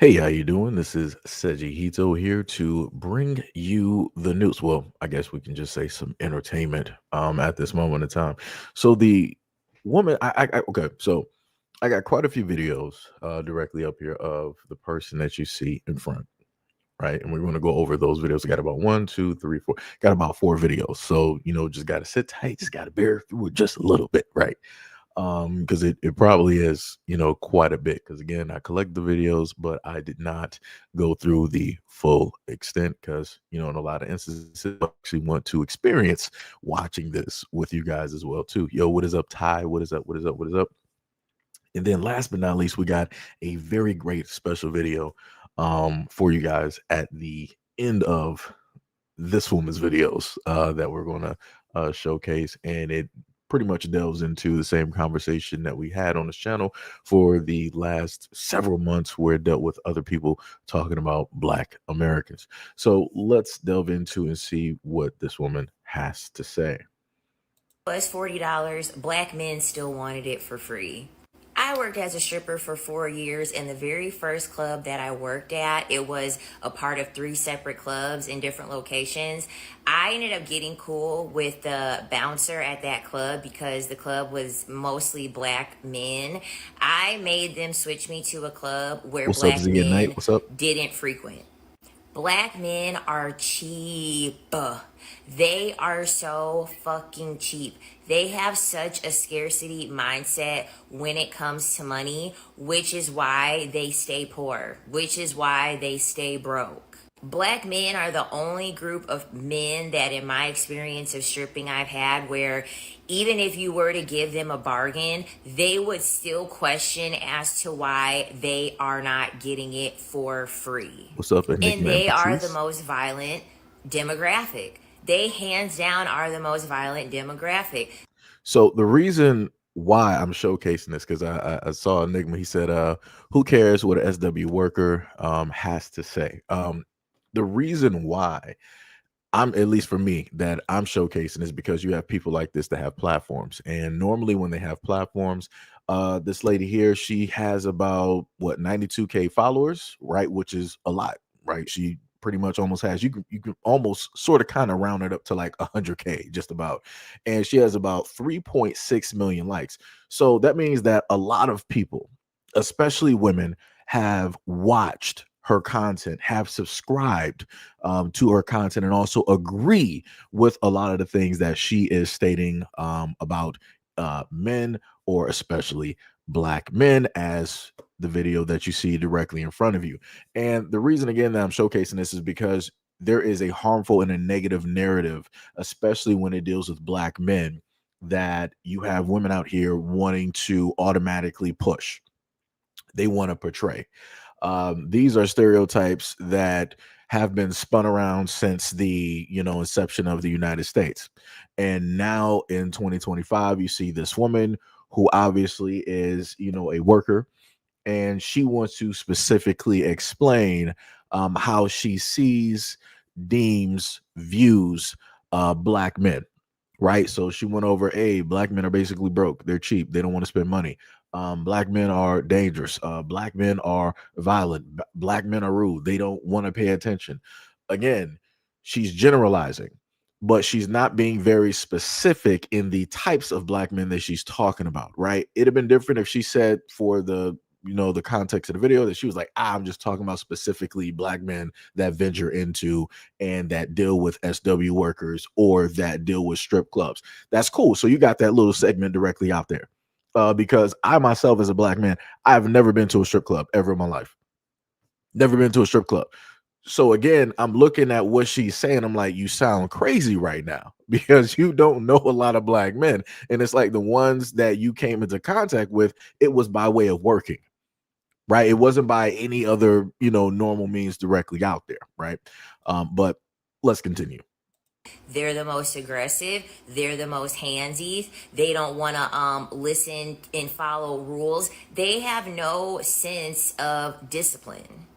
Hey, how you doing? This is SEIJIHITO here to bring you the news. Well, I guess we can just say some entertainment at this moment in time. So the woman okay, so I got quite a few videos directly up here of the person that you see in front, right? And we're going to go over those videos. I got about one, two, three, four, got about four videos. So, just gotta sit tight, just gotta bear through it just a little bit, right? Because it probably is, quite a bit. Because again, I collect the videos, but I did not go through the full extent because, in a lot of instances, I actually want to experience watching this with you guys as well too. Yo, what is up, Ty? What is up? What is up? What is up? And then last but not least, we got a very great special video for you guys at the end of this woman's videos that we're going to showcase. And it pretty much delves into the same conversation that we had on this channel for the last several months, where it dealt with other people talking about Black Americans. So let's delve into and see what this woman has to say. Was $40, black men still wanted it for free. I worked as a stripper for 4 years, and the very first club that I worked at, it was a part of three separate clubs in different locations. I ended up getting cool with the bouncer at that club because the club was mostly black men. I made them switch me to a club where What's up, black Z at Night? men What's up? didn't frequent. Black men are cheap. They are so fucking cheap. They have such a scarcity mindset when it comes to money, which is why they stay poor, which is why they stay broke. Black men are the only group of men that, in my experience of stripping, I've had where even if you were to give them a bargain, they would still question as to why they are not getting it for free. What's up, And Enigma and they are the Patrice? most violent demographic. They hands down are the most violent demographic. So the reason why I'm showcasing this, because I saw Enigma. He said, "Who cares what a SW worker has to say?" The reason why I'm, at least for me, that I'm showcasing is because you have people like this that have platforms, and normally when they have platforms, this lady here, she has about what 92K followers, right? Which is a lot, right? She pretty much almost has, you can almost sort of kind of round it up to like 100K just about, and she has about 3.6 million likes. So that means that a lot of people, especially women, have watched her content, have subscribed to her content, and also agree with a lot of the things that she is stating about men, or especially Black men, as the video that you see directly in front of you. And the reason, again, that I'm showcasing this is because there is a harmful and a negative narrative, especially when it deals with Black men, that you have women out here wanting to automatically push. They want to portray. These are stereotypes that have been spun around since the inception of the United States, and now in 2025, you see this woman who obviously is a worker, and she wants to specifically explain how she sees, deems, views Black men, right? So she went over, hey, Black men are basically broke. They're cheap. They don't want to spend money. Black men are dangerous. Black men are violent. Black men are rude. They don't want to pay attention. Again, she's generalizing, but she's not being very specific in the types of Black men that she's talking about, right? It'd have been different if she said, for the context of the video, that she was like, I'm just talking about specifically Black men that venture into and that deal with SW workers, or that deal with strip clubs. That's cool. So you got that little segment directly out there. Because I myself, as a Black man, I've never been to a strip club ever in my life. Never been to a strip club. So again, I'm looking at what she's saying. I'm like, you sound crazy right now because you don't know a lot of Black men. And it's like the ones that you came into contact with, it was by way of working, right? It wasn't by any other, normal means directly out there, right? But let's continue. They're the most aggressive. They're the most handsy. They don't want to listen and follow rules. They have no sense of discipline.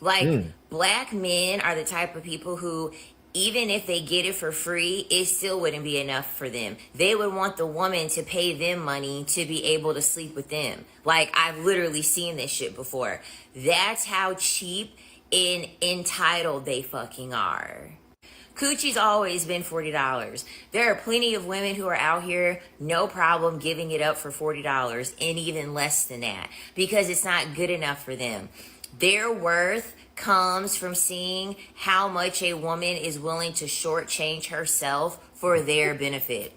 Like, Mm. black men are the type of people who, even if they get it for free, it still wouldn't be enough for them. They would want the woman to pay them money to be able to sleep with them. Like, I've literally seen this shit before. That's how cheap and entitled they fucking are. Coochie's always been $40. There are plenty of women who are out here, no problem giving it up for $40 and even less than that because it's not good enough for them. Their worth comes from seeing how much a woman is willing to shortchange herself for their benefit.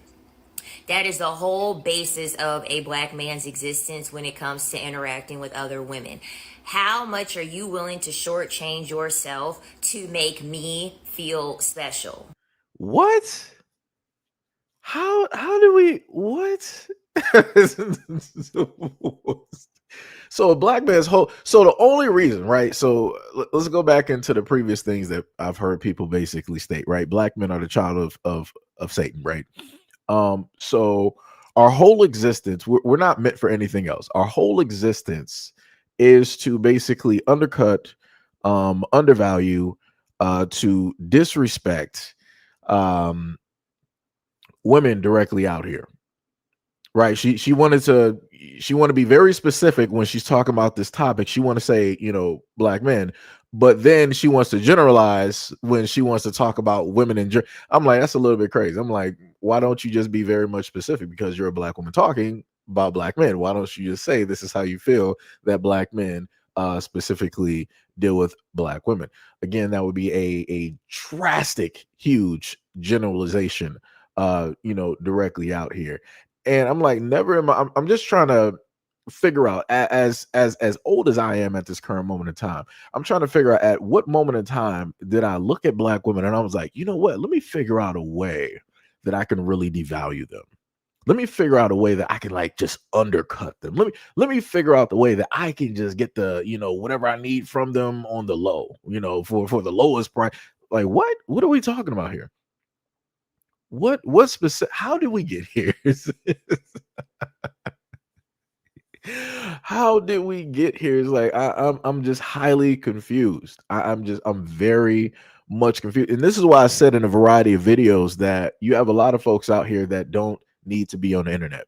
That is the whole basis of a black man's existence when it comes to interacting with other women. How much are you willing to shortchange yourself to make me feel special? What? How do we what? So a black man's whole so the only reason, right? So let's go back into the previous things that I've heard people basically state, right? Black men are the child of Satan, right? So our whole existence, we're not meant for anything else. Our whole existence is to basically undercut, undervalue, to disrespect um women directly out here, right? She wanted to be very specific when she's talking about this topic. She want to say, black men, but then she wants to generalize when she wants to talk about women I'm like, that's a little bit crazy. I'm like, why don't you just be very much specific? Because you're a black woman talking about black men. Why don't you just say this is how you feel that black men specifically deal with black women? Again, that would be a drastic, huge generalization directly out here. And I'm like, never am I. I'm just trying to figure out, as old as I am at this current moment in time, I'm trying to figure out at what moment in time did I look at black women and I was like, you know what? Let me figure out a way that I can really devalue them. Let me figure out a way that I can like just undercut them. Let me figure out the way that I can just get the, whatever I need from them on the low, for the lowest price. Like what are we talking about here? What specific? How did we get here? How did we get here? It's like I'm just highly confused. I'm very much confused, and this is why I said in a variety of videos that you have a lot of folks out here that don't need to be on the internet.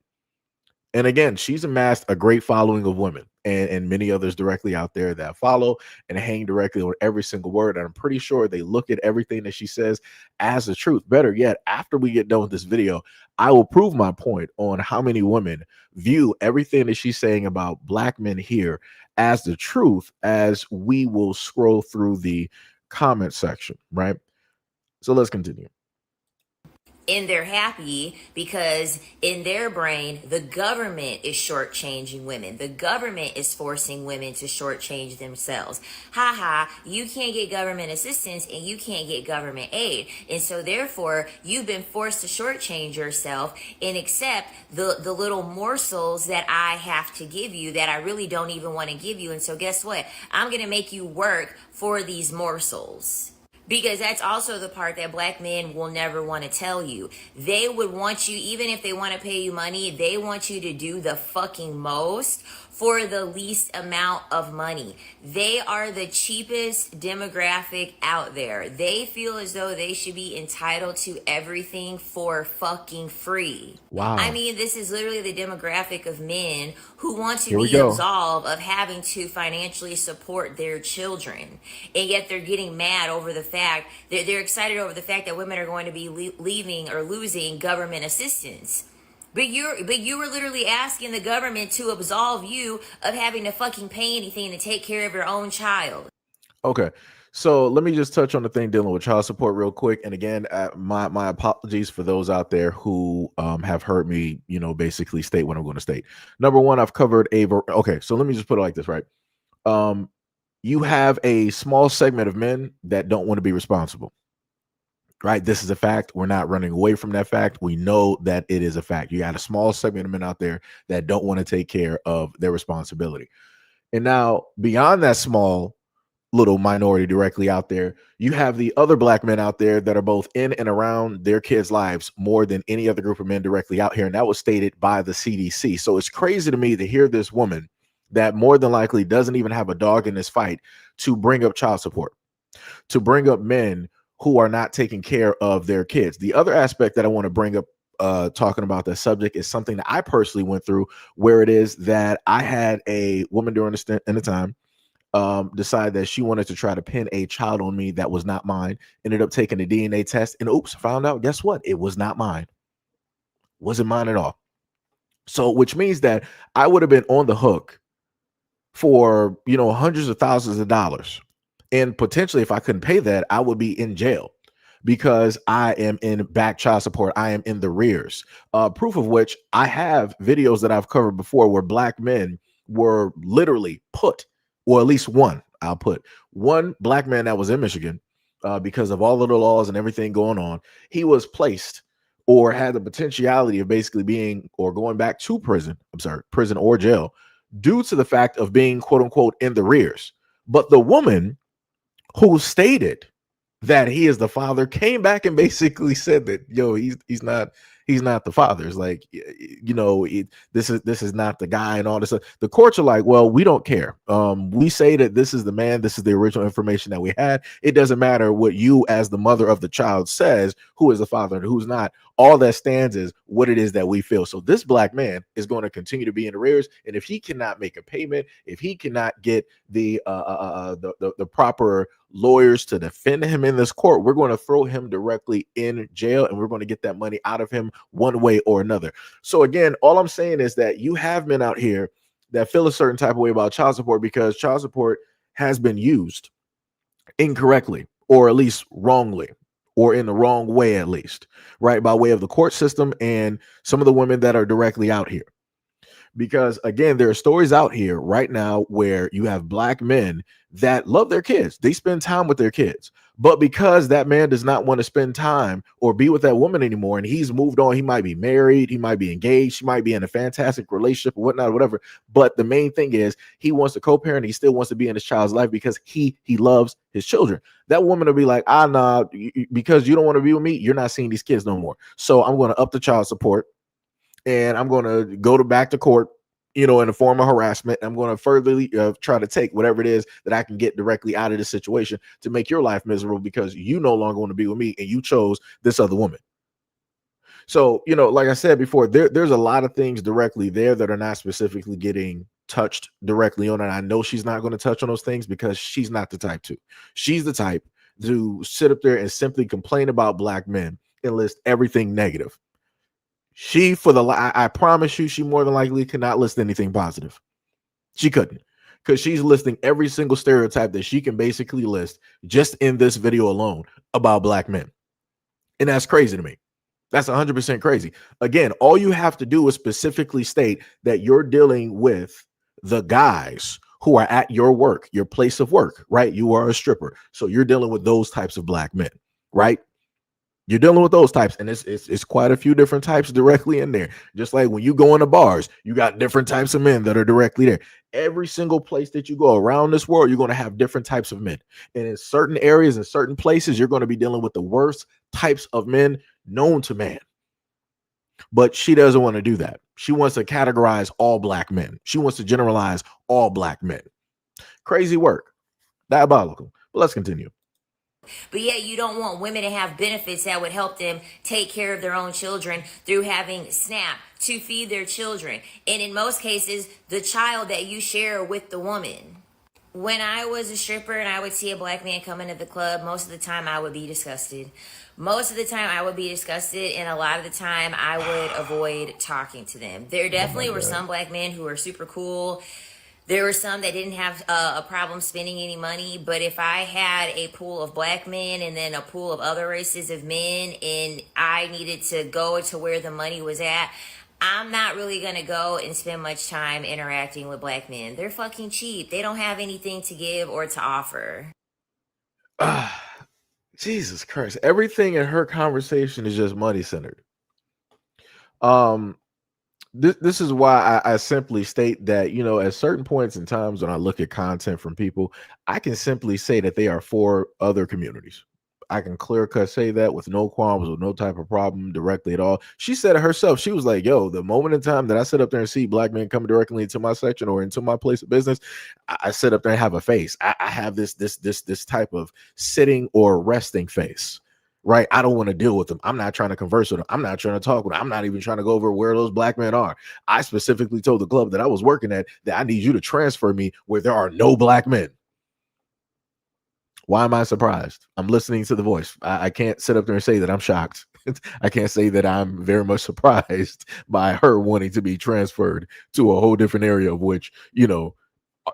And again, she's amassed a great following of women and many others directly out there that follow and hang directly on every single word. And I'm pretty sure they look at everything that she says as the truth. Better yet, after we get done with this video, I will prove my point on how many women view everything that she's saying about black men here as the truth, as we will scroll through the comment section, right? So let's continue. And they're happy because in their brain, the government is shortchanging women. The government is forcing women to shortchange themselves. Ha ha, you can't get government assistance and you can't get government aid. And so therefore, you've been forced to shortchange yourself and accept the little morsels that I have to give you that I really don't even want to give you. And so guess what? I'm going to make you work for these morsels. Because that's also the part that black men will never want to tell you. They would want you, even if they want to pay you money, they want you to do the fucking most for the least amount of money. They are the cheapest demographic out there. They feel as though they should be entitled to everything for fucking free. Wow. I mean, this is literally the demographic of men who want to be absolved of having to financially support their children. And yet they're getting mad over the fact that they're excited over the fact that women are going to be leaving or losing government assistance. But you were literally asking the government to absolve you of having to fucking pay anything to take care of your own child. Okay. So let me just touch on the thing dealing with child support real quick. And again, my apologies for those out there who have heard me, basically state what I'm going to state. Number one, I've covered okay. So let me just put it like this, right? You have a small segment of men that don't want to be responsible. Right. This is a fact. We're not running away from that fact. We know that it is a fact. You got a small segment of men out there that don't want to take care of their responsibility. And now beyond that small little minority directly out there, you have the other black men out there that are both in and around their kids' lives more than any other group of men directly out here. And that was stated by the CDC. So it's crazy to me to hear this woman that more than likely doesn't even have a dog in this fight to bring up child support, to bring up men who are not taking care of their kids. The other aspect that I want to bring up talking about this subject is something that I personally went through, where it is that I had a woman during the time decide that she wanted to try to pin a child on me that was not mine. Ended up taking a DNA test, and oops, found out, guess what? It was not mine. Wasn't mine at all. So, which means that I would have been on the hook for, hundreds of thousands of dollars. And potentially, if I couldn't pay that, I would be in jail because I am in back child support. I am in the rears. Proof of which, I have videos that I've covered before where black men were literally put, or at least one, I'll put one black man that was in Michigan, because of all of the laws and everything going on. He was placed or had the potentiality of basically being or going back to prison. I'm sorry, prison or jail, due to the fact of being quote unquote in the rears. But the woman who stated that he is the father came back and basically said that, yo, he's not the father. It's like, this is not the guy and all this stuff. The courts are like, well, we don't care. We say that this is the man. This is the original information that we had. It doesn't matter what you, as the mother of the child, says who is the father and who's not. All that stands is what it is that we feel. So this black man is going to continue to be in arrears, and if he cannot make a payment, if he cannot get the proper lawyers to defend him in this court, we're going to throw him directly in jail, and we're going to get that money out of him one way or another. So again, all I'm saying is that you have men out here that feel a certain type of way about child support because child support has been used incorrectly, or at least wrongly, or in the wrong way, at least, right, by way of the court system and some of the women that are directly out here. Because again, there are stories out here right now where you have black men that love their kids. They spend time with their kids. But because that man does not want to spend time or be with that woman anymore, and he's moved on, he might be married, he might be engaged, he might be in a fantastic relationship or whatnot, or whatever. But the main thing is he wants to co-parent. He still wants to be in his child's life because he loves his children. That woman will be like, nah, because you don't want to be with me, you're not seeing these kids no more. So I'm going to up the child support, and I'm going to go back to court, in a form of harassment. I'm going to further try to take whatever it is that I can get directly out of this situation to make your life miserable because you no longer want to be with me and you chose this other woman. So, like I said before, there's a lot of things directly there that are not specifically getting touched directly on. And I know she's not going to touch on those things because she's not the type to. She's the type to sit up there and simply complain about black men and list everything negative. I promise you, she more than likely cannot list anything positive. She couldn't, because she's listing every single stereotype that she can basically list just in this video alone about black men. And that's crazy to me. That's 100% crazy. Again, all you have to do is specifically state that you're dealing with the guys who are at your work, your place of work, right? You are a stripper. So you're dealing with those types of black men, right? You're dealing with those types, and it's quite a few different types directly in there. Just like when you go into bars, you got different types of men that are directly there. Every single place that you go around this world, you're going to have different types of men. And in certain areas, in certain places, you're going to be dealing with the worst types of men known to man. But she doesn't want to do that. She wants to categorize all black men. She wants to generalize all black men. Crazy work. Diabolical. But let's continue. But yet you don't want women to have benefits that would help them take care of their own children through having SNAP to feed their children. And in most cases, the child that you share with the woman. When I was a stripper and I would see a black man come into the club, most of the time I would be disgusted. Most of the time I would be disgusted, and a lot of the time I would avoid talking to them. There definitely were some black men who were super cool. There were some that didn't have a problem spending any money, but if I had a pool of black men and then a pool of other races of men and I needed to go to where the money was at, I'm not really going to go and spend much time interacting with black men. They're fucking cheap. They don't have anything to give or to offer. Jesus Christ. Everything in her conversation is just money centered. This is why I simply state that, at certain points in times when I look at content from people, I can simply say that they are for other communities. I can clear cut say that with no qualms, with no type of problem directly at all. She said it herself. She was like, yo, the moment in time that I sit up there and see black men come directly into my section or into my place of business, I sit up there and have a face. I have this type of sitting or resting face. Right. I don't want to deal with them. I'm not trying to converse with them. I'm not trying to talk with them. I'm not even trying to go over where those black men are. I specifically told the club that I was working at that I need you to transfer me where there are no black men. Why am I surprised? I'm listening to the voice. I can't sit up there and say that I'm shocked. I can't say that I'm very much surprised by her wanting to be transferred to a whole different area of which,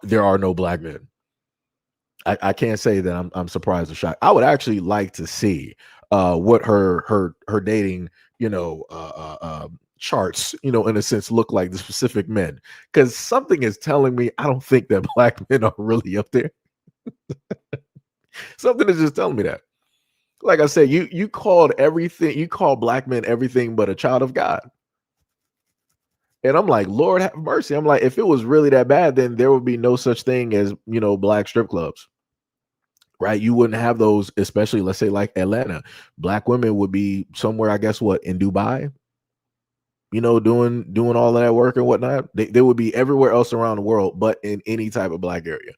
there are no black men. I can't say that I'm surprised or shocked. I would actually like to see what her dating, charts, in a sense, look like the specific men. Because something is telling me I don't think that black men are really up there. Something is just telling me that. Like I said, you called everything, you called black men everything but a child of God. And I'm like, Lord have mercy. I'm like, if it was really that bad, then there would be no such thing as, black strip clubs. Right? You wouldn't have those, especially let's say like Atlanta. Black women would be somewhere, I guess in Dubai, doing all of that work and whatnot. They would be everywhere else around the world, but in any type of black area.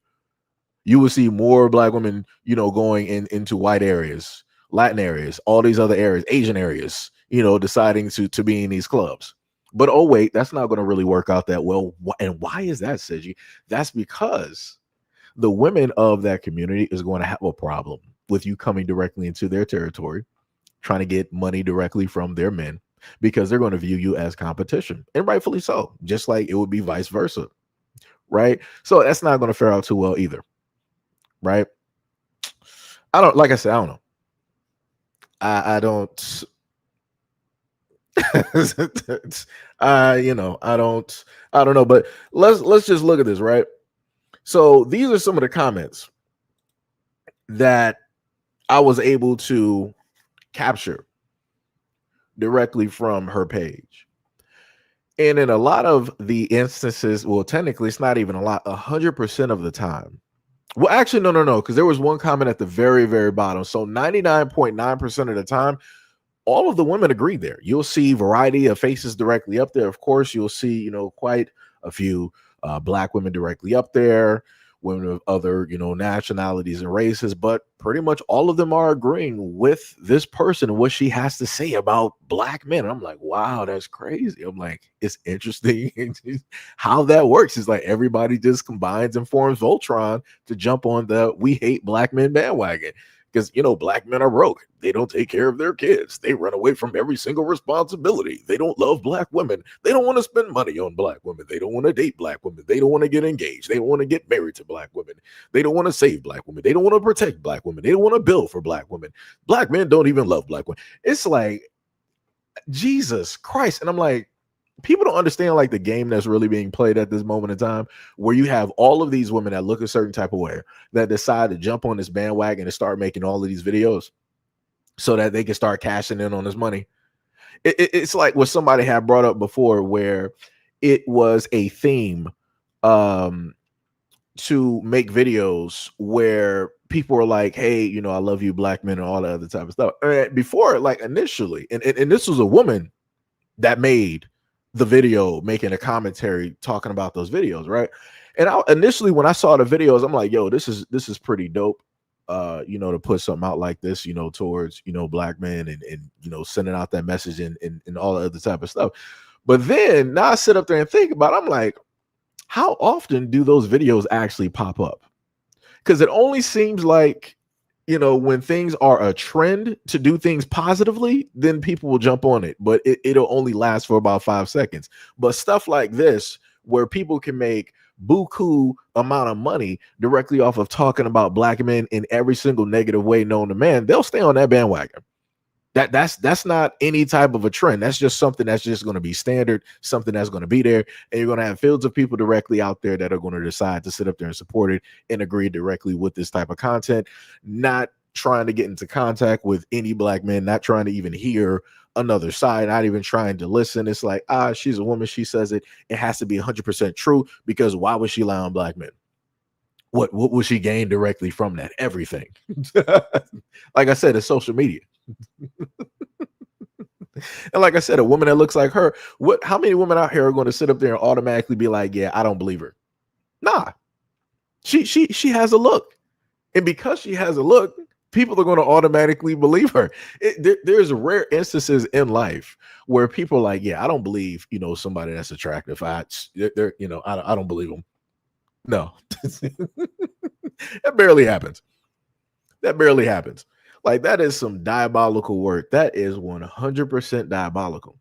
You will see more black women, going into white areas, Latin areas, all these other areas, Asian areas, deciding to be in these clubs. But oh wait, that's not going to really work out that well. And why is that, Siji? That's because the women of that community is going to have a problem with you coming directly into their territory, trying to get money directly from their men, because they're going to view you as competition, and rightfully so, just like it would be vice versa. Right? So that's not going to fare out too well either. Right? Like I said, I don't know. I don't I don't know, but let's just look at this, right? So these are some of the comments that I was able to capture directly from her page. And in a lot of the instances, well, technically it's not even a lot, 100% of the time. Well, actually, no, because there was one comment at the very, very bottom. So 99.9% of the time, all of the women agreed there. You'll see variety of faces directly up there. Of course, you'll see, quite a few black women directly up there, women of other, nationalities and races, but pretty much all of them are agreeing with this person and what she has to say about black men. And I'm like, wow, that's crazy. I'm like, it's interesting how that works. It's like everybody just combines and forms Voltron to jump on the we hate black men bandwagon. Because, black men are broke. They don't take care of their kids. They run away from every single responsibility. They don't love black women. They don't want to spend money on black women. They don't want to date black women. They don't want to get engaged. They don't want to get married to black women. They don't want to save black women. They don't want to protect black women. They don't want to build for black women. Black men don't even love black women. It's like, Jesus Christ. And I'm like, people don't understand like the game that's really being played at this moment in time, where you have all of these women that look a certain type of way that decide to jump on this bandwagon and start making all of these videos so that they can start cashing in on this money. It's like what somebody had brought up before, where it was a theme to make videos where people were like, hey, I love you, black men, and all that other type of stuff. Before, like initially, and this was a woman that made the video, making a commentary talking about those videos, right? And initially when I saw the videos, I'm like, yo, this is pretty dope, to put something out like this, towards, black men and sending out that message and all the other type of stuff. But then now I sit up there and think about it, I'm like, how often do those videos actually pop up? Because it only seems like, when things are a trend to do things positively, then people will jump on it, but it'll only last for about 5 seconds. But stuff like this, where people can make buku amount of money directly off of talking about black men in every single negative way known to man, they'll stay on that bandwagon. That's not any type of a trend. That's just something that's just going to be standard, something that's going to be there. And you're going to have fields of people directly out there that are going to decide to sit up there and support it and agree directly with this type of content, not trying to get into contact with any black men, not trying to even hear another side, not even trying to listen. It's like, she's a woman, she says it. It has to be 100% true, because why would she lie on black men? What will she gain directly from that? Everything. Like I said, it's social media. And like I said, a woman that looks like her, how many women out here are going to sit up there and automatically be like, yeah, I don't believe her? Nah. She has a look. And because she has a look, people are going to automatically believe her. There's rare instances in life where people are like, yeah, I don't believe, somebody that's attractive. I don't believe them. No. That barely happens. That barely happens. Like, that is some diabolical work. That is 100% diabolical.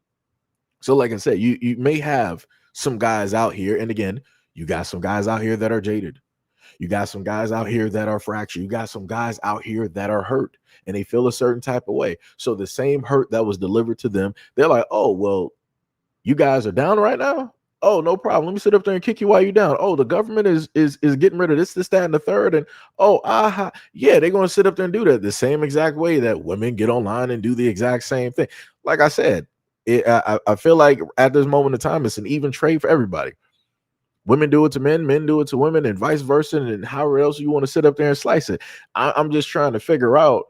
So like I said, you may have some guys out here, and again, you got some guys out here that are jaded. You got some guys out here that are fractured. You got some guys out here that are hurt and they feel a certain type of way. So the same hurt that was delivered to them, they're like, oh, well, you guys are down right now? Oh, no problem. Let me sit up there and kick you while you're down. Oh, the government is getting rid of this, that, and the third. And yeah, they're going to sit up there and do that the same exact way that women get online and do the exact same thing. Like I said, I feel like at this moment in time, it's an even trade for everybody. Women do it to men, men do it to women, and vice versa, and however else you want to sit up there and slice it. I'm just trying to figure out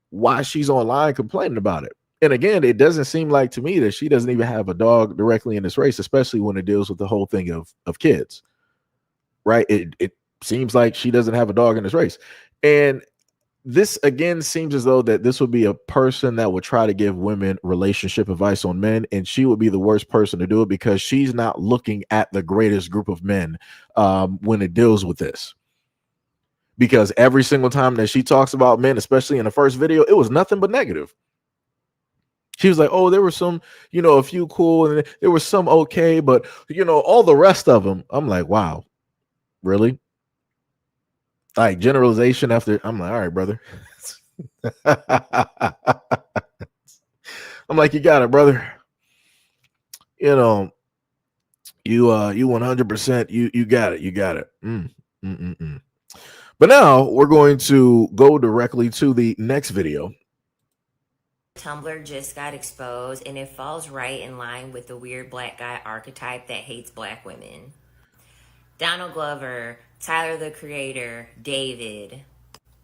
why she's online complaining about it. And again, it doesn't seem like to me that she doesn't even have a dog directly in this race, especially when it deals with the whole thing of kids, right? It seems like she doesn't have a dog in this race. And this again seems as though that this would be a person that would try to give women relationship advice on men, and she would be the worst person to do it because she's not looking at the greatest group of men when it deals with this. Because every single time that she talks about men, especially in the first video, it was nothing but negative. She was like, oh, there were some, a few cool, and there was some okay, but all the rest of them, I'm like, wow, really? Like, generalization after, I'm like, all right, brother. I'm like, you got it, brother. You 100%, you got it. You got it. But now we're going to go directly to the next video. Tumblr just got exposed, and it falls right in line with the weird black guy archetype that hates black women. Donald Glover, Tyler the Creator, David.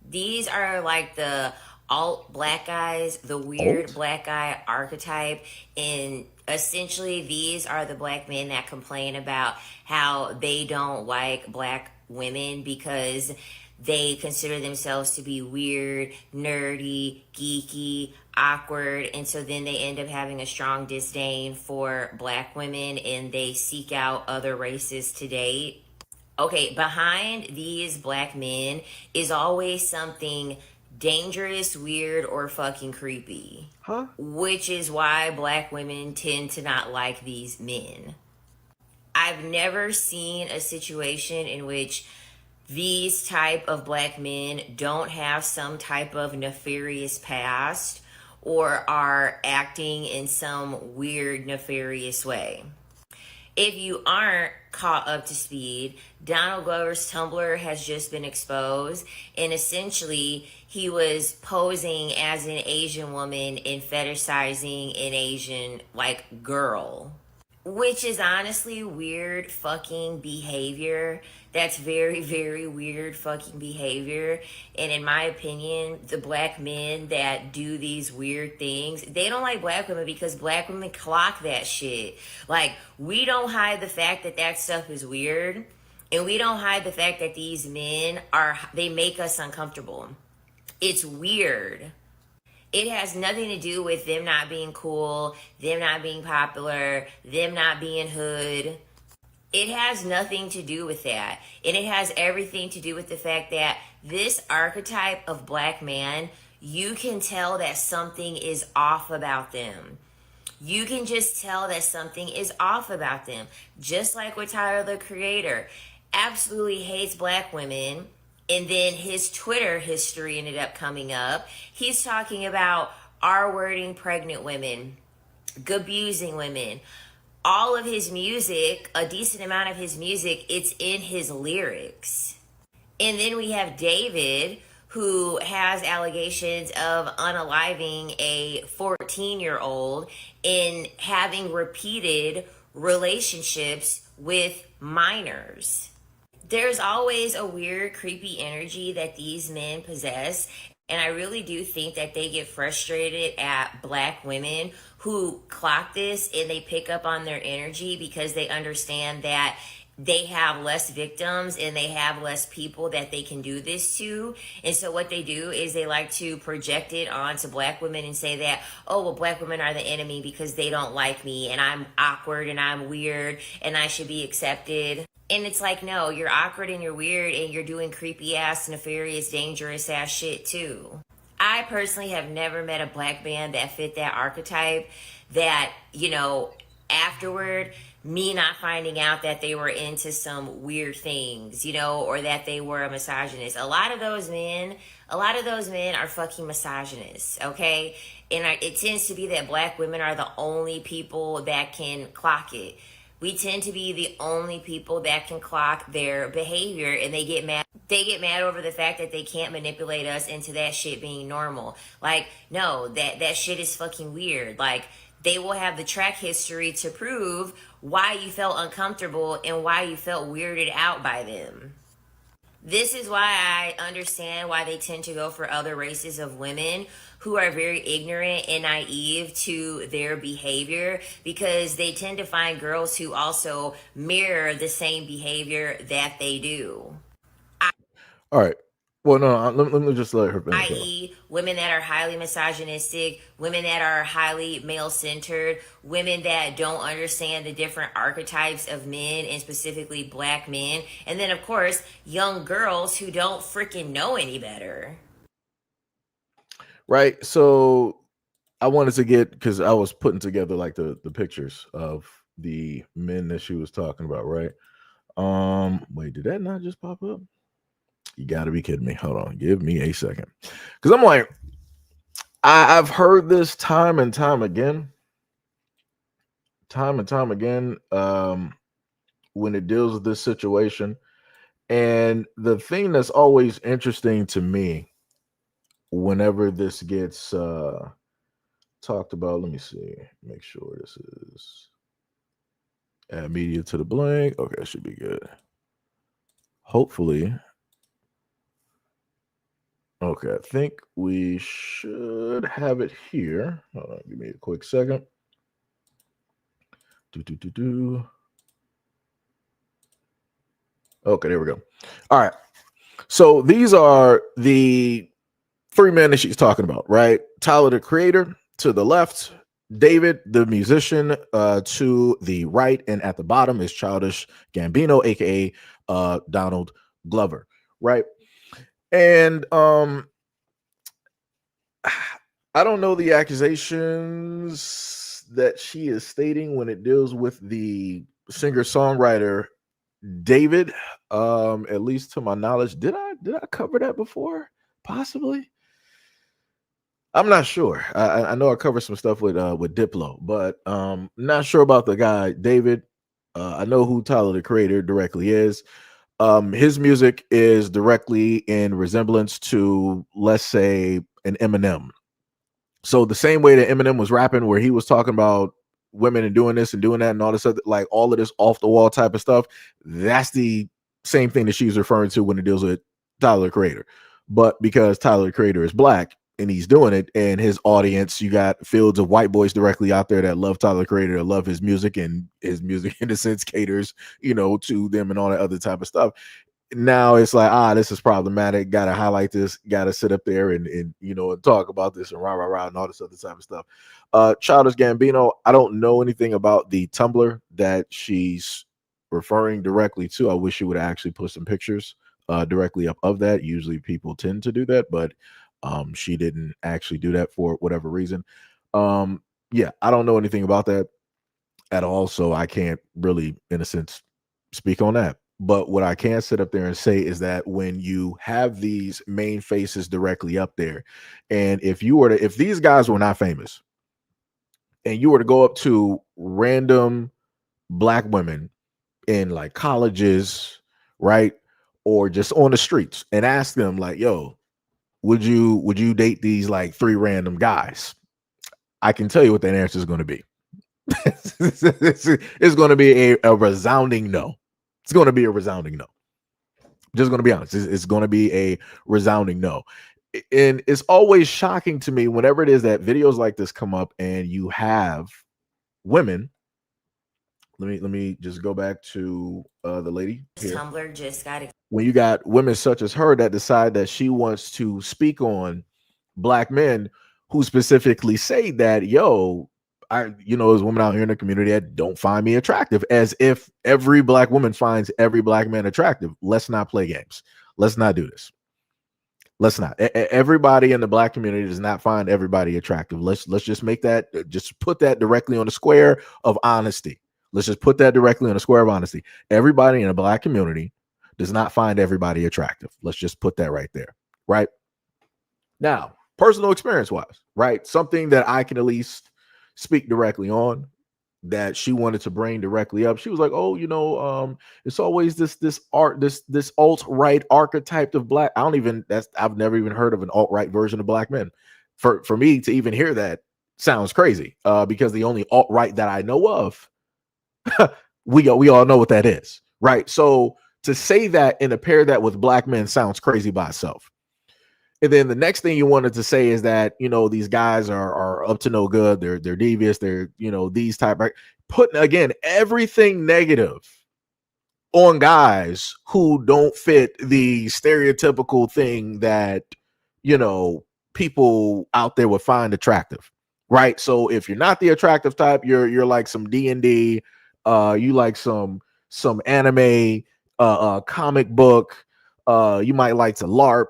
These are like the alt black guys, the weird black guy archetype. And essentially, these are the black men that complain about how they don't like black women because they consider themselves to be weird, nerdy, geeky, awkward, and so then they end up having a strong disdain for black women and they seek out other races to date. Okay, behind these black men is always something dangerous, weird, or fucking creepy. Huh? Which is why black women tend to not like these men. I've never seen a situation in which these type of black men don't have some type of nefarious past or are acting in some weird nefarious way. If you aren't caught up to speed, Donald Glover's Tumblr has just been exposed, and essentially he was posing as an Asian woman and fetishizing an Asian girl, which is honestly weird fucking behavior. That's very, very weird fucking behavior. And in my opinion, the black men that do these weird things, they don't like black women because black women clock that shit. Like, we don't hide the fact that that stuff is weird. And we don't hide the fact that these men they make us uncomfortable. It's weird. It has nothing to do with them not being cool, them not being popular, them not being hood. It has nothing to do with that. And it has everything to do with the fact that this archetype of black man, you can tell that something is off about them. You can just tell that something is off about them. Just like with Tyler the Creator. Absolutely hates black women. And then his Twitter history ended up coming up. He's talking about R-wording pregnant women, abusing women. All of his music, a decent amount of his music, it's in his lyrics. And then we have David, who has allegations of unaliving a 14-year-old and having repeated relationships with minors. There's always a weird, creepy energy that these men possess. And I really do think that they get frustrated at black women who clock this and they pick up on their energy because they understand that they have less victims and they have less people that they can do this to. And so what they do is they like to project it onto black women and say that, oh, well, black women are the enemy because they don't like me and I'm awkward and I'm weird and I should be accepted. And it's like, no, you're awkward and you're weird and you're doing creepy ass, nefarious, dangerous ass shit too. I personally have never met a black man that fit that archetype that, afterward, me not finding out that they were into some weird things, or that they were a misogynist. A lot of those men are fucking misogynists, okay? And it tends to be that black women are the only people that can clock it. We tend to be the only people that can clock their behavior, and they get mad. They get mad over the fact that they can't manipulate us into that shit being normal. Like, no, that shit is fucking weird. Like, they will have the track history to prove why you felt uncomfortable and why you felt weirded out by them. This is why I understand why they tend to go for other races of women who are very ignorant and naive to their behavior, because they tend to find girls who also mirror the same behavior that they do. All right. Well, no, let me just let her finish. I.e., women that are highly misogynistic, women that are highly male centered, women that don't understand the different archetypes of men and specifically black men, and then, of course, young girls who don't freaking know any better. Right. So I wanted to get, because I was putting together like the pictures of the men that she was talking about, right? Wait, did that not just pop up? You got to be kidding me. Hold on, give me a second, because I'm like, I've heard this time and time again, when it deals with this situation. And the thing that's always interesting to me whenever this gets talked about, let me see, make sure this is add media to the blank. Okay, it should be good. Hopefully. Okay, I think we should have it here. Hold on, give me a quick second. Okay, there we go. All right. So these are the three men that she's talking about, right? Tyler, the creator, to the left, David, the musician, to the right, and at the bottom is Childish Gambino, aka Donald Glover, right? And I don't know the accusations that she is stating when it deals with the singer-songwriter David. At least to my knowledge, did I cover that before? Possibly. I'm not sure. I know I covered some stuff with Diplo, but not sure about the guy David. I know who Tyler the Creator directly is. His music is directly in resemblance to, let's say, an Eminem. So the same way that Eminem was rapping, where he was talking about women and doing this and doing that and all this other, like all of this off the wall type of stuff, that's the same thing that she's referring to when it deals with Tyler the Creator. But because Tyler the Creator is black and he's doing it, and his audience, you got fields of white boys directly out there that love Tyler the Creator, that love his music, and his music in a sense caters, to them and all that other type of stuff. Now it's like, this is problematic. Got to highlight this. Got to sit up there and and talk about this and rah and all this other type of stuff. Childish Gambino, I don't know anything about the Tumblr that she's referring directly to. I wish she would actually put some pictures directly up of that. Usually people tend to do that, but she didn't actually do that for whatever reason. Yeah, I don't know anything about that at all, so I can't really, in a sense, speak on that. But what I can sit up there and say is that when you have these main faces directly up there, and if these guys were not famous, and you were to go up to random black women in like colleges, right, or just on the streets, and ask them like, "Yo, would you date these like three random guys?" I can tell you what that answer is going to be. It's going to be a resounding no. It's going to be a resounding no. Just going to be honest. It's going to be a resounding no. And it's always shocking to me whenever it is that videos like this come up and you have women. Let me just go back to the lady here. Tumblr just got When you got women such as her that decide that she wants to speak on black men who specifically say that, yo, there's women out here in the community that don't find me attractive, as if every black woman finds every black man attractive. Let's not play games. Let's not do this. Let's not. Everybody in the black community does not find everybody attractive. Let's just make that, just put that directly on the square of honesty. Let's just put that directly on the square of honesty. Everybody in the black community does not find everybody attractive. Let's just put that right there. Right now, personal experience wise, right? Something that I can at least speak directly on, that she wanted to bring directly up. She was like, "Oh, it's always this alt-right archetype of black." I've never even heard of an alt-right version of black men. For me to even hear that sounds crazy. Because the only alt-right that I know of, we all know what that is, right? So to say that and to pair that with black men sounds crazy by itself. And then the next thing you wanted to say is that, these guys are up to no good. They're devious. They're, these type of putting, again, everything negative on guys who don't fit the stereotypical thing that, people out there would find attractive. Right. So if you're not the attractive type, you're like some D&D, you like some anime, comic book, you might like to LARP.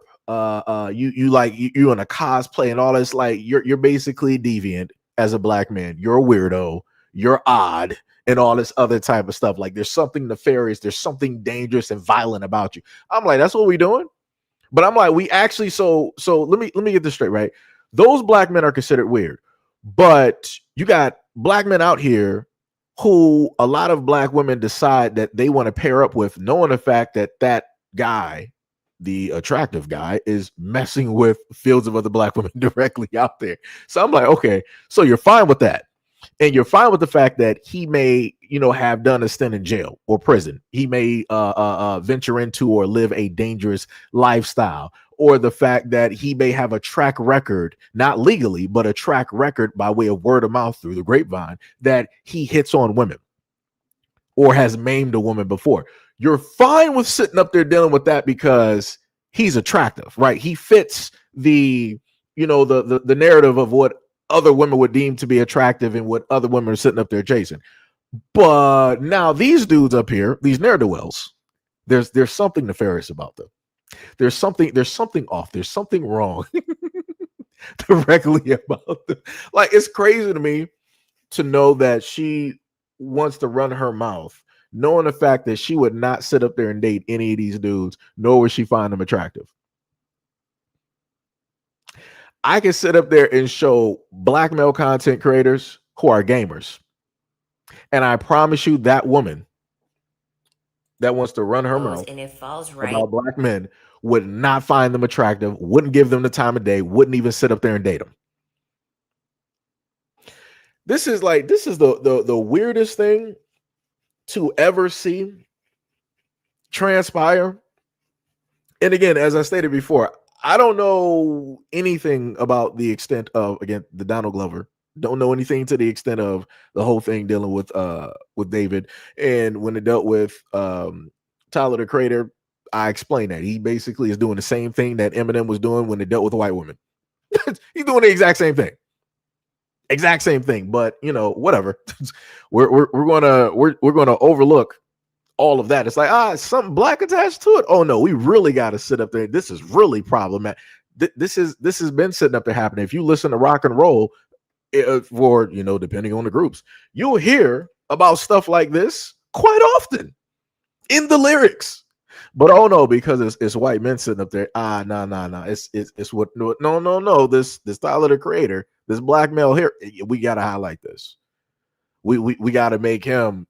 You in a cosplay and all this, like you're basically deviant as a black man. You're a weirdo, you're odd, and all this other type of stuff. Like there's something nefarious, there's something dangerous and violent about you. I'm like, that's what we doing. But I'm like, we actually, so let me get this straight, right? Those black men are considered weird, but you got black men out here who a lot of black women decide that they want to pair up with, knowing the fact that that guy, the attractive guy, is messing with fields of other black women directly out there. So I'm like, okay, so you're fine with that. And you're fine with the fact that he may, have done a stint in jail or prison. He may venture into or live a dangerous lifestyle, or the fact that he may have a track record, not legally, but a track record by way of word of mouth through the grapevine, that he hits on women or has maimed a woman before. You're fine with sitting up there dealing with that because he's attractive, right? He fits the narrative of what other women would deem to be attractive and what other women are sitting up there chasing. But now these dudes up here, these ne'er-do-wells, there's something nefarious about them. There's something off. There's something wrong directly about them. Like, it's crazy to me to know that she wants to run her mouth, knowing the fact that she would not sit up there and date any of these dudes, nor would she find them attractive. I can sit up there and show black male content creators who are gamers. And I promise you that woman that wants to run her mouth and it falls right about black men would not find them attractive, wouldn't give them the time of day, wouldn't even sit up there and date them. This is the weirdest thing to ever see transpire. And again, as I stated before, I don't know anything about the extent of, again, the Donald Glover. Don't know anything to the extent of the whole thing dealing with David. And when it dealt with Tyler the Creator, I explained that he basically is doing the same thing that Eminem was doing when it dealt with white women. He's doing the exact same thing. Exact same thing, but whatever. we're gonna overlook all of that. It's like, something black attached to it. Oh no, we really got to sit up there. This is really problematic. This has been sitting up there happening. If you listen to rock and roll, for depending on the groups, you'll hear about stuff like this quite often in the lyrics. But oh no, because it's white men sitting up there. No. It's what no. This Tyler the Creator, this black male here, we gotta highlight this. We gotta make him,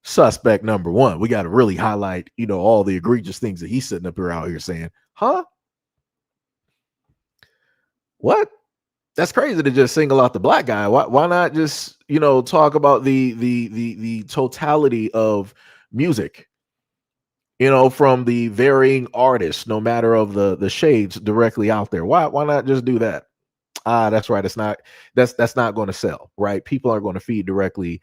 suspect number one. We gotta really highlight, all the egregious things that he's sitting up here out here saying. Huh? What? That's crazy to just single out the black guy. Why not just, talk about the totality of music? from the varying artists, no matter of the shades directly out there. Why not just do that? That's right. That's not going to sell, right? People are going to feed directly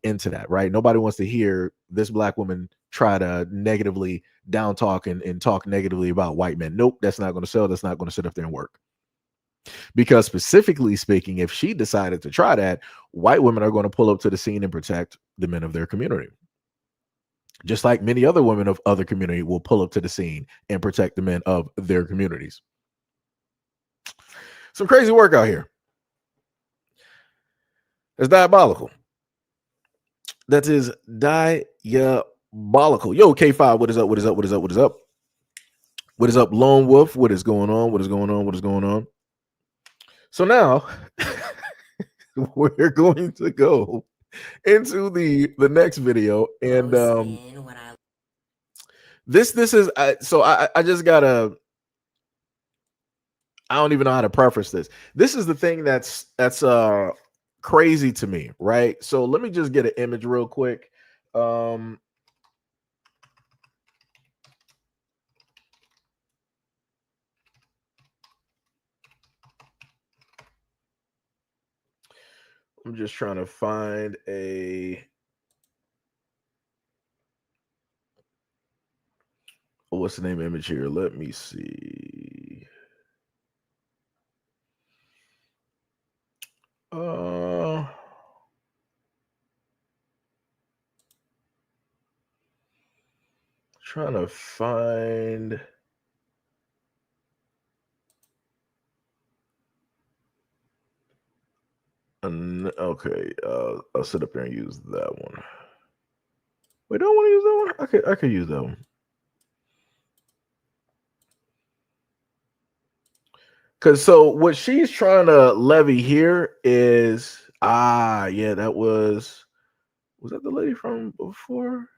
into that, right? Nobody wants to hear this black woman try to negatively down talk and talk negatively about white men. Nope, that's not going to sell. That's not going to sit up there and work. Because specifically speaking, if she decided to try that, white women are going to pull up to the scene and protect the men of their community. Just like many other women of other community will pull up to the scene and protect the men of their communities. Some crazy work out here. It's diabolical. That is diabolical. Yo, K5, what is up? What is up? What is up? What is up? What is up, Lone Wolf? What is going on? What is going on? What is going on? So now we're going to go into the next video, and this is so I just gotta, I don't even know how to preface this. This is the thing that's crazy to me, right? So let me just get an image real quick. I'm just trying to find what's the name image here? Let me see. Trying to find. Okay, I'll sit up there and use that one. Wait, don't want to use that one? I could use that one. Because so what she's trying to levy here is yeah, that was that the lady from before?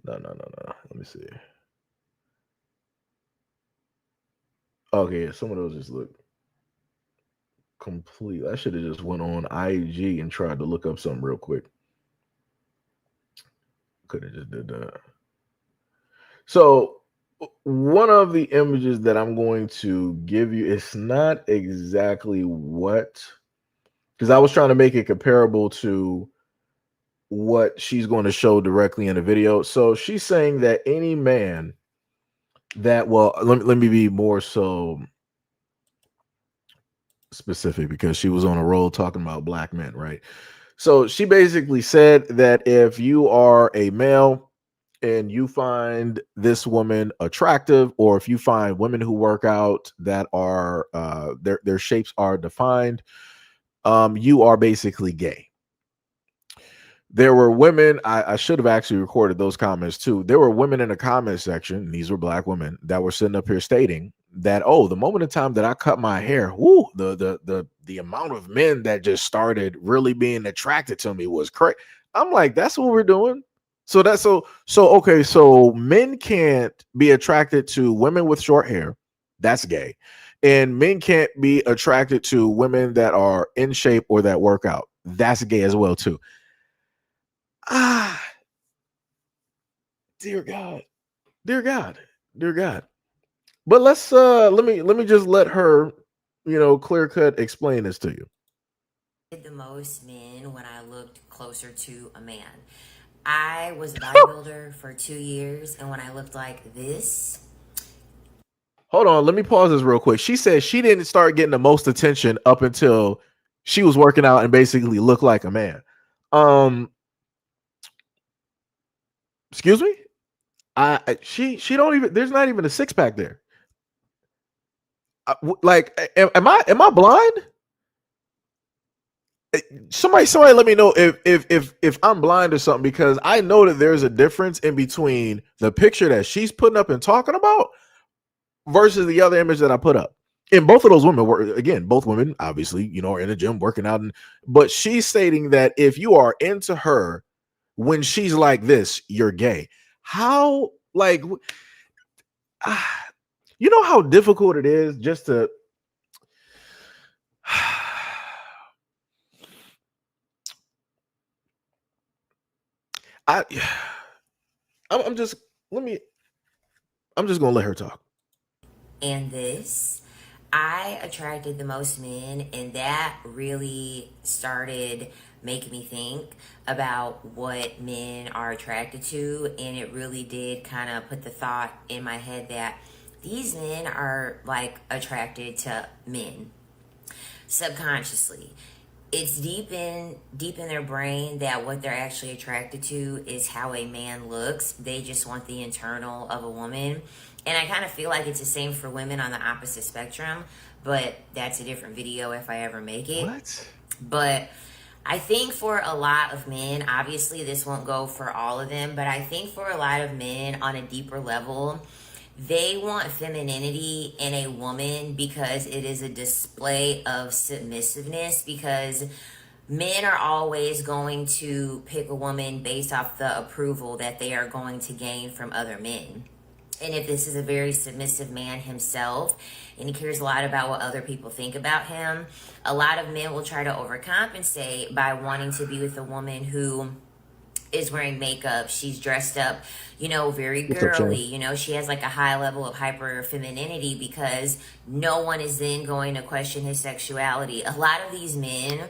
No. Let me see. Okay, yeah, some of those just look complete. I should have just went on IG and tried to look up something real quick. Could have just did that. So one of the images that I'm going to give you, it's not exactly what, because I was trying to make it comparable to what she's going to show directly in the video. So she's saying that any man that, well, let me be more so specific, because she was on a roll talking about black men, right? So she basically said that if you are a male and you find this woman attractive, or if you find women who work out that are their shapes are defined, you are basically gay. There were women, I should have actually recorded those comments too. There were women in the comment section, these were black women, that were sitting up here stating that, oh, the moment in time that I cut my hair, whoo, the amount of men that just started really being attracted to me was crazy. I'm like, that's what we're doing. So that's so okay. So men can't be attracted to women with short hair. That's gay. And men can't be attracted to women that are in shape or that work out. That's gay as well too. Dear God, dear God, dear God. But let's let me just let her, clear cut explain this to you. The most men when I looked closer to a man. I was a bodybuilder for 2 years, and when I looked like this. Hold on, let me pause this real quick. She said she didn't start getting the most attention up until she was working out and basically looked like a man. Excuse me? She don't even, there's not even a six pack there. Am I blind? Somebody let me know if I'm blind or something, because I know that there's a difference in between the picture that she's putting up and talking about versus the other image that I put up. And both of those women were, again, both women obviously, are in the gym working out, but she's stating that if you are into her when she's like this, you're gay. How, like, you know how difficult it is just to I'm just let me. I'm just gonna let her talk. And this, I attracted the most men, and that really started making me think about what men are attracted to. And it really did kind of put the thought in my head that these men are like attracted to men subconsciously. It's deep in their brain that what they're actually attracted to is how a man looks. They just want the internal of a woman. And I kind of feel like it's the same for women on the opposite spectrum, but that's a different video if I ever make it. What? But I think for a lot of men, obviously this won't go for all of them, but I think for a lot of men on a deeper level, they want femininity in a woman because it is a display of submissiveness. Because men are always going to pick a woman based off the approval that they are going to gain from other men. And if this is a very submissive man himself and he cares a lot about what other people think about him, a lot of men will try to overcompensate by wanting to be with a woman who is wearing makeup. She's dressed up, very What's up, girly. Shannon? She has like a high level of hyper femininity because no one is then going to question his sexuality. A lot of these men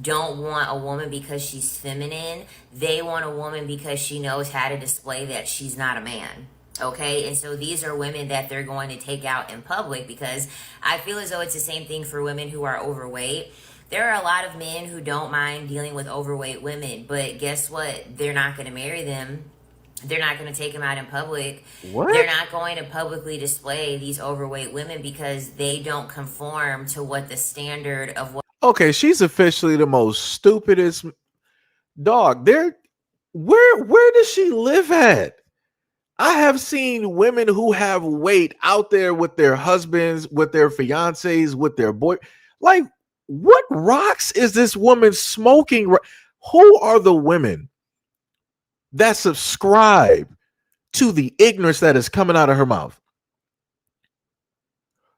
don't want a woman because she's feminine. They want a woman because she knows how to display that she's not a man. Okay, and so these are women that they're going to take out in public, because I feel as though it's the same thing for women who are overweight. There are a lot of men who don't mind dealing with overweight women, but guess what? They're not going to marry them. They're not going to take them out in public. They're What? not going to publicly display these overweight women because they don't conform to what the standard of what Okay, she's officially the most stupidest dog. Where does she live at? I have seen women who have weight out there with their husbands, with their fiancés, with their boy. Like, what rocks is this woman smoking? Who are the women that subscribe to the ignorance that is coming out of her mouth?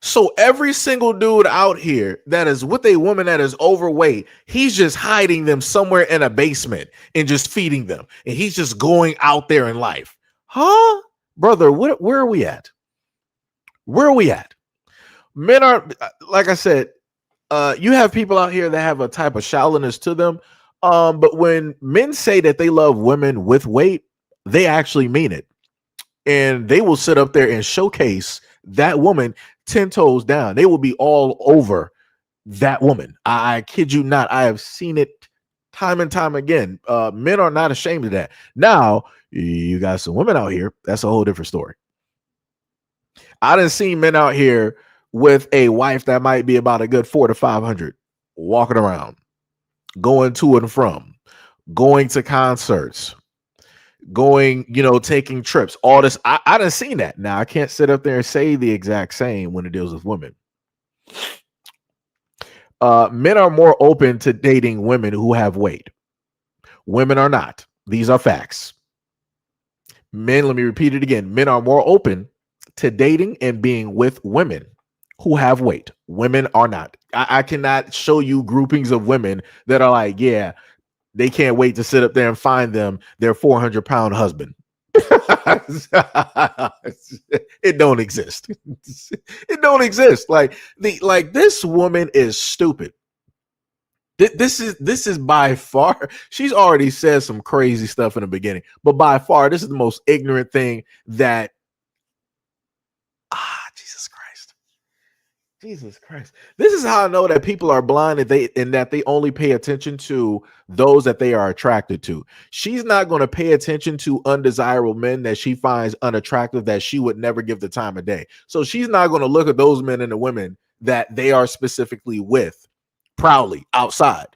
So every single dude out here that is with a woman that is overweight, he's just hiding them somewhere in a basement and just feeding them. And he's just going out there in life. Huh? Brother, where are we at? Where are we at? Men are, like I said, you have people out here that have a type of shallowness to them. But when men say that they love women with weight, they actually mean it. And they will sit up there and showcase that woman 10 toes down. They will be all over that woman. I kid you not. I have seen it time and time again. Men are not ashamed of that. Now, you got some women out here. That's a whole different story. I done seen men out here with a wife that might be about a good 400 to 500 walking around, going to and from, going to concerts, going, taking trips, all this. I done seen that. Now I can't sit up there and say the exact same when it deals with women. Men are more open to dating women who have weight. Women are not. These are facts. Men, let me repeat it again. Men are more open to dating and being with women who have weight. Women are not. I cannot show you groupings of women that are like, yeah, they can't wait to sit up there and find them their 400-pound husband. It don't exist. It don't exist. Like this woman is stupid. This is by far. She's already said some crazy stuff in the beginning, but by far, this is the most ignorant thing that. Jesus Christ. Jesus Christ. This is how I know that people are blind and that they only pay attention to those that they are attracted to. She's not going to pay attention to undesirable men that she finds unattractive, that she would never give the time of day. So she's not going to look at those men and the women that they are specifically with proudly outside.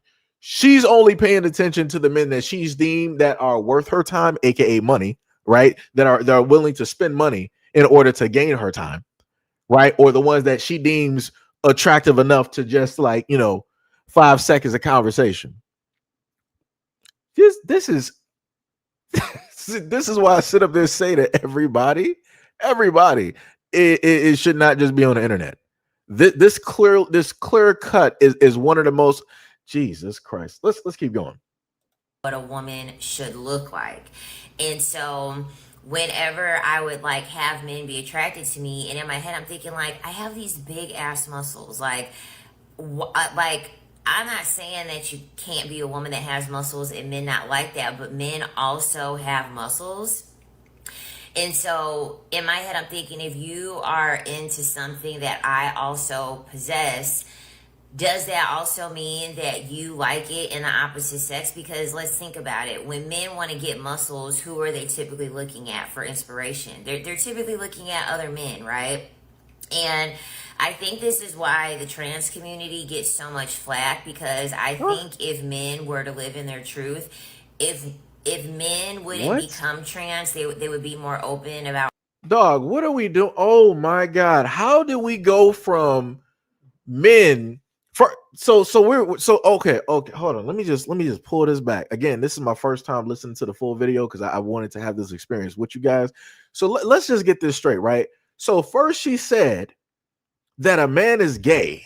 She's only paying attention to the men that she's deemed that are worth her time, aka money, right? That are willing to spend money in order to gain her time, right? Or the ones that she deems attractive enough to just 5 seconds of conversation. This is this is why I sit up there and say to everybody, it should not just be on the internet. This clear cut is one of the most. Jesus Christ. Let's keep going. a woman should look like. And so whenever I would like have men be attracted to me, and in my head I'm thinking like, I have these big ass muscles, like I'm not saying that you can't be a woman that has muscles and men not like that, but men also have muscles. And so in my head I'm thinking, if you are into something that I also possess, does that also mean that you like it in the opposite sex? Because let's think about it. When men want to get muscles, who are they typically looking at for inspiration? They're typically looking at other men, right? And I think this is why the trans community gets so much flack, because I think if men were to live in their truth, if if men wouldn't What? become trans, they would be more open about. Dog, what are we doing? Oh my God. How do we go from men for so okay, hold on. Let me just pull this back. Again, this is my first time listening to the full video because I wanted to have this experience with you guys. So let's just get this straight, right? So first she said that a man is gay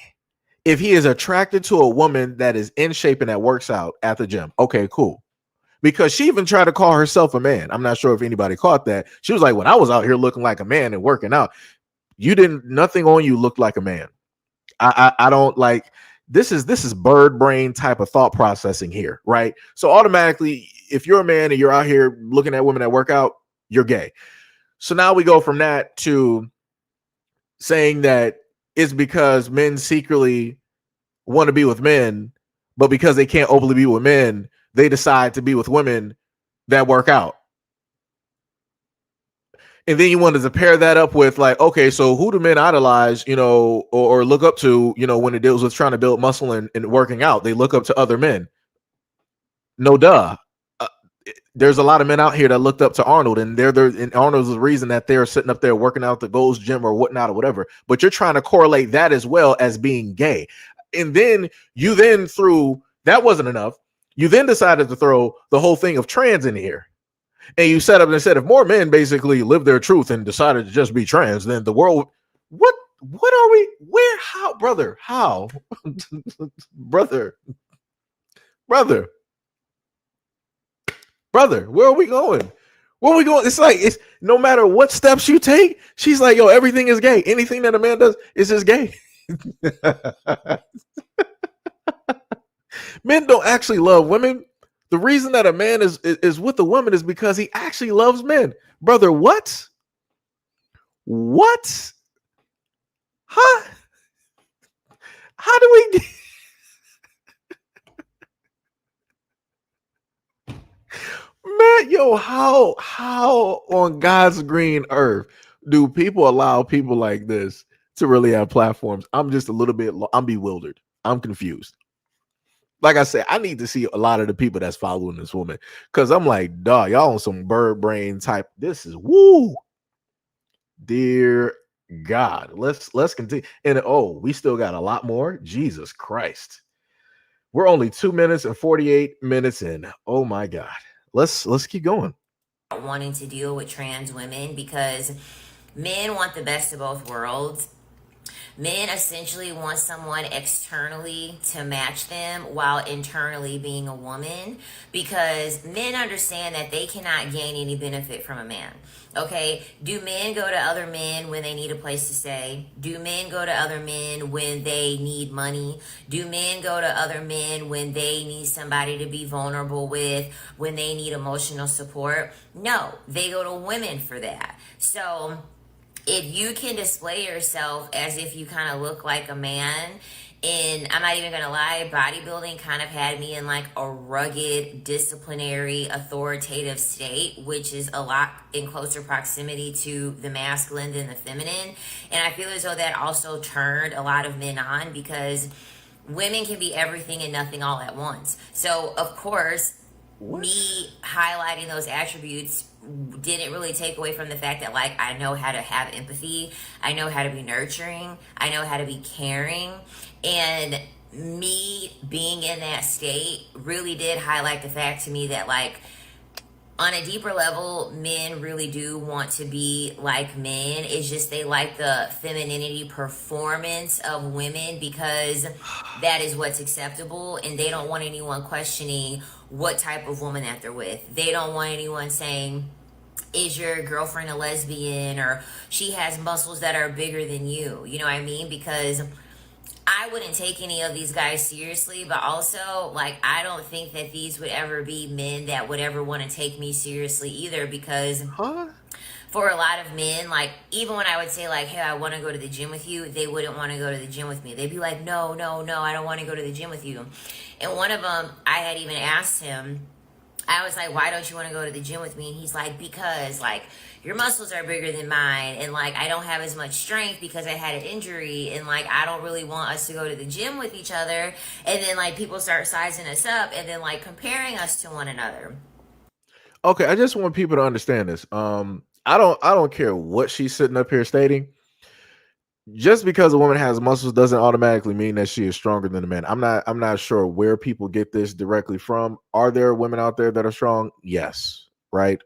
if he is attracted to a woman that is in shape and that works out at the gym. Okay, cool. Because she even tried to call herself a man. I'm not sure if anybody caught that. She was like, when I was out here looking like a man and working out, you didn't, nothing on you looked like a man. I don't like, this is bird brain type of thought processing here, right? So automatically, if you're a man and you're out here looking at women that work out, you're gay. So now we go from that to saying that it's because men secretly want to be with men, but because they can't openly be with men, they decide to be with women that work out. And then you wanted to pair that up with like, okay, so who do men idolize, or look up to, when it deals with trying to build muscle and working out? They look up to other men. No duh. Uh, there's a lot of men out here that looked up to Arnold, and and Arnold's the reason that they're sitting up there working out the Gold's Gym or whatnot or whatever. But you're trying to correlate that as well as being gay. And then you then threw, that wasn't enough. You then decided to throw the whole thing of trans in here. And you set up and said, if more men basically live their truth and decided to just be trans, then the world, what are we, where, how, brother, how, brother, brother, brother, where are we going? Where are we going? It's like, it's no matter what steps you take, she's like, yo, everything is gay. Anything that a man does is just gay. Men don't actually love women. The reason that a man is with a woman is because he actually loves men. Brother, what? What? Huh? How do we get... Man, yo, how on God's green earth do people allow people like this to really have platforms? I'm just a little bit, I'm bewildered. I'm confused. Like I said, I need to see a lot of the people that's following this woman, because I'm like, dog, y'all on some bird brain type. This is woo, dear God. Let's continue. And we still got a lot more. Jesus Christ, we're only 2 minutes and 48 minutes in. Oh my God, let's keep going. Wanting to deal with trans women, because men want the best of both worlds. Men essentially want someone externally to match them while internally being a woman, because men understand that they cannot gain any benefit from a man. Okay, do men go to other men when they need a place to stay? Do men go to other men when they need money? Do men go to other men when they need somebody to be vulnerable with, when they need emotional support? No, they go to women for that. So if you can display yourself as if you kind of look like a man, and I'm not even gonna lie, bodybuilding kind of had me in like a rugged, disciplinary, authoritative state, which is a lot in closer proximity to the masculine than the feminine. And I feel as though that also turned a lot of men on, because women can be everything and nothing all at once. So of course, me highlighting those attributes didn't really take away from the fact that, like, I know how to have empathy, I know how to be nurturing, I know how to be caring. And me being in that state really did highlight the fact to me that, like, on a deeper level, men really do want to be like men. It's just they like the femininity performance of women, because that is what's acceptable, and they don't want anyone questioning what type of woman that they're with. They don't want anyone saying, is your girlfriend a lesbian, or she has muscles that are bigger than you know what I mean? Because I wouldn't take any of these guys seriously, but also, like, I don't think that these would ever be men that would ever want to take me seriously either. Because Huh? for a lot of men, like, even when I would say, like, hey, I want to go to the gym with you, they wouldn't want to go to the gym with me. They'd be like, no, no, no, I don't want to go to the gym with you. And one of them, I had even asked him, I was like, why don't you want to go to the gym with me? And he's like, because, like, your muscles are bigger than mine. And, like, I don't have as much strength because I had an injury. And, like, I don't really want us to go to the gym with each other. And then, like, people start sizing us up and then, like, comparing us to one another. Okay, I just want people to understand this. I don't care what she's sitting up here stating. Just because a woman has muscles doesn't automatically mean that she is stronger than a man. I'm not sure where people get this directly from. Are there women out there that are strong? Yes, right?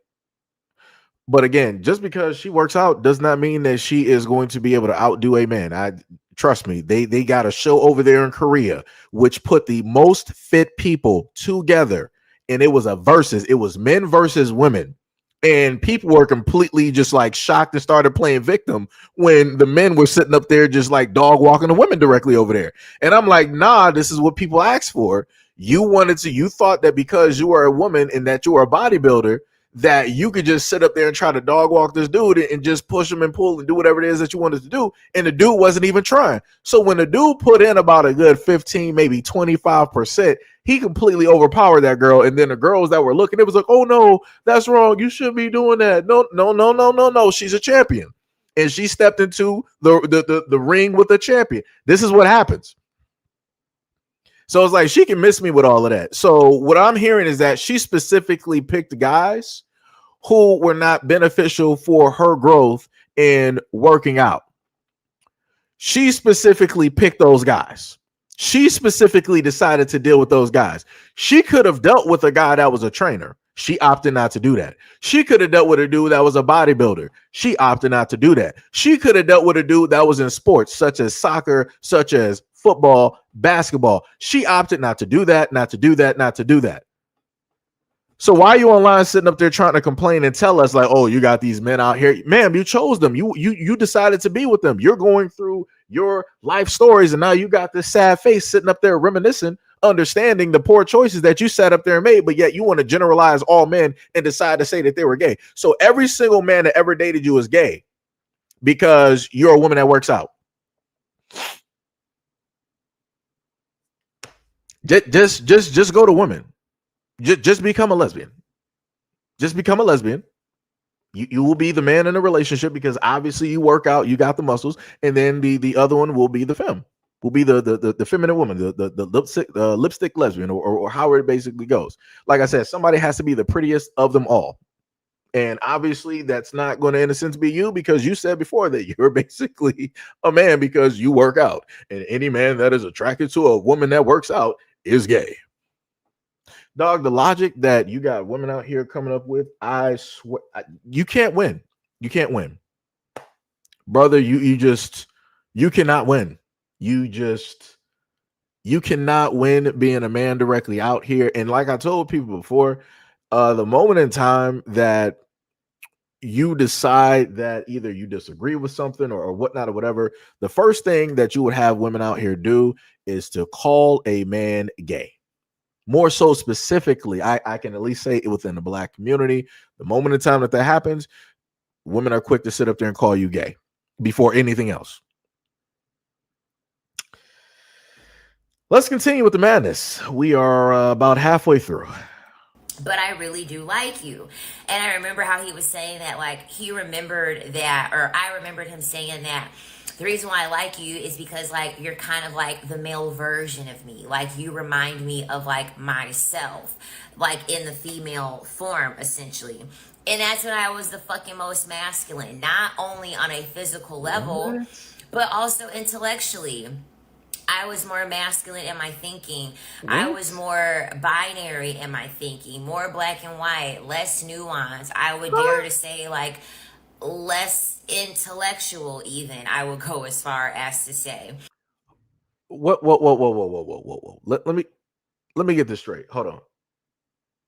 But again, just because she works out does not mean that she is going to be able to outdo a man. I trust me, they got a show over there in Korea which put the most fit people together, and it was a versus. It was men versus women. And people were completely just like shocked and started playing victim when the men were sitting up there just like dog walking the women directly over there. And I'm like, nah, this is what people asked for. You thought that because you are a woman and that you are a bodybuilder, that you could just sit up there and try to dog walk this dude and just push him and pull and do whatever it is that you wanted to do. And the dude wasn't even trying. So when the dude put in about a good 15, maybe 25%, he completely overpowered that girl. And then the girls that were looking, it was like, oh no, that's wrong. You shouldn't be doing that. No, no, no, no, no, no. She's a champion. And she stepped into the ring with a champion. This is what happens. So it's like she can miss me with all of that. So what I'm hearing is that she specifically picked guys who were not beneficial for her growth in working out. She specifically picked those guys. She specifically decided to deal with those guys. She could have dealt with a guy that was a trainer. She opted not to do that. She could have dealt with a dude that was a bodybuilder. She opted not to do that. She could have dealt with a dude that was in sports, such as soccer, such as football, basketball. She opted not to do that, not to do that, not to do that. So why are you online sitting up there trying to complain and tell us like, oh, you got these men out here? Ma'am, you chose them. You decided to be with them. You're going through your life stories, and now you got this sad face sitting up there reminiscing, understanding the poor choices that you sat up there and made, but yet you want to generalize all men and decide to say that they were gay. So every single man that ever dated you is gay because you're a woman that works out. Just go to women. Just become a lesbian. Just become a lesbian. You will be the man in a relationship because obviously you work out, you got the muscles, and then the other one will be the femme, will be the feminine woman, the lipstick lesbian, or how it basically goes. Like I said, somebody has to be the prettiest of them all. And obviously that's not going to in a sense be you, because you said before that you're basically a man because you work out. And any man that is attracted to a woman that works out is gay. Dog, the logic that you got women out here coming up with, I swear, you can't win. You can't win, brother. You cannot win. You cannot win being a man directly out here. And like I told people before, the moment in time that you decide that either you disagree with something or whatnot or whatever, the first thing that you would have women out here do is to call a man gay. More so specifically, I can at least say it within the black community. The moment in time that happens, women are quick to sit up there and call you gay before anything else. Let's continue with the madness. We are about halfway through. But I really do like you. And I remember how he was saying that, like, he remembered that, or I remembered him saying that the reason why I like you is because, like, you're kind of like the male version of me. Like, you remind me of, like, myself, like, in the female form, essentially. And that's when I was the fucking most masculine, not only on a physical level, but also intellectually. I was more masculine in my thinking. What? I was more binary in my thinking, more black and white, less nuance. I would dare to say, like, less intellectual, even. I would go as far as to say. Whoa. Let me get this straight. Hold on.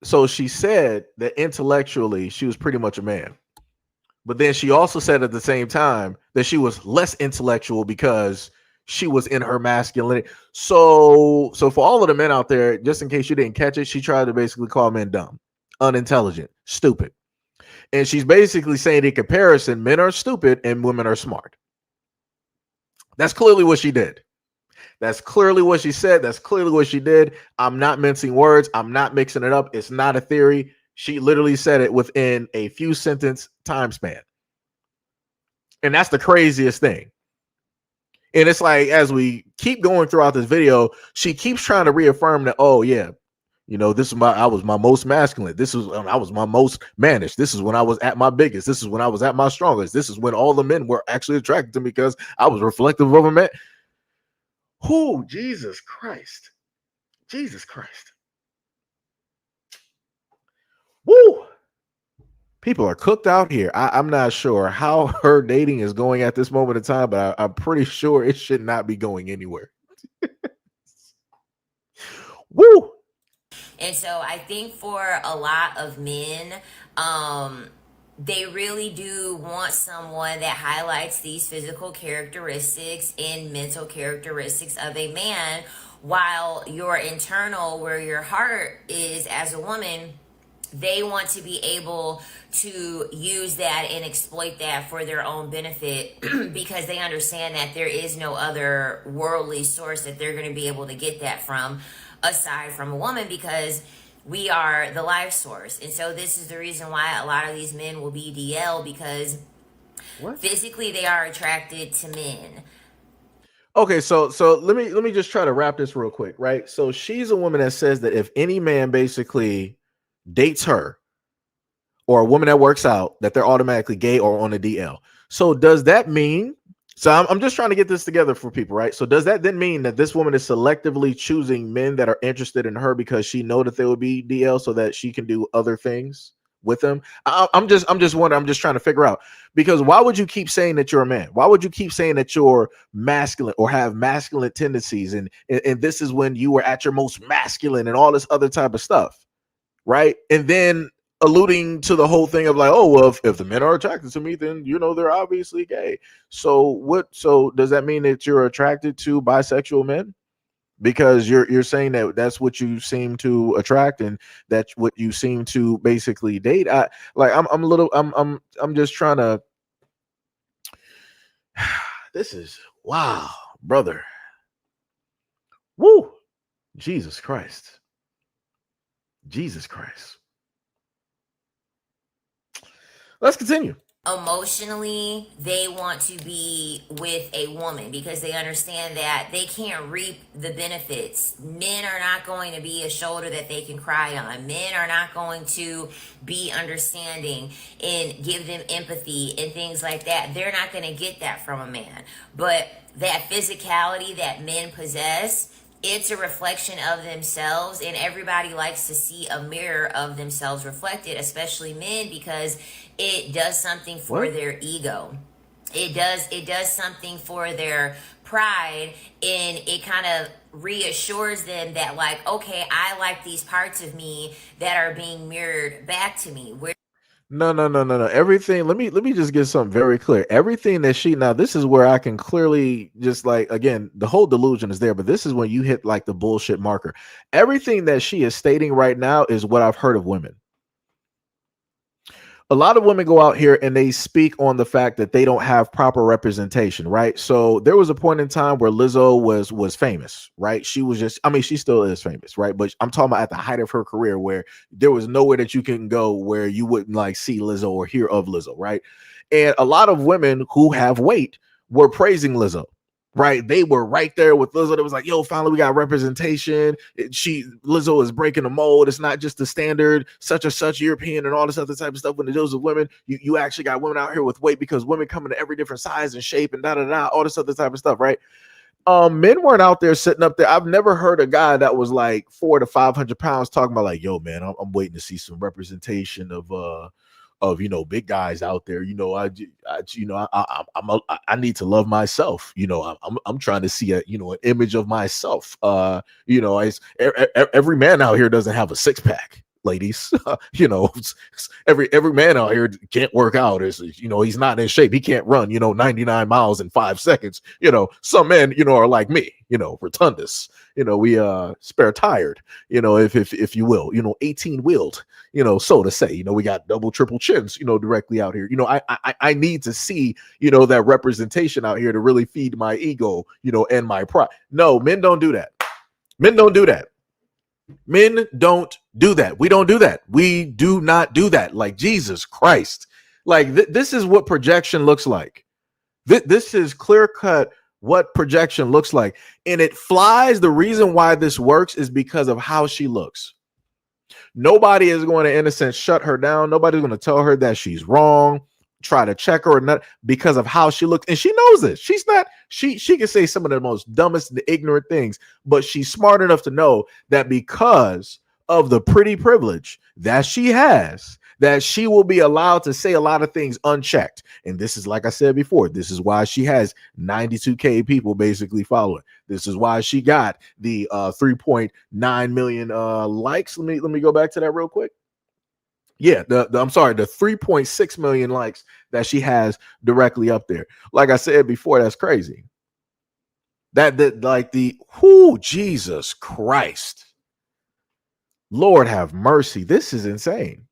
So she said that intellectually she was pretty much a man. But then she also said at the same time that she was less intellectual because she was in her masculinity. So for all of the men out there, just in case you didn't catch it, she tried to basically call men dumb, unintelligent, stupid. And she's basically saying in comparison, men are stupid and women are smart. That's clearly what she did. That's clearly what she said. That's clearly what she did. I'm not mincing words. I'm not mixing it up. It's not a theory. She literally said it within a few sentence time span. And that's the craziest thing. And it's like, as we keep going throughout this video, she keeps trying to reaffirm that, oh, yeah, you know, I was my most masculine. I was my most mannish. This is when I was at my biggest. This is when I was at my strongest. This is when all the men were actually attracted to me because I was reflective of a man. Who? Jesus Christ. Jesus Christ. Woo. People are cooked out here. I'm not sure how her dating is going at this moment in time, but I'm pretty sure it should not be going anywhere. Woo! And so I think for a lot of men, they really do want someone that highlights these physical characteristics and mental characteristics of a man, while your internal, where your heart is as a woman, they want to be able to use that and exploit that for their own benefit because they understand that there is no other worldly source that they're going to be able to get that from aside from a woman, because we are the life source. And so this is the reason why a lot of these men will be DL, because physically they are attracted to men. Okay, so let me just try to wrap this real quick, right? So she's a woman that says that if any man basically dates her or a woman that works out, that they're automatically gay or on a DL. So does that mean, so I'm just trying to get this together for people, right? So does that then mean that this woman is selectively choosing men that are interested in her because she know that they would be DL so that she can do other things with them? I'm just wondering, I'm just trying to figure out, because why would you keep saying that you're a man? Why would you keep saying that you're masculine or have masculine tendencies? And this is when you were at your most masculine and all this other type of stuff, right? And then alluding to the whole thing of like, oh, well, if the men are attracted to me, then, you know, they're obviously gay. So does that mean that you're attracted to bisexual men? Because you're saying that that's what you seem to attract and that's what you seem to basically date. I'm just trying to, this is, wow, brother. Woo. Jesus Christ. Jesus Christ. Let's continue. Emotionally, they want to be with a woman because they understand that they can't reap the benefits. Men are not going to be a shoulder that they can cry on. Men are not going to be understanding and give them empathy and things like that. They're not going to get that from a man. But that physicality that men possess, it's a reflection of themselves, and everybody likes to see a mirror of themselves reflected, especially men, because it does something for their ego. It does something for their pride, and it kind of reassures them that, like, okay, I like these parts of me that are being mirrored back to me. No. Everything. Let me just get something very clear. Everything that now, this is where I can clearly just, like, again, the whole delusion is there, but this is when you hit like the bullshit marker. Everything that she is stating right now is what I've heard of women. A lot of women go out here and they speak on the fact that they don't have proper representation, right? So there was a point in time where Lizzo was famous, right? She was just, I mean, she still is famous, right? But I'm talking about at the height of her career, where there was nowhere that you can go where you wouldn't like see Lizzo or hear of Lizzo, right? And a lot of women who have weight were praising Lizzo. Right, they were right there with Lizzo. It was like, yo, finally we got representation. Lizzo is breaking the mold. It's not just the standard such and such European and all this other type of stuff. When it deals with women, you actually got women out here with weight, because women come in every different size and shape and all this other type of stuff, right? Men weren't out there sitting up there. I've never heard a guy that was like 400 to 500 pounds talking about like, yo, man, I'm waiting to see some representation of, you know, big guys out there. You know, I need to love myself. You know, I'm trying to see an image of myself. You know, every man out here doesn't have a six pack. ladies. Every man out here can't work out. Is he's not in shape. He can't run 99 miles in 5 seconds. Some men are like me. Rotundus. We spare tired. If you will. 18 wheeled. So to say. We got double triple chins. Directly out here. I need to see that representation out here to really feed my ego. And my pride. No, men don't do that. Men don't do that. Men don't do that. We don't do that. We do not do that. Like, Jesus Christ. Like, this is what projection looks like. This is clear cut what projection looks like. And it flies. The reason why this works is because of how she looks. Nobody is going to, in a sense, shut her down. Nobody's going to tell her that she's wrong, try to check her or not, because of how she looks. And she knows this. She's not, she can say some of the most dumbest and ignorant things, but she's smart enough to know that because of the pretty privilege that she has, that she will be allowed to say a lot of things unchecked. And this is, like I said before, this is why she has 92K people basically following. This is why she got the 3.9 million likes. Let me go back to that real quick. Yeah, I'm sorry, the 3.6 million likes that she has directly up there. Like I said before, that's crazy. Jesus Christ. Lord have mercy. This is insane.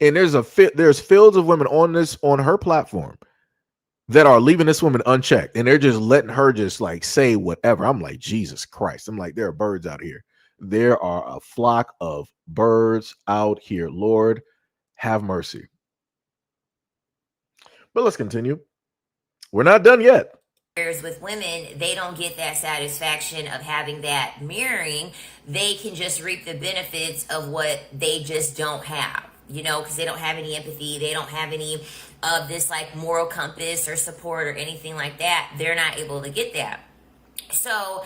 And there's fields of women on her platform that are leaving this woman unchecked, and they're just letting her just like say whatever. I'm like, Jesus Christ. I'm like, there are birds out here. There are a flock of birds out here. Lord, have mercy. But let's continue. We're not done yet. Whereas with women, they don't get that satisfaction of having that mirroring. They can just reap the benefits of what they just don't have, because they don't have any empathy. They don't have any of this like moral compass or support or anything like that. They're not able to get that. So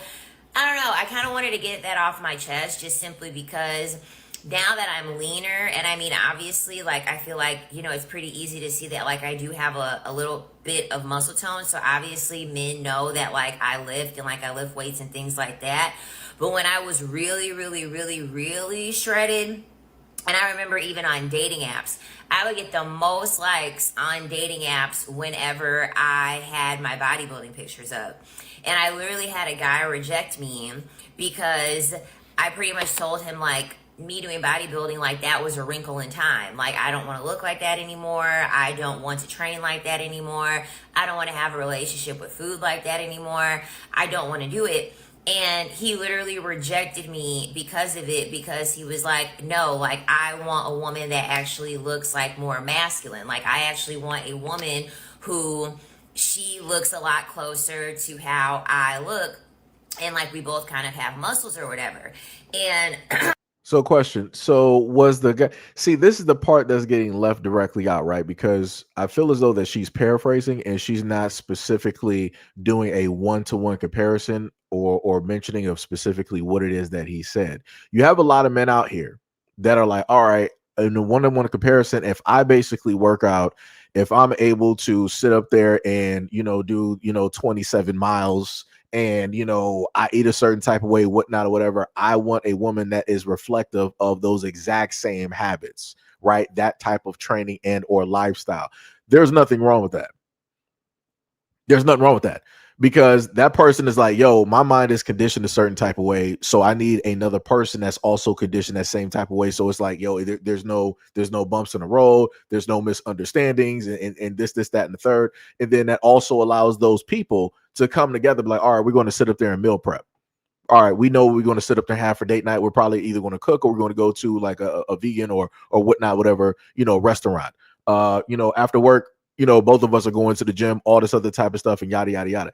I don't know. I kind of wanted to get that off my chest just simply because now that I'm leaner, and I mean, obviously, like, I feel like, it's pretty easy to see that, like, I do have a little bit of muscle tone. So obviously men know that, like, I lift and like I lift weights and things like that. But when I was really, really, really, really shredded, and I remember even on dating apps, I would get the most likes on dating apps whenever I had my bodybuilding pictures up. And I literally had a guy reject me because I pretty much told him, like, me doing bodybuilding, like, that was a wrinkle in time. Like, I don't want to look like that anymore. I don't want to train like that anymore. I don't want to have a relationship with food like that anymore. I don't want to do it. And he literally rejected me because of it, because he was like, no, like, I want a woman that actually looks like more masculine. Like, I actually want a woman who she looks a lot closer to how I look. And like, we both kind of have muscles or whatever. And so question. So was the guy, see, this is the part that's getting left directly out, right? Because I feel as though that she's paraphrasing and she's not specifically doing a one-to-one comparison or mentioning of specifically what it is that he said. You have a lot of men out here that are like, all right, in a one-to-one comparison, if I basically work out, if I'm able to sit up there and, do, 27 miles and, I eat a certain type of way, whatnot, or whatever, I want a woman that is reflective of those exact same habits, right? That type of training and or lifestyle. There's nothing wrong with that. There's nothing wrong with that. Because that person is like, yo, my mind is conditioned a certain type of way, so I need another person that's also conditioned that same type of way. So it's like, yo, there's no bumps in the road, there's no misunderstandings, and this, that, and the third. And then that also allows those people to come together, be like, all right, we're going to sit up there and meal prep. All right, we know we're going to sit up there and have for date night. We're probably either going to cook or we're going to go to like a vegan or whatnot, whatever, restaurant. After work, both of us are going to the gym, all this other type of stuff, and yada, yada, yada.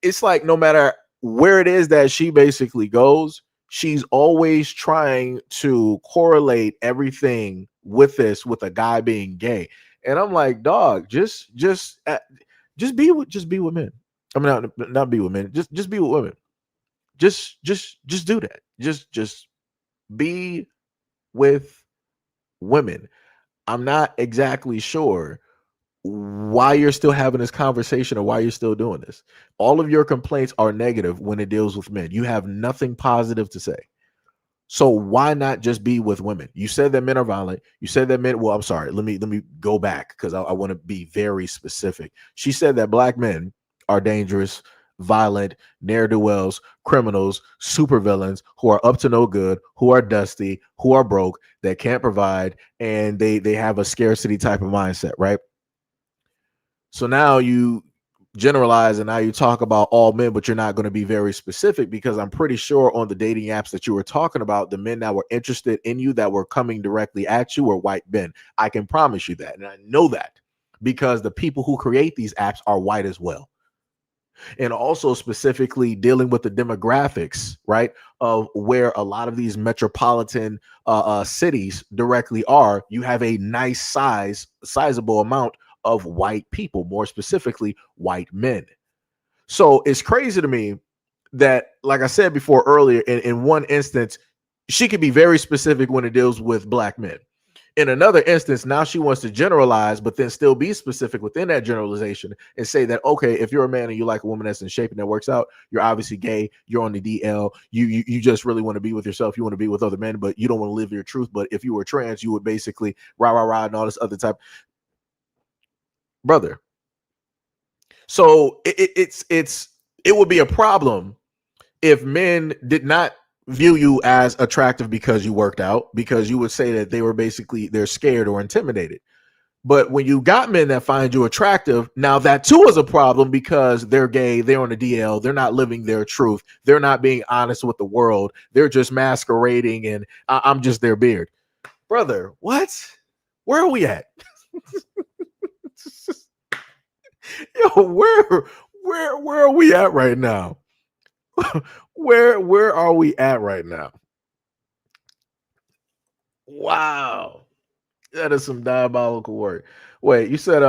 It's like no matter where it is that she basically goes, she's always trying to correlate everything with a guy being gay. And I'm like, dog, just be with men. I mean, not be with men. Just be with women. Just do that. Just be with women. I'm not exactly sure why you're still having this conversation or why you're still doing this. All of your complaints are negative when it deals with men. You have nothing positive to say. So why not just be with women? You said that men are violent. You said that men. Well, I'm sorry. Let me go back because I want to be very specific. She said that black men are dangerous, violent, ne'er do wells, criminals, supervillains who are up to no good, who are dusty, who are broke, that can't provide, and they have a scarcity type of mindset, right? So now you generalize and now you talk about all men, but you're not going to be very specific because I'm pretty sure on the dating apps that you were talking about, the men that were interested in you that were coming directly at you were white men. I can promise you that. And I know that because the people who create these apps are white as well. And also specifically dealing with the demographics, right, of where a lot of these metropolitan cities directly are. You have a nice sizable amount of white people, more specifically white men. So it's crazy to me that, like I said before earlier, in one instance, she could be very specific when it deals with black men. In another instance, now she wants to generalize, but then still be specific within that generalization and say that, okay, if you're a man and you like a woman that's in shape and that works out, you're obviously gay, you're on the DL, you just really want to be with yourself, you want to be with other men, but you don't want to live your truth. But if you were trans, you would basically rah, rah, rah, and all this other type. Brother. So it would be a problem if men did not view you as attractive because you worked out, because you would say that they were basically they're scared or intimidated. But when you got men that find you attractive, now that too is a problem because they're gay, they're on the DL, they're not living their truth, they're not being honest with the world, they're just masquerading, and I'm just their beard. Brother, what? Where are we at? Yo, where are we at right now? where are we at right now? Wow. That is some diabolical work. Wait, you said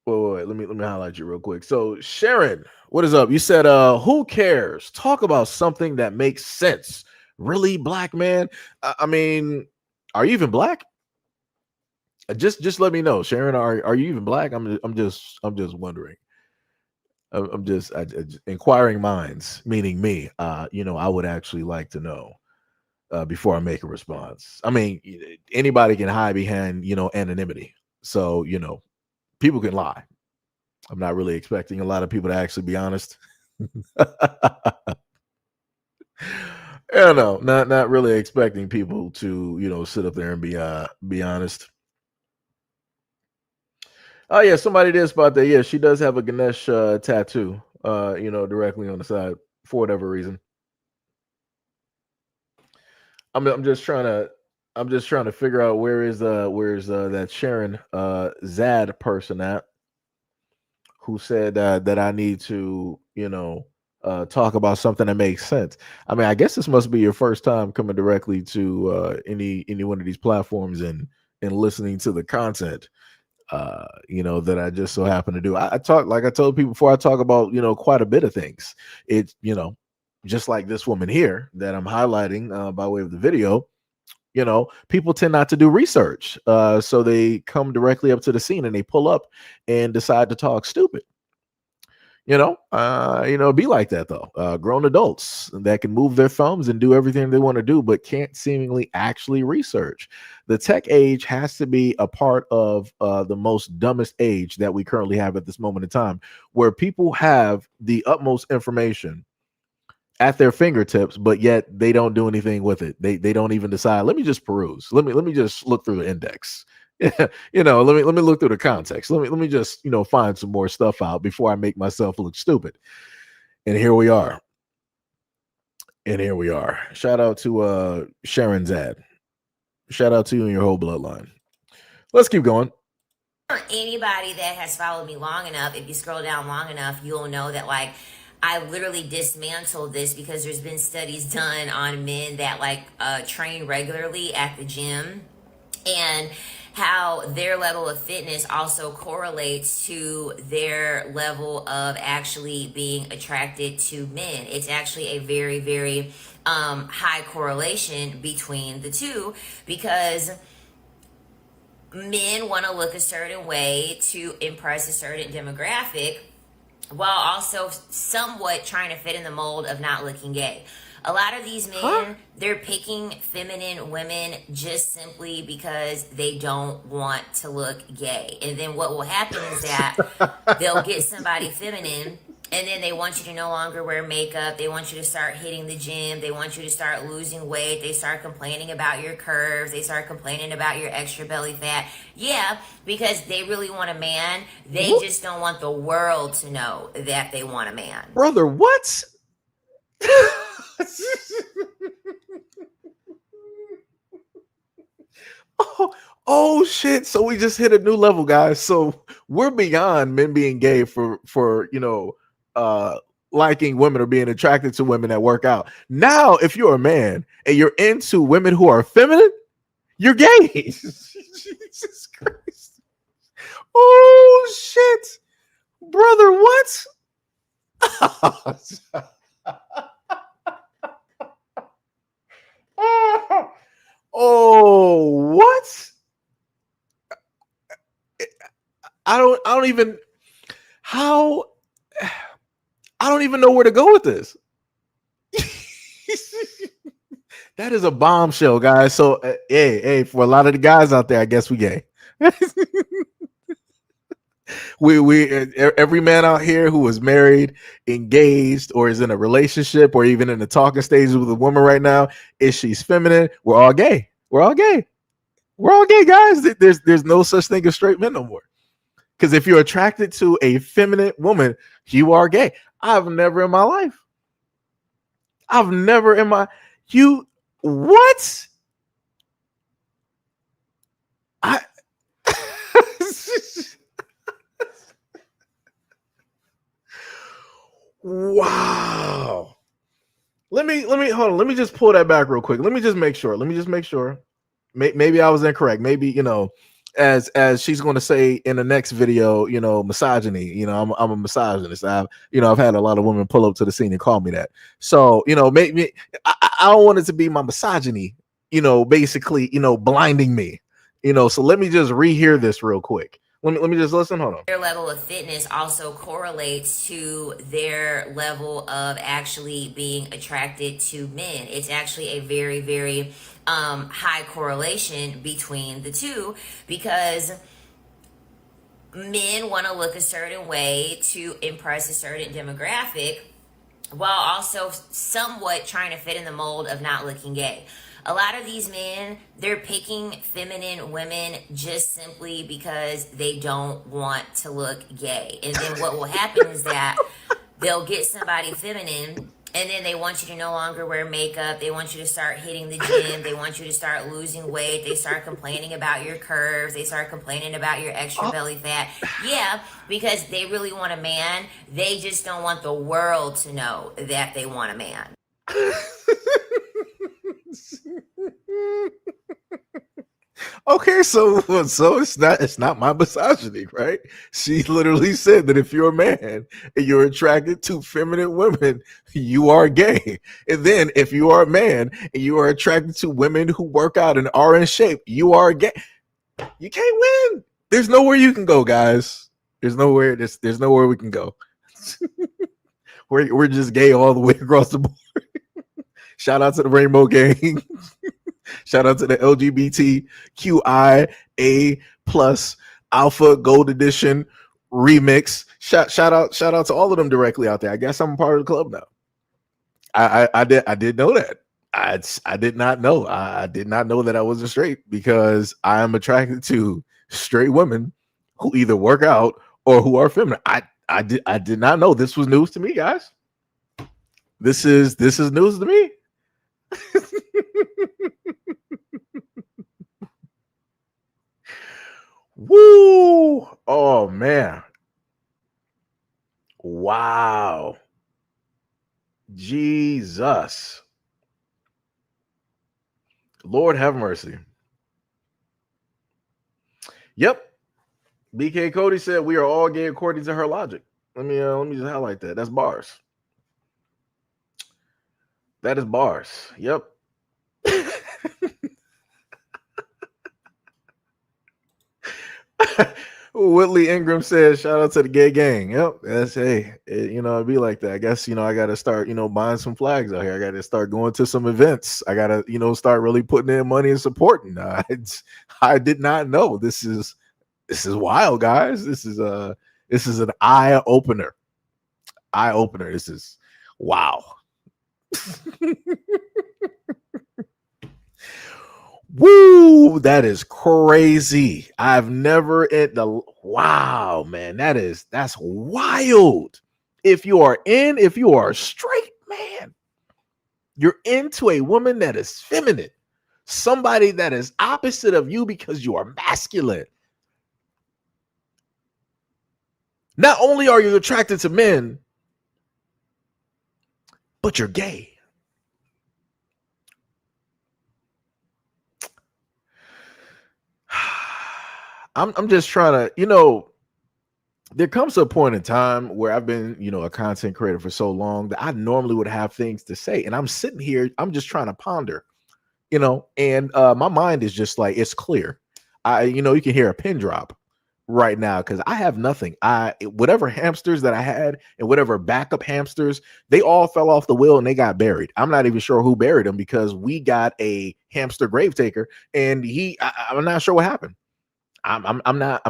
wait, let me highlight you real quick. So Sharon, what is up? You said who cares? Talk about something that makes sense. Really, black man? I mean, are you even black? Just let me know, Sharon. Are you even black? I'm just wondering. I'm just inquiring minds, meaning me. I would actually like to know before I make a response. I mean, anybody can hide behind anonymity, so people can lie. I'm not really expecting a lot of people to actually be honest. Yeah, no, not really expecting people to sit up there and be honest. Oh yeah, somebody did spot that. Yeah, she does have a Ganesh tattoo, directly on the side for whatever reason. I'm just trying to figure out where's that Sharon Zad person at who said that I need to talk about something that makes sense. I mean, I guess this must be your first time coming directly to any one of these platforms and listening to the content that I just so happen to do. I talk, like I told people before, I talk about quite a bit of things. It's just like this woman here that I'm highlighting by way of the video. People tend not to do research, so they come directly up to the scene and they pull up and decide to talk stupid. Be like that though. Grown adults that can move their thumbs and do everything they want to do, but can't seemingly actually research. The tech age has to be a part of the most dumbest age that we currently have at this moment in time, where people have the utmost information at their fingertips, but yet they don't do anything with it. They don't even decide. Let me just peruse. Let me just look through the index. Let me look through the context. Let me just find some more stuff out before I make myself look stupid. And here we are. Shout out to Sharon's ad. Shout out to you and your whole bloodline. Let's keep going. For anybody that has followed me long enough, if you scroll down long enough, you'll know that I literally dismantled this because there's been studies done on men that train regularly at the gym, and how their level of fitness also correlates to their level of actually being attracted to men. It's actually a very, very high correlation between the two, because men want to look a certain way to impress a certain demographic while also somewhat trying to fit in the mold of not looking gay. A lot of these Huh? men, they're picking feminine women just simply because they don't want to look gay. And then what will happen is that they'll get somebody feminine, and then they want you to no longer wear makeup. They want you to start hitting the gym. They want you to start losing weight. They start complaining about your curves. They start complaining about your extra belly fat. Yeah, because they really want a man. They just don't want the world to know that they want a man. Brother, what? oh, oh shit. So we just hit a new level, guys. So we're beyond men being gay for liking women or being attracted to women that work out. Now, if you're a man and you're into women who are feminine, you're gay. Jesus Christ. Oh shit. Brother, what? Oh, what? I don't even how I don't even know where to go with this. That is a bombshell, guys. So, hey, for a lot of the guys out there, I guess we gay. Every man out here who is married, engaged, or is in a relationship, or even in the talking stages with a woman right now, if she's feminine, we're all gay. We're all gay. We're all gay, guys. There's no such thing as straight men no more. Because if you're attracted to a feminine woman, you are gay. I've never in my life. You what? I wow. Let me hold on. Let me just pull that back real quick. Let me just make sure. Maybe I was incorrect. Maybe as she's going to say in the next video, misogyny. I'm a misogynist. I've had a lot of women pull up to the scene and call me that. So maybe I don't want it to be my misogyny. Basically, blinding me. So let me just rehear this real quick. Let me just listen. Hold on. Their level of fitness also correlates to their level of actually being attracted to men. It's actually a very, very high correlation between the two, because men want to look a certain way to impress a certain demographic, while also somewhat trying to fit in the mold of not looking gay. A lot of these men, they're picking feminine women just simply because they don't want to look gay. And then what will happen is that they'll get somebody feminine, and then they want you to no longer wear makeup. They want you to start hitting the gym. They want you to start losing weight. They start complaining about your curves. They start complaining about your extra belly fat. Yeah, because they really want a man. They just don't want the world to know that they want a man. Okay, so it's not my misogyny, right? She literally said that if you're a man and you're attracted to feminine women, you are gay. And then if you are a man and you are attracted to women who work out and are in shape, you are gay. You can't win. There's nowhere you can go, guys. There's nowhere we can go. We're just gay all the way across the board. Shout out to the Rainbow Gang. Shout out to the LGBTQIA plus Alpha Gold Edition remix. Shout out to all of them directly out there. I guess I'm a part of the club now. I did know that. I did not know. I did not know that I wasn't straight, because I am attracted to straight women who either work out or who are feminine. I did not know. This was news to me, guys. This is news to me. Woo! Oh man. Wow. Jesus. Lord have mercy. Yep. BK Cody said we are all gay according to her logic. Let me just highlight that. That's bars. That is bars. Yep. Whitley Ingram says, "Shout out to the gay gang." Yep, that's it'd be like that. I guess I got to start buying some flags out here. I got to start going to some events. I got to start really putting in money and supporting. I did not know this is wild, guys. This is an eye opener. Eye opener. This is wow. Woo, that is crazy. I've never wow, man. That's wild. If you are a straight man, you're into a woman that is feminine, somebody that is opposite of you because you are masculine. Not only are you attracted to men, but you're gay. I'm just trying to, there comes a point in time where I've been, a content creator for so long that I normally would have things to say. And I'm sitting here, I'm just trying to ponder, and my mind is just like, it's clear. You can hear a pin drop right now because I have nothing. Whatever hamsters that I had and whatever backup hamsters, they all fell off the wheel and they got buried. I'm not even sure who buried them because we got a hamster grave taker and I'm not sure what happened. I'm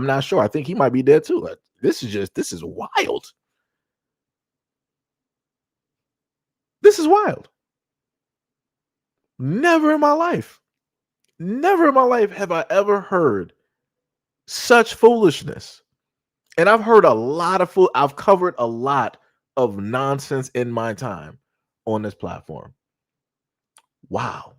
not sure. I think he might be dead too. This is wild. This is wild. Never in my life have I ever heard such foolishness. And I've heard a lot of I've covered a lot of nonsense in my time on this platform. Wow.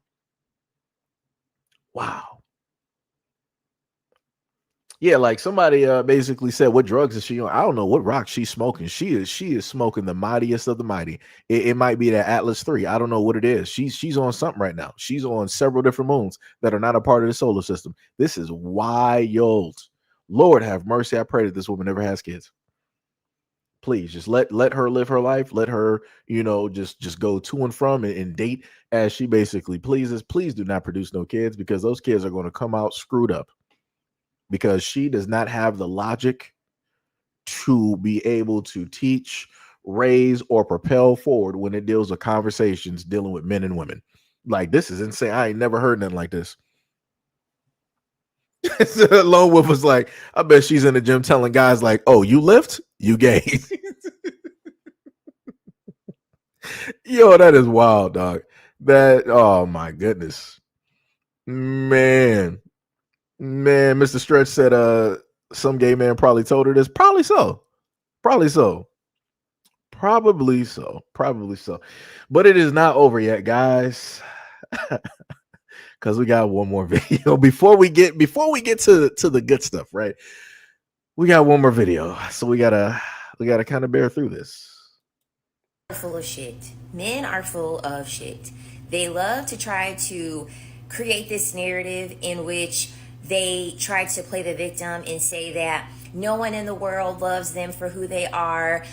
Yeah, like somebody basically said, "What drugs is she on?" I don't know what rock she's smoking. She is smoking the mightiest of the mighty. It might be that Atlas 3. I don't know what it is. She's on something right now. She's on several different moons that are not a part of the solar system. This is wild. Lord have mercy. I pray that this woman never has kids. Please just let her live her life. Let her, just go to and from and date as she basically pleases. Please do not produce no kids because those kids are going to come out screwed up. Because she does not have the logic to be able to teach, raise, or propel forward when it deals with conversations dealing with men and women. Like, this is insane. I ain't never heard nothing like this. Lone Wolf was like, I bet she's in the gym telling guys like, "Oh, you lift? You gay." Yo, that is wild, dog. Oh my goodness. Man, Mr. Stretch said some gay man probably told her this. Probably so. But it is not over yet, guys. Because we got one more video before we get to the good stuff, right? We got one more video. So we gotta kind of bear through this. Full of shit. Men are full of shit. They love to try to create this narrative in which they try to play the victim and say that no one in the world loves them for who they are.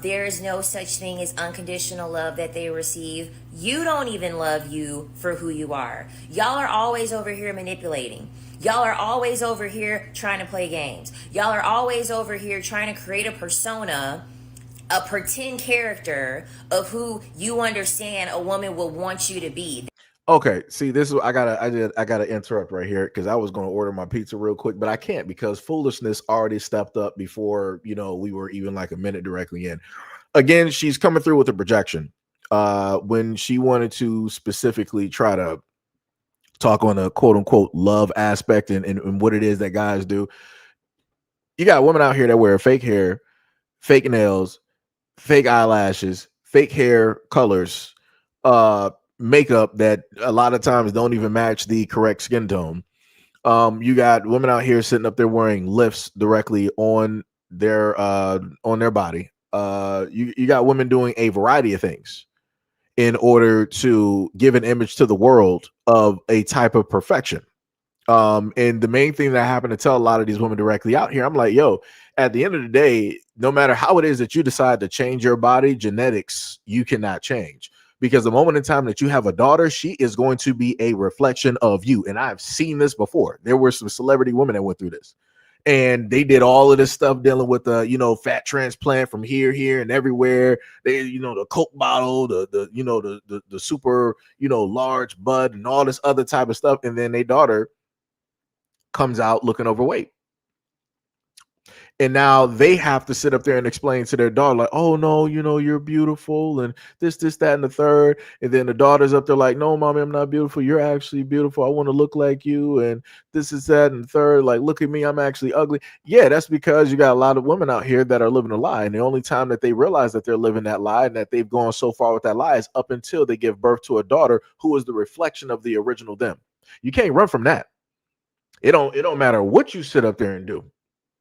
There is no such thing as unconditional love that they receive. You don't even love you for who you are. Y'all are always over here manipulating. Y'all are always over here trying to play games. Y'all are always over here trying to create a persona, a pretend character of who you understand a woman would want you to be. Okay, see, this is I gotta interrupt right here because I was going to order my pizza real quick, but I can't because foolishness already stepped up before we were even like a minute directly in. Again, she's coming through with a projection. When she wanted to specifically try to talk on a quote unquote love aspect and what it is that guys do. You got women out here that wear fake hair, fake nails, fake eyelashes, fake hair colors, makeup that a lot of times don't even match the correct skin tone. You got women out here sitting up there wearing lifts directly on their body. You got women doing a variety of things in order to give an image to the world of a type of perfection. And the main thing that I happen to tell a lot of these women directly out here, I'm like, yo, at the end of the day, no matter how it is that you decide to change your body, genetics, you cannot change. Because the moment in time that you have a daughter, she is going to be a reflection of you. And I've seen this before. There were some celebrity women that went through this. and they did all of this stuff dealing with the fat transplant from here and everywhere. They the Coke bottle, the super large bud and all this other type of stuff, and then their daughter comes out looking overweight. And now they have to sit up there and explain to their daughter, like, oh, no, you're beautiful and this, that, and the third. And then the daughter's up there like, no, mommy, I'm not beautiful. You're actually beautiful. I want to look like you. And this is that and the third. Like, look at me. I'm actually ugly. Yeah, that's because you got a lot of women out here that are living a lie. And the only time that they realize that they're living that lie and that they've gone so far with that lie is up until they give birth to a daughter who is the reflection of the original them. You can't run from that. It don't matter what you sit up there and do.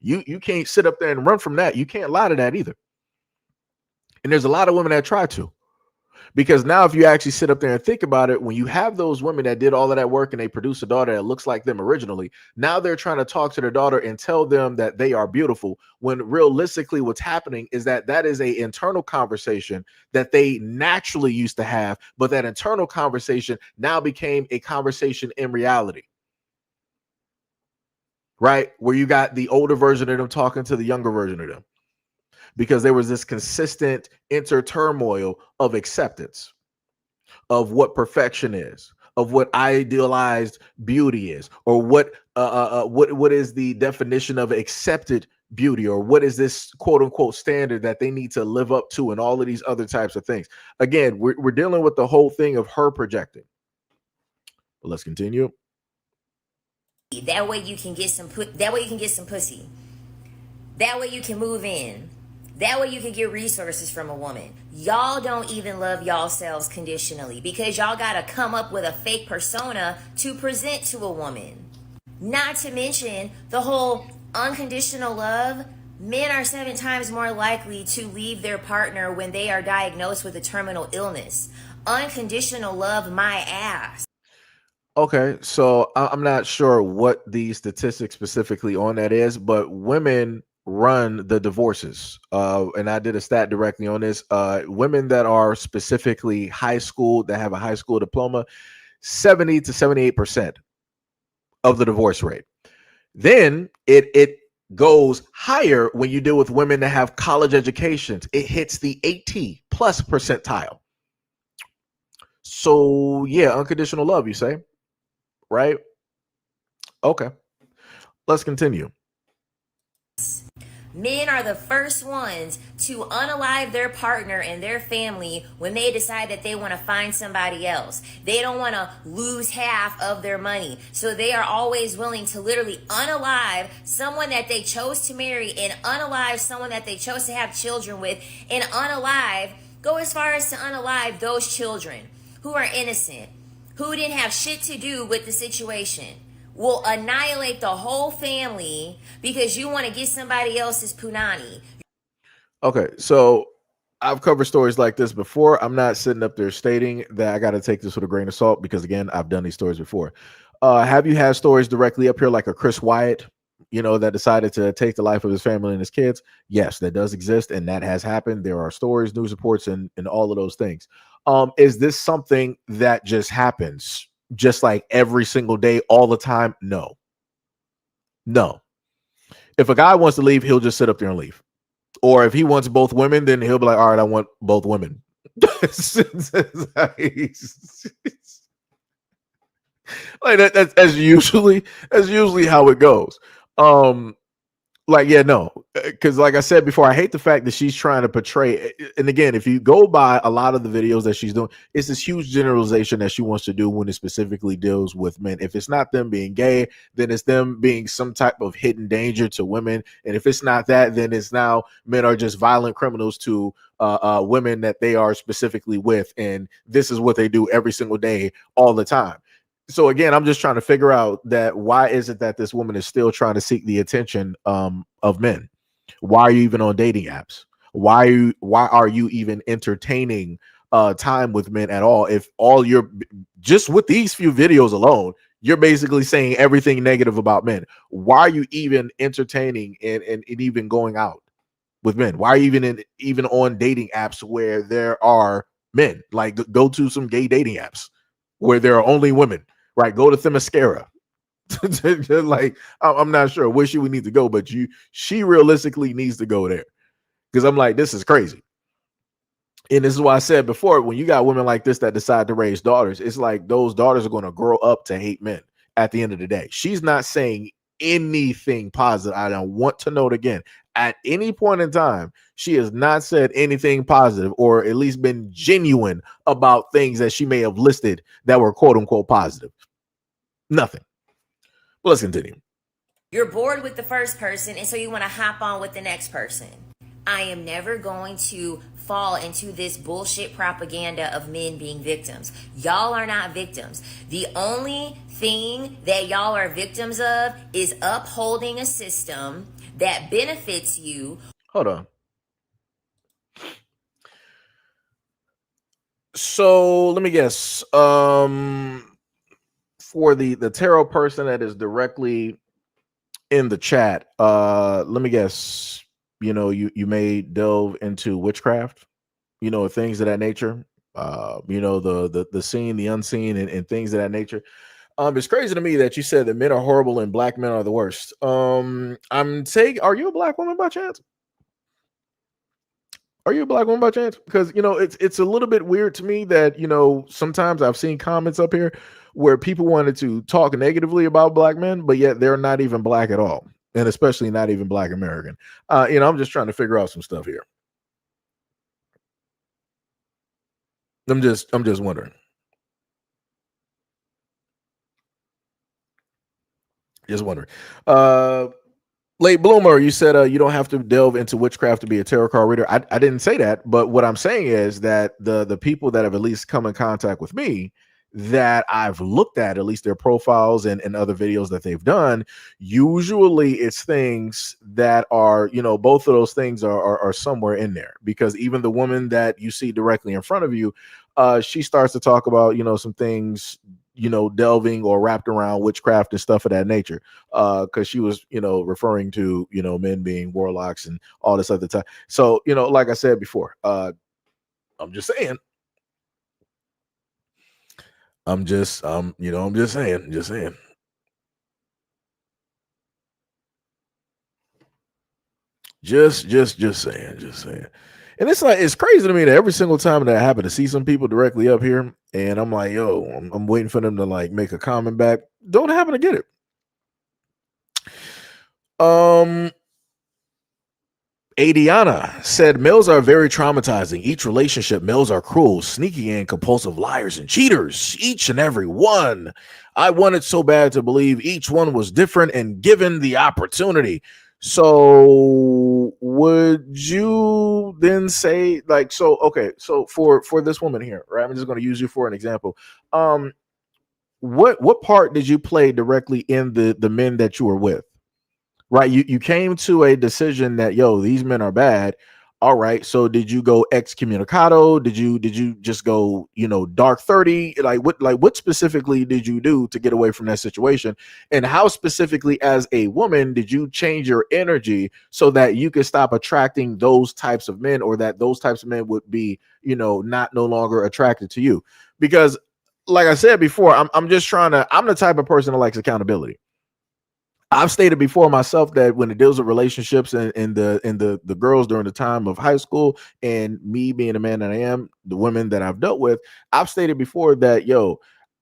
You can't sit up there and run from that. You can't lie to that either. And there's a lot of women that try to, because now if you actually sit up there and think about it, when you have those women that did all of that work and they produce a daughter that looks like them originally, now they're trying to talk to their daughter and tell them that they are beautiful, when realistically what's happening is that is a internal conversation that they naturally used to have, but that internal conversation now became a conversation in reality. Right? Where you got the older version of them talking to the younger version of them, because there was this consistent inter-turmoil of acceptance of what perfection is, of what idealized beauty is, or what is the definition of accepted beauty, or what is this quote unquote standard that they need to live up to, and all of these other types of things. Again, we're dealing with the whole thing of her projecting. But let's continue. That way you can get some pussy. That way you can move in. That way you can get resources from a woman. Y'all don't even love yourselves conditionally, because y'all gotta come up with a fake persona to present to a woman. Not to mention the whole unconditional love. Men are 7 times more likely to leave their partner when they are diagnosed with a terminal illness. Unconditional love, my ass. Okay, so I'm not sure what the statistics specifically on that is, but women run the divorces. And I did a stat directly on this. Women that are specifically high school, that have a high school diploma, 70 to 78% of the divorce rate. Then it goes higher when you deal with women that have college educations. It hits the 80 plus percentile. So yeah, unconditional love, you say? Right? Okay. Let's continue. Men are the first ones to unalive their partner and their family when they decide that they want to find somebody else. They don't want to lose half of their money. So they are always willing to literally unalive someone that they chose to marry, and unalive someone that they chose to have children with, and go as far as to unalive those children who are innocent, who didn't have shit to do with the situation. Will annihilate the whole family because you want to get somebody else's punani. Okay, so I've covered stories like this before. I'm not sitting up there stating that I got to take this with a grain of salt, because again, I've done these stories before. Have you had stories directly up here like a Chris Wyatt, that decided to take the life of his family and his kids? Yes, that does exist, and that has happened. There are stories, news reports, and all of those things. Is this something that just happens just like every single day, all the time? No. If a guy wants to leave, he'll just sit up there and leave. Or if he wants both women, then he'll be like, all right, I want both women. Like that's usually how it goes. Because like I said before, I hate the fact that she's trying to portray. And again, if you go by a lot of the videos that she's doing, it's this huge generalization that she wants to do when it specifically deals with men. If it's not them being gay, then it's them being some type of hidden danger to women. And if it's not that, then it's now men are just violent criminals to women that they are specifically with. And this is what they do every single day, all the time. So again, I'm just trying to figure out that why is it that this woman is still trying to seek the attention of men? Why are you even on dating apps? Why are you even entertaining time with men at all? If all you're just with these few videos alone, you're basically saying everything negative about men. Why are you even entertaining and even going out with men? Why are you even on dating apps where there are men? Like, go to some gay dating apps where there are only women. Right, go to Themyscira. Like I'm not sure where she would need to go, but she realistically needs to go there because I'm like, this is crazy. And this is why I said before, when you got women like this that decide to raise daughters, it's like those daughters are going to grow up to hate men at the end of the day. She's not saying anything positive. I don't want to note again, at any point in time, she has not said anything positive or at least been genuine about things that she may have listed that were quote unquote positive. Nothing. But let's continue. You're bored with the first person, and so you want to hop on with the next person. I am never going to fall into this bullshit propaganda of men being victims. Y'all are not victims. The only thing that y'all are victims of is upholding a system that benefits you. Hold on. So let me guess. For the tarot person that is directly in the chat, let me guess. You may delve into witchcraft, things of that nature. The seen, the unseen, and things of that nature. It's crazy to me that you said that men are horrible and black men are the worst. I'm saying, are you a black woman by chance? Are you a black woman by chance? Because it's a little bit weird to me that sometimes I've seen comments up here where people wanted to talk negatively about black men, but yet they're not even black at all, and especially not even black American. I'm just trying to figure out some stuff here. I'm just wondering. Just wondering. Late bloomer, you said you don't have to delve into witchcraft to be a tarot card reader. I didn't say that, but what I'm saying is that the people that have at least come in contact with me that I've looked at least their profiles and other videos that they've done, usually it's things that are, both of those things are somewhere in there, because even the woman that you see directly in front of you, she starts to talk about, some things, delving or wrapped around witchcraft and stuff of that nature, because she was, referring to, men being warlocks and all this other time. So, like I said before, I'm just saying. I'm just saying. Just saying. Just saying. And it's like, it's crazy to me that every single time that I happen to see some people directly up here, and I'm like, yo, I'm waiting for them to like make a comment back. Don't happen to get it. Adiana said, males are very traumatizing. Each relationship, males are cruel, sneaky, and compulsive liars and cheaters. Each and every one. I wanted so bad to believe each one was different and given the opportunity. So would you then say, like, so okay, so for this woman here, right? I'm just going to use you for an example. What part did you play directly in the men that you were with? Right, you came to a decision that, yo, these men are bad. All right, so did you go excommunicado? Did you just go, dark 30? What specifically did you do to get away from that situation? And how specifically as a woman did you change your energy so that you could stop attracting those types of men, or that those types of men would be, no longer attracted to you? Because like I said before, I'm the type of person that likes accountability. I've stated before myself that when it deals with relationships and the girls during the time of high school, and me being the man that I am, the women that I've dealt with, I've stated before that, yo,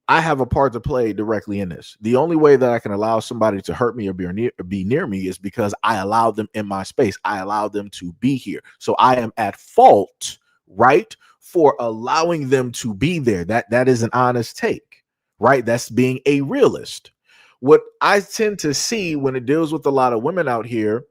I have a part to play directly in this. The only way that I can allow somebody to hurt me or be near me is because I allowed them in my space. I allowed them to be here. So I am at fault, right, for allowing them to be there. That is an honest take, right? That's being a realist. What I tend to see when it deals with a lot of women out here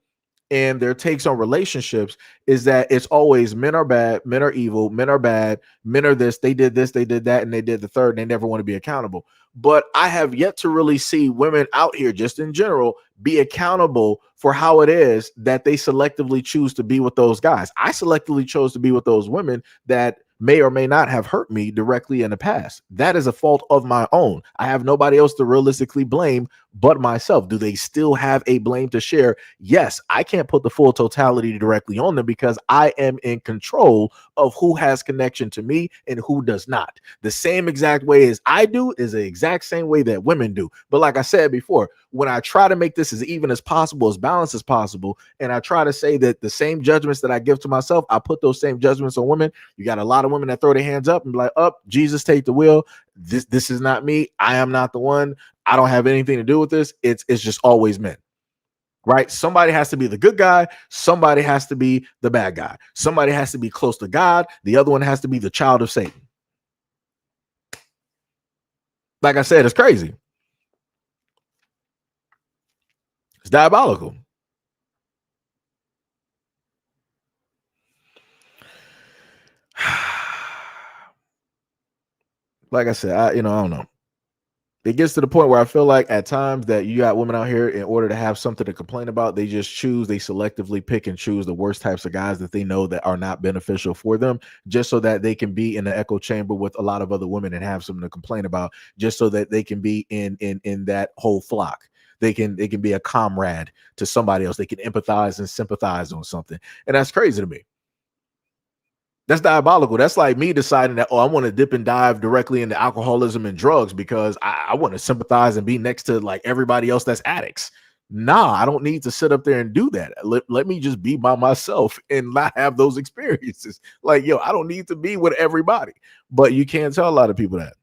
and their takes on relationships is that it's always men are bad, men are evil, men are bad, men are this, they did that, and they did the third, and they never want to be accountable. But I have yet to really see women out here, just in general, be accountable for how it is that they selectively choose to be with those guys. I selectively chose to be with those women that may or may not have hurt me directly in the past. That is a fault of my own. I have nobody else to realistically blame but myself? Do they still have a blame to share? Yes, I can't put the full totality directly on them because I am in control of who has connection to me and who does not. The same exact way as I do is the exact same way that women do. But like I said before, when I try to make this as even as possible, as balanced as possible, and I try to say that the same judgments that I give to myself, I put those same judgments on women. You got a lot of women that throw their hands up and be like, "Up, Jesus, take the wheel. This is not me. I am not the one. I don't have anything to do with this." It's just always men. Right? Somebody has to be the good guy. Somebody has to be the bad guy. Somebody has to be close to God. The other one has to be the child of Satan. Like I said, it's crazy. It's diabolical. Like I said, I don't know. It gets to the point where I feel like at times that you got women out here, in order to have something to complain about, they selectively pick and choose the worst types of guys that they know that are not beneficial for them, just so that they can be in the echo chamber with a lot of other women and have something to complain about, just so that they can be in that whole flock. They can be a comrade to somebody else. They can empathize and sympathize on something. And that's crazy to me. That's diabolical. That's like me deciding that, I want to dip and dive directly into alcoholism and drugs because I want to sympathize and be next to like everybody else that's addicts. Nah, I don't need to sit up there and do that. Let me just be by myself and not have those experiences. Like, I don't need to be with everybody. But you can't tell a lot of people that.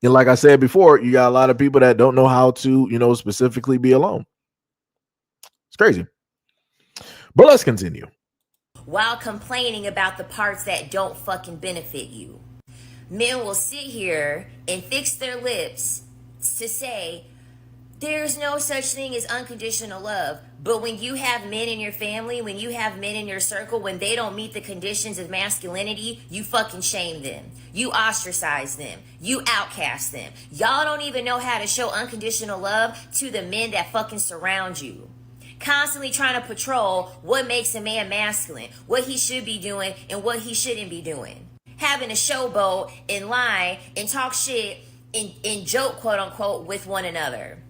And like I said before, you got a lot of people that don't know how to, specifically be alone. It's crazy. But let's continue. While complaining about the parts that don't fucking benefit you. Men will sit here and fix their lips to say, there's no such thing as unconditional love. But when you have men in your family, when you have men in your circle, when they don't meet the conditions of masculinity, you fucking shame them. You ostracize them. You outcast them. Y'all don't even know how to show unconditional love to the men that fucking surround you. Constantly trying to patrol what makes a man masculine, what he should be doing and what he shouldn't be doing. Having a showboat and lie and talk shit and joke, quote unquote, with one another.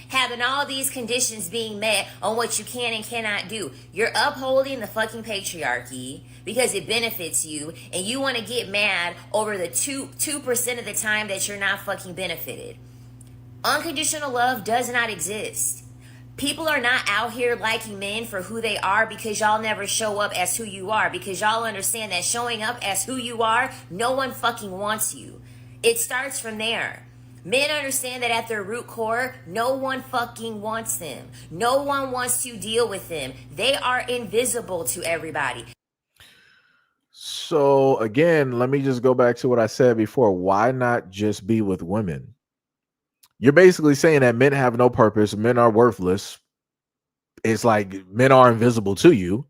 Having all these conditions being met on what you can and cannot do. You're upholding the fucking patriarchy because it benefits you, and you want to get mad over the 2% of the time that you're not fucking benefited. Unconditional love does not exist. People are not out here liking men for who they are because y'all never show up as who you are, because y'all understand that showing up as who you are, no one fucking wants you. It starts from there. Men understand that at their root core, no one fucking wants them. No one wants to deal with them. They are invisible to everybody. So again, let me just go back to what I said before. Why not just be with women? You're basically saying that men have no purpose, men are worthless. It's like men are invisible to you.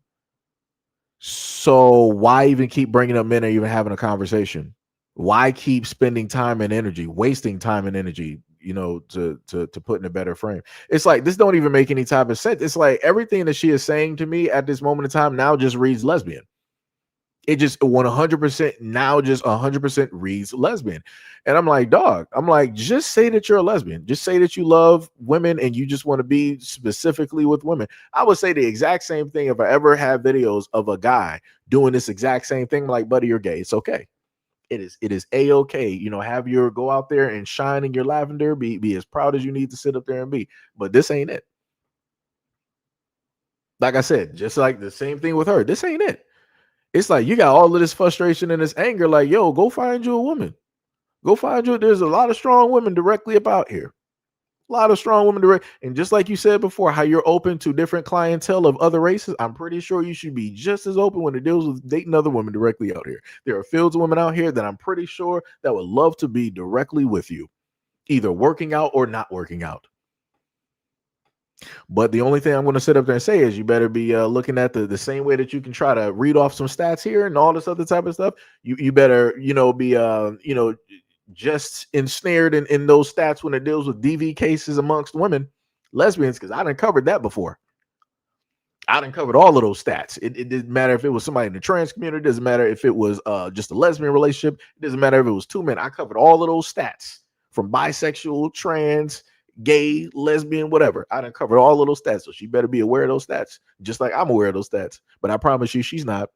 So why even keep bringing up men or even having a conversation? Why keep spending time and energy, wasting time and energy, to put in a better frame? It's like, this don't even make any type of sense. It's like everything that she is saying to me at this moment in time now just reads lesbian. It just 100% now just 100% reads lesbian. And I'm like, dog, just say that you're a lesbian. Just say that you love women and you just want to be specifically with women. I would say the exact same thing if I ever have videos of a guy doing this exact same thing. Like, buddy, you're gay. It's okay. It is a-okay. Have your go out there and shine in your lavender, be as proud as you need to sit up there and be. But this ain't it. Like I said, just like the same thing with her. This ain't it. It's like you got all of this frustration and this anger. Like, yo, go find you a woman. Go find you. There's a lot of strong women directly about here. A lot of strong women direct. And just like you said before, how you're open to different clientele of other races, I'm pretty sure you should be just as open when it deals with dating other women directly out here. There are fields of women out here that I'm pretty sure that would love to be directly with you, either working out or not working out. But the only thing I'm going to sit up there and say is you better be looking at the same way that you can try to read off some stats here and all this other type of stuff. You better, be, just ensnared in those stats when it deals with DV cases amongst women, lesbians, because I done covered that before. I done covered all of those stats. It didn't matter if it was somebody in the trans community. It doesn't matter if it was just a lesbian relationship. It doesn't matter if it was two men. I covered all of those stats from bisexual, trans, gay, lesbian, whatever. I done covered all of those stats, so she better be aware of those stats, just like I'm aware of those stats. But I promise you, she's not,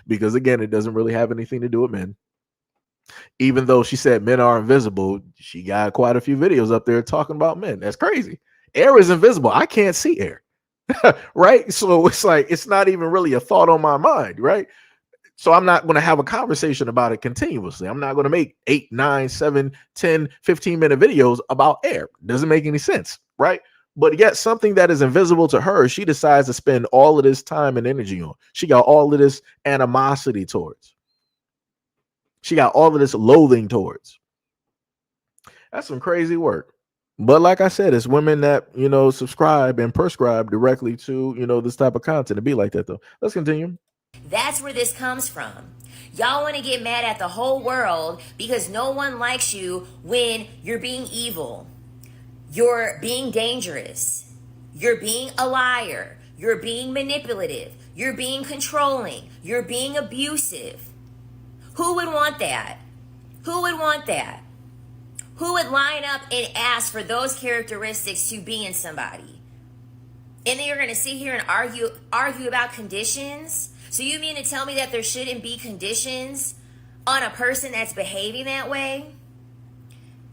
because again, it doesn't really have anything to do with men. Even though she said men are invisible, she got quite a few videos up there talking about men. That's crazy. Air is invisible. I can't see air. Right? So it's like it's not even really a thought on my mind, right? So I'm not going to have a conversation about it continuously. I'm not going to make 8, 9, 7, 10, 15-minute videos about air. Doesn't make any sense, right? But yet something that is invisible to her, she decides to spend all of this time and energy on. She got all of this animosity towards. She got all of this loathing towards. That's some crazy work. But like I said, it's women that, subscribe and prescribe directly to, this type of content. To be like that, though. Let's continue. That's where this comes from. Y'all want to get mad at the whole world because no one likes you when you're being evil. You're being dangerous. You're being a liar. You're being manipulative. You're being controlling. You're being abusive. Who would want that? Who would want that? Who would line up and ask for those characteristics to be in somebody? And then you're going to sit here and argue about conditions? So you mean to tell me that there shouldn't be conditions on a person that's behaving that way?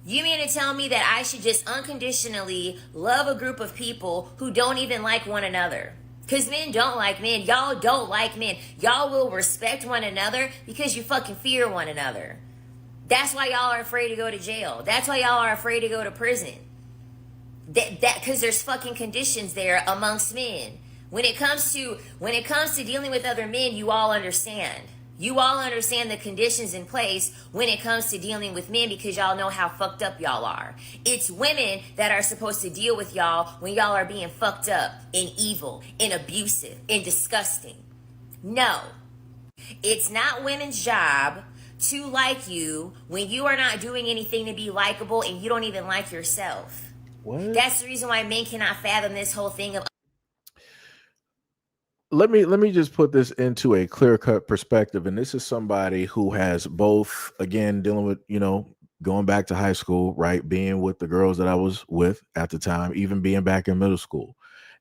You mean to tell me that I should just unconditionally love a group of people who don't even like one another? Because men don't like men. Y'all don't like men. Y'all will respect one another because you fucking fear one another. That's why y'all are afraid to go to jail. That's why y'all are afraid to go to prison. That because there's fucking conditions there amongst men. When it comes to dealing with other men, you all understand. You all understand the conditions in place when it comes to dealing with men because y'all know how fucked up y'all are. It's women that are supposed to deal with y'all when y'all are being fucked up and evil and abusive and disgusting. No. It's not women's job to like you when you are not doing anything to be likable and you don't even like yourself. What? That's the reason why men cannot fathom this whole thing of. Let me just put this into a clear-cut perspective. And this is somebody who has both, again, dealing with, going back to high school, right? Being with the girls that I was with at the time, even being back in middle school,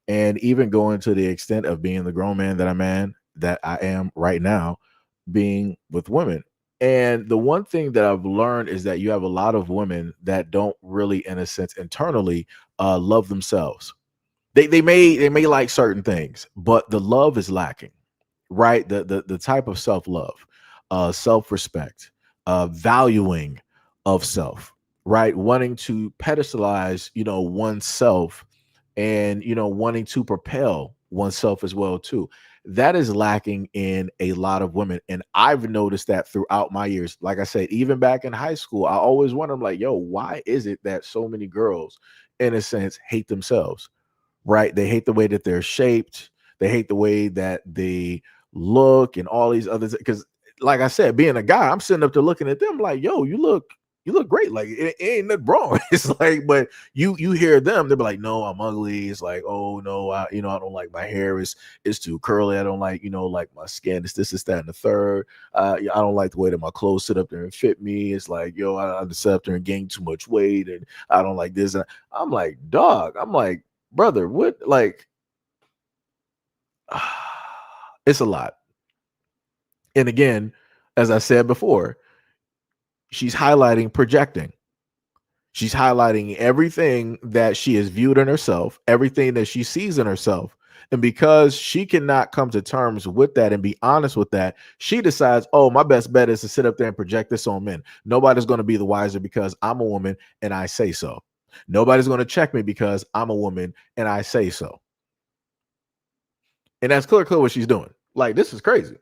and even going to the extent of being the grown man that I am right now, being with women. And the one thing that I've learned is that you have a lot of women that don't really, in a sense, internally love themselves. They may like certain things, but the love is lacking, right? The type of self-love, self-respect, valuing of self, right? Wanting to pedestalize, oneself, and wanting to propel oneself as well too. That is lacking in a lot of women, and I've noticed that throughout my years. Like I said, even back in high school, I always wondered, like, yo, why is it that so many girls, in a sense, hate themselves? Right? They hate the way that they're shaped. They hate the way that they look and all these others. Because, like I said, being a guy, I'm sitting up there looking at them like, yo, you look great. Like it ain't nothing wrong. It's like, but you hear them, they'll be like, no, I'm ugly. It's like, oh no, I don't like my hair is too curly. I don't like, like my skin. It's this, that, and the third. I don't like the way that my clothes sit up there and fit me. It's like, yo, I just sit up there and gain too much weight, and I don't like this. And I'm like, dog. I'm like, brother, what? Like, it's a lot. And again, as I said before, she's projecting. She's highlighting everything that she has viewed in herself, everything that she sees in herself. And because she cannot come to terms with that and be honest with that, she decides, oh, my best bet is to sit up there and project this on men. Nobody's going to be the wiser because I'm a woman and I say so. Nobody's going to check me because I'm a woman and I say so. And that's clear what she's doing. Like, this is crazy.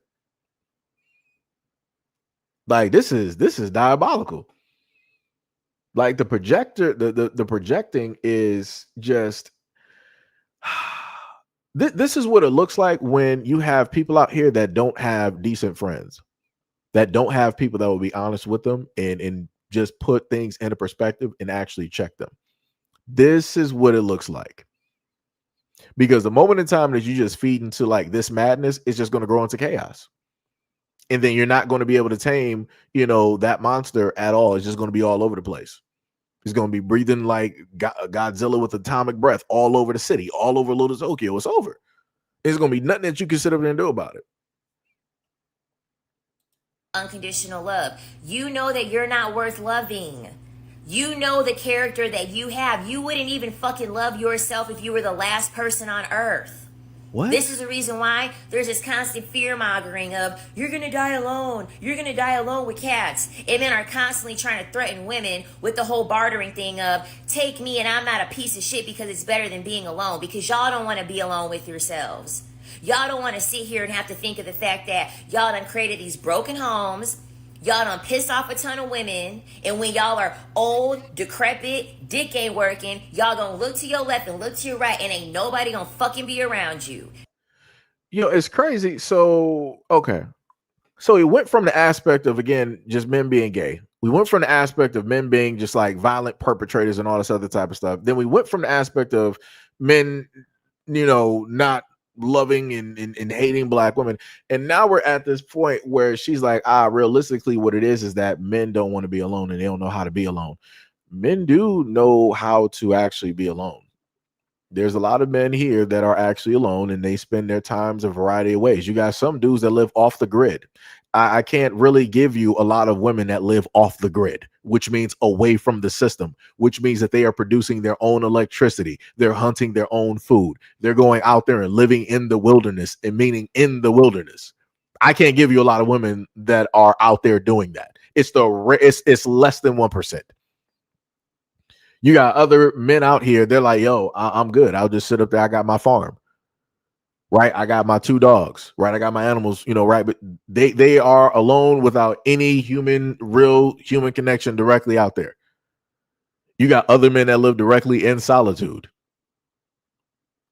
Like, this is diabolical. Like, the projector, the projecting is just this is what it looks like when you have people out here that don't have decent friends, that don't have people that will be honest with them and just put things into perspective and actually check them. This is what it looks like. Because the moment in time that you just feed into like this madness, it's just going to grow into chaos. And then you're not going to be able to tame, that monster at all. It's just going to be all over the place. He's going to be breathing like Godzilla with atomic breath all over the city, all over Little Tokyo. It's over. There's going to be nothing that you can sit up there and do about it. Unconditional love. You know that you're not worth loving. You know the character that you have. You wouldn't even fucking love yourself if you were the last person on earth. What? This is the reason why there's this constant fear mongering of you're gonna die alone. You're gonna die alone with cats. And men are constantly trying to threaten women with the whole bartering thing of take me and I'm not a piece of shit because it's better than being alone. Because y'all don't want to be alone with yourselves. Y'all don't want to sit here and have to think of the fact that y'all done created these broken homes. Y'all done pissed off a ton of women. And when y'all are old, decrepit, dick ain't working, y'all gonna look to your left and look to your right and ain't nobody gonna fucking be around you. You know, it's crazy. So, okay. So we went from the aspect of, again, just men being gay. We went from the aspect of men being just like violent perpetrators and all this other type of stuff. Then we went from the aspect of men, you know, not loving and hating black women. And now we're at this point where she's like, realistically, what it is that men don't want to be alone and they don't know how to be alone. Men do know how to actually be alone. There's a lot of men here that are actually alone and they spend their times a variety of ways. You got some dudes that live off the grid. I can't really give you a lot of women that live off the grid, which means away from the system, which means that they are producing their own electricity. They're hunting their own food. They're going out there and living in the wilderness, and meaning in the wilderness. I can't give you a lot of women that are out there doing that. It's less than 1%. You got other men out here. They're like, yo, I'm good. I'll just sit up there. I got my farm, right? I got my 2 dogs, right? I got my animals, you know, right? But they are alone without any real human connection directly out there. You got other men that live directly in solitude.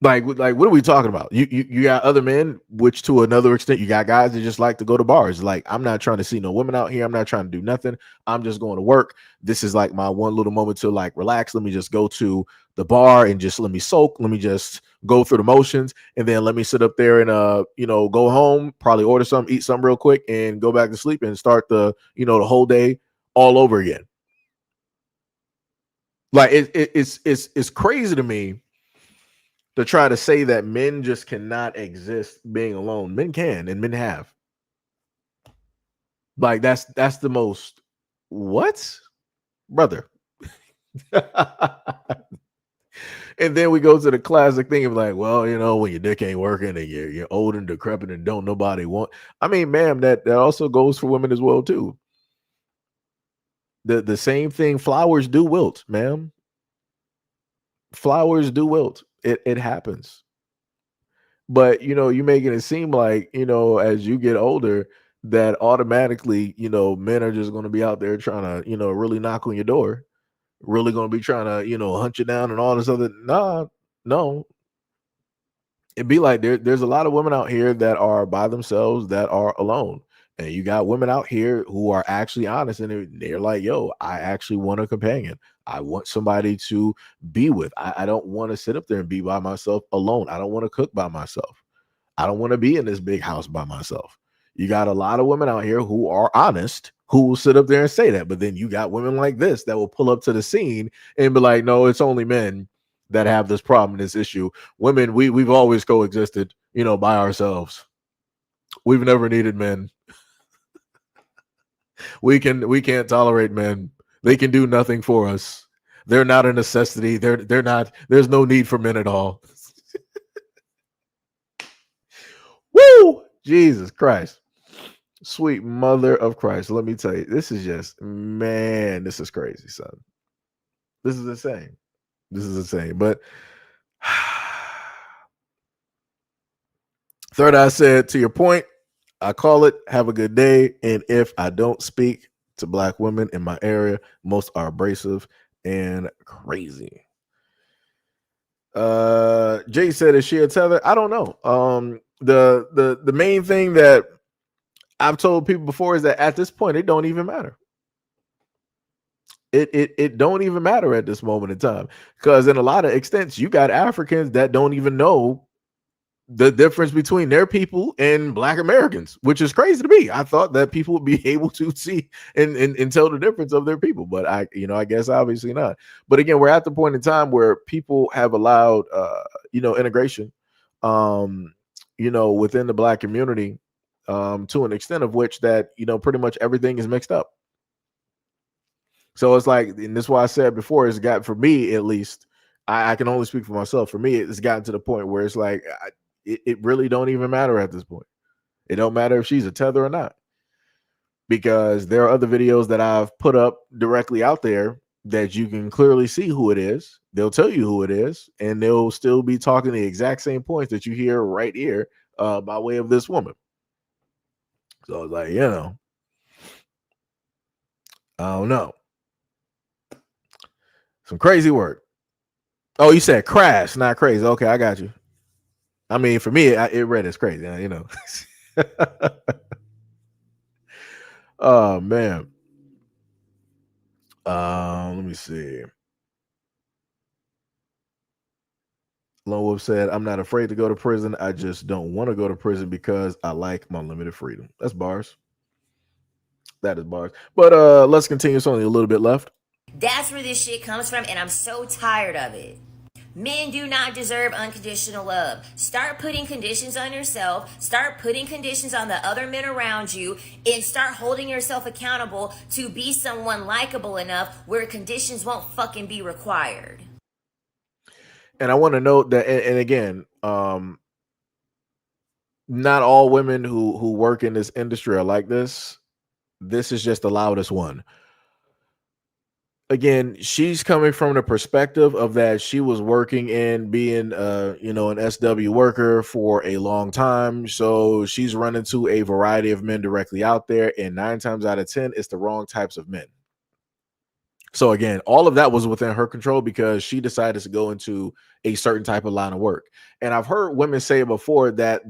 Like what are we talking about? You got other men, which to another extent, you got guys that just like to go to bars. Like, I'm not trying to see no women out here. I'm not trying to do nothing. I'm just going to work. This is like my one little moment to like relax. Let me just go to the bar and just let me soak. Let me just go through the motions, and then let me sit up there and go home, probably order something, eat something real quick, and go back to sleep and start the whole day all over again. Like it's crazy to me to try to say that men just cannot exist being alone. Men can, and men have. Like that's the most what, brother? And then we go to the classic thing of like, well, when your dick ain't working and you're old and decrepit and don't nobody want. I mean, ma'am, that also goes for women as well too. The same thing. Flowers do wilt, ma'am. Flowers do wilt. It happens. But you're making it seem like, as you get older, that automatically, men are just going to be out there trying to, really knock on your door, really going to be trying to, hunt you down and all this other. Nah, no. It'd be like there's a lot of women out here that are by themselves, that are alone. And you got women out here who are actually honest, and they're like, yo, I actually want a companion. I want somebody to be with. I don't want to sit up there and be by myself alone. I don't want to cook by myself. I don't want to be in this big house by myself. You got a lot of women out here who are honest, who will sit up there and say that. But then you got women like this that will pull up to the scene and be like, no, it's only men that have this problem, this issue. Women, we've always coexisted, by ourselves. We've never needed men. We can't tolerate men. They can do nothing for us. They're not a necessity. They're not. There's no need for men at all. Woo! Jesus Christ. Sweet mother of Christ. Let me tell you, this is just, man, this is crazy, son. This is insane. This is insane. But Third Eye said, to your point, I call it, have a good day. And if I don't speak to black women in my area, most are abrasive and crazy. Jay said, is she a tether? I don't know. The main thing that I've told people before is that at this point, it don't even matter. It don't even matter at this moment in time, because in a lot of extents, you got Africans that don't even know the difference between their people and Black Americans, which is crazy to me. I thought that people would be able to see and tell the difference of their people, but I guess obviously not. But again, we're at the point in time where people have allowed, integration, within the Black community, to an extent of which that, pretty much everything is mixed up. So it's like, and this is why I said before, it's got, for me at least, I can only speak for myself. For me, it's gotten to the point where it's like, it really don't even matter at this point. It don't matter if she's a tether or not, because there are other videos that I've put up directly out there that you can clearly see who it is. They'll tell you who it is, and they'll still be talking the exact same points that you hear right here, by way of this woman. So it's like, I don't know. Some crazy work. Oh, you said crash, not crazy. Okay, I got you. I mean, for me, it read as crazy, Oh man. Let me see. Lone Wolf said, "I'm not afraid to go to prison. I just don't want to go to prison because I like my limited freedom." That's bars. That is bars. But let's continue. It's only a little bit left. That's where this shit comes from, and I'm so tired of it. Men do not deserve unconditional love. Start putting conditions on yourself. Start putting conditions on the other men around you, and start holding yourself accountable to be someone likable enough where conditions won't fucking be required. And I want to note that, and again, not all women who work in this industry are like this. This is just the loudest one. Again, she's coming from the perspective of that she was working and being an SW worker for a long time. So she's run into a variety of men directly out there, and 9 times out of 10, it's the wrong types of men. So again, all of that was within her control because she decided to go into a certain type of line of work. And I've heard women say before that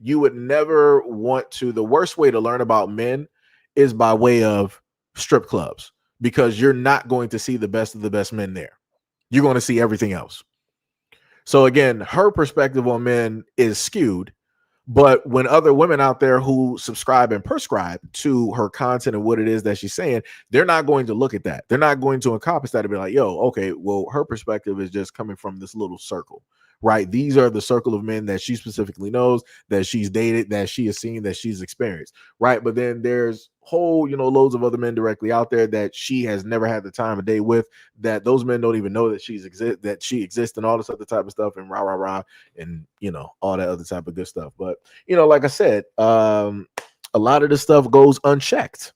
you would never want to, the worst way to learn about men is by way of strip clubs, because you're not going to see the best of the best men there. You're going to see everything else. So again, her perspective on men is skewed. But when other women out there who subscribe and prescribe to her content and what it is that she's saying, they're not going to look at that. They're not going to encompass that and be like, yo, okay, well, her perspective is just coming from this little circle, right? These are the circle of men that she specifically knows, that she's dated, that she has seen, that she's experienced, right? But then there's whole, loads of other men directly out there that she has never had the time of day with, that those men don't even know that she exists and all this other type of stuff, and rah, rah, rah, and, all that other type of good stuff. But, like I said, a lot of this stuff goes unchecked.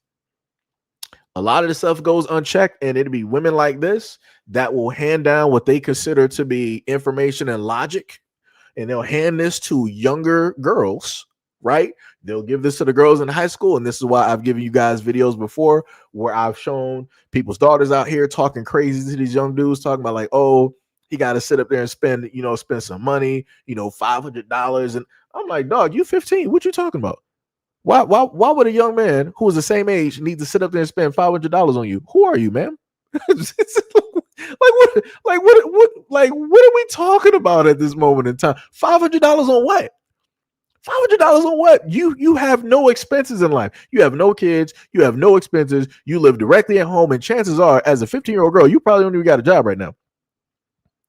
A lot of the stuff goes unchecked, and it'll be women like this that will hand down what they consider to be information and logic, and they'll hand this to younger girls, right? They'll give this to the girls in high school, and this is why I've given you guys videos before where I've shown people's daughters out here talking crazy to these young dudes, talking about like, oh, he got to sit up there and spend some money, $500. And I'm like, dog, you 15. What you talking about? Why would a young man who is the same age need to sit up there and spend $500 on you? Who are you, man? What are we talking about at this moment in time? $500 on what? $500 on what? You have no expenses in life. You have no kids. You have no expenses. You live directly at home, and chances are, as a 15-year-old girl, you probably don't even got a job right now.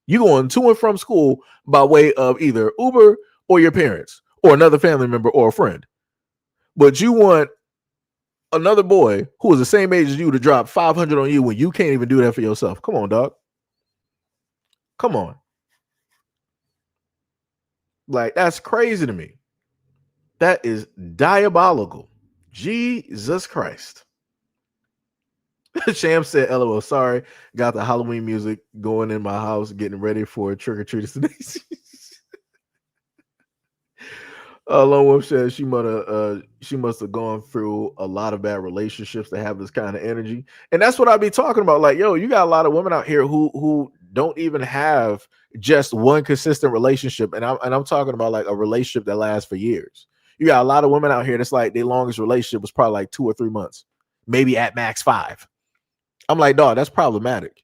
You going to and from school by way of either Uber or your parents or another family member or a friend. But you want another boy who is the same age as you to drop $500 on you when you can't even do that for yourself. Come on, dog. Come on. Like, that's crazy to me. That is diabolical. Jesus Christ. Sham said, LOL, sorry. Got the Halloween music going in my house, getting ready for trick-or-treaters today. Lone Wolf says she must have gone through a lot of bad relationships to have this kind of energy. And that's what I'd be talking about. Like, yo, you got a lot of women out here who don't even have just one consistent relationship. And I'm talking about like a relationship that lasts for years. You got a lot of women out here that's like their longest relationship was probably like 2 or 3 months, maybe at max 5. I'm like, dog, that's problematic.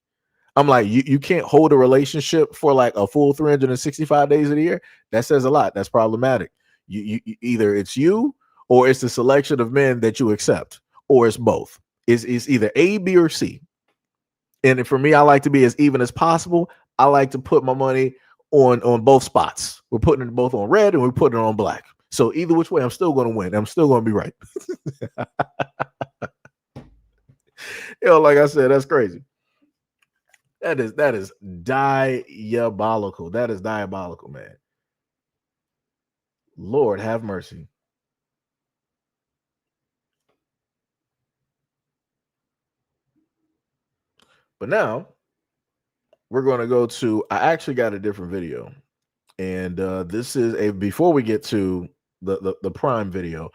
I'm like, you can't hold a relationship for like a full 365 days of the year. That says a lot. That's problematic. Either it's you or it's the selection of men that you accept, or it's both. It's either A, B, or C. And for me, I like to be as even as possible. I like to put my money on both spots. We're putting it both on red and we're putting it on black. So either which way, I'm still going to win. I'm still going to be right. Like I said, that's crazy. That is diabolical. That is diabolical, man. Lord have mercy. But now we're going to go to, I actually got a different video. And this is before we get to the Prime video,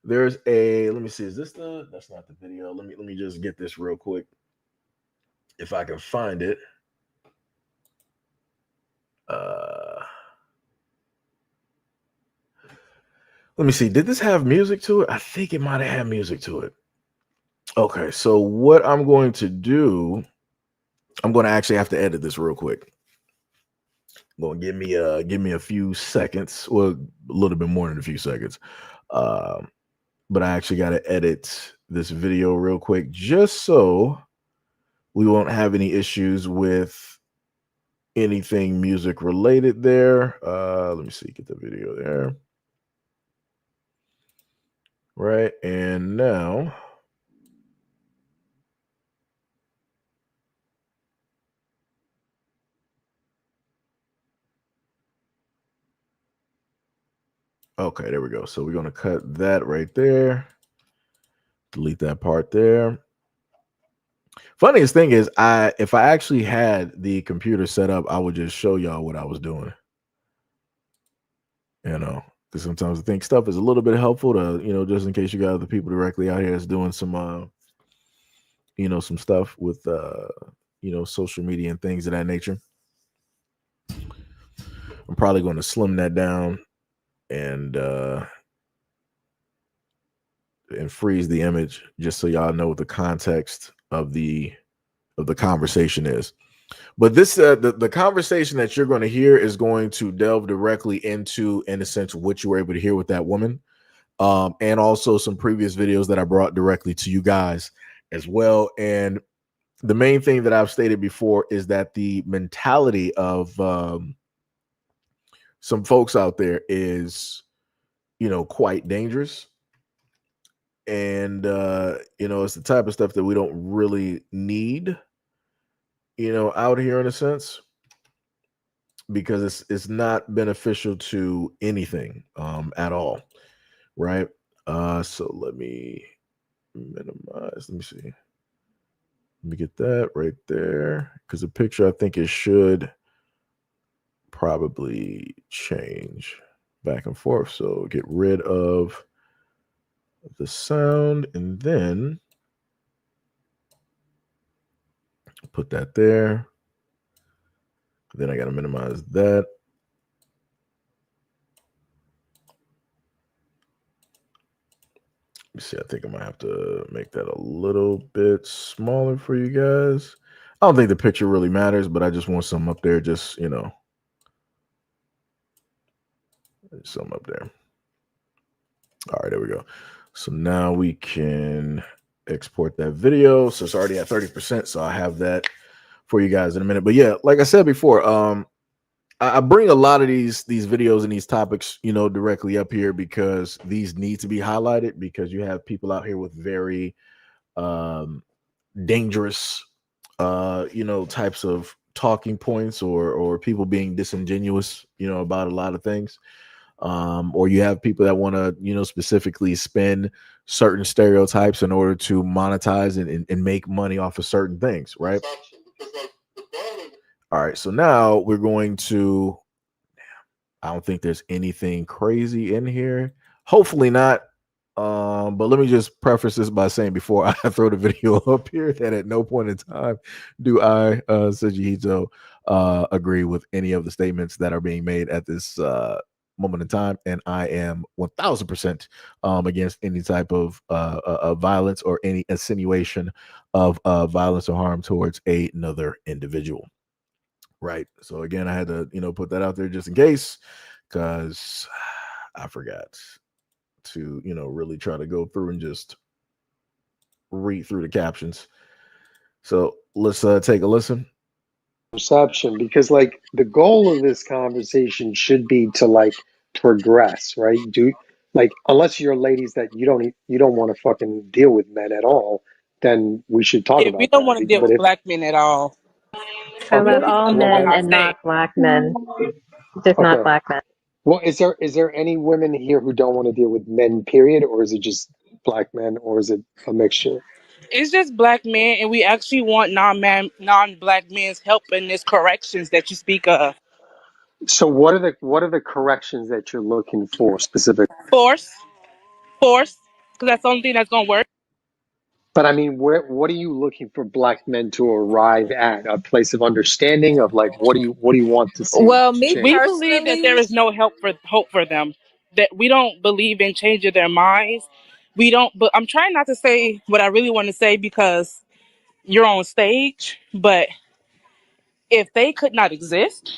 there's let me see, is this that's not the video. Let me just get this real quick. If I can find it. Let me see. Did this have music to it? I think it might have had music to it. Okay, so what I'm going to do, I'm going to actually have to edit this real quick. Going to give me a few seconds, well, a little bit more than a few seconds. But I actually got to edit this video real quick just so we won't have any issues with anything music related there. Let me see, get the video there. Right, and now okay, there we go. So we're going to cut that right there. Delete that part there. Funniest thing is, if I actually had the computer set up, I would just show y'all what I was doing. Because sometimes I think stuff is a little bit helpful to, just in case you got other people directly out here that's doing some, some stuff with, social media and things of that nature. I'm probably going to slim that down and freeze the image just so y'all know what the context of the conversation is. But this the conversation that you're going to hear is going to delve directly into, in a sense, what you were able to hear with that woman, and also some previous videos that I brought directly to you guys as well. And the main thing that I've stated before is that the mentality of some folks out there is, quite dangerous. And it's the type of stuff that we don't really need, out here, in a sense, because it's not beneficial to anything at all, right? So let me minimize. Let me see. Let me get that right there, because the picture, I think it should probably change back and forth. So get rid of the sound and then put that there. Then I got to minimize that. Let me see. I think I might have to make that a little bit smaller for you guys. I don't think the picture really matters, but I just want some up there. Just, some up there. All right, there we go. So now we can export that video. So it's already at 30%. So I have that for you guys in a minute. But yeah, like I said before, I bring a lot of these videos and these topics, directly up here because these need to be highlighted, because you have people out here with very dangerous, types of talking points, or people being disingenuous, about a lot of things. Or you have people that want to, specifically spin certain stereotypes in order to monetize and make money off of certain things, right? All right, so now we're going to, I don't think there's anything crazy in here. Hopefully not. But let me just preface this by saying, before I throw the video up here, that at no point in time do I, SEIJIHITO, agree with any of the statements that are being made at this moment in time, and I am 1000% against any type of violence or any insinuation of violence or harm towards another individual. Right. So again, I had to, put that out there just in case, because I forgot to, really try to go through and just read through the captions. So let's take a listen. Perception, because like the goal of this conversation should be to like progress, right? Do like unless you're ladies that you don't want to fucking deal with men at all, then we should talk Yeah, we about don't that. want to deal But with if black men at all. I okay, love Please all understand well what men then I'm and saying. not black men, just not okay. black men. Well, is there any women here who don't want to deal with men, period, or is it just black men, or is it a mixture? It's just black men, and we actually want non-black men's help in this corrections that you speak of. So what are the corrections that you're looking for specifically? Force, force, because that's the only thing that's gonna work. But I mean, what are you looking for black men to arrive at? A place of understanding of like what do you want to see Well, me We change? believe that personally, there is no hope for them. That we don't believe in changing their minds. We don't. But I'm trying not to say what I really want to say because you're on stage. But if they could not exist,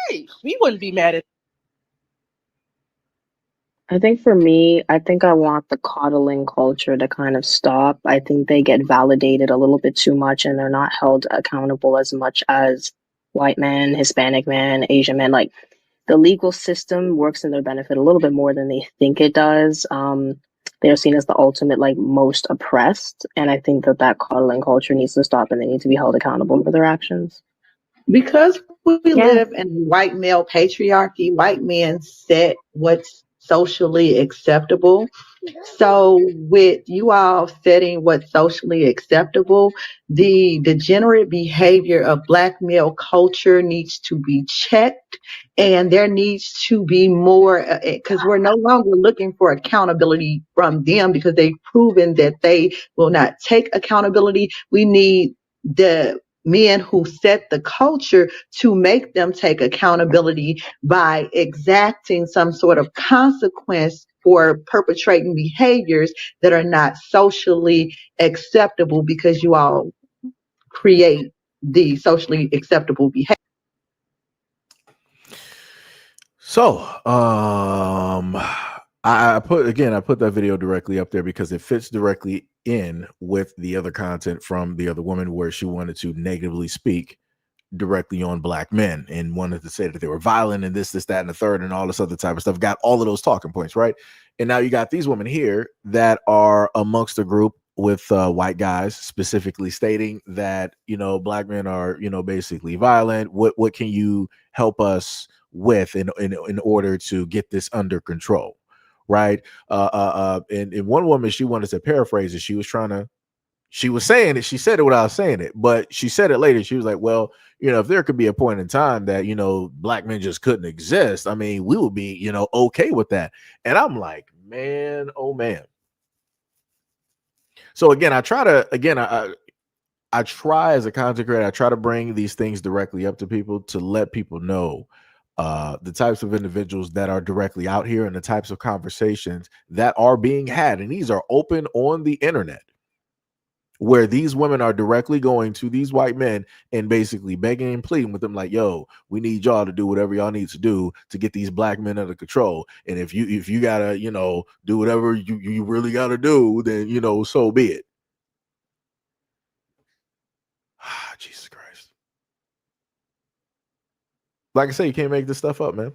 hey, we wouldn't be mad at. I think for me, I think I want the coddling culture to kind of stop. I think they get validated a little bit too much and they're not held accountable as much as white men, Hispanic men, Asian men. Like the legal system works in their benefit a little bit more than they think it does. They're seen as the ultimate, like most oppressed. And I think that that coddling culture needs to stop and they need to be held accountable for their actions. Because we Yeah. live in white male patriarchy, white men set what's socially acceptable. So, with you all setting what's socially acceptable, the degenerate behavior of black male culture needs to be checked, and there needs to be more because we're no longer looking for accountability from them because they've proven that they will not take accountability. We need the men who set the culture to make them take accountability by exacting some sort of consequence for perpetrating behaviors that are not socially acceptable because you all create the socially acceptable behavior. So, I put that video directly up there because it fits directly in with the other content from the other woman where she wanted to negatively speak directly on black men and wanted to say that they were violent and this, that, and the third, and all this other type of stuff. Got all of those talking points, right? And now you got these women here that are amongst a group with white guys specifically stating that black men are basically violent. What can you help us with in order to get this under control, right? And one woman, she wanted to paraphrase it. She was saying it. She said it without saying it, but she said it later. She was like, well, if there could be a point in time that, black men just couldn't exist, I mean, we would be, okay with that. And I'm like, man, oh man. So again, I try as a content creator, I try to bring these things directly up to people to let people know the types of individuals that are directly out here and the types of conversations that are being had. And these are open on the internet, where these women are directly going to these white men and basically begging and pleading with them like, yo, we need y'all to do whatever y'all need to do to get these black men under control. And if you gotta, do whatever you really gotta do, then, so be it. Jesus Christ. Like I say, you can't make this stuff up, man.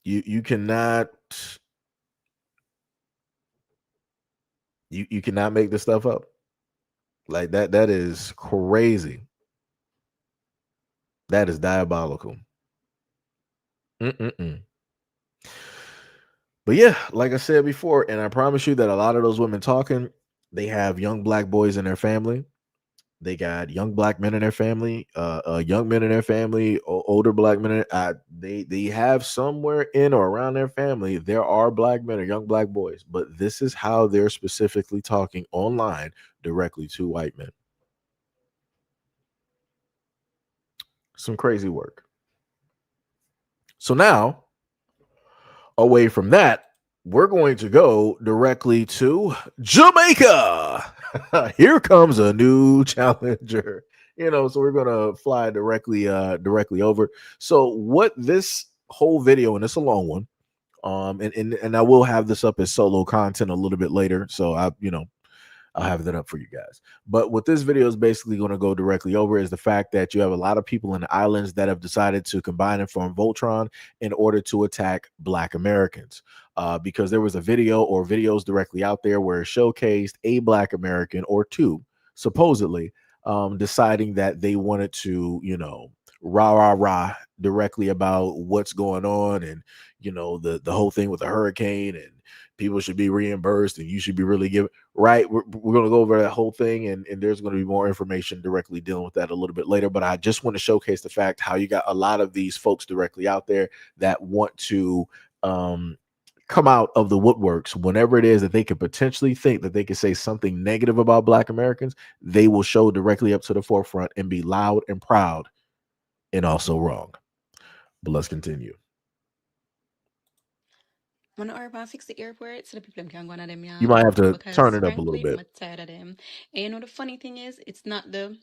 You cannot you cannot make this stuff up. Like that is crazy. That is diabolical. Mm-mm-mm. But yeah, like I said before, and I promise you that a lot of those women talking, they have young black boys in their family. They got young black men in their family, young men in their family, older black men. They have somewhere in or around their family, there are black men or young black boys. But this is how they're specifically talking online directly to white men. Some crazy work. So now away from that, we're going to go directly to Jamaica. Here comes a new challenger. So we're gonna fly directly over. So what this whole video, and it's a long one, and I will have this up as solo content a little bit later. So I'll have that up for you guys. But what this video is basically going to go directly over is the fact that you have a lot of people in the islands that have decided to combine and form Voltron in order to attack Black Americans. Because there was a video or videos directly out there where it showcased a Black American or two, supposedly, deciding that they wanted to, rah directly about what's going on, and the whole thing with the hurricane, and people should be reimbursed, and you should be really giving. Right, we're going to go over that whole thing, and there's going to be more information directly dealing with that a little bit later. But I just want to showcase the fact how you got a lot of these folks directly out there that want to come out of the woodworks whenever it is that they could potentially think that they could say something negative about Black Americans. They will show directly up to the forefront and be loud and proud and also wrong. But let's continue. When urban fix the airport so the people can go on them yard. You might have to Because turn it up a frankly, little bit. I'm tired of them. And the funny thing is, it's not the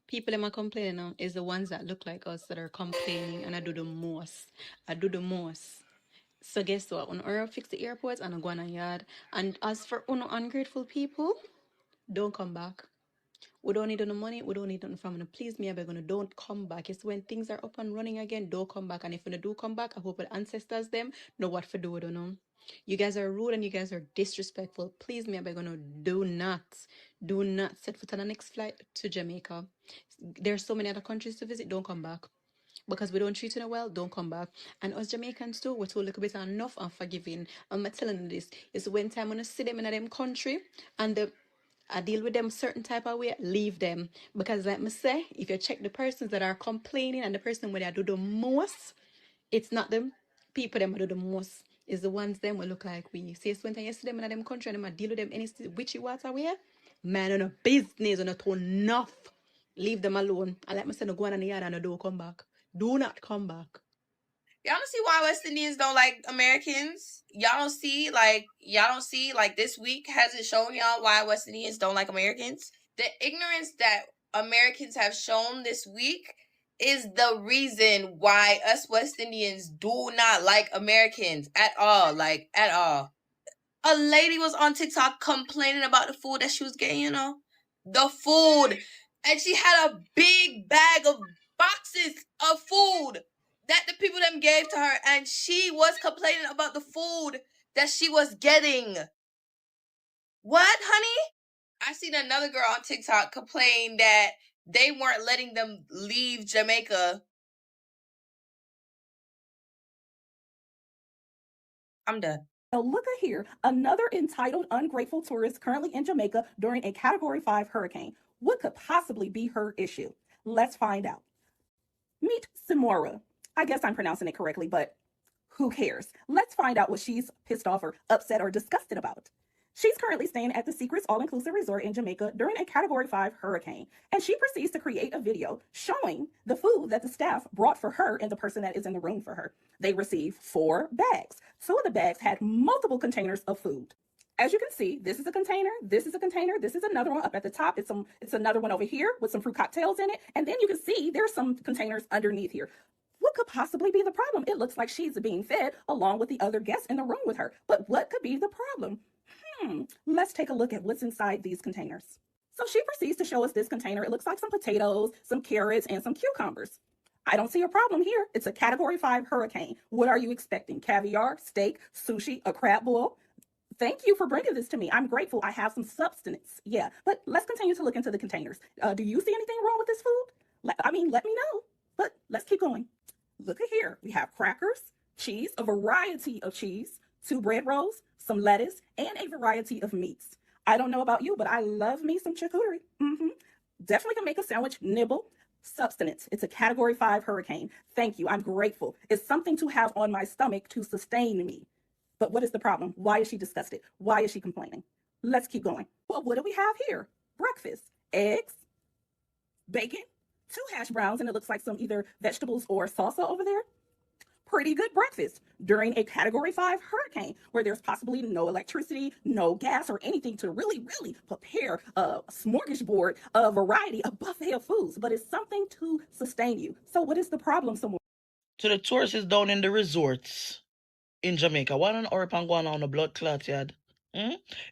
people that are complaining now, it's the ones that look like us that are complaining, and I do the most. So guess what? When urban fix the airports and I go on a yard, and as for ungrateful people, don't come back. We don't need no money. We don't need nothing from you. Please, me, I beg you, don't come back. It's when things are up and running again, don't come back. And if you do come back, I hope the ancestors them know what to do with you. You guys are rude and you guys are disrespectful. Please, me, I beg you, do not set foot on the next flight to Jamaica. There's so many other countries to visit. Don't come back. Because we don't treat you well, don't come back. And us Jamaicans too, we're too little bit enough and forgiving. I'm telling you this. It's when time when I see them in them country and I deal with them certain type of way, leave them. Because like me say, if you check the persons that are complaining and the person where they do the most, it's not them people them who do the most. It's the ones them will look like we. See, it's when you see them in them country and them deal with them any witchy water way, man on a business on a to enough. Leave them alone. And like me say, no go on in the yard and don't come back. Do not come back. Y'all don't see why West Indians don't like Americans? Y'all don't see like this week has it shown y'all why West Indians don't like Americans? The ignorance that Americans have shown this week is the reason why us West Indians do not like Americans at all. Like, at all. A lady was on TikTok complaining about the food that she was getting, the food. And she had a big bag of boxes of food that the people them gave to her, and she was complaining about the food that she was getting. What, honey? I seen another girl on TikTok complain that they weren't letting them leave Jamaica. I'm done. So look at here, another entitled, ungrateful tourist currently in Jamaica during a Category 5 hurricane. What could possibly be her issue? Let's find out. Meet Simora. I guess I'm pronouncing it correctly, but who cares? Let's find out what she's pissed off or upset or disgusted about. She's currently staying at the Secrets All-Inclusive Resort in Jamaica during a Category 5 hurricane, and she proceeds to create a video showing the food that the staff brought for her and the person that is in the room for her. They received 4 bags. 2 of the bags had multiple containers of food. As you can see, this is a container, this is a container, this is another one up at the top. It's another one over here with some fruit cocktails in it, and then you can see there's some containers underneath here. What could possibly be the problem? It looks like she's being fed along with the other guests in the room with her. But what could be the problem? Let's take a look at what's inside these containers. So she proceeds to show us this container. It looks like some potatoes, some carrots, and some cucumbers. I don't see a problem here. It's a Category 5 hurricane. What are you expecting? Caviar, steak, sushi, a crab boil? Thank you for bringing this to me. I'm grateful I have some substance. Yeah, but let's continue to look into the containers. Do you see anything wrong with this food? Let me know. But let's keep going. Look at here. We have crackers, cheese, a variety of cheese, 2 bread rolls, some lettuce, and a variety of meats. I don't know about you, but I love me some charcuterie. Definitely can make a sandwich, nibble. Substance. It's a Category 5 hurricane. Thank you. I'm grateful. It's something to have on my stomach to sustain me. But what is the problem? Why is she disgusted? Why is she complaining? Let's keep going. Well, what do we have here? Breakfast. Eggs, bacon, 2 hash browns, and it looks like some either vegetables or salsa over there. pretty good breakfast during a Category 5 hurricane where there's possibly no electricity, no gas, or anything to really prepare a smorgasbord, a variety, a buffet of foods, but it's something to sustain you. So, what is the problem, Samora? To the tourists down in the resorts in Jamaica, why don't Oripan go on a blood clot yard?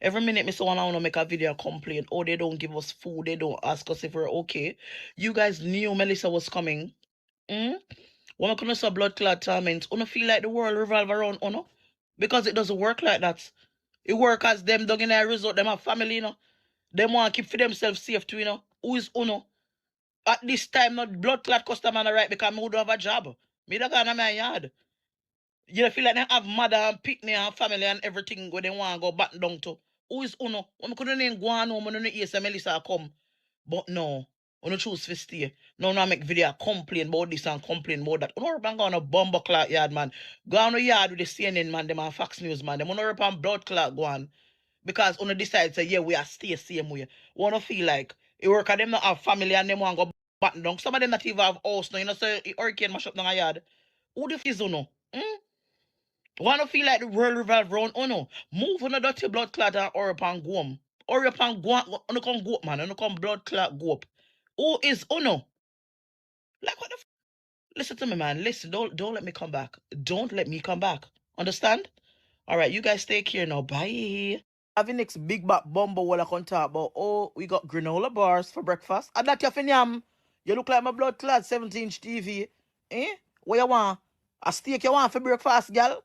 Every minute, Mr. One, I want to make a video complain. Oh, they don't give us food. They don't ask us if we're okay. You guys knew Melissa was coming. When we couldn't saw blood clot torment, you don't feel like the world revolve around Uno? Because it doesn't work like that. It work as them dog in their resort, them have family, you know. Them want to keep for themselves safe too, you know. Who is Uno? At this time, not blood clot customer right because me don't have a job. Me don't go in my yard. You feel like they have mother and picnic and family and everything where they want to go back down to. Who is Uno? When couldn't even go on home, I don't hear Melissa come. But no, Uno choose to stay. No, no make video complain about this and complain about that. Uno rep and go on a bomber clock yard, man. Go on a yard with the CNN, man. Them and Fox News, man. Them Uno rep and blood clot go on. Because Uno decide say, yeah, we are stay same way. Wanna feel like it work at them not have family and them want to go back down. Some of them not even have house now. You know, so hurricane mash up down a yard. Who the f is Uno? Wanna feel like the world revolve round Uno? Move on a dirty blood clot and hurry up and go home. Hurry up and go on. Uno come go up, man. Uno come blood clot go up. Who is Uno? Like what the f? Listen to me, man. Listen, don't let me come back. Don't let me come back. Understand? Alright, you guys take care now. Bye. Having next big back bumbo while I can talk about, oh, we got granola bars for breakfast. And that you finyam. You look like my blood clot 17-inch TV. Eh? What you want? A steak you want for breakfast, girl?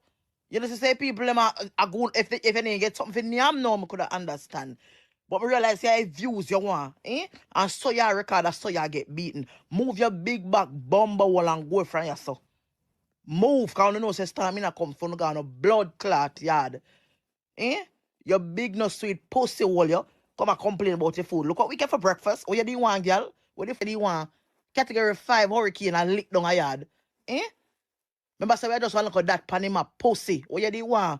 You know, say people them are going if they get something for yam no, I could understand. But we realize yeah, views you want, eh? And so you record that so you get beaten. Move your big back bumbo while and go from yourself. Move, cause you know say stamina come from a blood clot yard. Eh? Your big no sweet pussy hole you. Come and complain about your food. Look what we get for breakfast. What you do you want, girl? What do you want? Category 5 hurricane and lick down a yard. Eh? Remember say we just want to look at that panima pussy. What you do you want?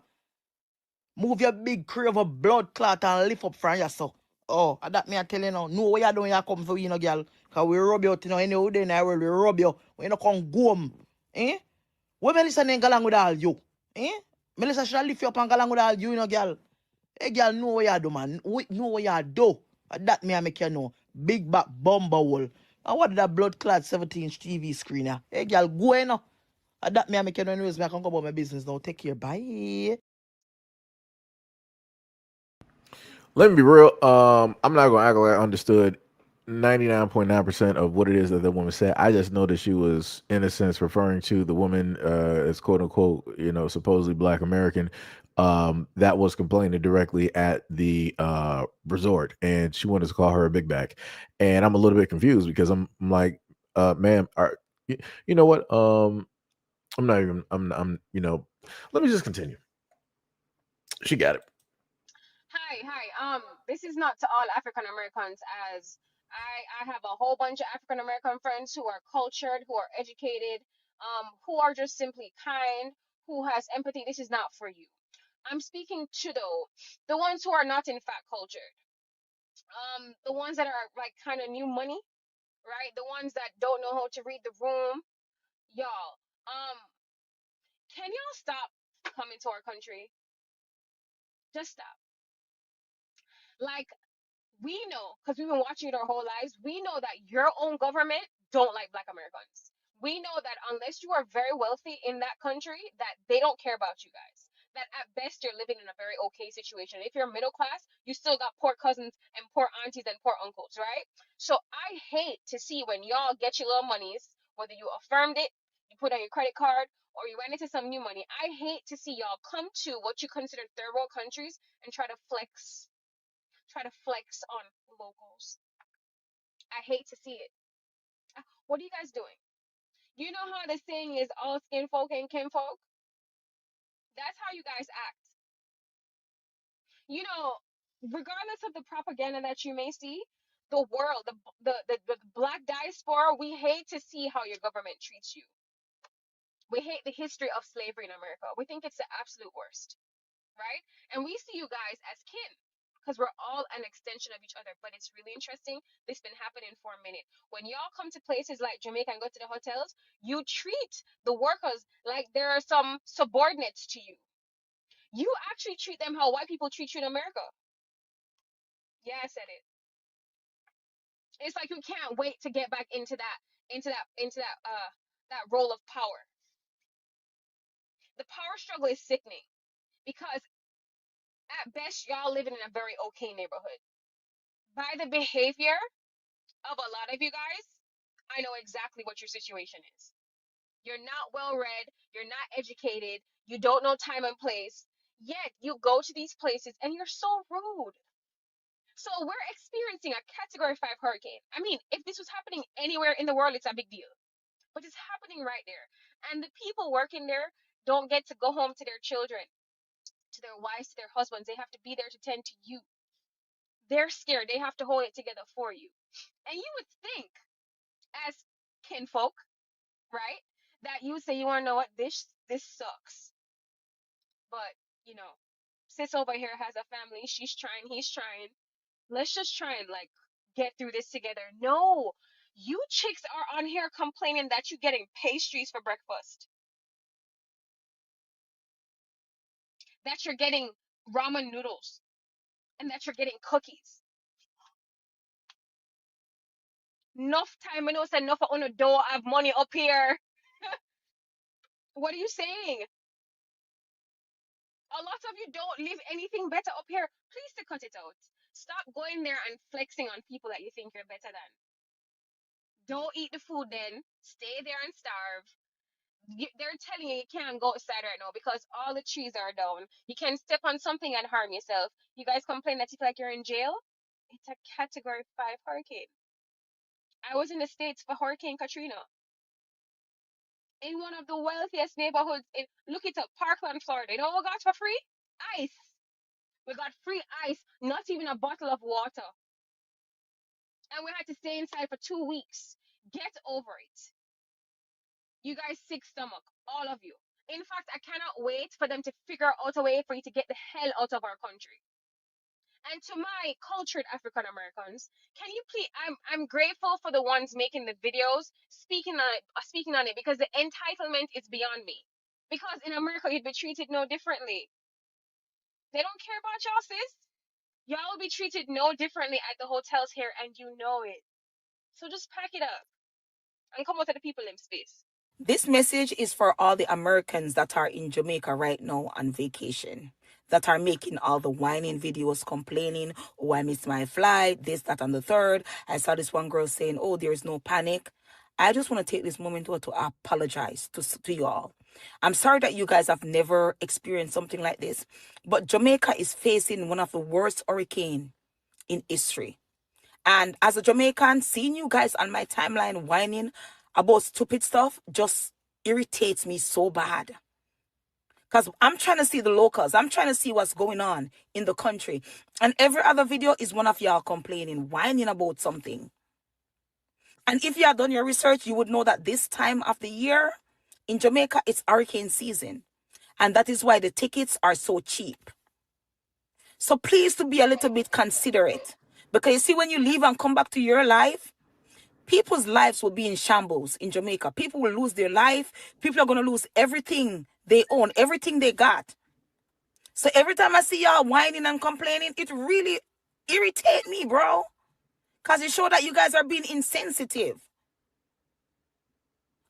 Move your big crave of blood clot and lift up from yourself. Oh, that me I tell you now. No, what you doing you come for you know, girl. Cause we rub you out, you know, any day in the world, we rub you. We not come go home. Eh? What Melissa ain't galang with all you? Eh? Melissa should lift you up and galang with all you know, girl. Hey, girl, know what you do, man. Know what you do. That me I make you know. Big back bumper hole. And what that blood clot 17-inch TV screen? Hey, girl, go in now. That me I make you know. Anyways, me I can go about my business now. Take care. Bye. Let me be real. I'm not gonna act like I understood 99.9% of what it is that the woman said. I just know that she was, in a sense, referring to the woman as quote unquote, you know, supposedly Black American, that was complaining directly at the resort, and she wanted to call her a big back. And I'm a little bit confused because I'm like, ma'am, you know what? I'm not even. I'm. You know, let me just continue. She got it. Hi. This is not to all African Americans, as I have a whole bunch of African American friends who are cultured, who are educated, who are just simply kind, who has empathy. This is not for you. I'm speaking to the ones who are not in fact cultured, the ones that are like kind of new money, right? The ones that don't know how to read the room, y'all. Can y'all stop coming to our country? Just stop. Like, we know, because we've been watching it our whole lives, we know that your own government don't like Black Americans. We know that unless you are very wealthy in that country, that they don't care about you guys. That at best you're living in a very okay situation. If you're middle class, you still got poor cousins and poor aunties and poor uncles, right? So I hate to see when y'all get your little monies, whether you affirmed it, you put on your credit card, or you went into some new money. I hate to see y'all come to what you consider third world countries and try to flex on locals. I hate to see it. What are you guys doing? You know how the saying is all skin folk and kin folk? That's how you guys act. You know, regardless of the propaganda that you may see, the world, the black diaspora, we hate to see how your government treats you. We hate the history of slavery in America. We think it's the absolute worst, right? And we see you guys as kin because we're all an extension of each other. But it's really interesting. This been happening for a minute. When y'all come to places like Jamaica and go to the hotels, you treat the workers like there are some subordinates to you. You actually treat them how white people treat you in America. Yeah, I said it. It's like you can't wait to get back into that role of power. The power struggle is sickening because at best y'all living in a very okay neighborhood. By the behavior of a lot of you guys, I know exactly what your situation is. You're not well read, you're not educated, you don't know time and place, yet you go to these places and you're so rude. So we're experiencing a category 5 hurricane. I mean, if this was happening anywhere in the world, it's a big deal. But it's happening right there. And the people working there don't get to go home to their children, to their wives, to their husbands. They have to be there to tend to you. They're scared. They have to hold it together for you. And you would think, as kinfolk, right, that you would say, you want to know what? This sucks. But, you know, sis over here has a family. She's trying. He's trying. Let's just try and, like, get through this together. No. You chicks are on here complaining that you're getting pastries for breakfast, that you're getting ramen noodles, and that you're getting cookies. Enough time, I know it's enough on the door. I have money up here. What are you saying? A lot of you don't leave anything better up here. Please to cut it out. Stop going there and flexing on people that you think you're better than. Don't eat the food then. Stay there and starve. They're telling you can't go outside right now because all the trees are down. You can step on something and harm yourself. You guys complain that you feel like you're in jail? It's a category 5 hurricane. I was in the States for Hurricane Katrina. In one of the wealthiest neighborhoods look it up, Parkland, Florida. You know what we got for free? Ice. We got free ice, not even a bottle of water. And we had to stay inside for 2 weeks. Get over it. You guys sick stomach, all of you. In fact, I cannot wait for them to figure out a way for you to get the hell out of our country. And to my cultured African Americans, can you please? I'm grateful for the ones making the videos, speaking on it, because the entitlement is beyond me. Because in America, you'd be treated no differently. They don't care about y'all, sis. Y'all will be treated no differently at the hotels here, and you know it. So just pack it up and come out to the people in space. This message is for all the Americans that are in Jamaica right now on vacation, that are making all the whining videos complaining, oh, I missed my flight, this, that, and the third. I saw this one girl saying, oh, there is no panic. I just want to take this moment to apologize to you all. I'm sorry that you guys have never experienced something like this, but Jamaica is facing one of the worst hurricanes in history. And as a Jamaican, seeing you guys on my timeline whining about stupid stuff just irritates me so bad. Because I'm trying to see the locals. I'm trying to see what's going on in the country. And every other video is one of y'all complaining, whining about something. And if you had done your research, you would know that this time of the year in Jamaica, it's hurricane season. And that is why the tickets are so cheap. So please to be a little bit considerate. Because you see, when you leave and come back to your life, people's lives will be in shambles in Jamaica. People will lose their life. People are going to lose everything they own, everything they got. So every time I see y'all whining and complaining, it really irritates me, bro. Because it shows that you guys are being insensitive.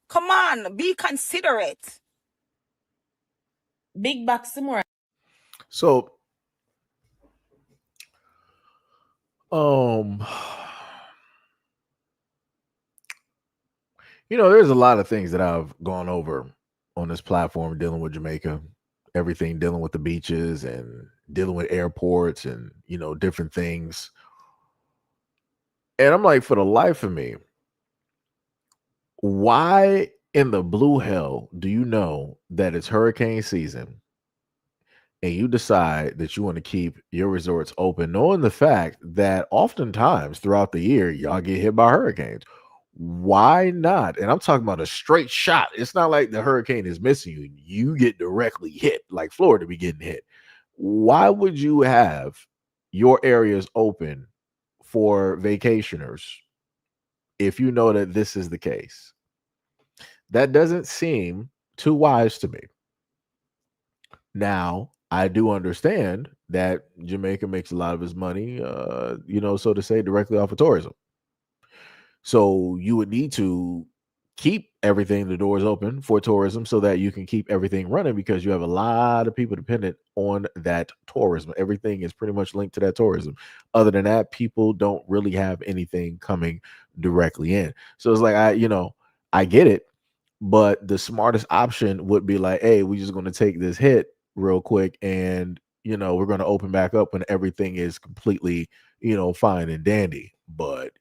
Come on, be considerate. Big back some more. So, um, there's a lot of things that I've gone over on this platform dealing with Jamaica. Everything dealing with the beaches and dealing with airports and, different things. And I'm like, for the life of me, why in the blue hell do you know that it's hurricane season and you decide that you want to keep your resorts open, knowing the fact that oftentimes throughout the year, y'all get hit by hurricanes? Why not? And I'm talking about a straight shot. It's not like the hurricane is missing you. You get directly hit, like Florida be getting hit. Why would you have your area is open for vacationers if you know that this is the case. That doesn't seem too wise to me. Now, I do understand that Jamaica makes a lot of its money, so to say, directly off of tourism. So you would need to keep everything, the doors open for tourism so that you can keep everything running because you have a lot of people dependent on that tourism. Everything is pretty much linked to that tourism. Other than that, people don't really have anything coming directly in. So it's like, I get it, but the smartest option would be like, hey, we're just going to take this hit real quick and we're going to open back up when everything is completely fine and dandy. But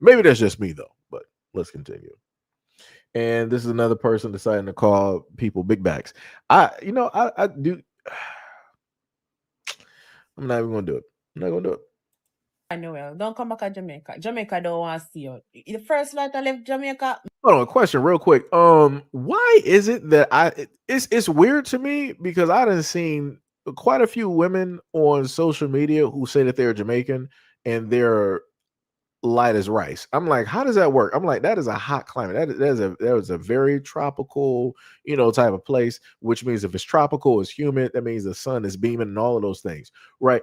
maybe that's just me though. But let's continue. And this is another person deciding to call people big backs. I do. I'm not even gonna do it. I'm not gonna do it. Noel, don't come back to Jamaica. Jamaica don't want to see you. The first flight I left Jamaica. Hold on, a question real quick. Why is it that it's weird to me because I done seen quite a few women on social media who say that they're Jamaican and they're light as rice. I'm like, how does that work? I'm like, that is a hot climate. That is a very tropical, type of place, which means if it's tropical, it's humid, that means the sun is beaming and all of those things, right?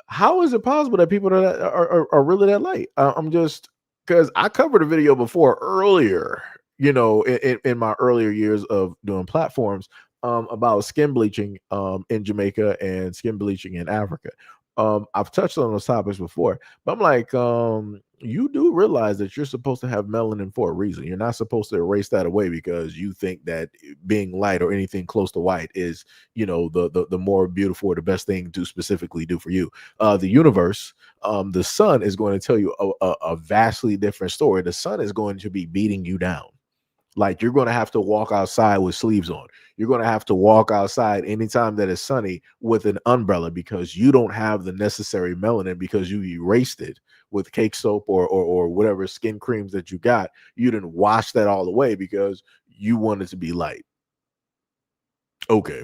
How is it possible that people are really that light? I'm just because I covered a video before earlier, in my earlier years of doing platforms, about skin bleaching in Jamaica and skin bleaching in Africa. I've touched on those topics before, but I'm like, you do realize that you're supposed to have melanin for a reason. You're not supposed to erase that away because you think that being light or anything close to white is, the more beautiful or the best thing to specifically do for you. The universe, the sun is going to tell you a vastly different story. The sun is going to be beating you down. Like you're going to have to walk outside with sleeves on. You're going to have to walk outside anytime that it's sunny with an umbrella because you don't have the necessary melanin because you erased it with cake soap or whatever skin creams that you got. You didn't wash that all away because you wanted to be light. Okay,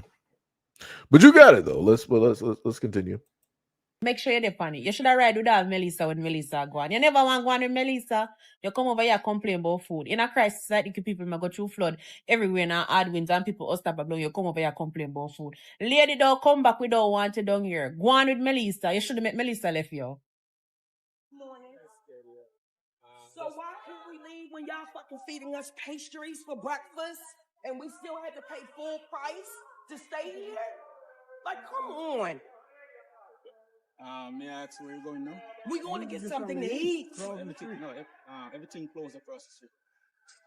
but you got it though. Let's continue. Make sure you're there, Fanny. You should have ride with that Melissa when Melissa go on. You never want to go on with Melissa. You come over here complain about food. In a crisis like the people may go through flood everywhere in hard winds and people all stop blowing. You come over here complain about food. Lady, don't come back. We don't want you down here. Go on with Melissa. You should have met Melissa left you. Morning. So why couldn't we leave when y'all fucking feeding us pastries for breakfast and we still had to pay full price to stay here? Like, come on. May I ask where you're going now? We going to get something to eat. Everything closed across the street.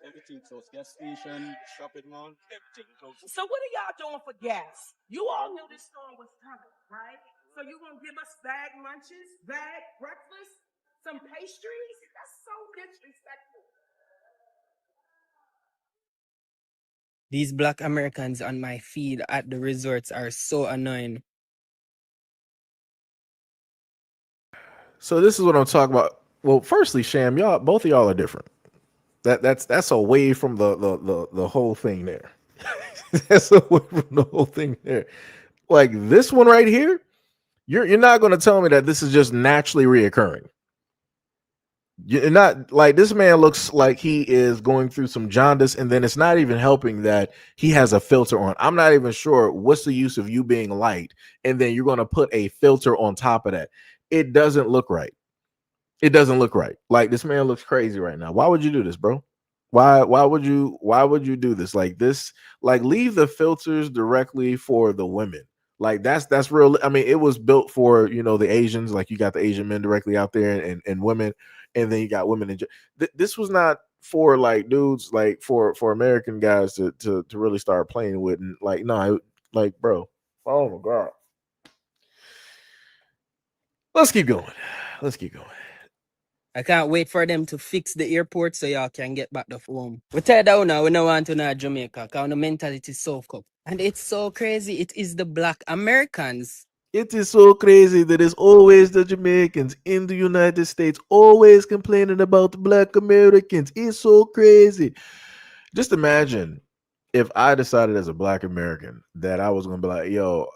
Everything closed. Gas station, shopping mall, everything closed. So what are y'all doing for gas? You all knew this storm was coming, right? So you gonna give us bag lunches, bag breakfast, some pastries? That's so disrespectful. These black Americans on my feed at the resorts are so annoying. So this is what I'm talking about. Well, firstly, Sham, both of y'all are different. That's away from the whole thing there. That's away from the whole thing there. Like this one right here, you're not going to tell me that this is just naturally reoccurring. You're not like this man looks like he is going through some jaundice, and then it's not even helping that he has a filter on. I'm not even sure what's the use of you being light, and then you're going to put a filter on top of that. It doesn't look right. It doesn't look right. Like this man looks crazy right now. Why would you do this, bro? Why would you do this? Like this, like leave the filters directly for the women. Like that's real. I mean, it was built for, the Asians, like you got the Asian men directly out there and women, and then you got women. This was not for like dudes, like for American guys to really start playing with. And like, no, like, bro, oh my God. Let's keep going. I can't wait for them to fix the airport so y'all can get back to home. We tear down now, we don't want to know Jamaica because the mentality is so up. And it's so crazy. It is the black Americans. It is so crazy that it's always the Jamaicans in the United States always complaining about the black Americans. It's so crazy. Just imagine if I decided as a black American that I was going to be like, yo,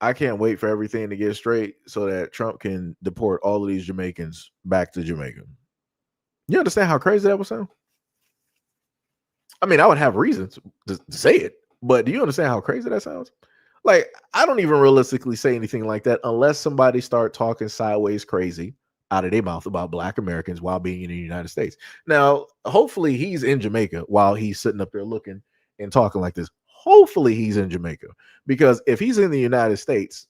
I can't wait for everything to get straight so that Trump can deport all of these Jamaicans back to Jamaica. You understand how crazy that would sound? I mean, I would have reasons to say it, but do you understand how crazy that sounds? Like, I don't even realistically say anything like that unless somebody start talking sideways crazy out of their mouth about Black Americans while being in the United States. Now, hopefully he's in Jamaica while he's sitting up there looking and talking like this. Hopefully he's in Jamaica, because if he's in the United States,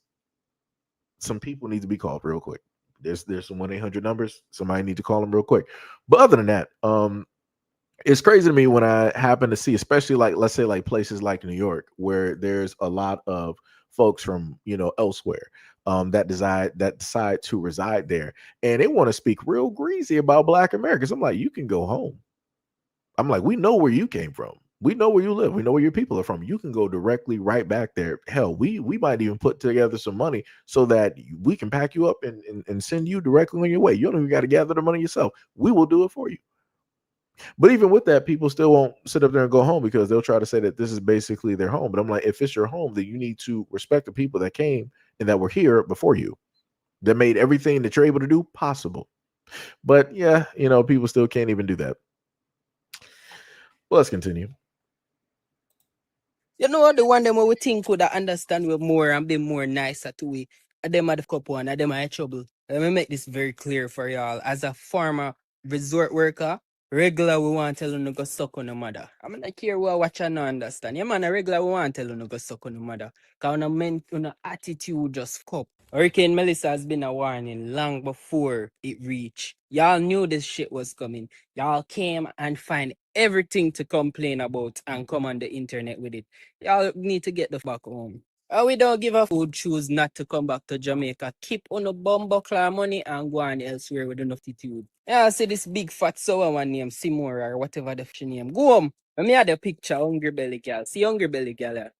some people need to be called real quick. There's some 1-800 numbers. Somebody need to call them real quick. But other than that, it's crazy to me when I happen to see, especially like, let's say, like places like New York, where there's a lot of folks from, elsewhere, that decide to reside there, and they want to speak real greasy about Black Americans. I'm like, you can go home. I'm like, we know where you came from. We know where you live. We know where your people are from. You can go directly right back there. Hell, we might even put together some money so that we can pack you up and send you directly on your way. You don't even got to gather the money yourself. We will do it for you. But even with that, people still won't sit up there and go home, because they'll try to say that this is basically their home. But I'm like, if it's your home, then you need to respect the people that came and that were here before you, that made everything that you're able to do possible. But yeah, people still can't even do that. Well, let's continue. You know, the one them we think could understand we more and be more nicer to we. And them are the couple one, and them are in trouble. Let me make this very clear for y'all. As a former resort worker, regular we want to tell you to go suck on the mother. I'm not care what watch and not understand. Yeah, man, a regular we want to tell you to go suck on the mother. Because on attitude just cup. Hurricane Melissa has been a warning long before it reached. Y'all knew this shit was coming. Y'all came and find everything to complain about and come on the internet with it. Y'all need to get the back home. We don't give a food choose not to come back to Jamaica. Keep on the bumbuckler money and go on elsewhere with enough attitude. Yeah, I see this big fat sour one named Simora or whatever the f*** name. Go home. Let me have the picture, Hungry Belly Girl. See Hungry Belly Girl.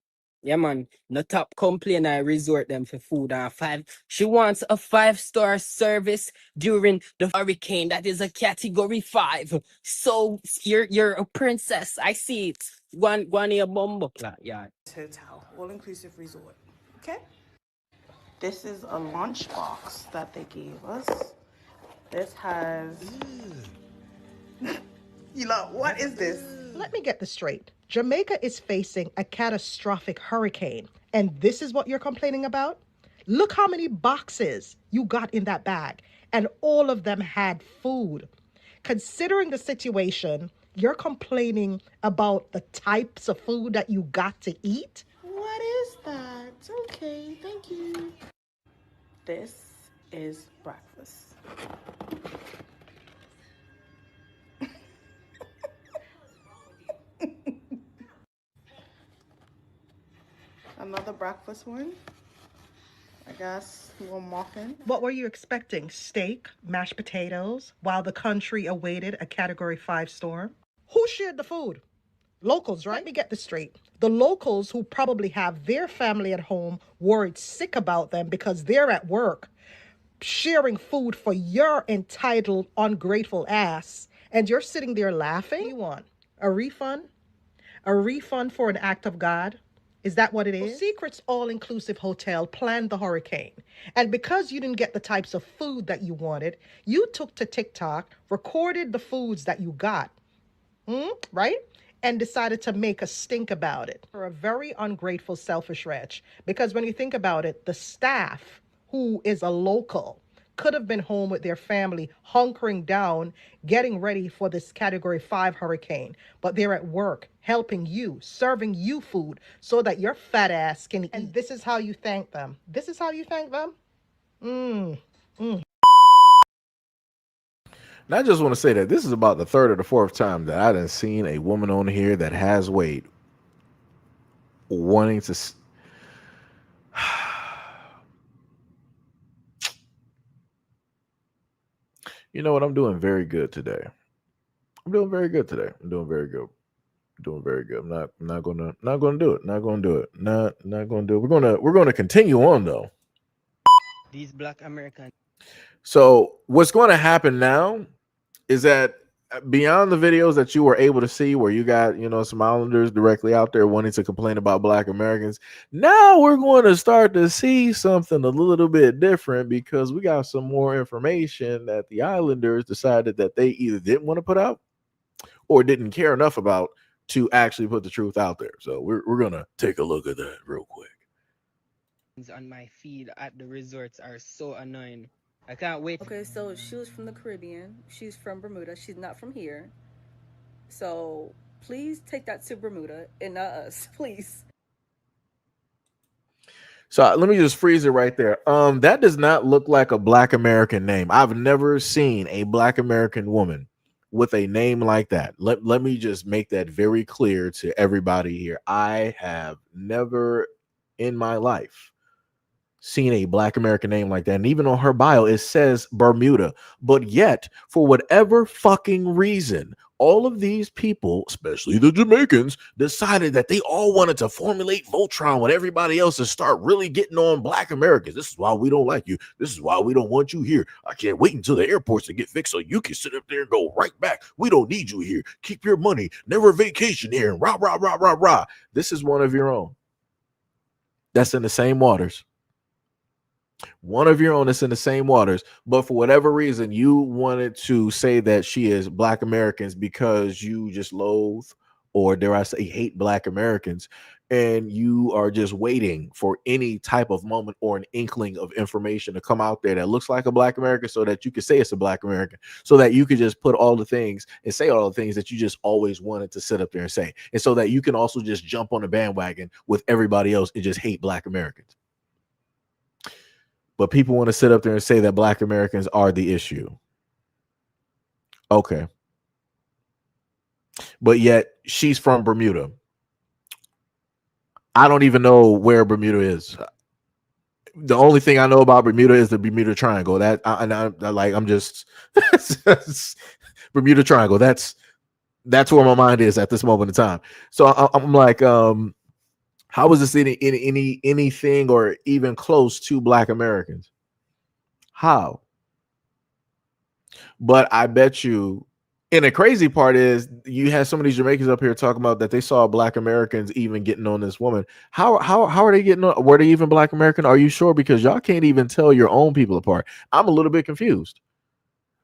Yeah, man. No top complain. I resort them for food and five. She wants a 5-star service during the hurricane. That is a category 5. So you're a princess. I see it. One your bumbo yeah. Hotel, all-inclusive resort. Okay. This is a lunch box that they gave us. This has. You know, what is this? Let me get this straight. Jamaica is facing a catastrophic hurricane, and this is what you're complaining about? Look how many boxes you got in that bag, and all of them had food. Considering the situation, you're complaining about the types of food that you got to eat? What is that? Okay, thank you. This is breakfast. Another breakfast one. I guess one muffin. What were you expecting? Steak, mashed potatoes, while the country awaited a Category 5 storm? Who shared the food? Locals, right? Let me get this straight. The locals who probably have their family at home worried sick about them because they're at work, sharing food for your entitled, ungrateful ass, and you're sitting there laughing? What do you want? A refund? A refund for an act of God? Is that what it is? Well, Secret's all-inclusive hotel planned the hurricane. And because you didn't get the types of food that you wanted, you took to TikTok, recorded the foods that you got, right? And decided to make a stink about it. You're a very ungrateful, selfish wretch. Because when you think about it, the staff, who is a local, could have been home with their family, hunkering down, getting ready for this Category 5 hurricane. But they're at work, helping you, serving you food, so that your fat ass can eat. And this is how you thank them. This is how you thank them? Now, I just want to say that this is about the third or the fourth time that I done seen a woman on here that has weight wanting to. You know what? I'm doing very good today. I'm doing very good today. I'm doing very good. Doing very good. I'm not gonna do it. Not gonna do it. Not gonna do it. We're gonna continue on though. These Black Americans. So what's going to happen now is that beyond the videos that you were able to see where you got, some islanders directly out there wanting to complain about Black Americans, now we're going to start to see something a little bit different because we got some more information that the islanders decided that they either didn't want to put out or didn't care enough about to actually put the truth out there. So we're going to take a look at that real quick. On my feed at the resorts are so annoying. I can't wait. Okay, so she was from the Caribbean. She's from Bermuda. She's not from here. So please take that to Bermuda and not us, please. So let me just freeze it right there. That does not look like a Black American name. I've never seen a Black American woman with a name like that. Let me just make that very clear to everybody here. I have never in my life seen a Black American name like that. And even on her bio, it says Bermuda. But yet, for whatever fucking reason, all of these people, especially the Jamaicans, decided that they all wanted to formulate Voltron with everybody else and start really getting on Black Americans. This is why we don't like you. This is why we don't want you here. I can't wait until the airports to get fixed so you can sit up there and go right back. We don't need you here. Keep your money. Never vacation here. Rah, rah, rah, rah, rah. This is one of your own. That's in the same waters. One of your own that's in the same waters, but for whatever reason, you wanted to say that she is Black Americans because you just loathe, or dare I say, hate Black Americans, and you are just waiting for any type of moment or an inkling of information to come out there that looks like a Black American so that you can say it's a Black American, so that you could just put all the things and say all the things that you just always wanted to sit up there and say, and so that you can also just jump on the bandwagon with everybody else and just hate Black Americans. But people want to sit up there and say that Black Americans are the issue. Okay. But yet she's from Bermuda. I don't even know where Bermuda is. The only thing I know about Bermuda is the Bermuda Triangle. I'm just Bermuda Triangle. That's where my mind is at this moment in time. So I'm like, how is this anything or even close to Black Americans? How? But I bet you, and the crazy part is you had some of these Jamaicans up here talking about that they saw Black Americans even getting on this woman. How are they getting on? Were they even Black American? Are you sure? Because y'all can't even tell your own people apart. I'm a little bit confused.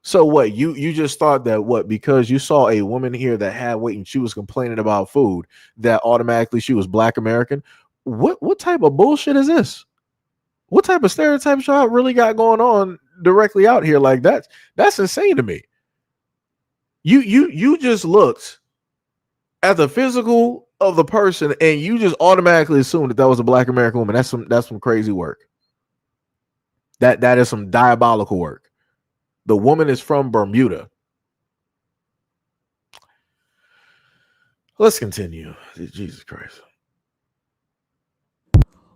So what, you just thought that because you saw a woman here that had weight and she was complaining about food, that automatically she was Black American? What type of bullshit is this? What type of stereotypes y'all really got going on directly out here like that? That's insane to me. You just looked at the physical of the person and you just automatically assumed that was a Black American woman. That's some crazy work. That is some diabolical work. The woman is from Bermuda. Let's continue. Jesus Christ.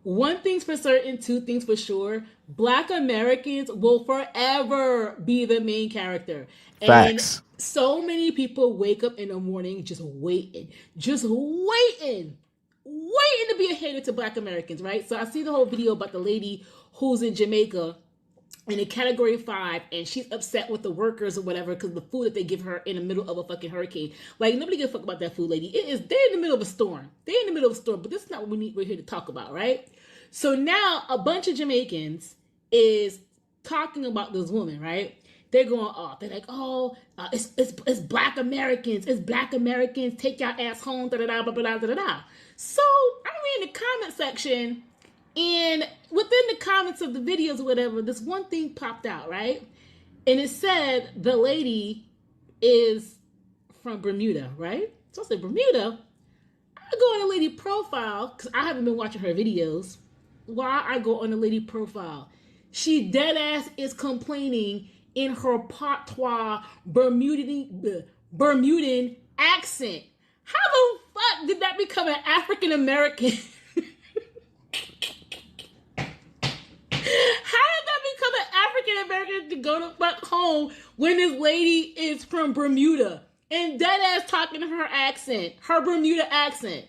One thing's for certain, two things for sure. Black Americans will forever be the main character. Facts. And so many people wake up in the morning just waiting to be a hater to Black Americans, right? So I see the whole video about the lady who's in Jamaica in a category 5, and she's upset with the workers or whatever because the food that they give her in the middle of a fucking hurricane. Like, nobody gives a fuck about that food, lady. They're in the middle of a storm. But this is not what we're here to talk about, right? So now a bunch of Jamaicans is talking about this woman, right? They're going off. They're like, it's Black Americans. It's Black Americans. Take your ass home. Da da da blah blah da da da. So I'm reading the comment section. And within the comments of the videos or whatever, this one thing popped out, right? And it said the lady is from Bermuda, right? So I said, Bermuda? I go on the lady profile, because I haven't been watching her videos. Why I go on the lady profile? She dead ass is complaining in her patois Bermudan accent. How the fuck did that become an African American? How did that become an African American to go to fuck home when this lady is from Bermuda and dead ass talking her accent, her Bermuda accent?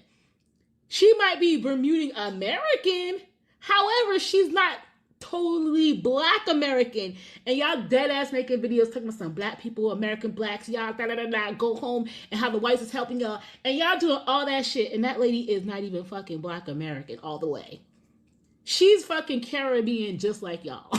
She might be Bermudan American, however, she's not totally Black American, and y'all dead ass making videos talking about some Black people, American Blacks, y'all da da da da, go home and how the whites is helping y'all, and y'all doing all that shit, and that lady is not even fucking Black American all the way. She's fucking Caribbean just like y'all.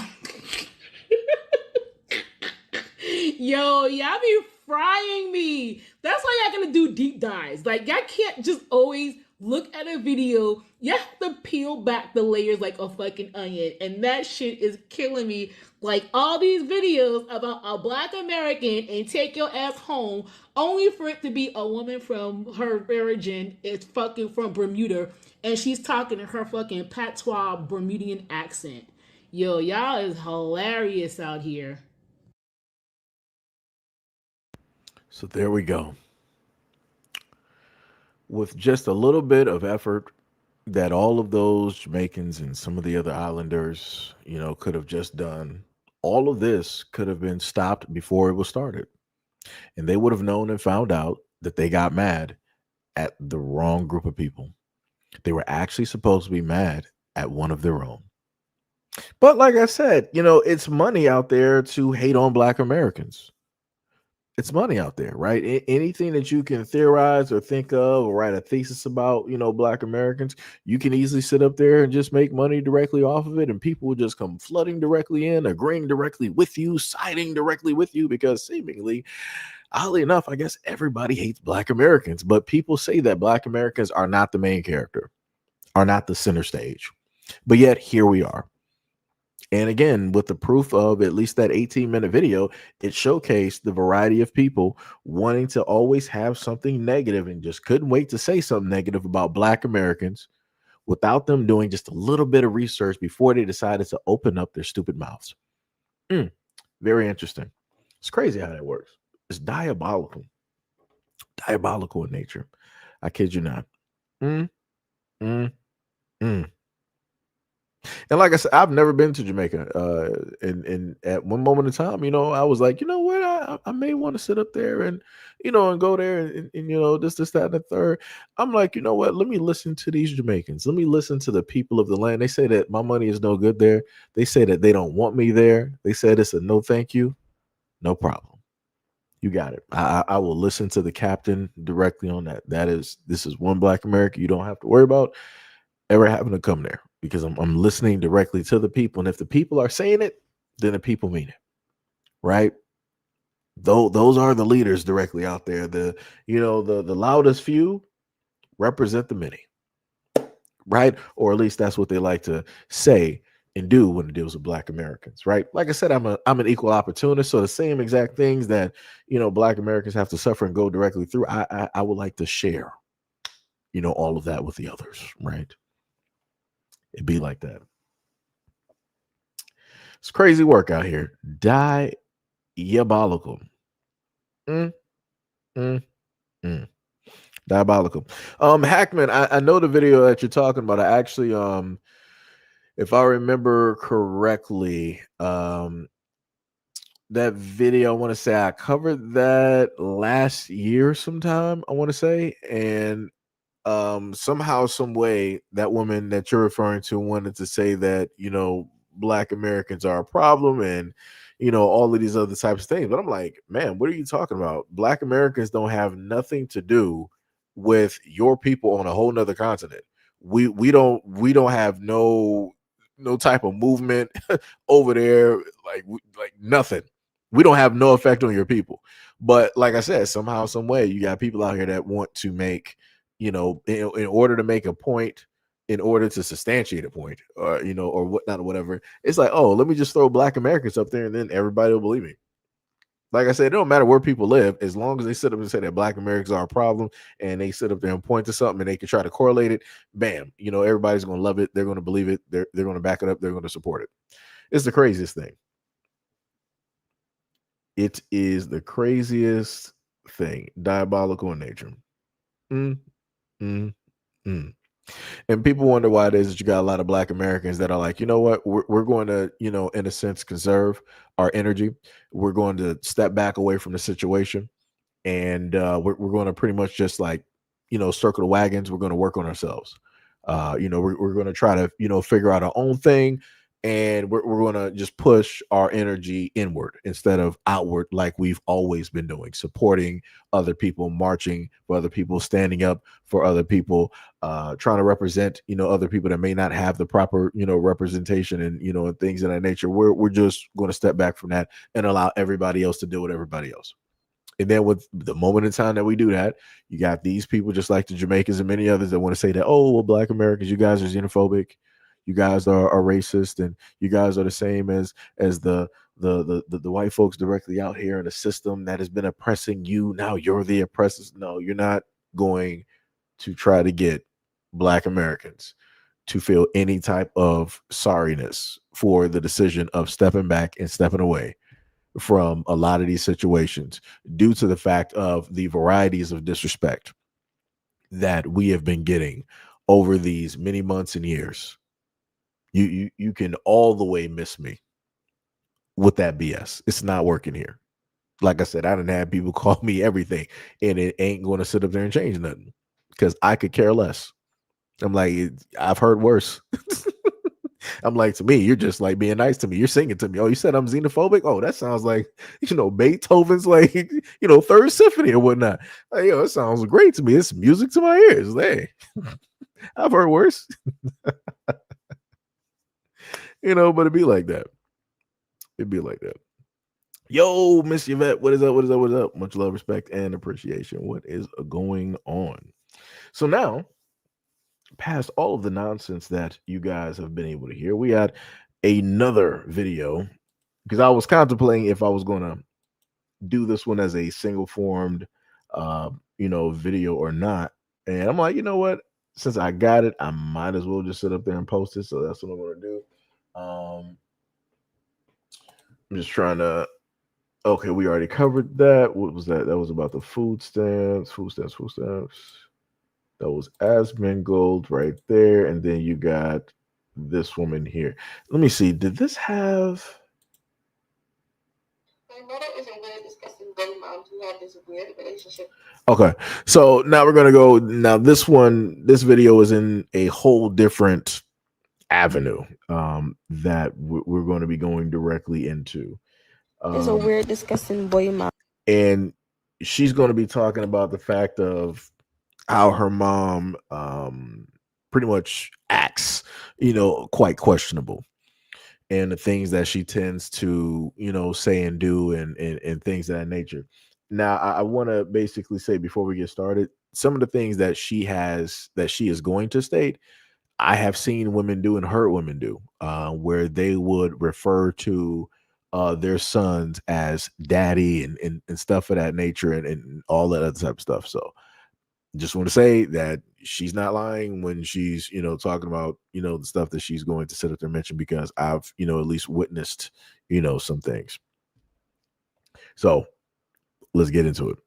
Yo, y'all be frying me. That's why y'all gonna do deep dives. Like, y'all can't just always look at a video. You have to peel back the layers like a fucking onion. And that shit is killing me. Like, all these videos about a Black American and take your ass home, only for it to be a woman from her origin. It's fucking from Bermuda. And she's talking in her fucking patois Bermudian accent. Yo, y'all is hilarious out here. So there we go. With just a little bit of effort that all of those Jamaicans and some of the other islanders, could have just done, all of this could have been stopped before it was started. And they would have known and found out that they got mad at the wrong group of people. They were actually supposed to be mad at one of their own. But like I said, it's money out there to hate on Black Americans. It's money out there, right? Anything that you can theorize or think of or write a thesis about, Black Americans, you can easily sit up there and just make money directly off of it. And people will just come flooding directly in, agreeing directly with you, siding directly with you, because seemingly, oddly enough, I guess everybody hates Black Americans. But people say that Black Americans are not the main character, are not the center stage. But yet here we are. And again, with the proof of at least that 18-minute video, it showcased the variety of people wanting to always have something negative and just couldn't wait to say something negative about Black Americans without them doing just a little bit of research before they decided to open up their stupid mouths. Very interesting. It's crazy how that works. It's diabolical. Diabolical in nature. I kid you not. Mm, mm, mm. And like I said, I've never been to Jamaica. And at one moment in time, I was like, you know what, I may want to sit up there and, and go there and this, that, and the third. I'm like, you know what? Let me listen to these Jamaicans. Let me listen to the people of the land. They say that my money is no good there. They say that they don't want me there. They said it's a no, thank you. No problem. You got it. I will listen to the captain directly on that. This is one Black America you don't have to worry about ever having to come there, because I'm listening directly to the people. And if the people are saying it, then the people mean it, right? Those are the leaders directly out there. The loudest few represent the many, right? Or at least that's what they like to say and do when it deals with Black Americans, right? Like I said, I'm an equal opportunist, so the same exact things that Black Americans have to suffer and go directly through, I would like to share, all of that with the others, right? It'd be like that. It's crazy work out here. Diabolical. Mm, mm, mm. Diabolical. Hackman, I know the video that you're talking about. I actually, if I remember correctly, that video, I want to say I covered that last year sometime, I want to say. And somehow, some way, that woman that you're referring to wanted to say that Black Americans are a problem and all of these other types of things. But I'm like, man, what are you talking about? Black Americans don't have nothing to do with your people on a whole nother continent. We don't have no type of movement over there, like nothing. We don't have no effect on your people. But like I said, somehow, some way, you got people out here that want to make, in order to make a point, in order to substantiate a point, or or whatnot, or whatever. It's like, oh, let me just throw Black Americans up there, and then everybody will believe me. Like I said, it don't matter where people live, as long as they sit up and say that Black Americans are a problem, and they sit up there and point to something, and they can try to correlate it. Bam, everybody's gonna love it. They're gonna believe it. They're gonna back it up. They're gonna support it. It's the craziest thing. It is the craziest thing. Diabolical in nature. Mm, mm, mm. And people wonder why it is that you got a lot of Black Americans that are like, you know what, we're going to, in a sense, conserve our energy. We're going to step back away from the situation. And we're going to pretty much just like, circle the wagons. We're going to work on ourselves. We're going to try to, figure out our own thing. and we're going to just push our energy inward instead of outward, like we've always been doing, supporting other people, marching for other people, standing up for other people, trying to represent, other people that may not have the proper, representation and, and things of that nature. We're just going to step back from that and allow everybody else to deal with everybody else. And then with the moment in time that we do that, you got these people just like the Jamaicans and many others that want to say that, oh, well, Black Americans, you guys are xenophobic, you guys are racist, and you guys are the same as the white folks directly out here in a system that has been oppressing you. Now you're the oppressors. No, you're not going to try to get Black Americans to feel any type of sorriness for the decision of stepping back and stepping away from a lot of these situations due to the fact of the varieties of disrespect that we have been getting over these many months and years. You can all the way miss me with that BS. It's not working here. Like I said, I didn't have people call me everything, and it ain't going to sit up there and change nothing because I could care less. I'm like, I've heard worse. I'm like, to me, you're just like being nice to me. You're singing to me. Oh, you said I'm xenophobic? Oh, that sounds like, Beethoven's like, third symphony or whatnot. Like, it sounds great to me. It's music to my ears. Hey, I've heard worse. But it'd be like that. It'd be like that. Yo, Miss Yvette, what is up? What is up? What is up? Much love, respect, and appreciation. What is going on? So now, past all of the nonsense that you guys have been able to hear, we had another video because I was contemplating if I was going to do this one as a single formed, video or not. And I'm like, you know what? Since I got it, I might as well just sit up there and post it. So that's what I'm going to do. I'm just trying to. Okay, we already covered that. What was that? That was about the food stamps. That was Asmongold right there. And then you got this woman here. Let me see. Did this have... My mother is a weird, disgusting bunny mom who had this weird relationship. Okay, so now we're going to go... Now this video is in a whole different avenue that we're going to be going directly into. There's a weird, disgusting boy mom. And she's going to be talking about the fact of how her mom pretty much acts, quite questionable. And the things that she tends to, say and do and things of that nature. Now, I want to basically say before we get started, some of the things that she is going to state, I have seen women do and heard women do, where they would refer to their sons as daddy and stuff of that nature and all that other type of stuff. So just want to say that she's not lying when she's, talking about, the stuff that she's going to sit up there and mention, because I've, at least witnessed, some things. So let's get into it.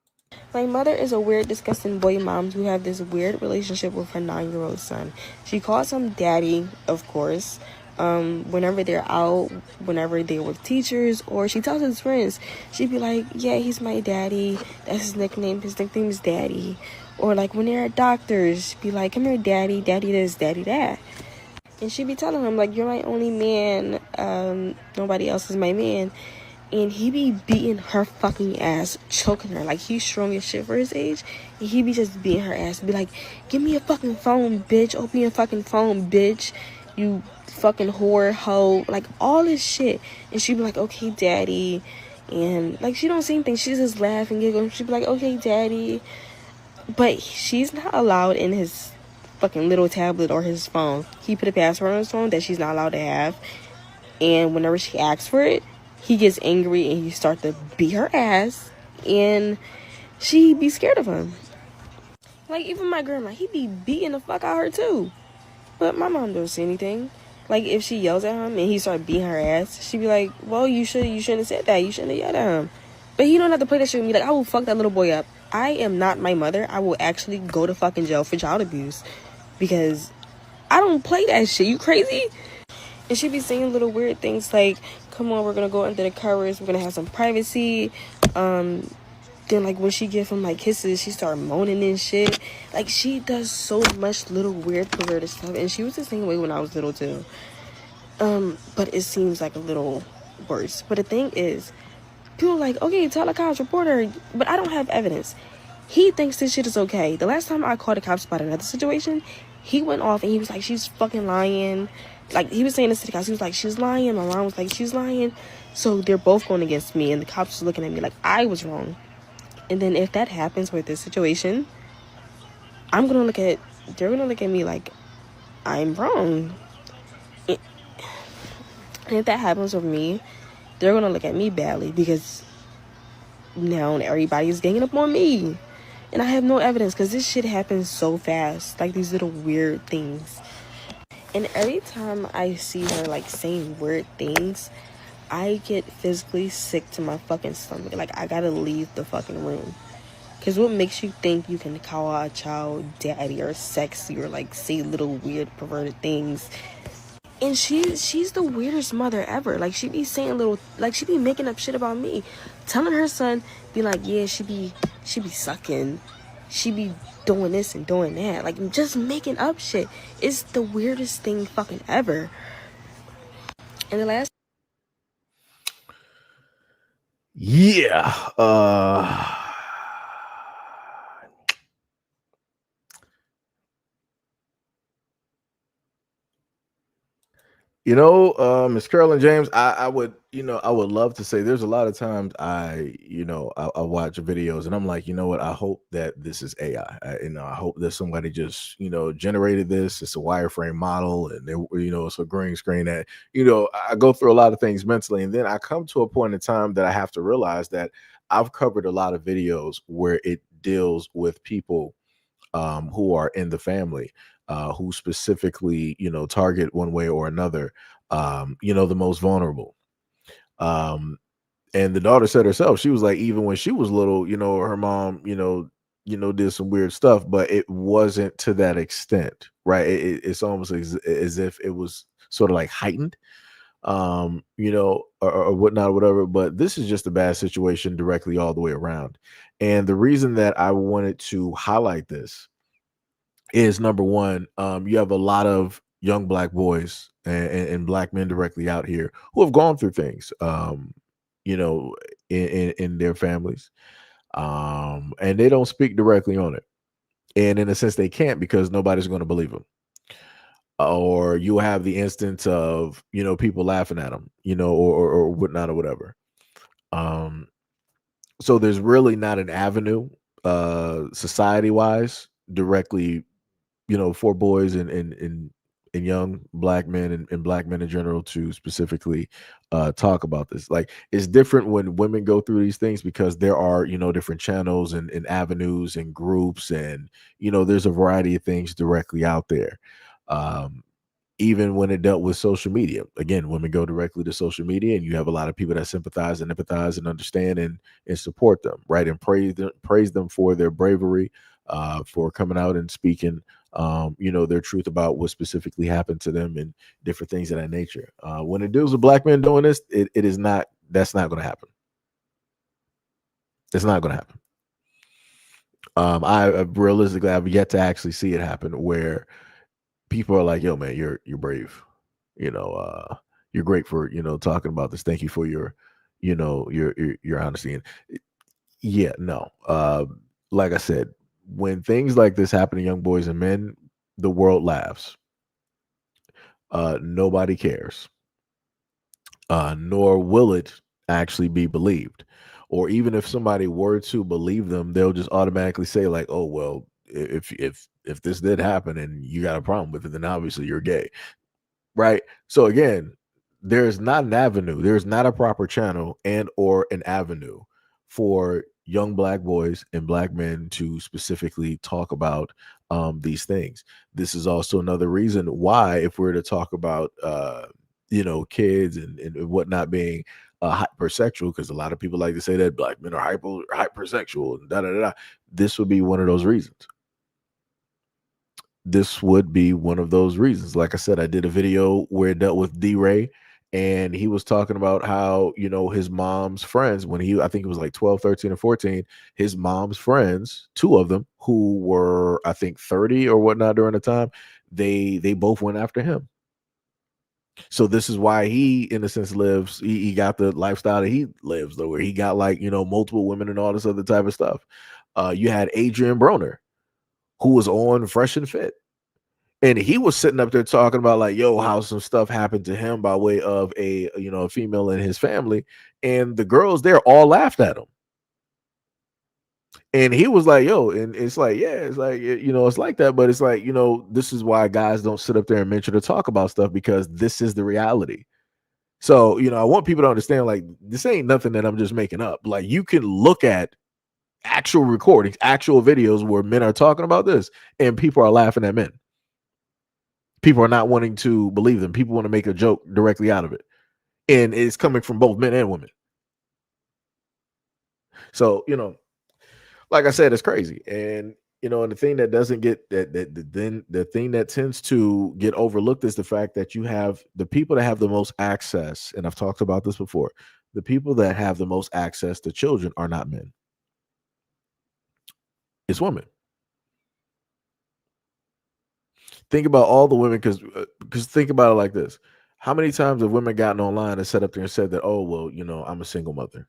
My mother is a weird, disgusting boy mom who have this weird relationship with her 9-year-old son. She calls him daddy, of course. Whenever they're out, whenever they're with teachers, or she tells his friends, she'd be like, yeah, he's my daddy. That's his nickname. His nickname is daddy. Or like when they're at doctors, be like, come here, daddy, daddy this, daddy that. And she'd be telling him, like, you're my only man. Nobody else is my man. And he be beating her fucking ass, choking her. Like, he's strong as shit for his age. And he be just beating her ass. Be like, give me a fucking phone, bitch. Open your fucking phone, bitch. You fucking whore, hoe. Like, all this shit. And she'd be like, okay, daddy. And, like, she don't say anything. She just laugh and giggle. She'd be like, okay, daddy. But she's not allowed in his fucking little tablet or his phone. He put a password on his phone that she's not allowed to have. And whenever she asks for it, he gets angry and he starts to beat her ass, and she be scared of him. Like, even my grandma, he be beating the fuck out of her too. But my mom don't say anything. Like, if she yells at him and he start beating her ass, she be like, well, you shouldn't have said that. You shouldn't have yelled at him. But he don't have to play that shit with me. Like, I will fuck that little boy up. I am not my mother. I will actually go to fucking jail for child abuse, because I don't play that shit. You crazy? And she be saying little weird things like, come on, we're gonna go under the covers, we're gonna have some privacy. Then like when she give him like kisses, she start moaning and shit. Like, she does so much little weird perverted stuff. And she was the same way when I was little too. But it seems like a little worse. But the thing is, people are like, okay, tell the cops, report her. But I don't have evidence. He thinks this shit is okay. The last time I called the cops about another situation, he went off and he was like, she's fucking lying. Like, he was saying this to the cops. He was like, she's lying. My mom was like, she's lying. So they're both going against me, and the cops are looking at me like I was wrong. And then if that happens with this situation, they're gonna look at me like I'm wrong. And if that happens with me, they're gonna look at me badly because now everybody's ganging up on me. And I have no evidence because this shit happens so fast. Like these little weird things. And every time I see her like saying weird things, I get physically sick to my fucking stomach. Like I gotta leave the fucking room. Because what makes you think you can call a child daddy or sexy or like say little weird perverted things? And she's the weirdest mother ever. Like she be saying little, like she be making up shit about me, telling her son, be like, yeah, she be sucking, she be doing this and doing that, like just making up shit. It's the weirdest thing fucking ever. And the last, Yeah. Miss Carolyn James, I would, I would love to say there's a lot of times I watch videos and I'm like, you know what? I hope that this is AI. I hope that somebody just, generated this. It's a wireframe model and it's a green screen that, I go through a lot of things mentally. And then I come to a point in time that I have to realize that I've covered a lot of videos where it deals with people who are in the family, who specifically, target one way or another, the most vulnerable. Um, and the daughter said herself, she was like, even when she was little, her mom, did some weird stuff, but it wasn't to that extent, right? It's almost as if it was sort of like heightened, or whatnot, or whatever. But this is just a bad situation directly all the way around. And the reason that I wanted to highlight this is number one, you have a lot of young black boys and black men directly out here who have gone through things, you know, in their families, and they don't speak directly on it. And in a sense, they can't because nobody's going to believe them. Or you have the instance of people laughing at them, or whatnot or whatever. Um, so there's really not an avenue, society wise, directly for boys and young black men and black men in general to specifically talk about this. Like it's different when women go through these things because there are different channels and avenues and groups, and there's a variety of things directly out there. um Even when it dealt with social media, again, women go directly to social media and you have a lot of people that sympathize and empathize and understand and support them, right, and praise them for their bravery, for coming out and speaking their truth about what specifically happened to them and different things of that nature. When it deals with black men doing this, it is not, that's not going to happen. It's not going to happen. I realistically, I've yet to actually see it happen where people are like, yo man, you're brave, you know you're great for talking about this, thank you for your your honesty. And yeah, no, like I said, when things like this happen to young boys and men, the world laughs. Nobody cares, nor will it actually be believed. Or even if somebody were to believe them, they'll just automatically say like, oh well, if this did happen and you got a problem with it, then obviously you're gay, right? So again, there's not an avenue, there's not a proper channel and or an avenue for young black boys and black men to specifically talk about these things. This is also another reason why, if we're to talk about kids and whatnot being hypersexual, because a lot of people like to say that black men are hypersexual and da da da da. This would be one of those reasons. This would be one of those reasons. Like I said, I did a video where it dealt with D-Ray, and he was talking about how, his mom's friends, when I think it was like 12, 13, or 14, his mom's friends, two of them who were, I think, 30 or whatnot during the time, they both went after him. So this is why he, in a sense, lives. He got the lifestyle that he lives, though, where he got like multiple women and all this other type of stuff. You had Adrian Broner, who was on Fresh and Fit, and he was sitting up there talking about like, yo, how some stuff happened to him by way of a female in his family, and the girls there all laughed at him. And he was like, yo, and it's like, yeah, it's like, it's like that. But it's like, this is why guys don't sit up there and mention to talk about stuff, because this is the reality. So, I want people to understand, like, this ain't nothing that I'm just making up. Like, you can look at actual recordings, actual videos where men are talking about this, and people are laughing at men. People are not wanting to believe them. People want to make a joke directly out of it. And it's coming from both men and women. So, like I said, it's crazy. And and the thing that doesn't get then the thing that tends to get overlooked is the fact that you have the people that have the most access, and I've talked about this before. The people that have the most access to children are not men. It's women. Think about all the women, because think about it like this. How many times have women gotten online and sat up there and said that, oh, well, I'm a single mother.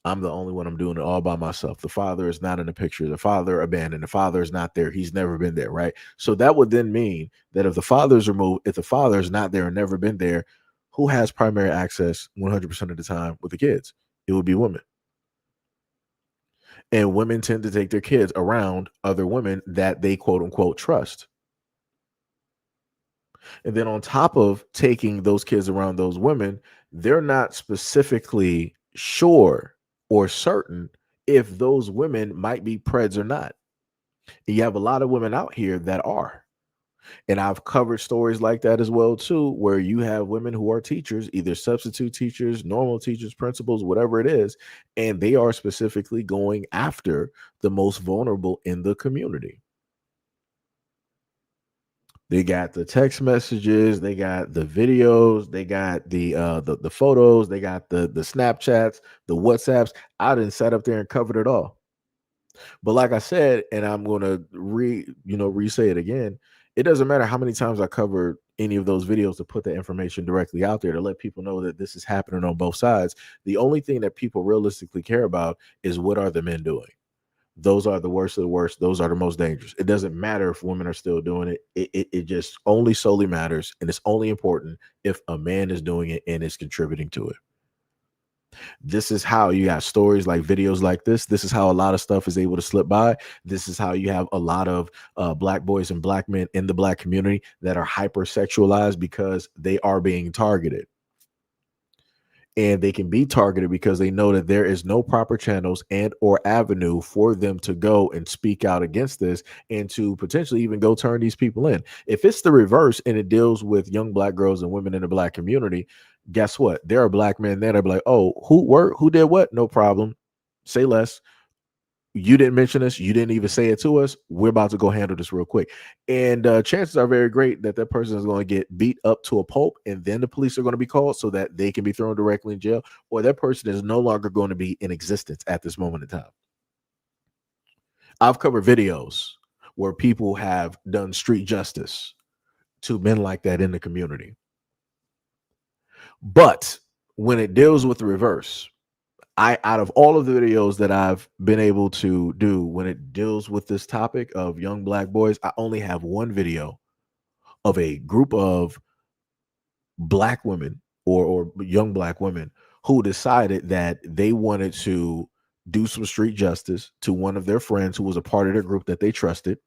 I'm the only one. I'm doing it all by myself. The father is not in the picture. The father abandoned. The father is not there. He's never been there, right? So that would then mean that if the father is removed, if the father is not there and never been there, who has primary access 100% of the time with the kids? It would be women. And women tend to take their kids around other women that they quote unquote trust. And then on top of taking those kids around those women, they're not specifically sure or certain if those women might be preds or not. And you have a lot of women out here that are. And I've covered stories like that as well too, where you have women who are teachers, either substitute teachers, normal teachers, principals, whatever it is, and they are specifically going after the most vulnerable in the community. They got the text messages, they got the videos, they got the photos, they got the Snapchats, the WhatsApps. I didn't set up there and covered it all. But like I said, and I'm gonna re-say it again, it doesn't matter how many times I cover any of those videos to put the information directly out there to let people know that this is happening on both sides. The only thing that people realistically care about is, what are the men doing? Those are the worst of the worst. Those are the most dangerous. It doesn't matter if women are still doing it. It just only solely matters, and it's only important if a man is doing it and is contributing to it. This is how you got stories like videos like this. This is how a lot of stuff is able to slip by. This is how you have a lot of black boys and black men in the black community that are hypersexualized because they are being targeted. And they can be targeted because they know that there is no proper channels and or avenue for them to go and speak out against this, and to potentially even go turn these people in. If it's the reverse and it deals with young black girls and women in the black community, guess what? There are black men there that be like, oh, who did what? No problem. Say less. You didn't mention us. You didn't even say it to us. We're about to go handle this real quick. And chances are very great that that person is going to get beat up to a pulp, and then the police are going to be called so that they can be thrown directly in jail, or that person is no longer going to be in existence at this moment in time. I've covered videos where people have done street justice to men like that in the community. But when it deals with the reverse, out of all of the videos that I've been able to do when it deals with this topic of young black boys, I only have one video of a group of black women or young black women who decided that they wanted to do some street justice to one of their friends who was a part of their group that they trusted.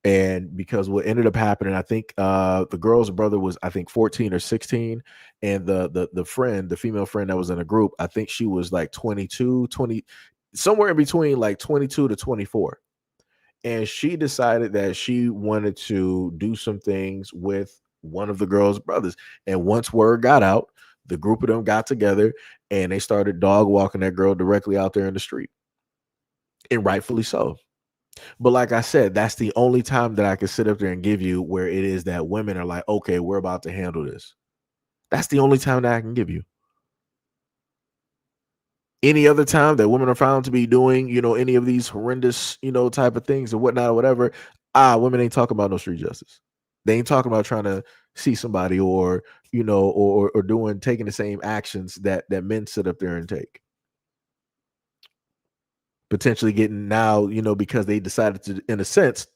And because what ended up happening, I think the girl's brother was, I think, 14 or 16. And the friend, the female friend that was in a group, I think she was like 22, 20, somewhere in between like 22 to 24. And she decided that she wanted to do some things with one of the girl's brothers. And once word got out, the group of them got together and they started dog walking that girl directly out there in the street. And rightfully so. But like I said, that's the only time that I can sit up there and give you where it is that women are like, okay, we're about to handle this. That's the only time that I can give you. Any other time that women are found to be doing, any of these horrendous, type of things or whatnot or whatever, women ain't talking about no street justice. They ain't talking about trying to see somebody, or or doing taking the same actions that men sit up there and take, potentially getting now, because they decided to, in a sense,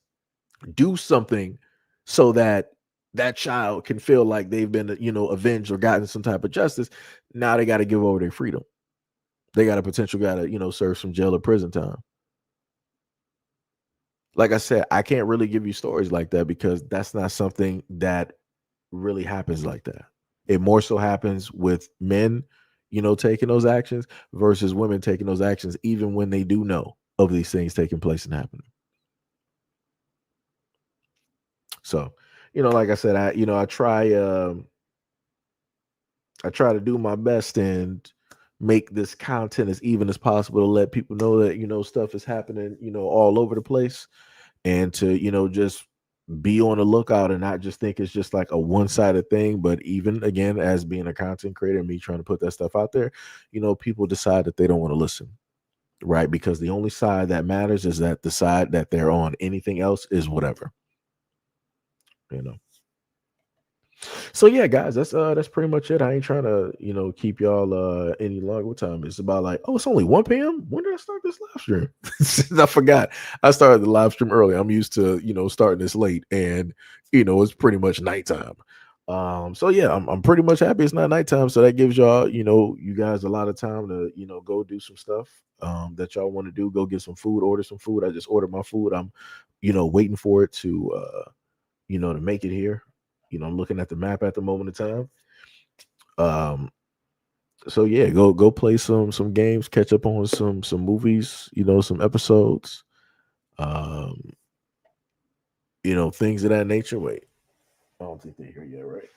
do something so that that child can feel like they've been, avenged or gotten some type of justice. Now they got to give over their freedom. They got to serve some jail or prison time. Like I said, I can't really give you stories like that because that's not something that really happens like that. It more so happens with men, taking those actions versus women taking those actions, even when they do know of these things taking place and happening. So, like I said, I try to do my best and make this content as even as possible to let people know that, stuff is happening, all over the place, and to, just be on the lookout and not just think it's just like a one-sided thing. But even again, as being a content creator and me trying to put that stuff out there, people decide that they don't want to listen, right? Because the only side that matters is that the side that they're on. Anything else is whatever, you know. So yeah, guys, that's pretty much it. I ain't trying to, keep y'all any longer. What time? It's about like, oh, it's only 1 p.m. When did I start this live stream? I forgot. I started the live stream early. I'm used to, starting this late, and it's pretty much nighttime. So yeah, I'm pretty much happy it's not nighttime. So that gives y'all, you guys a lot of time to, go do some stuff that y'all want to do. Go get some food, order some food. I just ordered my food. I'm, waiting for it to to make it here. I'm looking at the map at the moment in time. So yeah, go play some games, catch up on some movies, some episodes, um, things of that nature. Wait, I don't think they're here yet, right?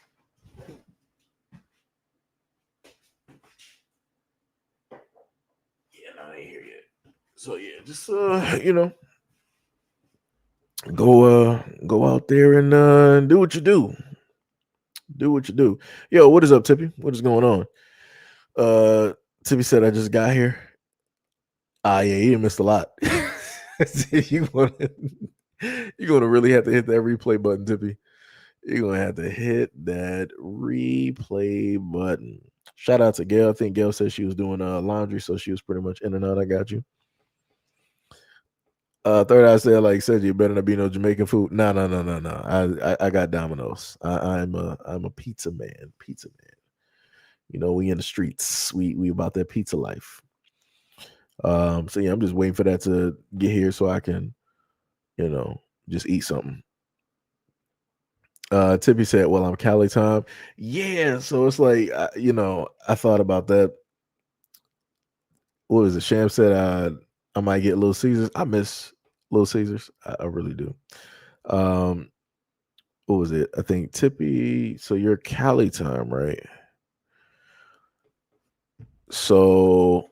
Yeah, no, they ain't here yet. So yeah, just go out there and do what you do. Do what you do. Yo, what is up, Tippy? What is going on? Tippy said I just got here. Ah, yeah, you missed a lot. you want you're gonna really have to hit that replay button, Tippy. You're gonna have to hit that replay button. Shout out to Gail. I think Gail said she was doing laundry, so she was pretty much in and out. I got you. Third Eye said, like said, you better not be no Jamaican food. No. I got Domino's. I'm a pizza man. Pizza man. We in the streets. We about that pizza life. So yeah, I'm just waiting for that to get here so I can, just eat something. Tippy said, well, I'm Cali time. Yeah, so it's like I thought about that. What was it? Sham said I might get Little Caesars. I miss Little Caesars. I really do. What was it? I think Tippy, so you're Cali time, right? So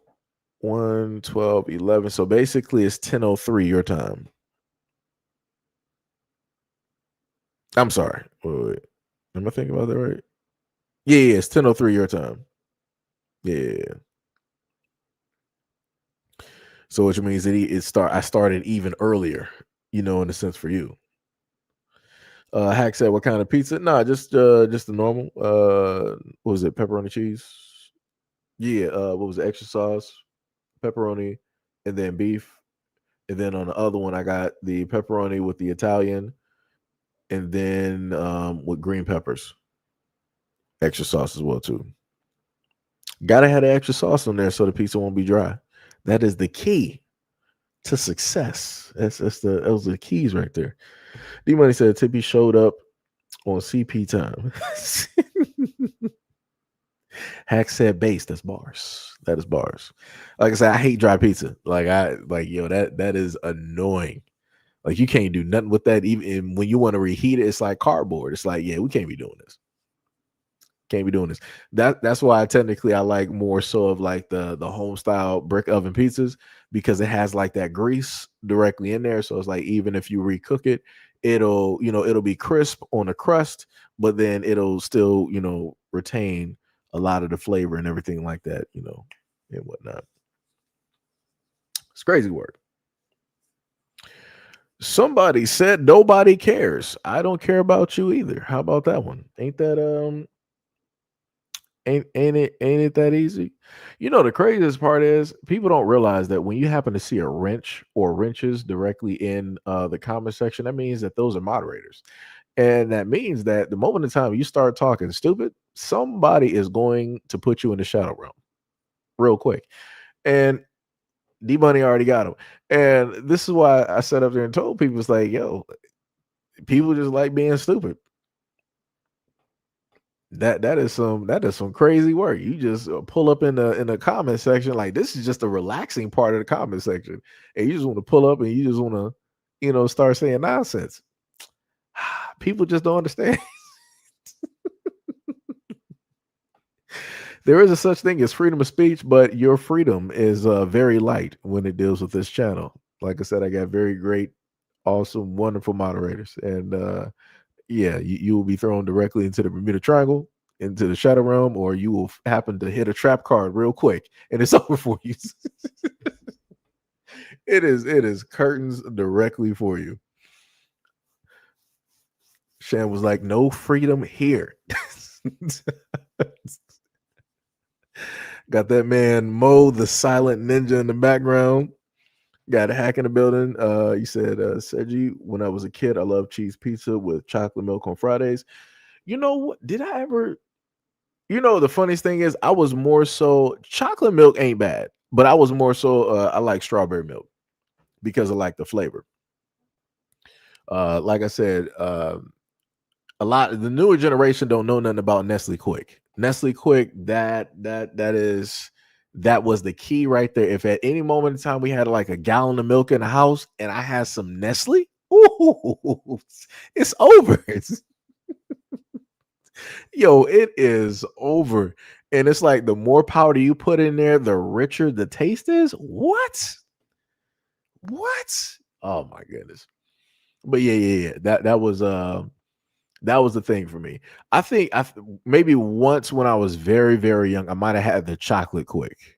1, 12, 11. So basically it's 10:03 your time. I'm sorry. Wait. Am I thinking about that right? Yeah, it's 10:03 your time. Yeah. So which means that I started even earlier, in a sense for you. Hack said, what kind of pizza? Nah, just the normal. What was it? Pepperoni cheese? Yeah, what was it? Extra sauce, pepperoni, and then beef. And then on the other one, I got the pepperoni with the Italian, and then with green peppers. Extra sauce as well too. Gotta have the extra sauce on there so the pizza won't be dry. That is the key to success. Those are the keys right there. D Money said Tippy showed up on CP time. Hack said base. That's bars. That is bars. Like I said, I hate dry pizza. That is annoying. Like you can't do nothing with that. Even when you want to reheat it, it's like cardboard. It's like, yeah, we can't be doing this. Can't be doing this. That's why I like more so of like the home style brick oven pizzas, because it has like that grease directly in there. So it's like even if you recook it, it'll be crisp on the crust, but then it'll still retain a lot of the flavor and everything like that, and whatnot. It's crazy work. Somebody said nobody cares. I don't care about you either. How about that one? Ain't it that easy? You know, the craziest part is people don't realize that when you happen to see a wrench or wrenches directly in the comment section, that means that those are moderators. And that means that the moment in time you start talking stupid, somebody is going to put you in the shadow realm real quick. And D Money already got him. And this is why I sat up there and told people, it's like, yo, people just like being stupid. That is some crazy work. You just pull up in the comment section, like this is just a relaxing part of the comment section, and you just want to pull up and you just want to, start saying nonsense. People just don't understand. There is a such thing as freedom of speech, but your freedom is very light when it deals with this channel. Like I said, I got very great, awesome, wonderful moderators, and yeah, you will be thrown directly into the Bermuda Triangle, into the Shadow Realm, or you will happen to hit a trap card real quick, and it's over for you. It is curtains directly for you. Shan was like, "No freedom here." Got that man Mo, the silent ninja, in the background. Got a hack in the building. You said, Seiji, when I was a kid, I loved cheese pizza with chocolate milk on Fridays. You know what? Did I ever? The funniest thing is, I was more so chocolate milk ain't bad, but I was more so I like strawberry milk because I like the flavor. Like I said, a lot of the newer generation don't know nothing about Nestle Quick. Nestle Quick, that was the key right there. If at any moment in time we had like a gallon of milk in the house and I had some Nestle, ooh, it's over. Yo, it is over. And it's like the more powder you put in there, the richer the taste is. What? What? Oh my goodness. But yeah. That was the thing for me. I think maybe once when I was very, very young, I might have had the chocolate quick.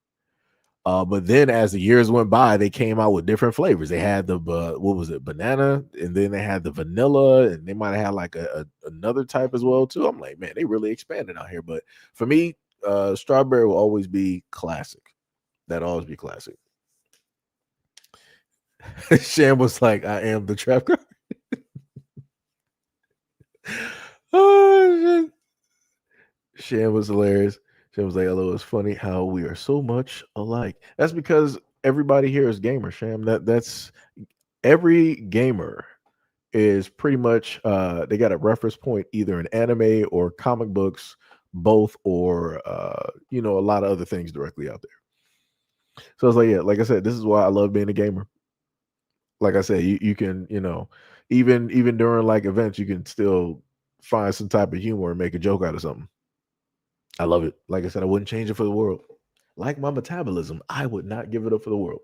But then as the years went by, they came out with different flavors. They had the what was it, banana, and then they had the vanilla, and they might have had like another type as well too. I'm like, man, they really expanded out here. But for me, strawberry will always be classic. That'll always be classic. Sham was like, I am the trap card. Oh shit. Sham was hilarious. Sham was like, "Hello, it's funny how we are so much alike." That's because everybody here is gamer. Sham. That's every gamer is pretty much they got a reference point either in anime or comic books, both, or a lot of other things directly out there. So it's like, yeah, like I said, this is why I love being a gamer. Like I said, you can, even during like events, you can still find some type of humor and make a joke out of something. I love it. Like I said, I wouldn't change it for the world. Like my metabolism, I would not give it up for the world.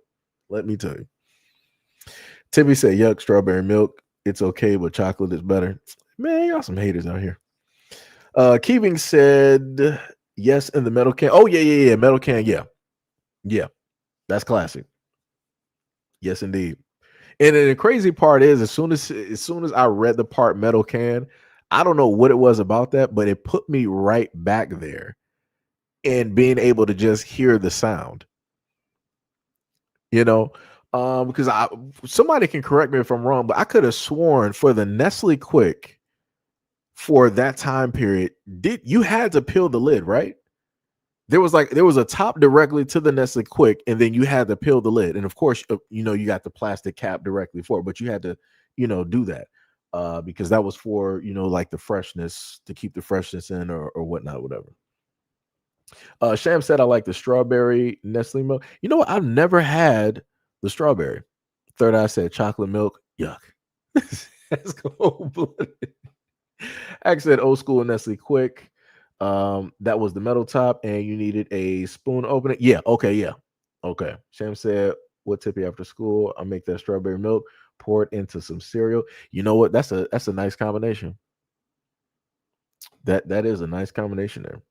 Let me tell you. Timmy said, yuck, strawberry milk. It's okay, but chocolate is better. Man, y'all some haters out here. Keeping said, yes, in the metal can. Oh, yeah. Metal can, yeah. Yeah. That's classic. Yes, indeed. And then the crazy part is, as soon as I read the part metal can, I don't know what it was about that, but it put me right back there and being able to just hear the sound, because somebody can correct me if I'm wrong, but I could have sworn for the Nestle Quick for that time period, you had to peel the lid, right? There was a top directly to the Nestle Quick, and then you had to peel the lid, and of course, you got the plastic cap directly for it, but you had to, do that because that was for like the freshness, to keep the freshness in or whatnot, whatever. Sham said, I like the strawberry Nestle milk. You know what? I've never had the strawberry. Third Eye said chocolate milk. Yuck. That's cold blooded. Axe said old school Nestle Quick. That was the metal top, and you needed a spoon opening. Yeah. Okay. Yeah. Okay. Sham said, what tip you after school? I'll make that strawberry milk, pour it into some cereal. You know what? That's a nice combination. That is a nice combination there.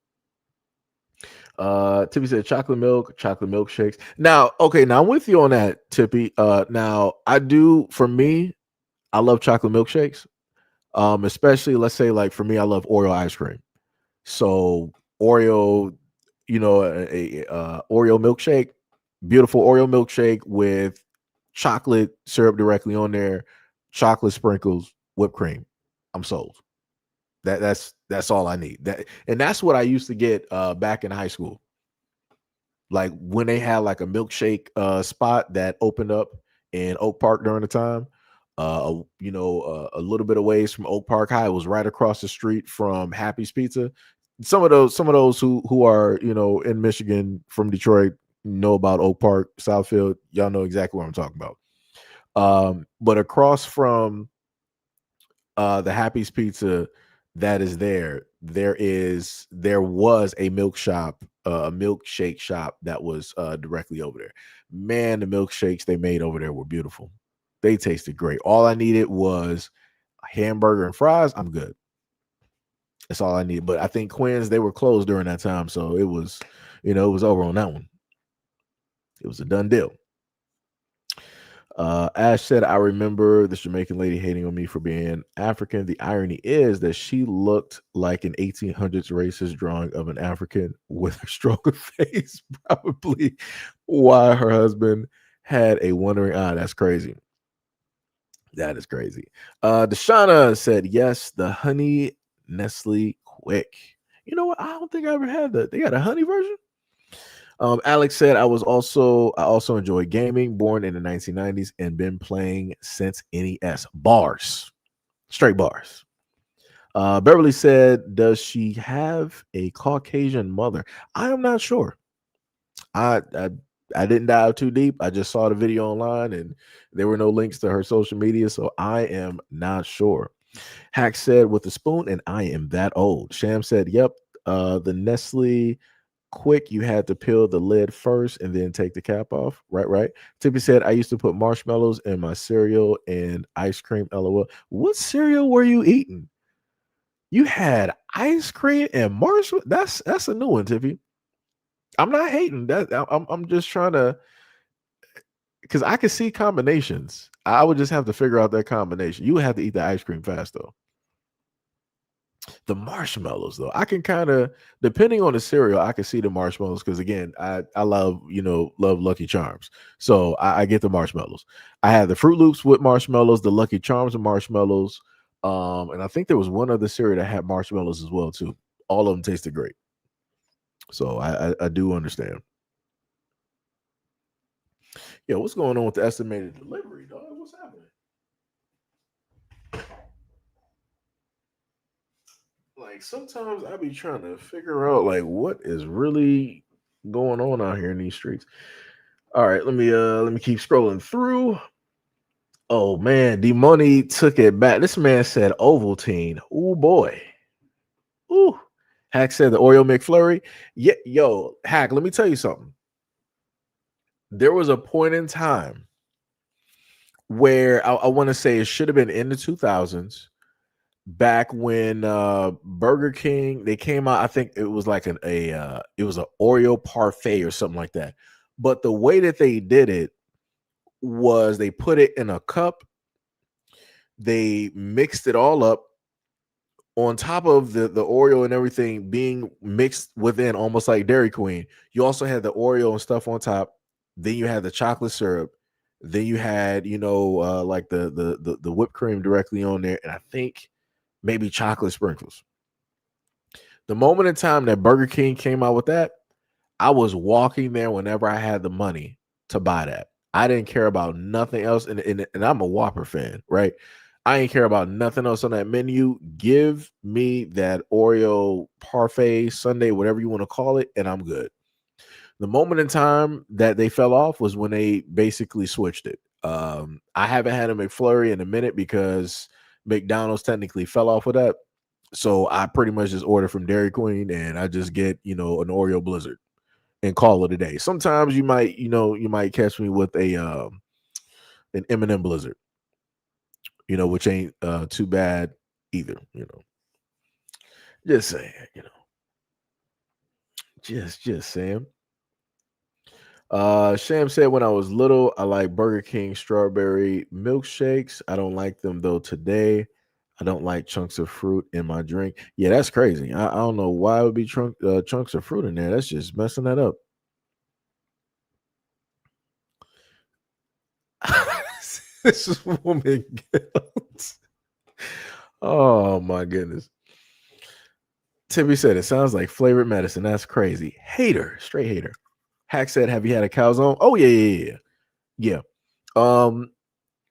Tippy said chocolate milkshakes. Now, okay, now I'm with you on that, Tippy. Now I do, for me, I love chocolate milkshakes. Especially let's say like for me, I love Oreo ice cream. So Oreo, Oreo milkshake, beautiful Oreo milkshake with chocolate syrup directly on there, chocolate sprinkles, whipped cream. I'm sold. That's all I need. And that's what I used to get back in high school. Like when they had like a milkshake spot that opened up in Oak Park during the time. A little bit of ways from Oak Park High. It was right across the street from Happy's Pizza. Some of those who are in Michigan from Detroit know about Oak Park, Southfield. Y'all know exactly what I'm talking about. But across from the Happy's Pizza that is there was a milkshake shop that was directly over there. Man, the milkshakes they made over there were beautiful. They tasted great. All I needed was a hamburger and fries. I'm good. That's all I need. But I think Quinn's they were closed during that time, so it was over on that one. It was a done deal. Ash said, I remember this Jamaican lady hating on me for being African. The irony is that she looked like an 1800s racist drawing of an African with a stronger face, probably why her husband had a wondering eye. That's crazy. That is crazy. Deshauna said, yes, the honey Nestle Quick. You know what? I don't think I ever had that. They got a honey version? Alex said, I also enjoy gaming, born in the 1990s and been playing since NES. Bars. Straight bars. Beverly said, does she have a Caucasian mother? I am not sure. I didn't dive too deep. I just saw the video online and there were no links to her social media, so I am not sure. Hack said, with a spoon, and I am that old. Sham said, yep. The Nestle Quick, you had to peel the lid first and then take the cap off. Right. Tippy said, I used to put marshmallows in my cereal and ice cream. LOL. What cereal were you eating? You had ice cream and marshmallow. That's a new one, Tippy. I'm not hating that. I'm just trying to, because I can see combinations. I would just have to figure out that combination. You would have to eat the ice cream fast though. The marshmallows, though, I can kind of, depending on the cereal, I can see the marshmallows because again, I love Lucky Charms, so I get the marshmallows. I had the Fruit Loops with marshmallows, the Lucky Charms and marshmallows, and I think there was one other cereal that had marshmallows as well too. All of them tasted great, so I do understand. Yeah, what's going on with the estimated delivery, dog? What's happening? Like sometimes I be trying to figure out like what is really going on out here in these streets. All right, let me keep scrolling through. Oh man, D Money took it back. This man said Ovaltine. Oh boy. Ooh. Hack said the Oreo McFlurry. Yeah, yo, Hack, let me tell you something. There was a point in time where I want to say it should have been in the 2000s, back when Burger King they came out. I think it was like it was an Oreo parfait or something like that. But the way that they did it was they put it in a cup, they mixed it all up on top of the Oreo and everything being mixed within, almost like Dairy Queen. You also had the Oreo and stuff on top. Then you had the chocolate syrup. Then you had like the whipped cream directly on there, and I think maybe chocolate sprinkles. The moment in time that Burger King came out with that, I was walking there whenever I had the money to buy that. I didn't care about nothing else, and I'm a Whopper fan, right? I ain't care about nothing else on that menu. Give me that Oreo parfait Sunday, whatever you want to call it, and I'm good. The moment in time that they fell off was when they basically switched it. I haven't had a McFlurry in a minute because McDonald's technically fell off with that. So I pretty much just order from Dairy Queen and I just get, an Oreo Blizzard and call it a day. Sometimes you might catch me with an M&M Blizzard, which ain't too bad either. Just saying, just saying. Sham said when I was little, I like Burger King strawberry milkshakes. I don't like them though today. I don't like chunks of fruit in my drink. Yeah, that's crazy. I don't know why it would be chunks of fruit in there. That's just messing that up. This is woman guilt. Oh my goodness. Timmy said it sounds like flavored medicine. That's crazy. Hater, straight hater. Hack said, "Have you had a calzone?" Oh yeah.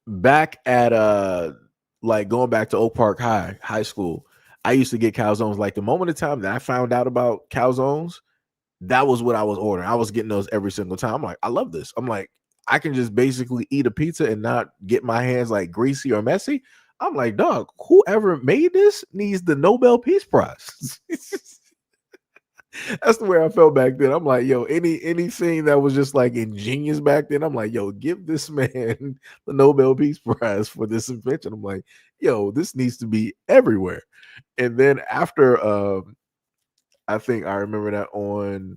Back at like going back to Oak Park High School, I used to get calzones. Like the moment of time that I found out about calzones, that was what I was ordering. I was getting those every single time. I'm like, I love this. I'm like, I can just basically eat a pizza and not get my hands like greasy or messy. I'm like, dog, whoever made this needs the Nobel Peace Prize. That's the way I felt back then. I'm like, yo, anything that was just like ingenious back then, I'm like, yo, give this man the Nobel Peace Prize for this invention. I'm like, yo, this needs to be everywhere. And then after, I think I remember that on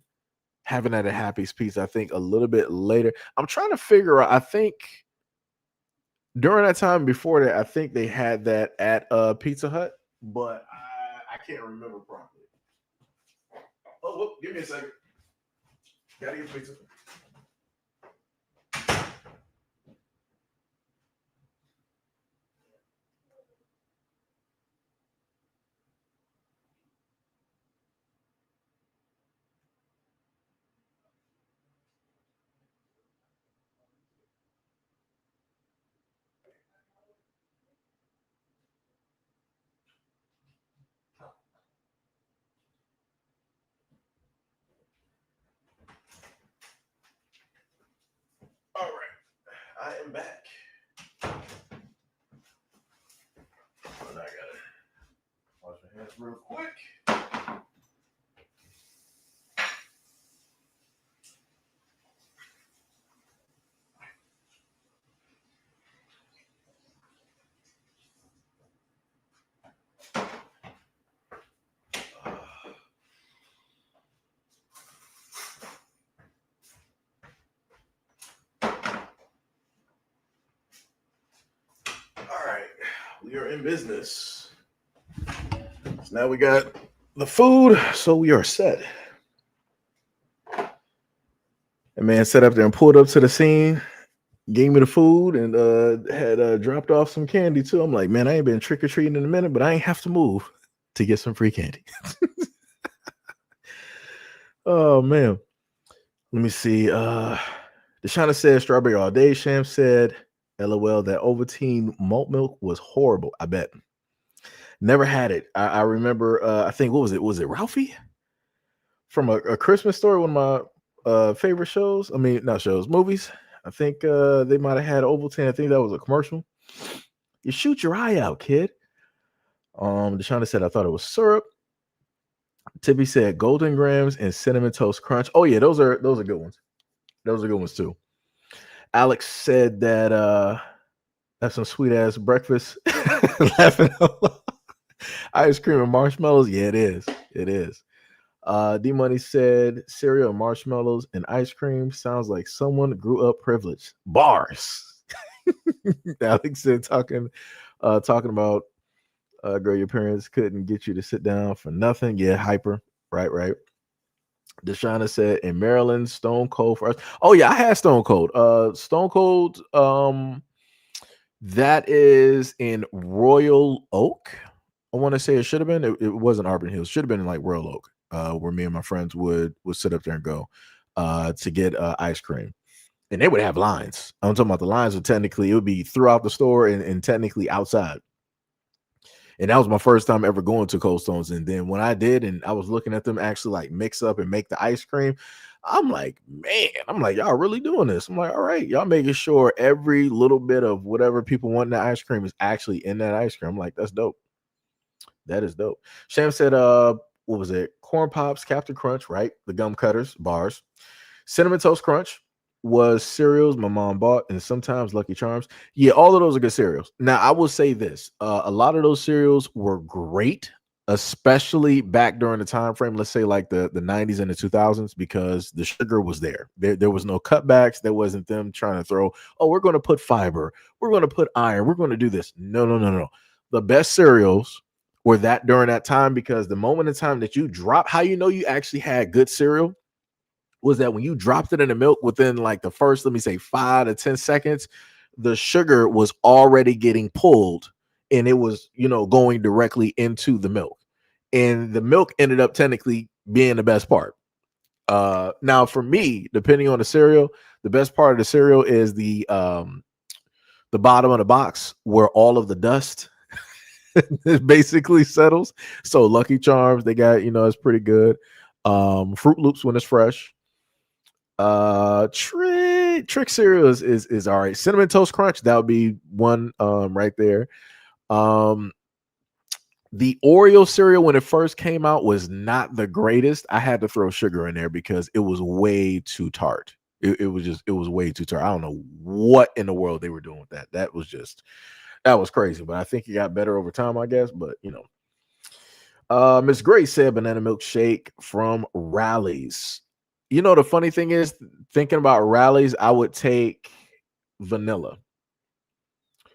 having that at Happy's Pizza. I think a little bit later. I'm trying to figure out. I think during that time before that, I think they had that at Pizza Hut, but I can't remember properly. Oh, whoop, give me a second. Gotta get pizza. All right, I am back. And I gotta wash my hands real quick. All right, we are in business. So now we got the food, so we are set. And man sat up there and pulled up to the scene, gave me the food, and had dropped off some candy too. I'm like, man, I ain't been trick or treating in a minute, but I ain't have to move to get some free candy. Oh man, let me see. Deshauna said strawberry all day. Sham said, "LOL, that Ovaltine malt milk was horrible. I bet. Never had it. I remember. I think what was it? Was it Ralphie from a Christmas Story? One of my favorite shows. I mean, not shows, movies. I think they might have had Ovaltine. I think that was a commercial. You shoot your eye out, kid. Deshauna said, I thought it was syrup. Tippy said golden grams and cinnamon toast crunch. Oh yeah, those are good ones. Those are good ones too. Alex said that that's some sweet ass breakfast. Laughing out loud. Ice cream and marshmallows. Yeah, it is. It is. D Money said cereal, and marshmallows, and ice cream sounds like someone grew up privileged. Bars. Alex said talking about girl, your parents couldn't get you to sit down for nothing. Yeah, hyper. Right. Deshauna said in Maryland, Stone Cold for us. Oh yeah, I had Stone Cold. Stone Cold. That is in Royal Oak. I want to say it should have been. It wasn't Auburn Hills. Should have been in like Royal Oak, where me and my friends would sit up there and go to get ice cream, and they would have lines. I'm talking about the lines would technically it would be throughout the store and technically outside. And that was my first time ever going to Cold Stones. And then when I did, and I was looking at them actually like mix up and make the ice cream, I'm like, man, y'all really doing this. I'm like, all right, y'all making sure every little bit of whatever people want in the ice cream is actually in that ice cream. I'm like, that's dope. That is dope. Sham said, what was it? Corn Pops, Captain Crunch, right? The gum cutters, bars. Cinnamon Toast Crunch was cereals my mom bought, and sometimes Lucky Charms. Yeah, all of those are good cereals. Now, I will say this: a lot of those cereals were great, especially back during the time frame, let's say like the 90s and the 2000s, because the sugar was there. There was no cutbacks. There wasn't them trying to throw, oh, we're going to put fiber, we're going to put iron, we're going to do this. No, no, no, no. The best cereals were that during that time, because the moment in time that you drop, how you know you actually had good cereal was that when you dropped it in the milk within like the first, let me say 5 to 10 seconds, the sugar was already getting pulled and it was, going directly into the milk. And the milk ended up technically being the best part. Now for me, depending on the cereal, the best part of the cereal is the bottom of the box where all of the dust it basically settles. So Lucky Charms, they got, it's pretty good. Fruit Loops when it's fresh. Trick cereal is all right. Cinnamon Toast Crunch, that would be one right there. The Oreo cereal when it first came out was not the greatest. I had to throw sugar in there because it was way too tart. It was way too tart. I don't know what in the world they were doing with that. That was crazy. But I think it got better over time, I guess. But Miss Gray said banana milkshake from Rallies. The funny thing is, thinking about Rallies, I would take vanilla.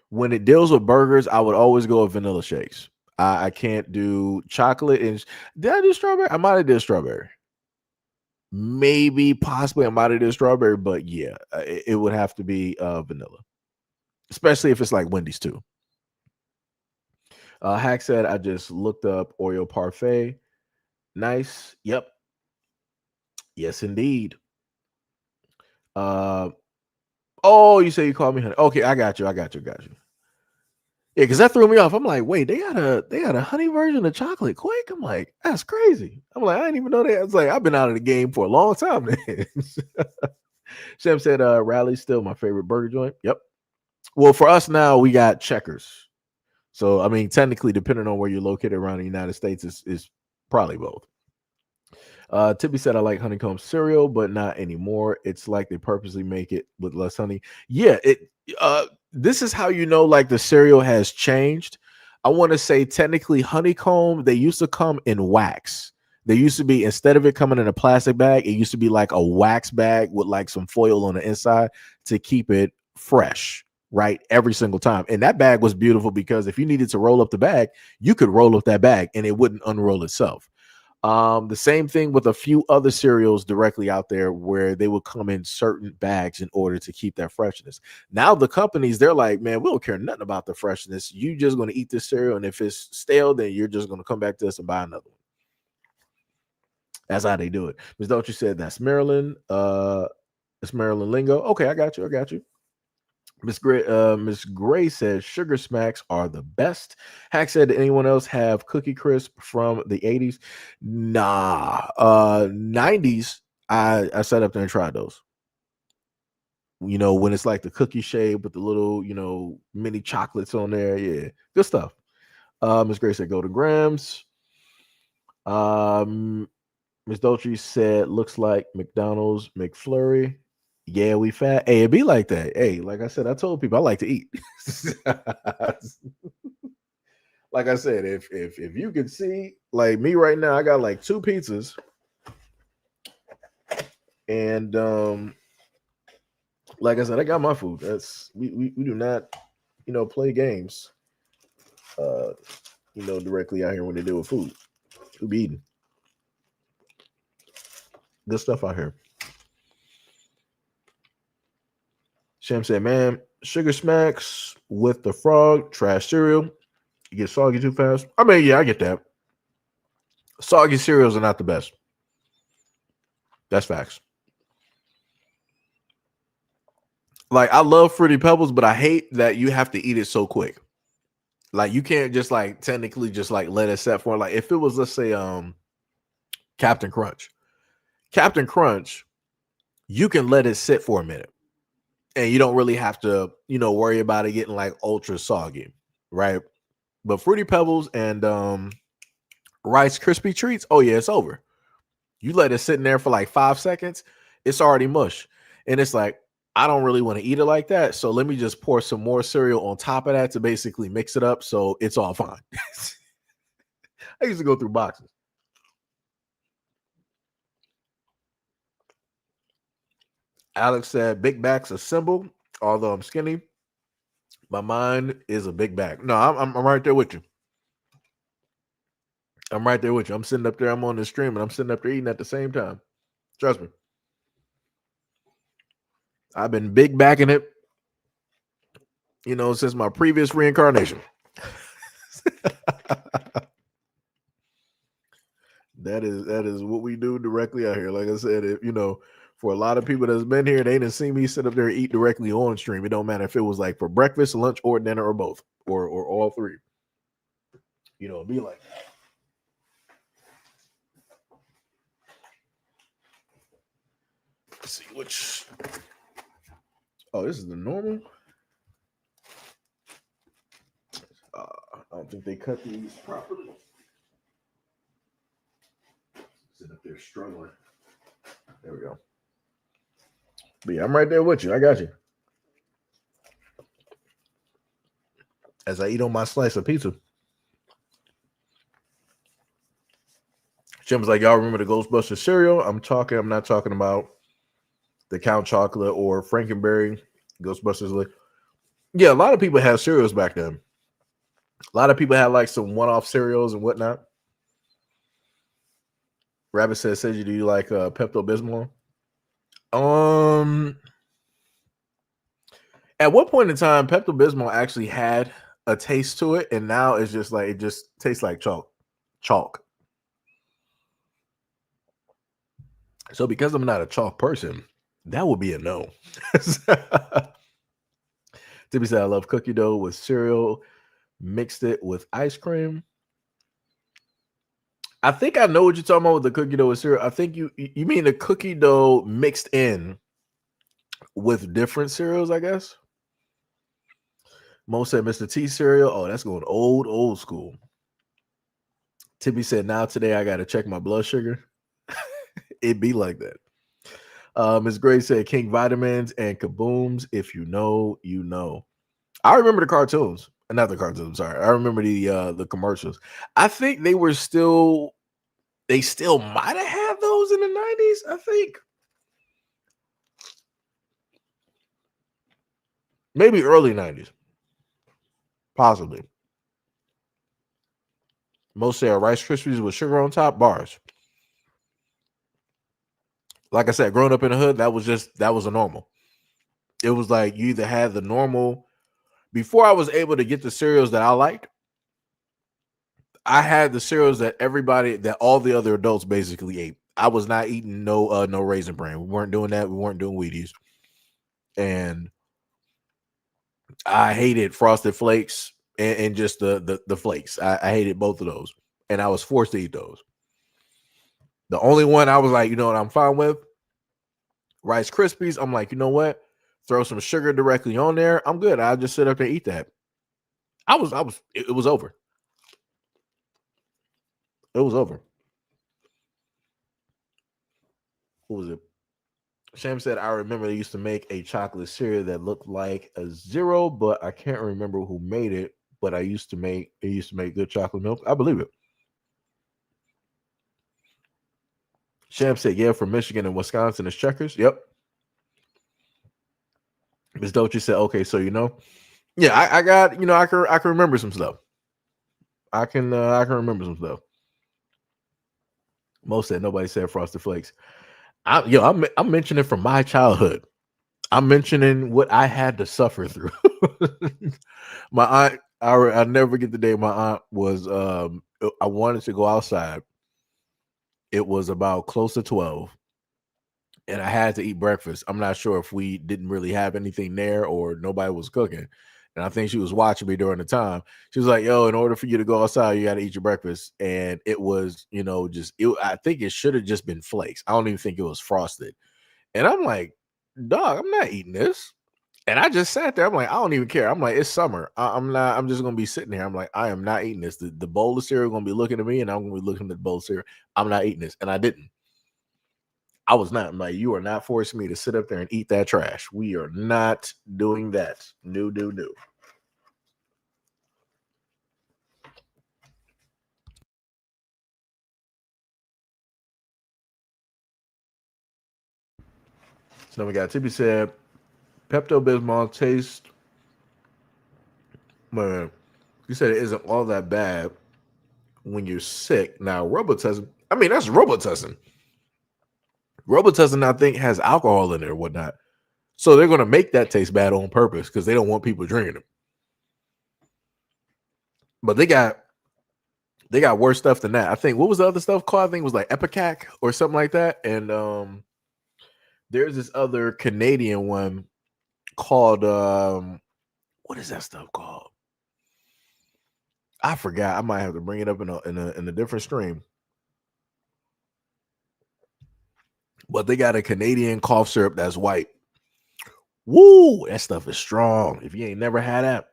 When it deals with burgers, I would always go with vanilla shakes. I can't do chocolate. And did I do strawberry? I might have did strawberry. Maybe, possibly, I might have did strawberry. But yeah, it would have to be vanilla, especially if it's like Wendy's too. Hack said, I just looked up Oreo parfait. Nice. Yep. Yes, indeed. Oh, you say you called me honey. Okay, I got you. Yeah, because that threw me off. I'm like, wait, they had a honey version of chocolate Quake. I'm like, that's crazy. I'm like, I didn't even know that. I was like, I've been out of the game for a long time then. Sam said, Rally's still my favorite burger joint. Yep. Well, for us now, we got Checkers. So, I mean, technically, depending on where you're located around the United States, is probably both. Tippy said, I like honeycomb cereal, but not anymore. It's like they purposely make it with less honey. Yeah, this is how like the cereal has changed. I want to say technically honeycomb, they used to come in wax. They used to be, instead of it coming in a plastic bag, it used to be like a wax bag with like some foil on the inside to keep it fresh, right? Every single time. And that bag was beautiful because if you needed to roll up the bag, you could roll up that bag and it wouldn't unroll itself. The same thing with a few other cereals directly out there where they would come in certain bags in order to keep that freshness. Now the companies, they're like, man, we don't care nothing about the freshness. You just going to eat this cereal, and if it's stale, then you're just going to come back to us and buy another one. That's how they do it. Ms. Don't you said that's Maryland. It's Maryland lingo. Okay, I got you. Miss Gray says sugar smacks are the best. Hack said, did anyone else have Cookie Crisp from the 80s? Nah. 90s, I sat up there and tried those. When it's like the cookie shape with the little, mini chocolates on there. Yeah, good stuff. Miss Gray said, go to Grams. Miss Dolce said, looks like McDonald's McFlurry. Yeah, we fat. Hey, it be like that. Hey, like I said, I told people I like to eat. Like I said, if you could see, like me right now, I got like 2 pizzas, and like I said, I got my food. That's we do not, play games, directly out here when they deal with food. We be eating good stuff out here. Sham said, man, sugar smacks with the frog, trash cereal. You get soggy too fast. I mean, yeah, I get that. Soggy cereals are not the best. That's facts. Like, I love Fruity Pebbles, but I hate that you have to eat it so quick. Like, you can't just like technically just like let it set for, like, if it was, let's say, Captain Crunch, you can let it sit for a minute. And you don't really have to, worry about it getting like ultra soggy, right? But Fruity Pebbles and Rice Krispie Treats, oh yeah, it's over. You let it sit in there for like 5 seconds, it's already mush. And it's like, I don't really want to eat it like that. So let me just pour some more cereal on top of that to basically mix it up so it's all fine. I used to go through boxes. Alex said, "Big back's a symbol. Although I'm skinny, my mind is a big back." No, I'm right there with you. I'm right there with you. I'm sitting up there. I'm on the stream, and I'm sitting up there eating at the same time. Trust me. I've been big backing it, since my previous reincarnation. That is what we do directly out here. Like I said, for a lot of people that's been here, they didn't see me sit up there and eat directly on stream. It don't matter if it was like for breakfast, lunch, or dinner, or both, or all three. It'd be like that. Let's see which. Oh, this is the normal. I don't think they cut these properly. Sitting up there struggling. There we go. But yeah, I'm right there with you. I got you. As I eat on my slice of pizza. Jim's like, y'all remember the Ghostbusters cereal? I'm not talking about the Count Chocolate or Frankenberry Ghostbusters. Yeah, a lot of people had cereals back then. A lot of people had like some one-off cereals and whatnot. Rabbit says, do you like Pepto-Bismol? At what point in time, Pepto-Bismol actually had a taste to it, and now it's just like, it just tastes like chalk. So because I'm not a chalk person, that would be a no. Tippy said, I love cookie dough with cereal, mixed it with ice cream. I think I know what you're talking about with the cookie dough with cereal. I think you mean the cookie dough mixed in with different cereals, I guess. Mo said Mr. T cereal. Oh, that's going old school. Tippy said, now today I got to check my blood sugar. It'd be like that. Ms. Gray said King Vitamins and Kabooms. If you know, you know. I remember the cartoons. Not the cartoons, sorry. I remember the commercials. I think they still might have had those in the 90s, I think. Maybe early 90s. Possibly. Most say Rice Krispies with sugar on top, bars. Like I said, growing up in the hood, that was a normal. It was like you either had the normal. Before I was able to get the cereals that I liked, I had the cereals that all the other adults basically ate. I was not eating no Raisin Bran. We weren't doing that. We weren't doing Wheaties. And I hated Frosted Flakes and just the flakes. I hated both of those. And I was forced to eat those. The only one I was like, you know what I'm fine with? Rice Krispies. I'm like, you know what? Throw some sugar directly on there. I'm good. I'll just sit up there and eat that. It was over. It was over. What was it? Sham said, I remember they used to make a chocolate cereal that looked like a zero, but I can't remember who made it. But it used to make good chocolate milk. I believe it. Sham said, yeah, from Michigan and Wisconsin is Checkers. Yep. Ms. Dolce said, okay, so yeah, I got, I can remember some stuff. I can remember some stuff. Most said nobody said Frosted Flakes. I'm mentioning from my childhood. I'm mentioning what I had to suffer through. My aunt, I never forget the day my aunt was. I wanted to go outside. It was about close to 12, and I had to eat breakfast. I'm not sure if we didn't really have anything there or nobody was cooking. And I think she was watching me during the time. She was like, yo, in order for you to go outside, you got to eat your breakfast. And it was, I think it should have just been flakes. I don't even think it was frosted. And I'm like, dog, I'm not eating this. And I just sat there. I'm like, I don't even care. I'm like, it's summer. I'm just going to be sitting here. I'm like, I am not eating this. The bowl of cereal going to be looking at me, and I'm going to be looking at the bowl of cereal. I'm not eating this. And I didn't. I was not. I'm like, you are not forcing me to sit up there and eat that trash. We are not doing that. No. Then we got Tippy said Pepto Bismol taste. Man, you said it isn't all that bad when you're sick. Now, Robitussin, I mean, that's Robitussin. Robitussin, I think, has alcohol in it or whatnot. So they're going to make that taste bad on purpose because they don't want people drinking them. But they got worse stuff than that. I think, what was the other stuff called? I think it was like Epicac or something like that. And there's this other Canadian one called, what is that stuff called? I forgot. I might have to bring it up in a different stream. But they got a Canadian cough syrup that's white. Woo! That stuff is strong. If you ain't never had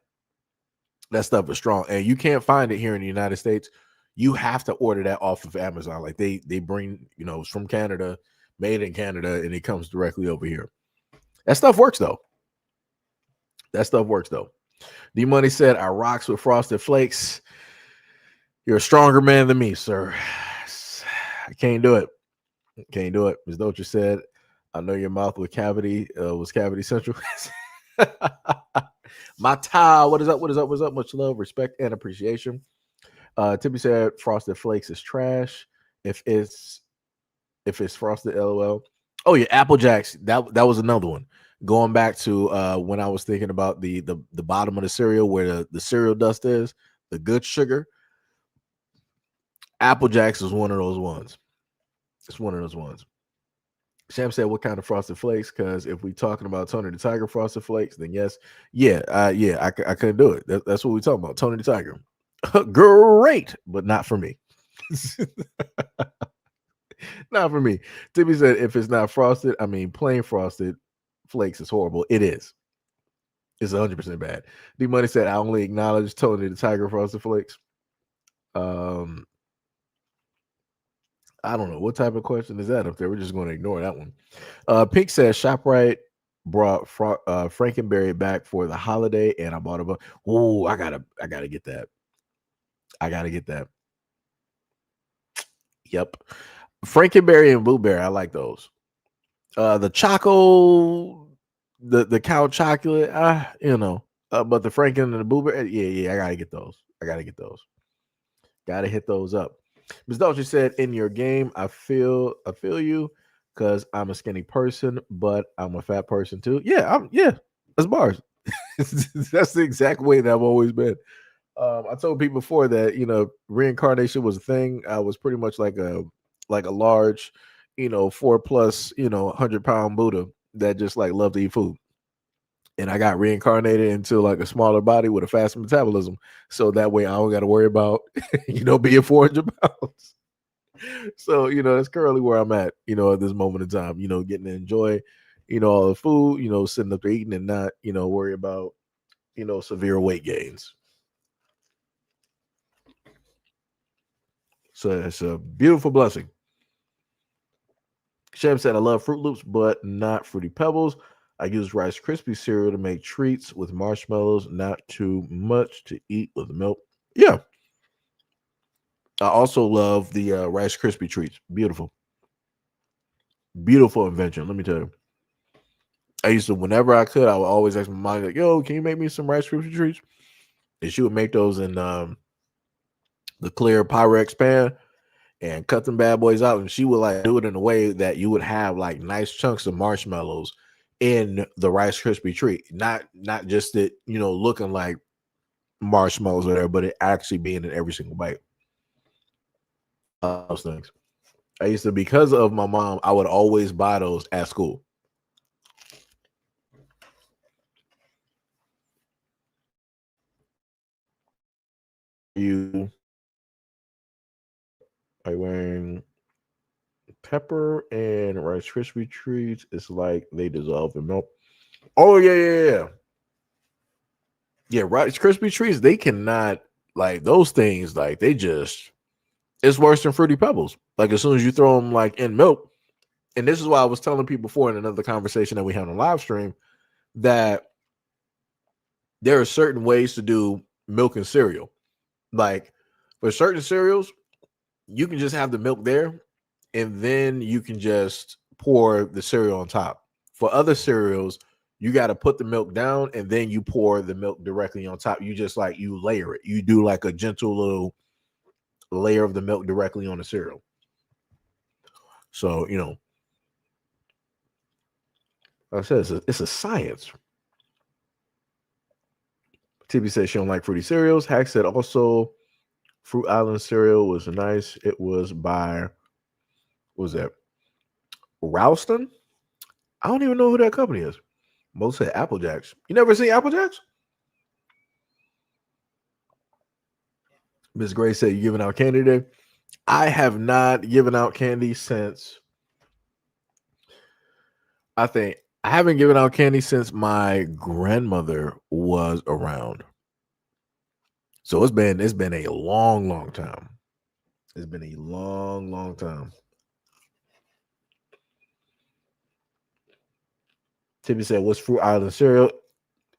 that stuff is strong. And you can't find it here in the United States. You have to order that off of Amazon. Like they bring, it's from Canada, made in Canada, and it comes directly over here. That stuff works though. D Money said, I rocks with Frosted Flakes. You're a stronger man than me, sir. I can't do it. Ms. Doja said, I know your mouth was cavity central. My tie. What is up? Much love, respect, and appreciation. Tippy said Frosted Flakes is trash. If it's frosted, LOL. Oh yeah, Apple Jacks. That was another one. Going back to when I was thinking about the bottom of the cereal where the cereal dust is, the good sugar. Apple Jacks is one of those ones. It's one of those ones. Sham said, what kind of Frosted Flakes? Because if we're talking about Tony the Tiger Frosted Flakes, then yes. I couldn't do it. That's what we're talking about. Tony the Tiger. Great, but not for me. Not for me. Timmy said, if it's not frosted, I mean, plain Frosted Flakes is horrible. It is. It's 100% bad. D Money said, I only acknowledge Tony the Tiger Frosted Flakes. I don't know what type of question is that up there. We're just going to ignore that one. Pink says ShopRite brought Frankenberry back for the holiday, and I bought a. Oh, I gotta get that. I gotta get that. Yep, Frankenberry and Blueberry. I like those. The Choco, the cow chocolate. But the Franken and the Blueberry. Yeah. I gotta get those. Gotta hit those up. Ms. Dolce said, in your game, I feel you because I'm a skinny person, but I'm a fat person too. Yeah, that's bars. That's the exact way that I've always been. I told people before that, reincarnation was a thing. I was pretty much like a large, 4+ 100-pound Buddha that just like loved to eat food. And I got reincarnated into like a smaller body with a fast metabolism. So that way I don't got to worry about, being 400 pounds. So, that's currently where I'm at, at this moment in time, getting to enjoy, all the food, sitting up there eating and not, worry about, severe weight gains. So it's a beautiful blessing. Sham said, I love Fruit Loops, but not Fruity Pebbles. I use Rice Krispie cereal to make treats with marshmallows, not too much to eat with milk. Yeah. I also love the Rice Krispie treats. Beautiful. Beautiful invention. Let me tell you. I used to, whenever I could, I would always ask my mom, like, yo, can you make me some Rice Krispie treats? And she would make those in the clear Pyrex pan and cut them bad boys out. And she would like do it in a way that you would have like nice chunks of marshmallows in the Rice Krispie treat, not just it, looking like marshmallows or whatever, but it actually being in every single bite. Those things. I used to, because of my mom, I would always buy those at school. You are wearing pepper and Rice Krispie treats. It's like they dissolve in milk. Oh yeah. Rice Krispie treats, they cannot, like, those things, like, they just, it's worse than Fruity Pebbles. Like, as soon as you throw them like in milk, and this is why I was telling people before in another conversation that we had on live stream, that there are certain ways to do milk and cereal. Like, for certain cereals, you can just have the milk there, and then you can just pour the cereal on top. For other cereals, you got to put the milk down and then you pour the milk directly on top. You just like you layer it. You do like a gentle little layer of the milk directly on the cereal. So, like I said, it's a science. TB said she don't like fruity cereals. Hack said also Fruit Island cereal was nice. It was by, what was that? Ralston? I don't even know who that company is. Most said Apple Jacks. You never seen Apple Jacks? Miss Gray said you giving out candy today. I have not given out candy since, I think I haven't given out candy since my grandmother was around. So it's been a long time. It's been a long time. Timmy said, "What's Fruit Island cereal?"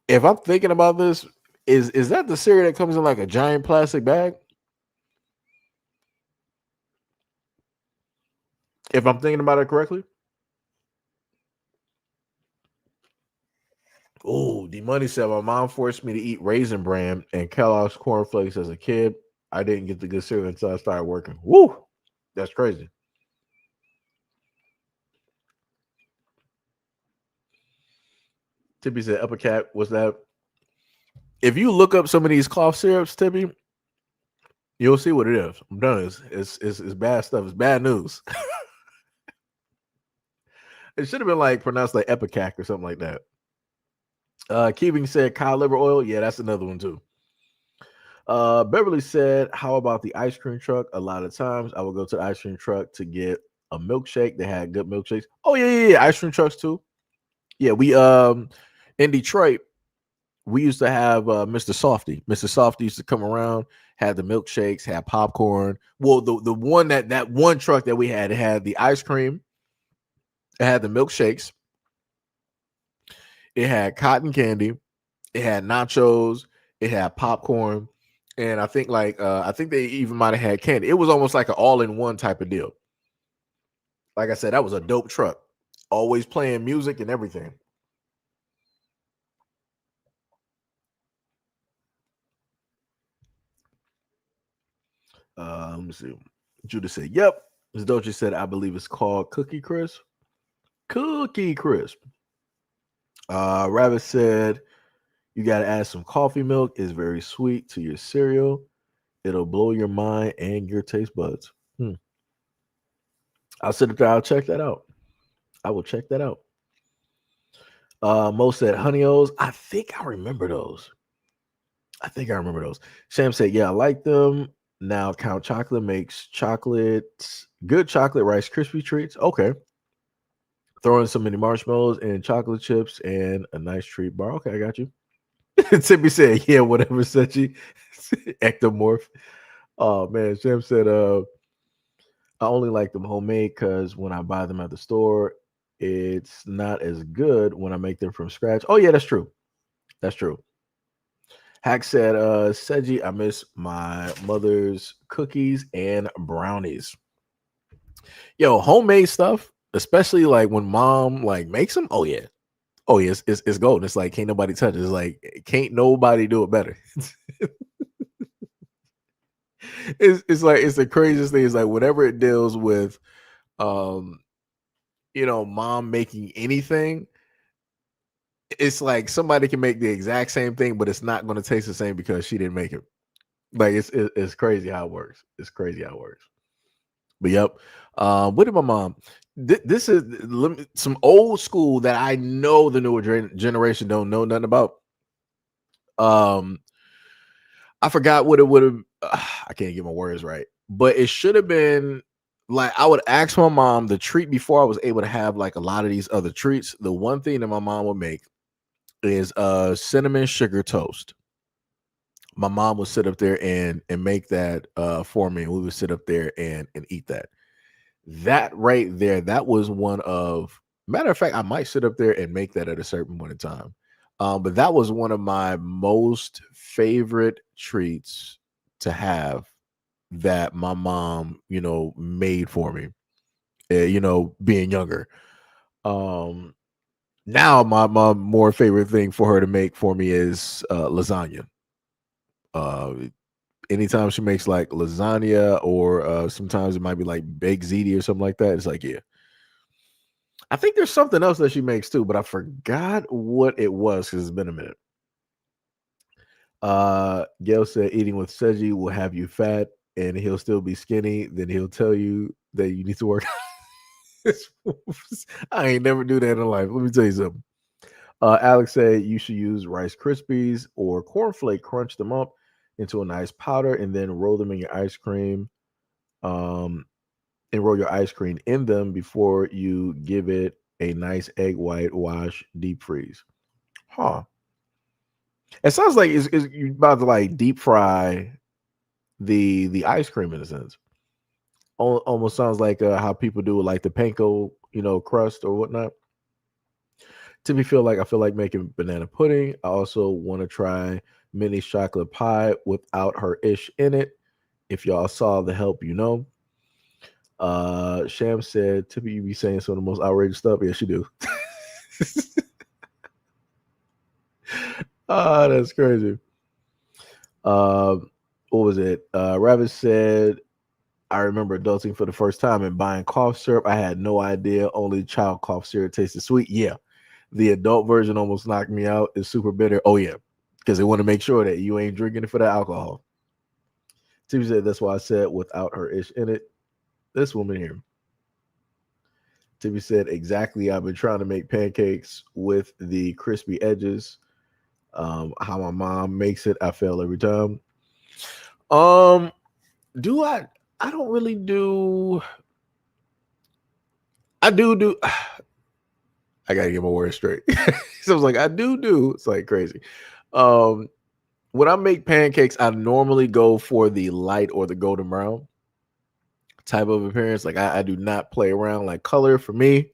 If I'm thinking about this, is that the cereal that comes in like a giant plastic bag? If I'm thinking about it correctly. Oh, the money said my mom forced me to eat Raisin Bran and Kellogg's Corn Flakes as a kid. I didn't get the good cereal until I started working. Woo, that's crazy. Tippy said, "Upper Cat, what's that?" If you look up some of these cough syrups, Tippy, you'll see what it is. I'm done. It's bad stuff. It's bad news. It should have been like pronounced like Epicac or something like that. Keeving said cod liver oil. Yeah, that's another one too. Beverly said, how about the ice cream truck? A lot of times I would go to the ice cream truck to get a milkshake. They had good milkshakes. Oh, yeah. Ice cream trucks too. Yeah, we in Detroit, we used to have Mr. Softy. Mr. Softy used to come around, had the milkshakes, had popcorn. Well, the one that one truck that we had, it had the ice cream, it had the milkshakes, it had cotton candy, it had nachos, it had popcorn, and I think I think they even might have had candy. It was almost like an all-in-one type of deal. Like I said, that was a dope truck. Always playing music and everything. Let me see. Judah said, "Yep." As Dolce said, "I believe it's called Cookie Crisp." Cookie Crisp. Rabbit said, "You got to add some coffee milk. It's very sweet to your cereal. It'll blow your mind and your taste buds." I'll sit up there. I'll check that out. I will check that out. Mo said, "Honey O's." I think I remember those. Sam said, "Yeah, I like them." Now Count Chocolate makes good chocolate Rice Krispie treats. Okay. Throw in some mini marshmallows and chocolate chips and a nice treat bar. Okay, I got you. Timmy said, "Yeah, whatever, Sechi." Ectomorph. Oh man, Sam said, "I only like them homemade because when I buy them at the store, it's not as good when I make them from scratch." Oh yeah, that's true. That's true. Hack said, Seji, I miss my mother's cookies and brownies. Yo, homemade stuff, especially like when mom like makes them. Oh yeah. Oh yeah, it's golden. It's like can't nobody touch it. It's like can't nobody do it better. It's like it's the craziest thing. It's like whatever it deals with, um, mom making anything, it's like somebody can make the exact same thing, but it's not going to taste the same because she didn't make it. Like it's crazy how it works. It's crazy how it works. But yep. What did my mom? This is some old school that I know the newer generation don't know nothing about. I forgot what it would have. I can't get my words right, but it should have been like I would ask my mom the treat before I was able to have like a lot of these other treats. The one thing that my mom would make is cinnamon sugar toast. My mom would sit up there and make that for me, and we would sit up there and eat that. That right there, that was one of matter of fact, I might sit up there and make that at a certain point in time. But that was one of my most favorite treats to have that my mom, made for me. Being younger. Um, Now my more favorite thing for her to make for me is lasagna. Uh, Anytime she makes like lasagna or sometimes it might be like baked ziti or something like that, it's like, yeah. I think there's something else that she makes too, but I forgot what it was because it's been a minute. Gail said eating with Seji will have you fat and he'll still be skinny. Then he'll tell you that you need to work. I ain't never do that in life. Let me tell you something. Alex said you should use Rice Krispies or cornflake, crunch them up into a nice powder, and then roll them in your ice cream. Um, and roll your ice cream in them before you give it a nice egg white wash, deep freeze. Huh. It sounds like it's you're about to like deep fry the ice cream in a sense. Almost sounds like how people do like the panko, crust or whatnot. To be I feel like making banana pudding. I also want to try mini chocolate pie without her ish in it. If y'all saw the help, Sham said, Tippy, you be saying some of the most outrageous stuff. Yes, you do. That's crazy. What was it? Rabbit said, I remember adulting for the first time and buying cough syrup. I had no idea only child cough syrup tasted sweet. Yeah. The adult version almost knocked me out. It's super bitter. Oh, yeah. Because they want to make sure that you ain't drinking it for the alcohol. Tippy said, that's why I said without her ish in it. This woman here. Tippy said, exactly. I've been trying to make pancakes with the crispy edges. How my mom makes it, I fail every time. Do I don't really do. I do. I gotta get my words straight. So I was like, I do. It's like crazy. Um, when I make pancakes, I normally go for the light or the golden brown type of appearance. Like I do not play around. Like color for me,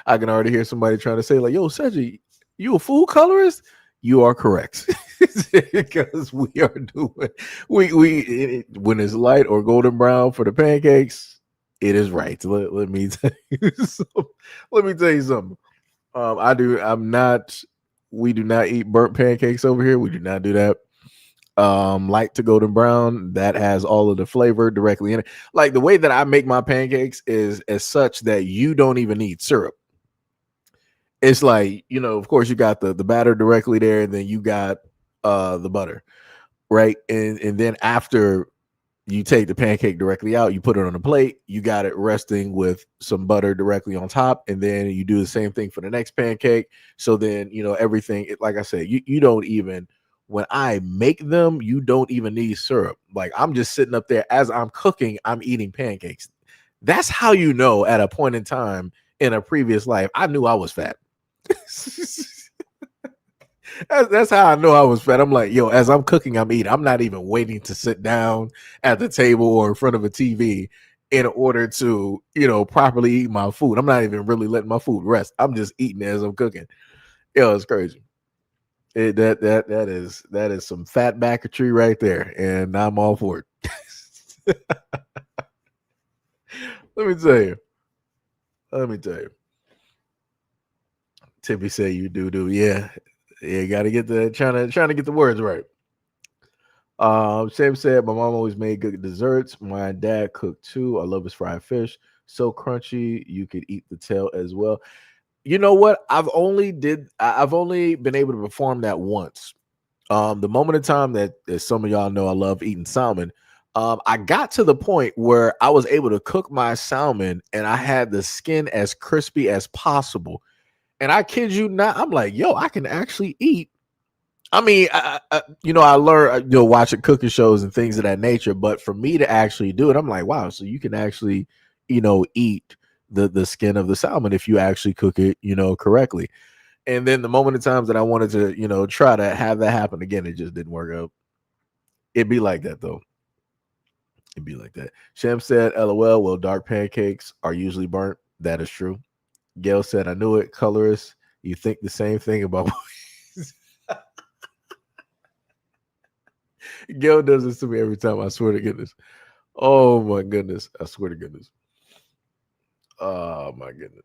I can already hear somebody trying to say like, "Yo, Seji, you a food colorist?" You are correct because we are doing when it's light or golden brown for the pancakes, it is right. Let me tell you let me tell you something. I'm not. We do not eat burnt pancakes over here. We do not do that. Light to golden brown that has all of the flavor directly in it. Like the way that I make my pancakes is as such that you don't even need syrup. It's like, of course you got the batter directly there, and then you got the butter, right? And then after you take the pancake directly out, you put it on a plate, you got it resting with some butter directly on top, and then you do the same thing for the next pancake. So then, everything, like I said, you don't even, when I make them, you don't even need syrup. Like I'm just sitting up there as I'm cooking, I'm eating pancakes. That's how at a point in time in a previous life, I knew I was fat. That's how I know I was fat. I'm like, yo, as I'm cooking, I'm eating. I'm not even waiting to sit down at the table or in front of a TV in order to, properly eat my food. I'm not even really letting my food rest. I'm just eating as I'm cooking. Yo, it's crazy. That is some fat backetry right there, and I'm all for it. Let me tell you. Let me tell you. Tippy say you do. Yeah. You gotta get trying to get the words right. Sam said my mom always made good desserts. My dad cooked too. I love his fried fish. So crunchy, you could eat the tail as well. You know what? I've only been able to perform that once. The moment of time that, as some of y'all know, I love eating salmon. I got to the point where I was able to cook my salmon and I had the skin as crispy as possible. And I kid you not, I'm like, yo, I can actually eat. I mean, I learned, watching cooking shows and things of that nature. But for me to actually do it, I'm like, wow, so you can actually, eat the skin of the salmon if you actually cook it, correctly. And then the moment of times that I wanted to, try to have that happen again, it just didn't work out. It'd be like that though. It'd be like that. Shem said, "LOL." Well, dark pancakes are usually burnt. That is true. Gail said, "I knew it." Colorist, you think the same thing about. Gail does this to me every time. I swear to goodness. Oh my goodness. I swear to goodness. Oh my goodness.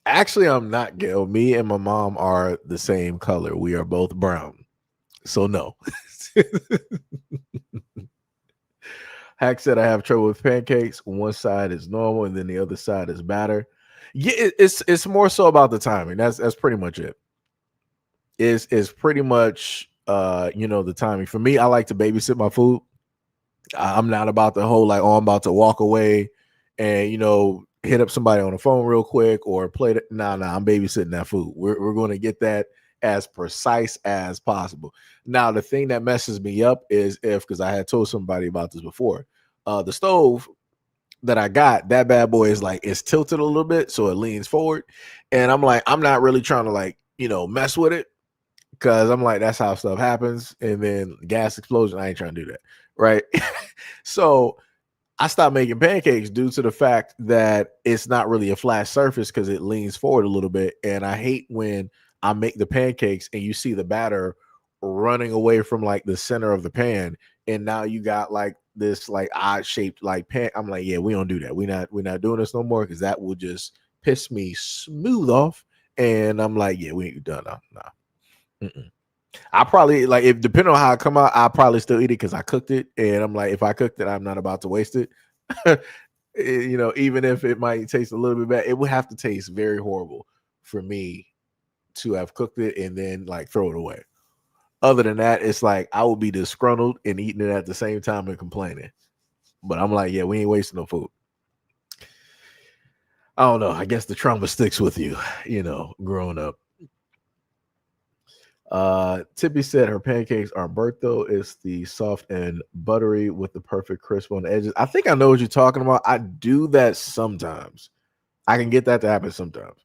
Actually, I'm not, Gail. Me and my mom are the same color. We are both brown. So no. Hack said I have trouble with pancakes. One side is normal and then the other side is batter. Yeah, it's more so about the timing. That's pretty much it. Is pretty much the timing. For me, I like to babysit my food. I'm not about the whole like, oh, I'm about to walk away and hit up somebody on the phone real quick or play that. Nah, I'm babysitting that food. We're going to get that as precise as possible. Now, the thing that messes me up is because I had told somebody about this before, the stove that I got, that bad boy is like, it's tilted a little bit, so it leans forward. And I'm like, I'm not really trying to like, mess with it because I'm like, that's how stuff happens. And then gas explosion, I ain't trying to do that. Right. So I stopped making pancakes due to the fact that it's not really a flat surface because it leans forward a little bit. And I hate when I make the pancakes and you see the batter running away from like the center of the pan. And now you got like this like odd shaped like pan. I'm like, yeah, we don't do that. We're not doing this no more because that will just piss me smooth off. And I'm like, yeah, we ain't done. Nah. I probably like if depending on how it come out, I'll probably still eat it because I cooked it. And I'm like, if I cooked it, I'm not about to waste it. Even if it might taste a little bit bad, it would have to taste very horrible for me to have cooked it and then like throw it away. Other than that, it's like I would be disgruntled and eating it at the same time and complaining. But I'm like, yeah, we ain't wasting no food. I don't know. I guess the trauma sticks with you, growing up. Tippy said her pancakes aren't burnt though. It's the soft and buttery with the perfect crisp on the edges. I think I know what you're talking about. I do that sometimes. I can get that to happen sometimes.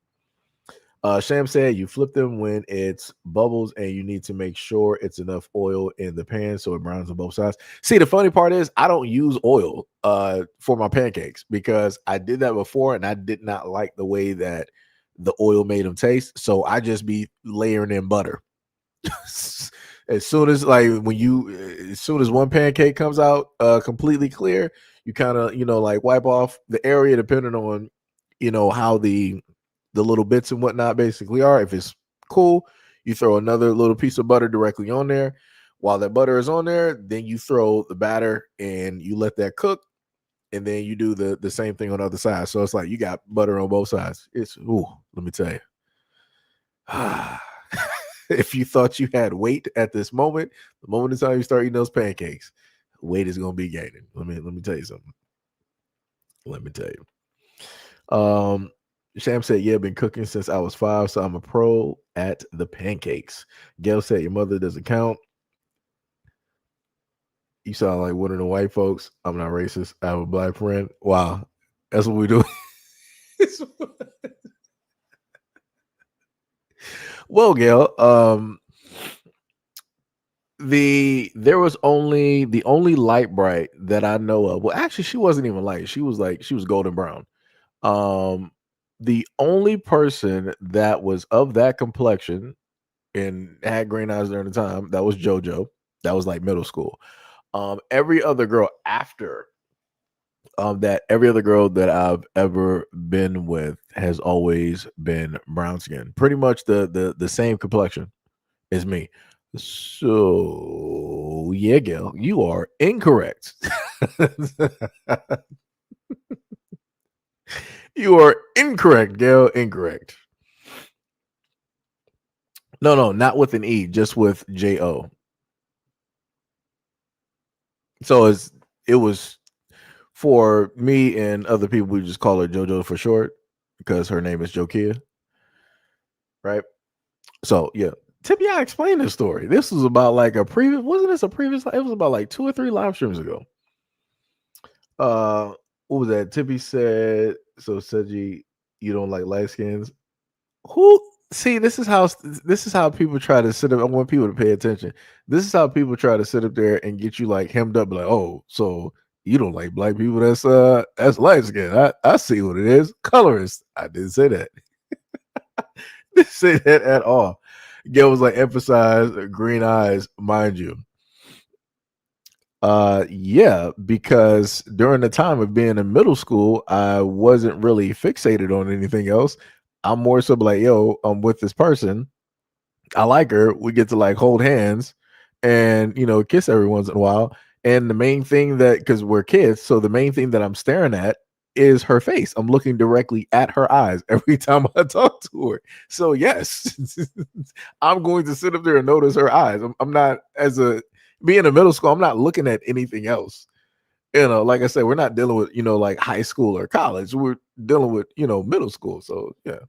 Sham said you flip them when it's bubbles and you need to make sure it's enough oil in the pan so it browns on both sides. See, the funny part is I don't use oil for my pancakes because I did that before and I did not like the way that the oil made them taste. So I just be layering in butter. As soon as one pancake comes out completely clear, you kind of like wipe off the area depending on how the little bits and whatnot basically are. If it's cool, you throw another little piece of butter directly on there. While that butter is on there, then you throw the batter and you let that cook, and then you do the same thing on the other side. So it's like you got butter on both sides. Let me tell you. If you thought you had weight at this moment, the moment in time you start eating those pancakes, weight is going to be gaining. Let me tell you something. Let me tell you. Sham said, yeah, I've been cooking since I was 5, so I'm a pro at the pancakes. Gail said, your mother doesn't count. You sound like one of the white folks. I'm not racist. I have a black friend. Wow. That's what we do. Well, Gail, there was only the only light bright that I know of. Well, actually, she wasn't even light. She was golden brown. The only person that was of that complexion and had green eyes during the time, that was JoJo. That was like middle school. Every other girl after every other girl that I've ever been with has always been brown skin. Pretty much the same complexion as me. So yeah, Gail, you are incorrect. You are incorrect, Gail. Incorrect. No, not with an E, just with J-O. So it was for me and other people, we just call her JoJo for short because her name is Jokia. Right? So yeah. Tippy, I explained this story. This was about like wasn't this a previous, it was about like 2 or 3 live streams ago. What was that? Tippy said, so Seji, you don't like light skins. Who see this is how people try to sit up. I want people to pay attention. This is how people try to sit up there and get you like hemmed up, like, oh, so you don't like black people that's light skin. I see what it is. Colorist. I didn't say that. Didn't say that at all. Gail was like, emphasize green eyes, mind you. Yeah, because during the time of being in middle school, I wasn't really fixated on anything else. I'm more so like, yo, I'm with this person. I like her. We get to like hold hands and kiss every once in a while. And the main thing that because we're kids, so the main thing that I'm staring at is her face. I'm looking directly at her eyes every time I talk to her. So yes, I'm going to sit up there and notice her eyes. I'm not as a being in middle school. I'm not looking at anything else. Like I said, we're not dealing with like high school or college. We're dealing with middle school. So yeah.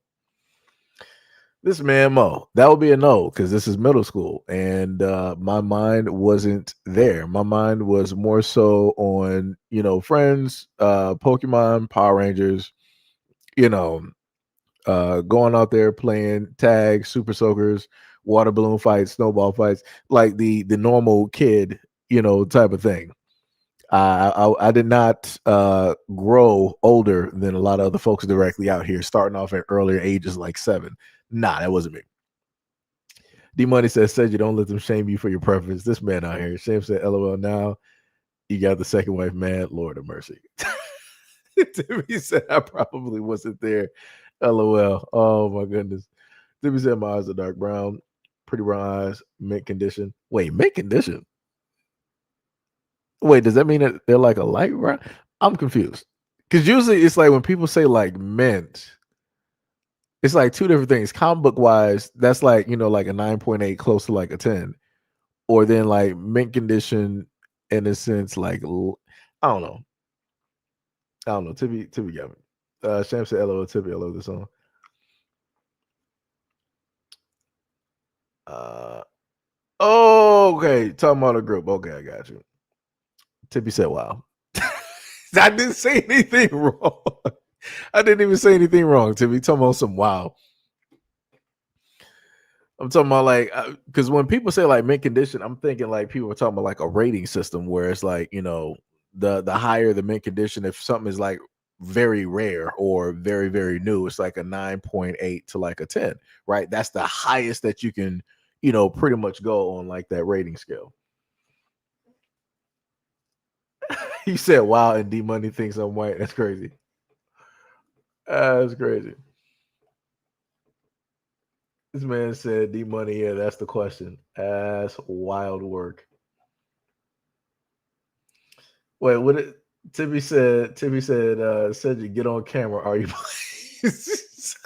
This man Mo, that would be a no because this is middle school, and my mind wasn't there. My mind was more so on friends, Pokemon, Power Rangers, you know, going out there playing tag, super soakers, water balloon fights, snowball fights, like the normal kid, type of thing. I did not grow older than a lot of other folks directly out here, starting off at earlier ages like 7. Nah, that wasn't me. D Money says you don't let them shame you for your preference. This man out here. Shame said, LOL now. You got the second wife mad. Lord of mercy. Timmy said I probably wasn't there. LOL. Oh my goodness. Timmy said my eyes are dark brown. Pretty brown eyes. Mint condition. Wait, mint condition? Wait, does that mean that they're like a light brown? I'm confused. Because usually it's like when people say like mint, it's like two different things. Comic book wise, that's like, like a 9.8 close to like a 10. Or then like mint condition in a sense, like I don't know. I don't know. Tippy got me. Sham said LOL Tippy, I love this song. Okay. Talking about a group. Okay, I got you. Tippy said wow. I didn't say anything wrong. I didn't even say anything wrong, Tippy. Talking about some wow. I'm talking about like because when people say like mint condition, I'm thinking like people are talking about like a rating system where it's like the higher the mint condition, if something is like very rare or very very new, it's like a 9.8 to like a 10, right? That's the highest that you can pretty much go on like that rating scale. He said wow, and D Money thinks I'm white. That's crazy. That's crazy. This man said D Money. Yeah, that's the question. That's wild work. Wait, what it Timmy said you get on camera, are you please?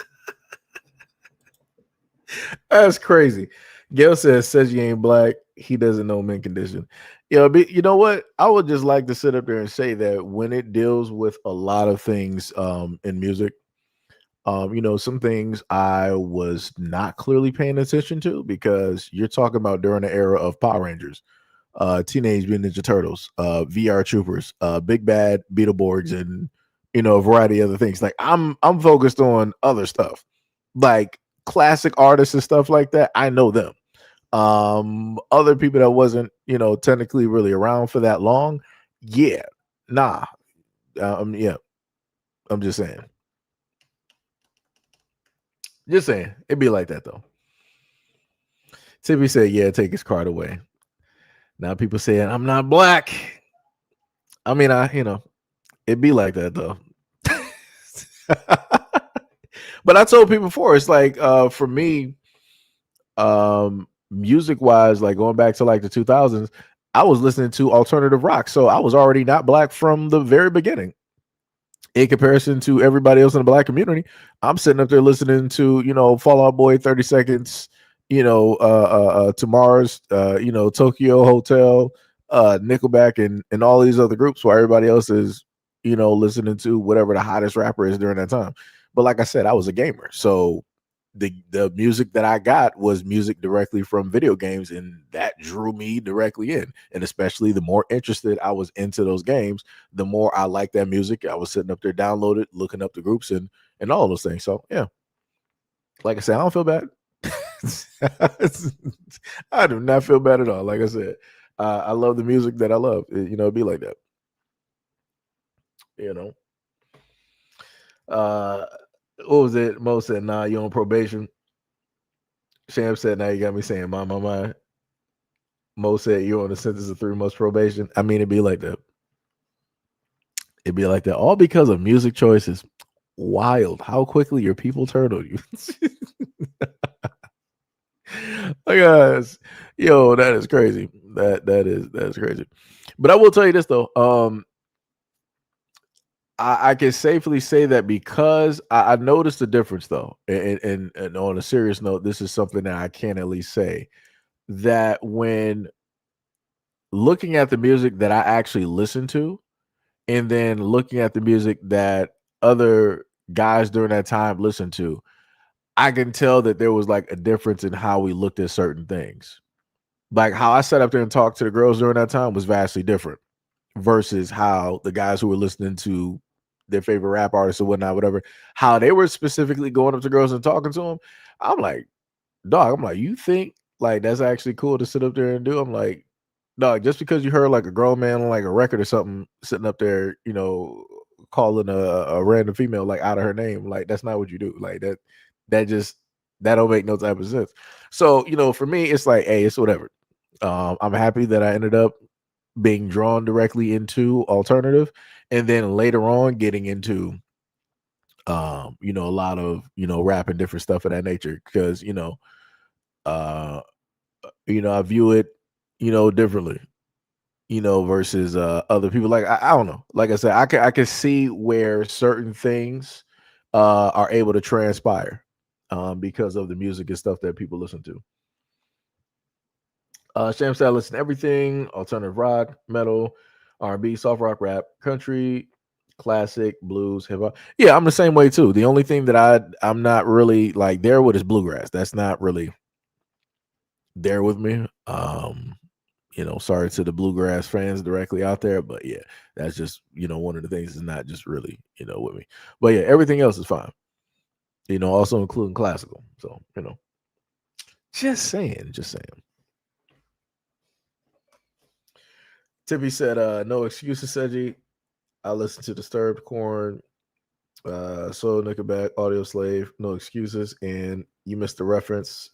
That's crazy. Gail says you ain't black. He doesn't know mint condition. You know what? I would just like to sit up there and say that when it deals with a lot of things in music, some things I was not clearly paying attention to because you're talking about during the era of Power Rangers, Teenage Mutant Ninja Turtles, VR Troopers, Big Bad Beetleborgs, and a variety of other things. Like I'm focused on other stuff, like classic artists and stuff like that. I know them. Other people that wasn't technically really around for that long, yeah, nah. Yeah, I'm just saying. Just saying. It'd be like that though. Tippy said, yeah, take his card away. Now people saying I'm not black. I mean, it'd be like that though. But I told people before, it's like for me, music wise, like going back to like the 2000s, I was listening to alternative rock. So I was already not black from the very beginning. In comparison to everybody else in the black community, I'm sitting up there listening to, Fall Out Boy, 30 Seconds, to Mars, Tokyo Hotel, Nickelback, and all these other groups where everybody else is, listening to whatever the hottest rapper is during that time. But like I said, I was a gamer. So the music that I got was music directly from video games, and that drew me directly in. And especially the more interested I was into those games, the more I liked that music. I was sitting up there downloaded, looking up the groups and all those things. So yeah, like I said, I don't feel bad. I do not feel bad at all. Like I said, I love the music that I love. It'd be like that. What was it? Mo said, "Nah, you on probation." Sham said, "Now you got me saying, my." Mo said, "You're on a sentence of 3 months probation." I mean, it'd be like that. It'd be like that, all because of music choices. wild how quickly your people turn on you. Guys, yo, that is crazy. That is crazy. But I will tell you this though. I can safely say that because I noticed the difference though. And on a serious note, this is something that I can at least say that when looking at the music that I actually listen to, and then looking at the music that other guys during that time listened to, I can tell that there was like a difference in how we looked at certain things. Like how I sat up there and talked to the girls during that time was vastly different versus how the guys who were listening to their favorite rap artists or whatnot, whatever, how they were specifically going up to girls and talking to them. I'm like, dog, I'm like, you think like that's actually cool to sit up there and do? I'm like, dog, just because you heard like a grown man on like a record or something sitting up there, calling a random female like out of her name, like that's not what you do. Like that don't make no type of sense. So, for me, it's like, hey, it's whatever. I'm happy that I ended up being drawn directly into alternative, and then later on getting into a lot of rap and different stuff of that nature, because uh I view it differently, versus other people. Like I don't know, like I said, I can see where certain things are able to transpire because of the music and stuff that people listen to. Sham said I listen to everything: alternative rock, metal, R&B, soft rock, rap, country, classic, blues, hip hop. Yeah, I'm the same way too. The only thing that I'm not really like there with is bluegrass. That's not really there with me. Sorry to the bluegrass fans directly out there, but yeah, that's just one of the things is not just really with me. But yeah, everything else is fine. Also including classical. So just saying, just saying. Tippy said, no excuses, Seji. I listened to Disturbed, Corn, Soul Nickelback, Audio Slave, no excuses, and you missed the reference.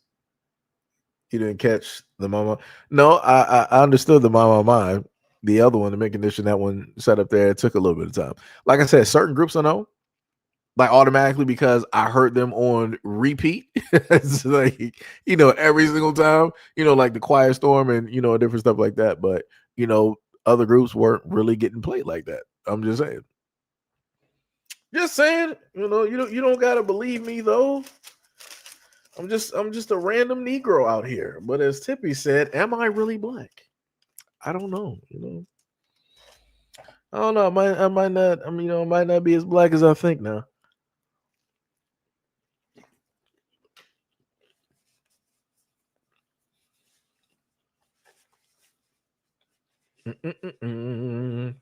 You didn't catch the Mama. No, I understood the Mama Mine. The other one, the Mint Condition, that one set up there, it took a little bit of time. Like I said, certain groups I know, like automatically because I heard them on repeat. It's like, every single time, like the Quiet Storm and, different stuff like that. But, other groups weren't really getting played like that. I'm just saying. Just saying, you don't gotta believe me though. I'm just a random Negro out here. But as Tippy said, am I really black? I don't know. I don't know. I might not. I might not be as black as I think now. Mm-mm-mm-mm.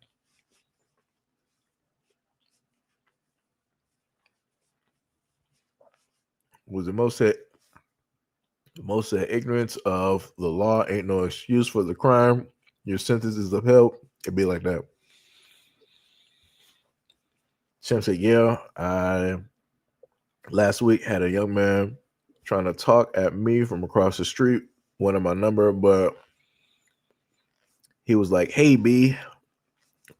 Was the most said ignorance of the law ain't no excuse for the crime. Your sentence is upheld. It'd be like that. Shem said, yeah, I last week had a young man trying to talk at me from across the street, wanted my number, but he was like, hey B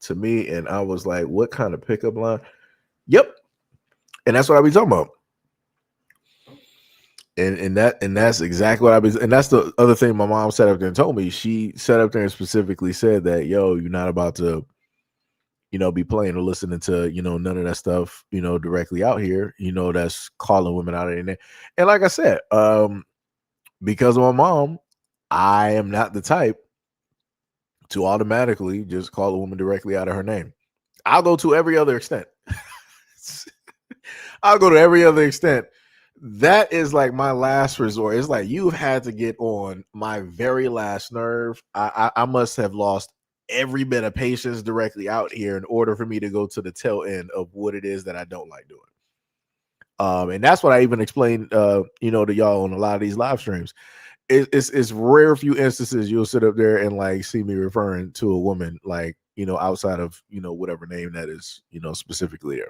to me, and I was like, what kind of pickup line? Yep. And that's what I be talking about. And that's exactly what I was, and that's the other thing my mom sat up there and told me. She sat up there and specifically said that, yo, you're not about to, be playing or listening to, none of that stuff, directly out here, that's calling women out in there. And like I said, because of my mom, I am not the type to automatically just call a woman directly out of her name. I'll go to every other extent. I'll go to every other extent. That is like my last resort. It's like you've had to get on my very last nerve. I must have lost every bit of patience directly out here in order for me to go to the tail end of what it is that I don't like doing. And that's what I even explained, to y'all on a lot of these live streams. It's rare few instances you'll sit up there and like see me referring to a woman like outside of whatever name that is specifically there,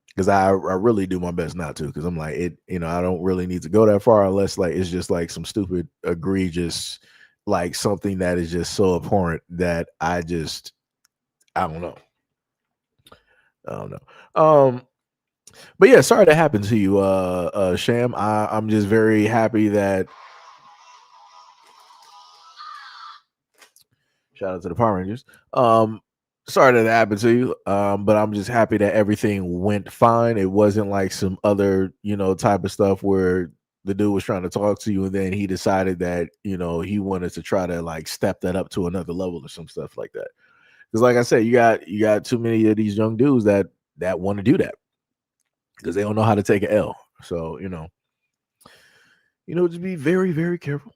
because I really do my best not to, because I'm like I don't really need to go that far unless like it's just like some stupid egregious like something that is just so abhorrent that I don't know. I don't know. But yeah, sorry that happened to you, Sham. I'm just very happy that. Shout out to the Power Rangers. Sorry that happened to you. But I'm just happy that everything went fine. It wasn't like some other, type of stuff where the dude was trying to talk to you and then he decided that, he wanted to try to like step that up to another level or some stuff like that. Because like I said, you got too many of these young dudes that want to do that because they don't know how to take an L. So, just be very, very careful.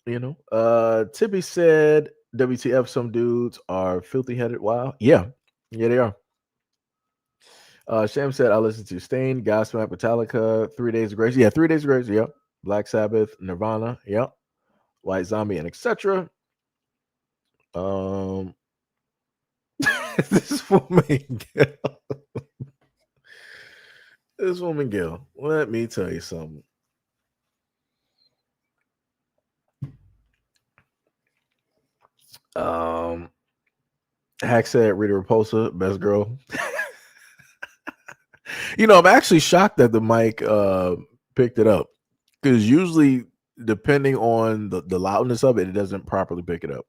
Tippy said, WTF, some dudes are filthy headed. Wow. Yeah. Yeah, they are. Sham said, I listened to Stain, Godsmack, Metallica, 3 Days of Grace. Yeah, 3 Days of Grace. Yep. Black Sabbath, Nirvana. Yep. White Zombie, and etc. Um, this woman, Gil. This woman, Gil. Let me tell you something. Um, Hack said, Rita Repulsa, best girl. I'm actually shocked that the mic picked it up because usually, depending on the loudness of it, it doesn't properly pick it up.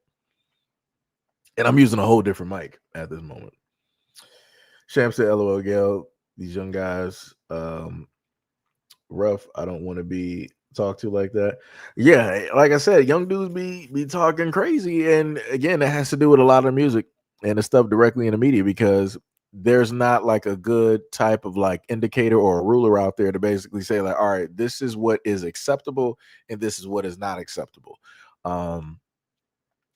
And I'm using a whole different mic at this moment. Sham said, LOL, Gail, these young guys, rough. I don't want to be talked to like that. Yeah, like I said, young dudes be talking crazy. And again, that has to do with a lot of music and the stuff directly in the media because there's not like a good type of like indicator or a ruler out there to basically say like, all right, this is what is acceptable and this is what is not acceptable.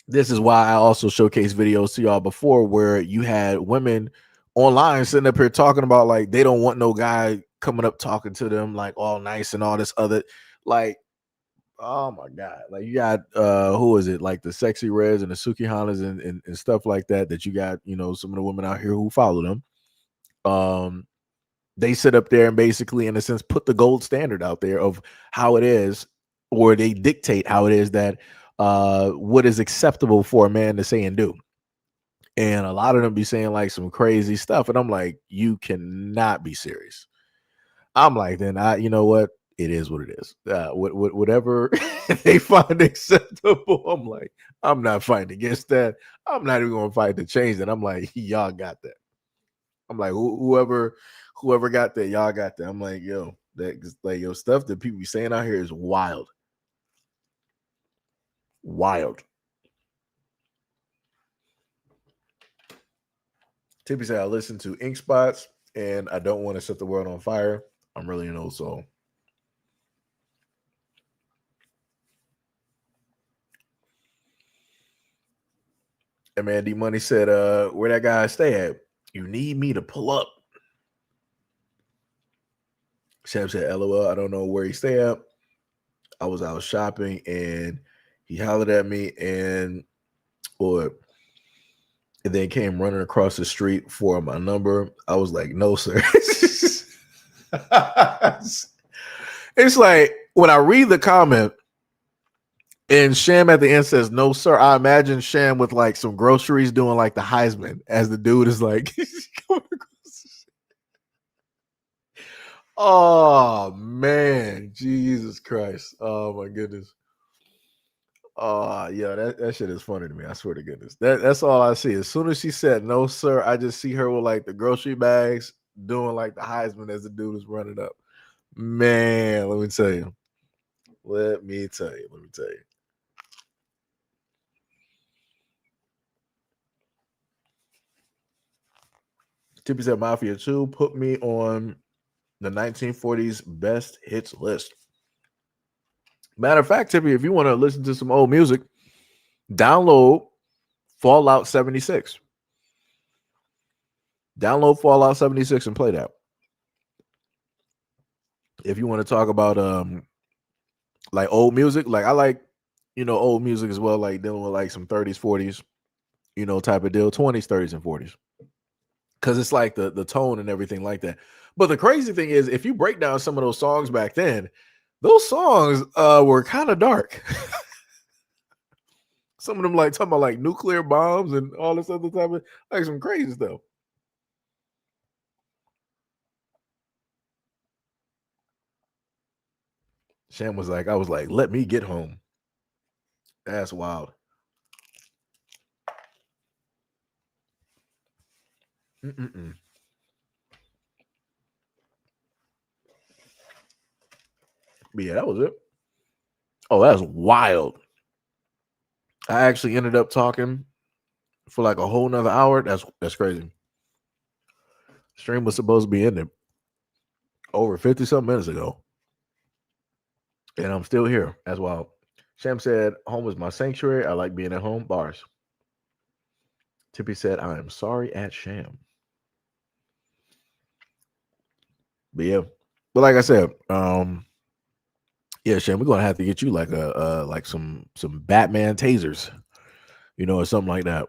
This is why I also showcase videos to y'all before where you had women online sitting up here talking about like they don't want no guy coming up talking to them like all nice and all this other like, oh my god, like you got who is it, like the Sexy Reds and the Suki Hanas and stuff like that you got, some of the women out here who follow them. They sit up there and basically in a sense put the gold standard out there of how it is, or they dictate how it is that what is acceptable for a man to say and do. And a lot of them be saying like some crazy stuff and I'm like, you cannot be serious. I'm like, then you know what, it is what it is. Whatever they find acceptable, I'm like, I'm not fighting against that. I'm not even gonna fight to change that. I'm like, y'all got that. I'm like, whoever got that, y'all got that. I'm like, yo, that like your stuff that people be saying out here is wild. Wild. Tippy said, I listen to Ink Spots and I don't want to set the world on fire. I'm really an old soul. And man, D Money said, where that guy stay at? You need me to pull up. Shab said, LOL, I don't know where he stay at. I was out shopping and he hollered at me and then came running across the street for my number. I was like, no, sir. It's like when I read the comment and Sham at the end says, no, sir. I imagine Sham with like some groceries doing like the Heisman as the dude is like, oh man, Jesus Christ. Oh my goodness. Oh yeah, that shit is funny to me. I swear to goodness. That's all I see. As soon as she said no, sir, I just see her with like the grocery bags doing like the Heisman as the dude is running up. Man, let me tell you. Let me tell you. Tippy said Mafia 2 put me on the 1940s best hits list. Matter of fact, Tippy, if you want to listen to some old music, download Fallout 76. Download Fallout 76 and play that. If you want to talk about like old music, like I like, old music as well, like dealing with like some 30s, 40s, type of deal, 20s, 30s, and 40s. Because it's like the tone and everything like that. But the crazy thing is, if you break down some of those songs back then, those songs were kind of dark. Some of them like talking about like nuclear bombs and all this other type of like some crazy stuff. Sham was like, I was like, let me get home. That's wild. Mm-mm-mm. But yeah, that was it. Oh, that's wild. I actually ended up talking for like a whole nother hour. That's crazy. Stream was supposed to be ended over 50 something minutes ago. And I'm still here. That's wild. Sham said, home is my sanctuary. I like being at home. Bars. Tippy said, I am sorry at Sham. But yeah. But like I said, yeah, Sham, we're gonna have to get you like like some Batman tasers, or something like that.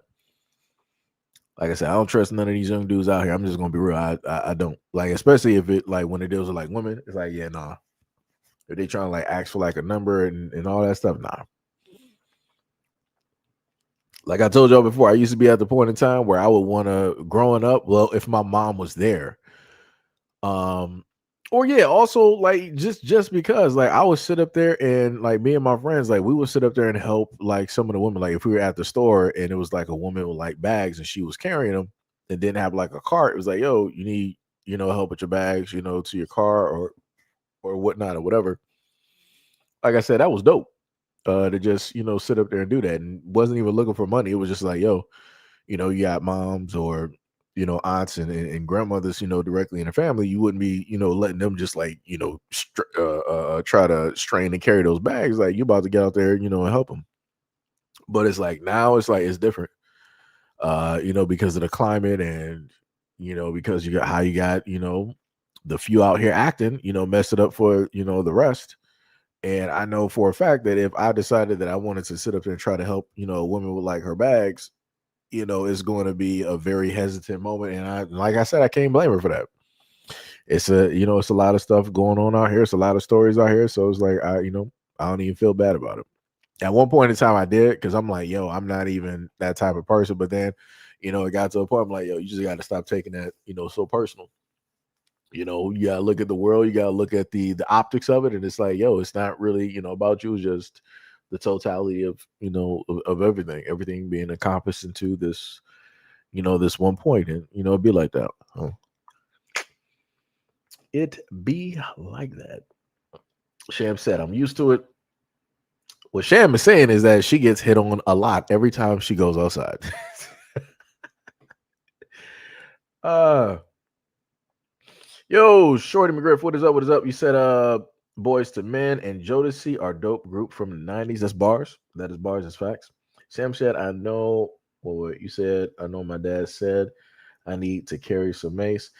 Like I said, I don't trust none of these young dudes out here. I'm just gonna be real. I don't like, especially if it like when it deals with like women. It's like, yeah, nah. If they trying to like ask for like a number and all that stuff, nah. Like I told y'all before, I used to be at the point in time where I would want to, growing up, well, if my mom was there, um, or yeah, also like just because like I would sit up there and like me and my friends, like we would sit up there and help like some of the women. Like if we were at the store and it was like a woman with like bags and she was carrying them and didn't have like a cart, it was like, yo, you need help with your bags, to your car or whatnot or whatever. Like I said, that was dope. To just sit up there and do that, and wasn't even looking for money. It was just like, yo, you got moms or aunts and grandmothers, directly in the family. You wouldn't be letting them just like try to strain and carry those bags. Like you about to get out there, and help them. But it's like now it's like it's different, because of the climate and because you got how you got the few out here acting, mess it up for the rest. And I know for a fact that if I decided that I wanted to sit up there and try to help, a woman with like her bags, it's going to be a very hesitant moment. And like I said, I can't blame her for that. It's it's a lot of stuff going on out here. It's a lot of stories out here. So it's like, I don't even feel bad about it. At one point in time I did, because I'm like, yo, I'm not even that type of person. But then, it got to a point I'm like, yo, you just got to stop taking that, so personal. You gotta look at the world, you gotta look at the optics of it, and it's like, yo, it's not really, about you, it's just the totality of, of everything being encompassed into this, this one point, and it'd be like that. It be like that. Sham said, I'm used to it. What Sham is saying is that she gets hit on a lot every time she goes outside. uh Yo, Shorty McGriff, what is up? What is up? You said Boys to Men and Jodeci are dope group from the 90s. That's bars. That is bars, that's facts. Sam said, I know what you said. I know my dad said I need to carry some mace.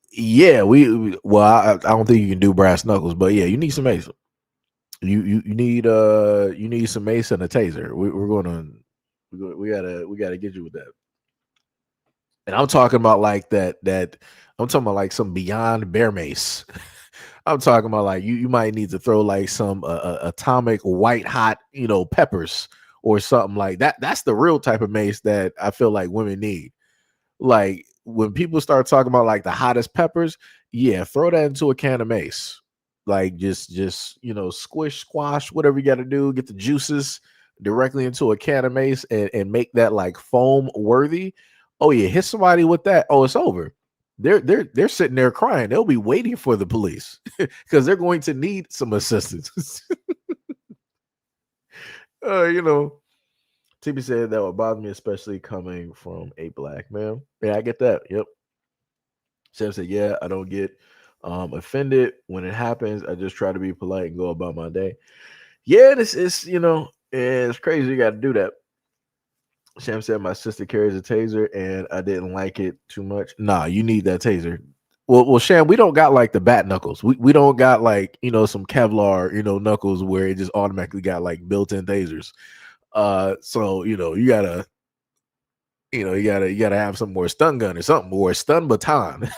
Yeah, well, I don't think you can do brass knuckles, but yeah, you need some mace. You need some mace and a taser. We gotta get you with that. And I'm talking about like that I'm talking about like some beyond bear mace. I'm talking about like you might need to throw like some atomic white hot, peppers or something like that. That's the real type of mace that I feel like women need. Like when people start talking about like the hottest peppers, yeah, throw that into a can of mace. Like just squish, squash, whatever you got to do, get the juices directly into a can of mace and make that like foam worthy. Oh yeah, hit somebody with that. Oh, it's over. They're sitting there crying. They'll be waiting for the police because they're going to need some assistance. You know, TB said that would bother me, especially coming from a black man. Yeah, I get that. Yep. Sam said, yeah, I don't get offended when it happens. I just try to be polite and go about my day. Yeah, this is, it's crazy you got to do that. Sam said my sister carries a taser and I didn't like it too much. Nah, you need that taser. Well, Sham, we don't got like the bat knuckles. We don't got like, some Kevlar, knuckles where it just automatically got like built-in tasers. So, you gotta have some more stun gun or something, or a stun baton.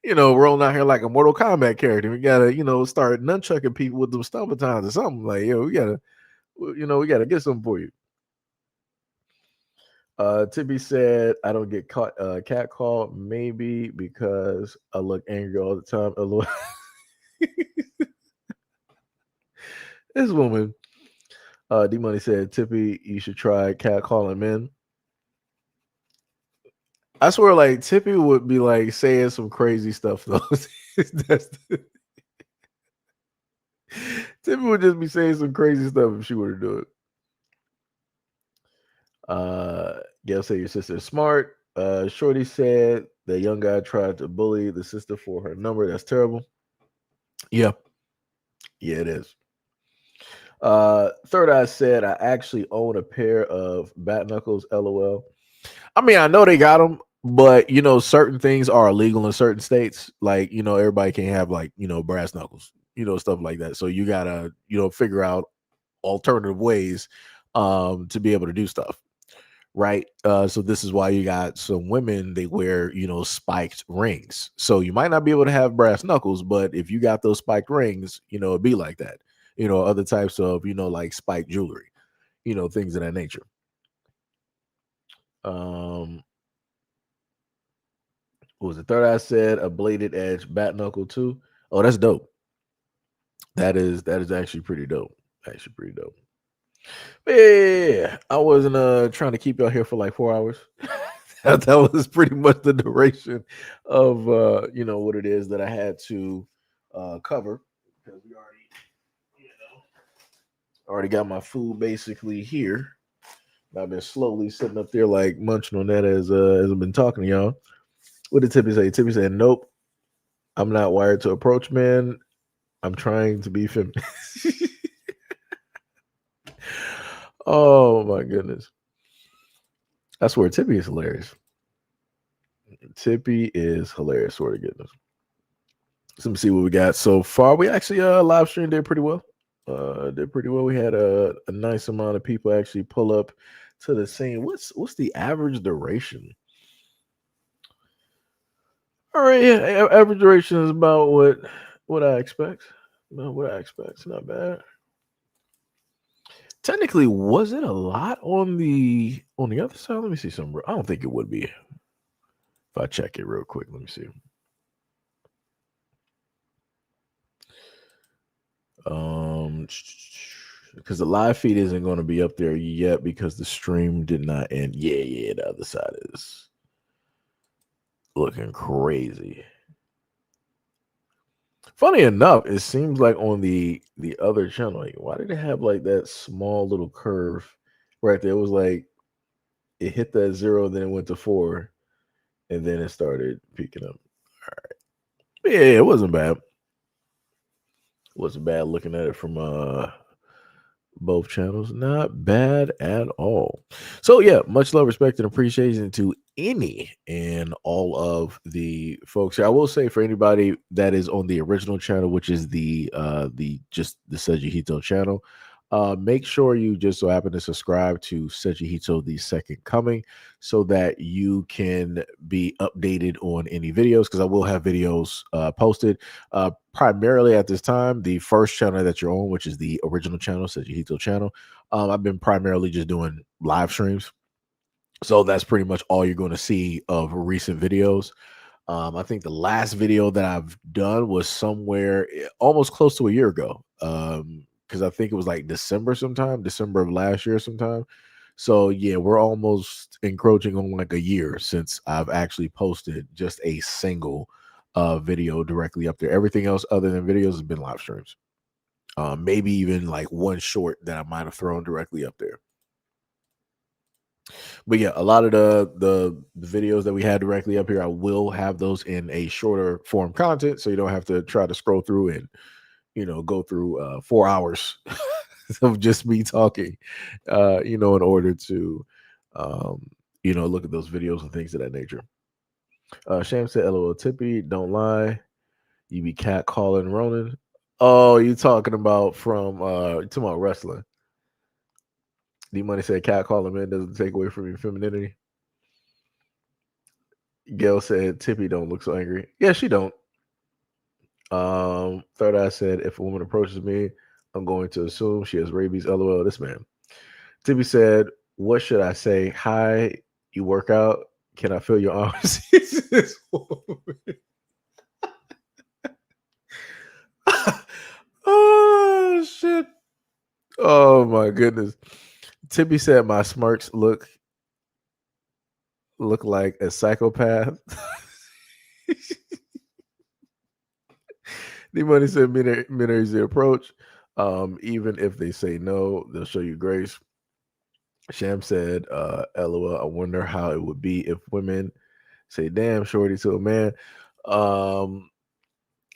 Rolling out here like a Mortal Kombat character. We gotta, start nunchucking people with them stun batons or something. Like, we gotta get something for you. Tibby said, I don't get caught cat called maybe because I look angry all the time. This woman, D Money said, Tippy, you should try cat calling men. I swear, like Tippy would be like saying some crazy stuff though. That's Tippy would just be saying some crazy stuff if she were to do it. Gail said your sister is smart. Shorty said the young guy tried to bully the sister for her number. That's terrible. Yeah. Yeah, it is. Third Eye said I actually own a pair of bat knuckles. LOL. I mean, I know they got them, but you know, certain things are illegal in certain states. Like, you know, everybody can't have like, you know, brass knuckles, you know, stuff like that. So you gotta, you know, figure out alternative ways to be able to do stuff. Right. So this is why you got some women, they wear, you know, spiked rings. So you might not be able to have brass knuckles, but if you got those spiked rings, you know, it'd be like that. You know, other types of, you know, like spiked jewelry, you know, things of that nature. Um, what was the third? I said a bladed edge bat knuckle too. Oh, that's dope. That is actually pretty dope. Actually pretty dope. Yeah, I wasn't trying to keep y'all here for like 4 hours. That was pretty much the duration of you know what it is that I had to cover because we already, you know, already got my food basically here. I've been slowly sitting up there like munching on that as I've been talking to y'all. What did Tippy say? Tippy said, "Nope, I'm not wired to approach men. I'm trying to be feminine." Oh my goodness! I swear, Tippy is hilarious. Tippy is hilarious. Swear to goodness. So let me see what we got so far. We actually live stream did pretty well. Did pretty well. We had a nice amount of people actually pull up to the scene. What's the average duration? All right, yeah, average duration is about what I expect. About what I expect. It's not bad. Technically, was it a lot on the other side? Let me see some. I don't think it would be. If I check it real quick, let me see. Because the live feed isn't going to be up there yet because the stream did not end. Yeah, the other side is looking crazy. Funny enough, it seems like on the other channel, like, why did it have like that small little curve right there? It was like it hit that 0, then it went to 4, and then it started peaking up. All right, but yeah, it wasn't bad. It wasn't bad looking at it from both channels. Not bad at all. So yeah, much love, respect, and appreciation to any and all of the folks here. I will say for anybody that is on the original channel, which is the just the SEIJIHITO channel, make sure you just so happen to subscribe to SEIJIHITO the Second Coming so that you can be updated on any videos because I will have videos posted. Primarily at this time, the first channel that you're on, which is the original channel, SEIJIHITO channel, I've been primarily just doing live streams. So that's pretty much all you're going to see of recent videos. I think the last video that I've done was somewhere almost close to a year ago. Because I think it was like December of last year sometime. So yeah, we're almost encroaching on like a year since I've actually posted just a single video directly up there. Everything else other than videos has been live streams. Maybe even like one short that I might have thrown directly up there. But yeah, a lot of the videos that we had directly up here, I will have those in a shorter form content, so you don't have to try to scroll through and go through 4 hours of just me talking, in order to look at those videos and things of that nature. Sham said, "LOL, Tippy, don't lie, you be cat calling Ronan." Oh, you talking about you talking about wrestling? D Money said, "Cat calling man doesn't take away from your femininity." Gail said, "Tippy don't look so angry." Yeah, she don't. Third Eye said, "If a woman approaches me, I'm going to assume she has rabies." LOL, this man. Tippy said, "What should I say? Hi, you work out? Can I feel your arms?" Oh shit. Oh my goodness. Tippy said my smirks look like a psychopath. The money said men are easy to approach. Even if they say no, they'll show you grace. Sham said, LOL, I wonder how it would be if women say damn shorty to a man. Um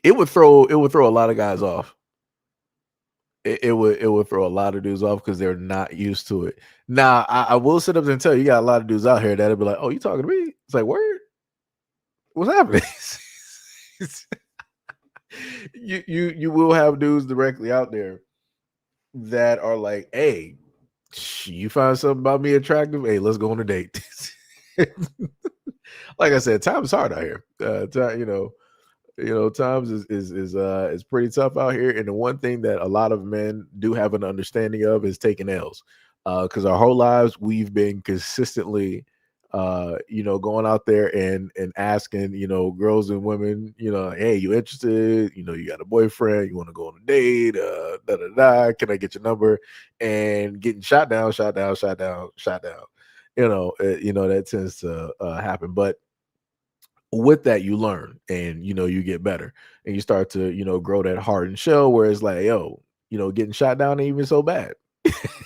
it would throw a lot of guys off. It would throw a lot of dudes off because they're not used to it. Now, I will sit up and tell you, you got a lot of dudes out here that'll be like, "Oh, you talking to me?" It's like, "Word, what's happening?" You will have dudes directly out there that are like, "Hey, you find something about me attractive? Hey, let's go on a date." Like I said, time is hard out here. Times is pretty tough out here. And the one thing that a lot of men do have an understanding of is taking L's. Because our whole lives we've been consistently going out there and asking, girls and women, hey, you interested? You got a boyfriend, you want to go on a date, da da da, can I get your number? And getting shot down, shot down, shot down, shot down. That tends to happen. But with that you learn and you get better and you start to grow that hardened shell where it's like, yo, getting shot down ain't even so bad.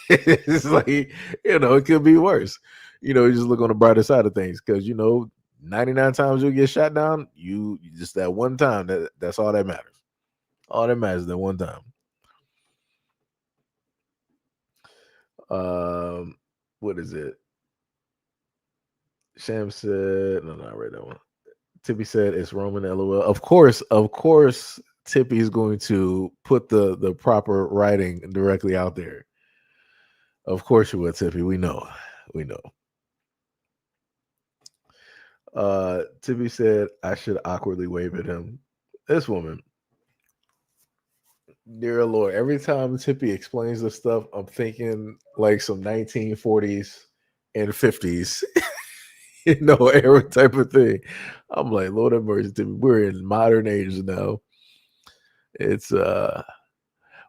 It's like, it could be worse. You just look on the brighter side of things because 99 times you'll get shot down, you just that one time, that's all that matters. All that matters is that one time. What is it? Sham said, no, I read that one. Tippy said it's Roman, LOL. Of course, Tippy is going to put the proper writing directly out there. Of course you will, Tippy. We know. Tippy said I should awkwardly wave at him. This woman, dear Lord, every time Tippy explains this stuff, I'm thinking like some 1940s and 50s, era type of thing. I'm like, Lord have mercy, Tippy. We're in modern age now. It's well,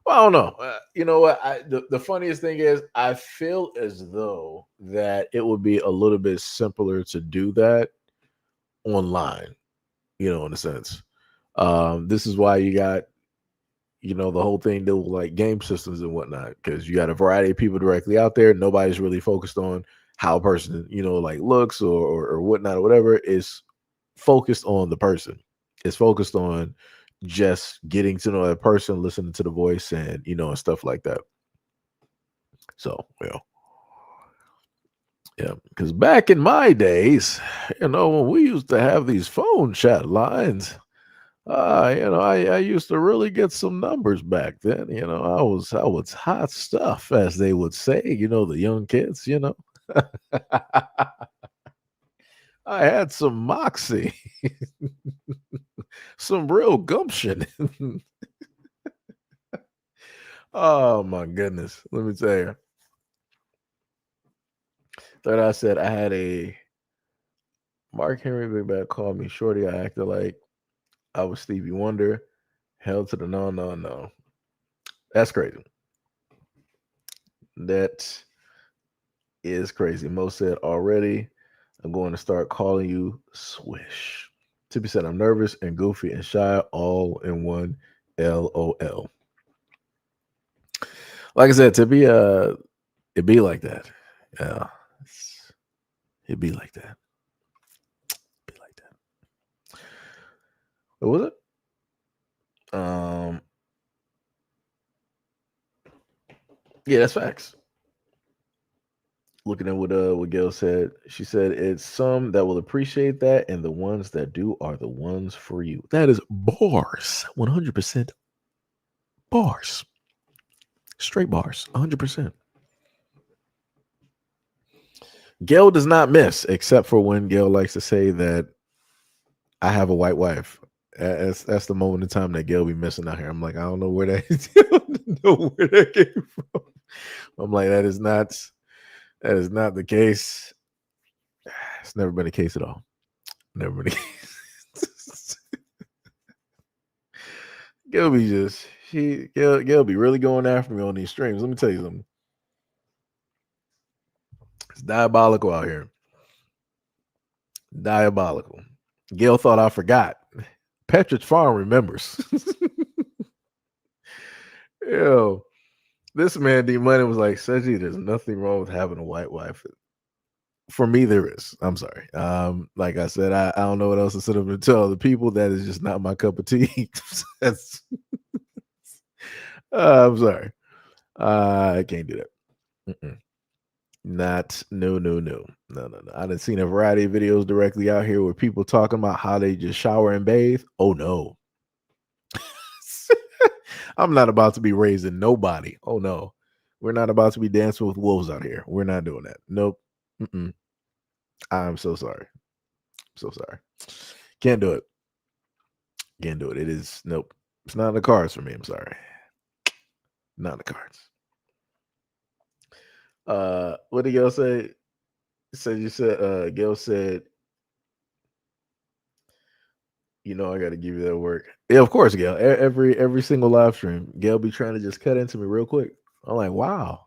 I don't know. You know what? The funniest thing is, I feel as though that it would be a little bit simpler to do that online. In a sense, this is why you got the whole thing deal with like game systems and whatnot because you got a variety of people directly out there. Nobody's really focused on how a person like looks or whatnot or whatever. Is focused on the person. It's focused on just getting to know that person, listening to the voice, and and stuff like that. So, yeah, because back in my days, when we used to have these phone chat lines, I used to really get some numbers back then. I was hot stuff, as they would say. The young kids. I had some moxie, some real gumption. Oh my goodness. Let me tell you. Third, I said I had a Mark Henry Big Bad called me shorty. I acted like I was Stevie Wonder. Hell to the no, no, no. That's crazy. That is crazy. Mo said already, I'm going to start calling you Swish. Tippy said I'm nervous and goofy and shy all in one. LOL. Like I said, Tippy, it be like that. Yeah. It be like that. Be like that. What was it? Yeah, that's facts. Looking at what Gail said, she said it's some that will appreciate that, and the ones that do are the ones for you. That is bars, 100% bars, straight bars, 100%. Gail does not miss, except for when Gail likes to say that I have a white wife. That's the moment in time that Gail be missing out here. I'm like, I don't know where that I don't know where that came from. I'm like, that is not the case. It's never been a case at all. Never been a case. Gail be Gail be really going after me on these streams. Let me tell you something. It's diabolical out here. Diabolical. Gail thought I forgot. Petridge Farm remembers. Yo, this man D Money was like, Seji, there's nothing wrong with having a white wife. For me, there is. I'm sorry. Like I said, I don't know what else to sit up and tell the people. That is just not my cup of tea. That's I'm sorry. I can't do that. Mm-mm. Not no. I done seen a variety of videos directly out here where people talking about how they just shower and bathe. Oh no. I'm not about to be raising nobody. Oh no. We're not about to be dancing with wolves out here. We're not doing that. Nope. Mm-mm. I'm so sorry. So sorry. Can't do it. Can't do it. It is nope. It's not in the cards for me. I'm sorry. Not in the cards. What did Gail say? Gail said, you know, I got to give you that work. Yeah, of course, Gail. Every single live stream, Gail be trying to just cut into me real quick. I'm like, wow,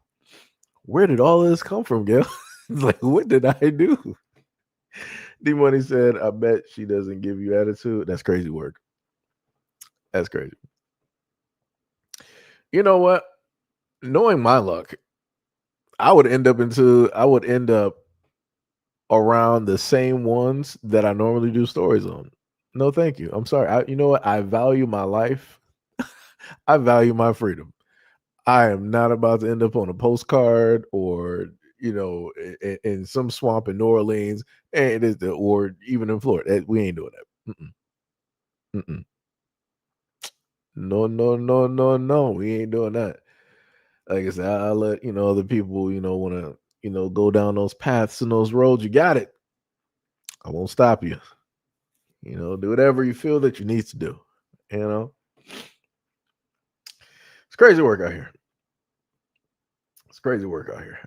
where did all this come from, Gail? Like, what did I do? D Money said, I bet she doesn't give you attitude. That's crazy work. That's crazy. You know what? Knowing my luck, I would end up around the same ones that I normally do stories on. No, thank you. I'm sorry. You know what? I value my life. I value my freedom. I am not about to end up on a postcard or in some swamp in New Orleans, or even in Florida. We ain't doing that. Mm-mm. No. We ain't doing that. Like I said, I'll let other people want to go down those paths and those roads. You got it. I won't stop you. Do whatever you feel that you need to do. It's crazy work out here. It's crazy work out here.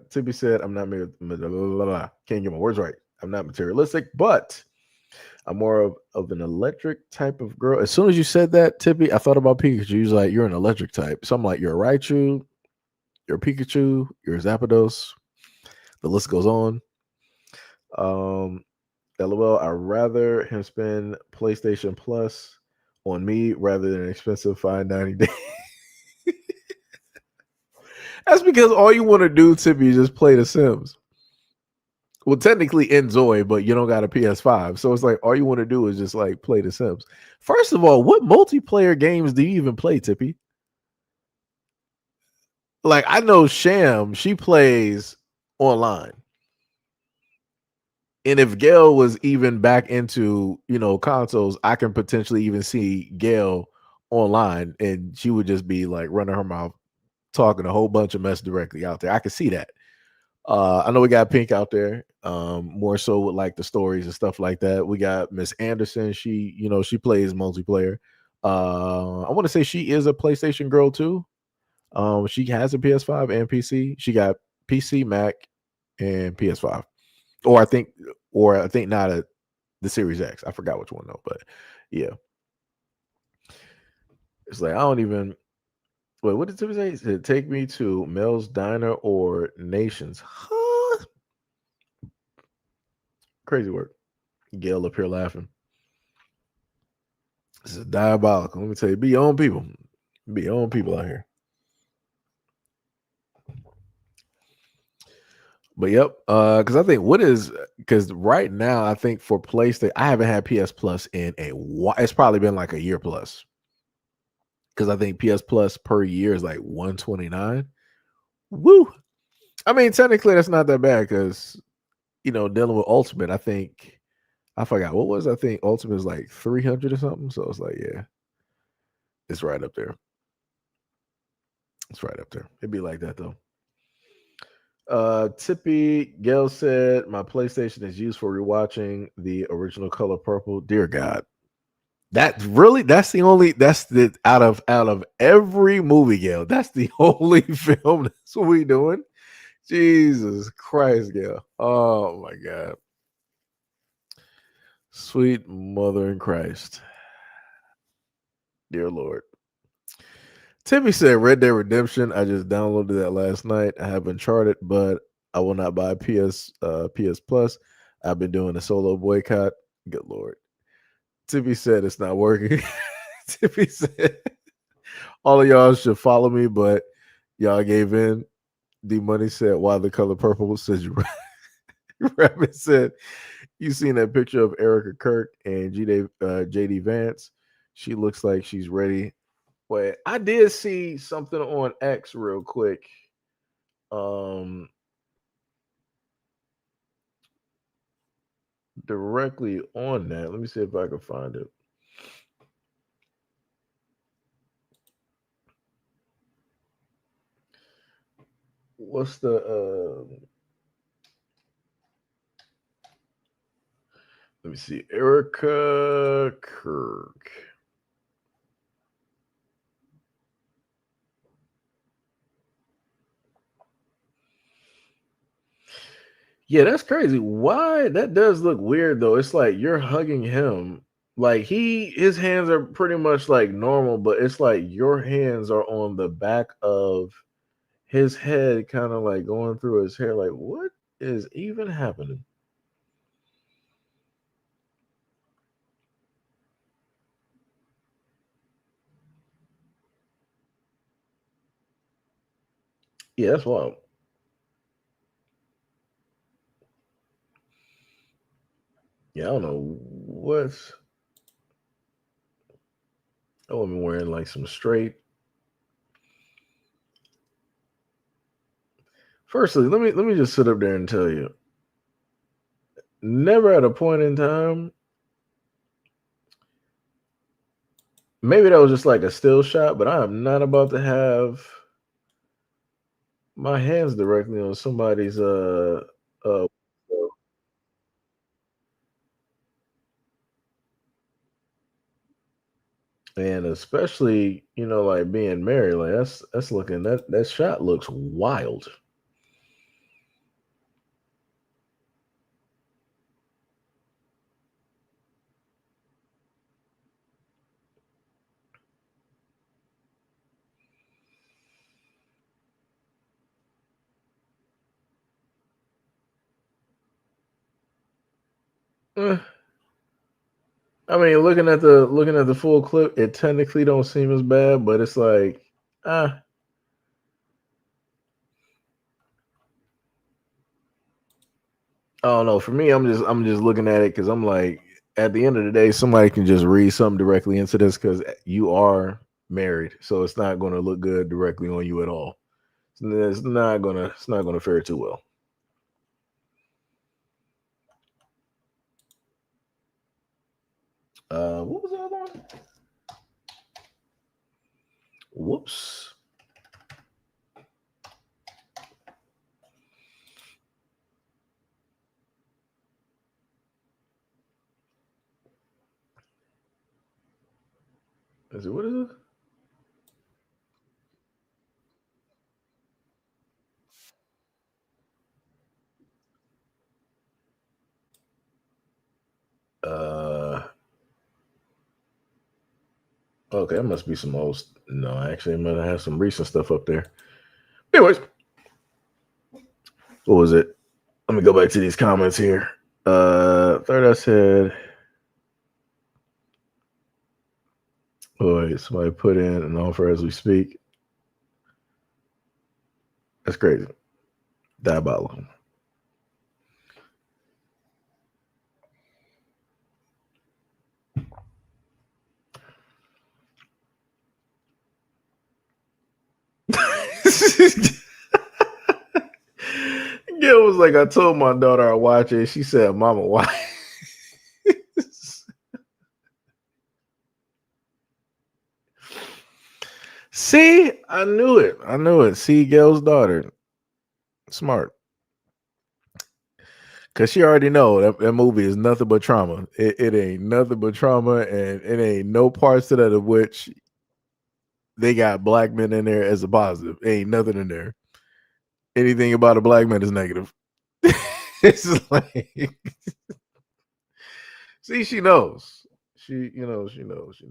Tippy said, I'm not can't get my words right. I'm not materialistic, but I'm more of an electric type of girl. As soon as you said that, Tippy, I thought about Pikachu. You was like, you're an electric type. So I'm like, you're a Raichu, you're a Pikachu, you're a Zapdos. The list goes on. LOL, I'd rather him spend PlayStation Plus on me rather than an expensive $5.90 day. That's because all you want to do, Tippy, is just play The Sims. Well, technically enjoy, but you don't got a PS5. So it's like all you want to do is just like play The Sims. First of all, what multiplayer games do you even play, Tippy? Like I know Sham, she plays online. And if Gail was even back into, consoles, I can potentially even see Gail online and she would just be like running her mouth, talking a whole bunch of mess directly out there. I can see that. I know we got Pink out there, more so with like the stories and stuff like that. We got Miss Anderson. She plays multiplayer. I want to say she is a PlayStation girl too. She has a PS5 and PC. She got PC, Mac, and PS5. Or I think not the Series X. I forgot which one though, but yeah. It's like I don't even wait. What did Timmy say? He said, take me to Mel's Diner or Nations. Huh? Crazy work. Gail up here laughing. This is diabolical. Let me tell you, be your own people. Be your own people out here. But yep, because I think because right now I think for PlayStation, I haven't had PS Plus in a while. It's probably been like a year plus. Because I think PS Plus per year is like $129. Woo! I mean, technically that's not that bad because dealing with Ultimate, I think I forgot what was I think Ultimate is like 300 or something. So it's like, yeah, it's right up there. It's right up there. It'd be like that though. Tippy Gail said my PlayStation is used for rewatching the original Color Purple. Dear God. That's the out of every movie, Gail. That's the only film that's what we doing. Jesus Christ, Gail. Oh my God. Sweet mother in Christ. Dear Lord. Timmy said Red Dead Redemption. I just downloaded that last night. I have Uncharted, but I will not buy PS Plus. I've been doing a solo boycott. Good lord. Timmy said it's not working. Timmy said all of y'all should follow me, but y'all gave in. D Money said, "Why the color purple?" Says you. Rabbit said, "You seen that picture of Erica Kirk and JD Vance? She looks like she's ready." Wait, I did see something on X real quick. Directly on that. Let me see if I can find it. What's the let me see. Erica Kirk. Yeah, that's crazy. Why? That does look weird though. It's like you're hugging him. Like his hands are pretty much like normal, but it's like your hands are on the back of his head, kind of like going through his hair. Like, what is even happening? Yeah, that's wild. Yeah, I don't know what's. Oh, I'm wearing like some straight. Firstly, let me just sit up there and tell you. Never at a point in time. Maybe that was just like a still shot, but I am not about to have my hands directly on somebody's uh and especially like being married, like that's looking that shot looks wild. Eh, I mean, looking at the full clip, it technically don't seem as bad, but it's like ah, I don't know. For me, I'm just looking at it because I'm like, at the end of the day, somebody can just read something directly into this because you are married, so it's not going to look good directly on you at all. It's not gonna fare too well. What was the other one? Whoops. Is it what is it? Uh, okay, that must be some old. No, actually, I'm gonna have some recent stuff up there. Anyways, what was it? Let me go back to these comments here. Third, I said, oh wait, somebody put in an offer as we speak. That's crazy. Diabolical. Gil was like, I told my daughter I watch it. She said, "Mama, why?" See, I knew it. I knew it. See, Gail's daughter, smart, cause she already know that movie is nothing but trauma. It ain't nothing but trauma, and it ain't no parts of that of which they got black men in there as a positive. Ain't nothing in there. Anything about a black man is negative. It's like, see, she knows. She knows. She knows.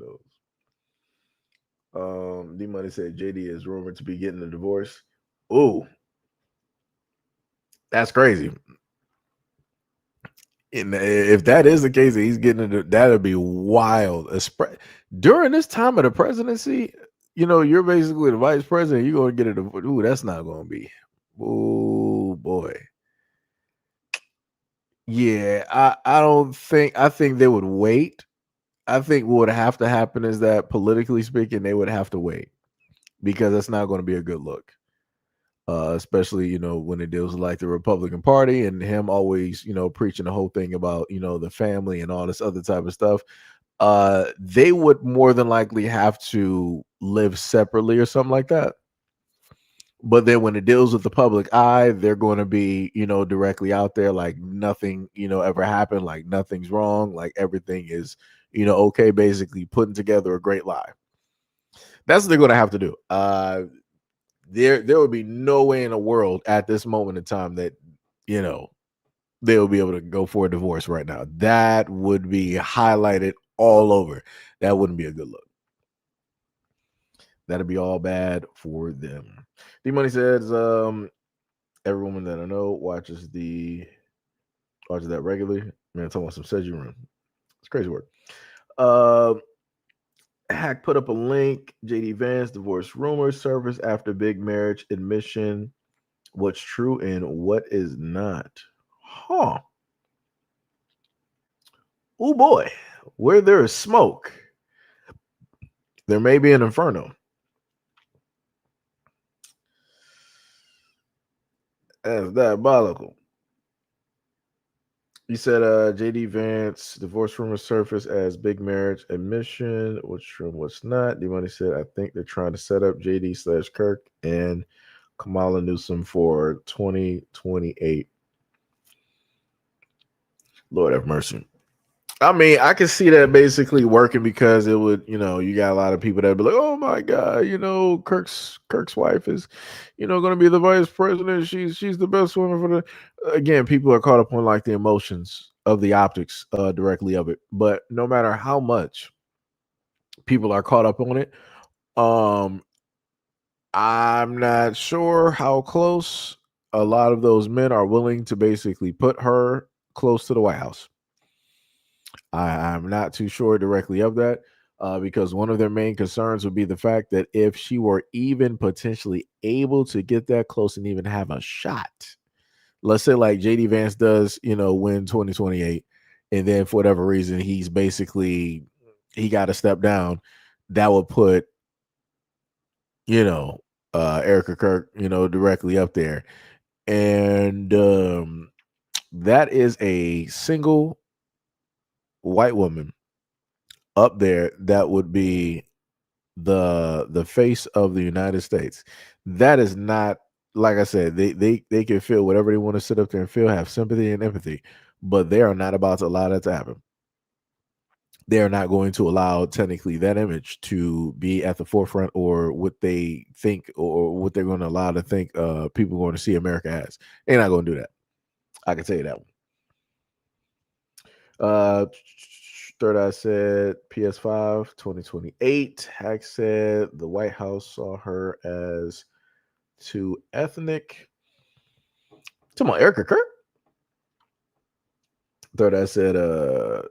D Money said JD is rumored to be getting a divorce. Ooh, that's crazy. And if that is the case, he's getting it. That'd be wild. During this time of the presidency, you're basically the vice president. You're gonna get it. Ooh, that's not gonna be. Oh boy. Yeah, I don't think. I think they would wait. I think what would have to happen is that politically speaking, they would have to wait because that's not going to be a good look. Especially when it deals with like the Republican Party and him always preaching the whole thing about the family and all this other type of stuff. They would more than likely have to live separately or something like that. But then when it deals with the public eye, they're going to be directly out there like nothing ever happened, like nothing's wrong, like everything is okay, basically putting together a great lie. That's what they're going to have to do. There would be no way in the world at this moment in time that they will be able to go for a divorce right now. That would be highlighted all over. That wouldn't be a good look. That'd be all bad for them. D Money says, every woman that I know watches that regularly. Man, talking about some Seji room. It's crazy work. Hack put up a link. JD Vance divorce rumors surface after big marriage admission. What's true and what is not? Huh. Oh boy. Where there is smoke, there may be an inferno. That's diabolical. You said JD Vance divorce rumors surface as big marriage admission. What's true and what's not? D Money said, I think they're trying to set up JD/Kirk and Kamala Newsom for 2028. Lord have mercy. I mean, I can see that basically working because it would, you got a lot of people that be like, "Oh my God, Kirk's wife is, going to be the vice president. She's the best woman for the." Again, people are caught up on like the emotions of the optics directly of it. But no matter how much people are caught up on it, um, I'm not sure how close a lot of those men are willing to basically put her close to the White House. I'm not too sure directly of that because one of their main concerns would be the fact that if she were even potentially able to get that close and even have a shot, let's say like JD Vance does, win 2028, and then for whatever reason he got to step down, that would put Erica Kirk directly up there, and that is a single white woman up there that would be the face of the United States. That is not, like I said, they can feel whatever they want to sit up there and feel, have sympathy and empathy, but they are not about to allow that to happen. They are not going to allow technically that image to be at the forefront or what they think or what they're going to allow to think people are going to see America as. They're not going to do that. I can tell you that one. Third Eye said PS5 2028. Hack said the White House saw her as too ethnic. Talking about Erica Kirk. Third Eye said,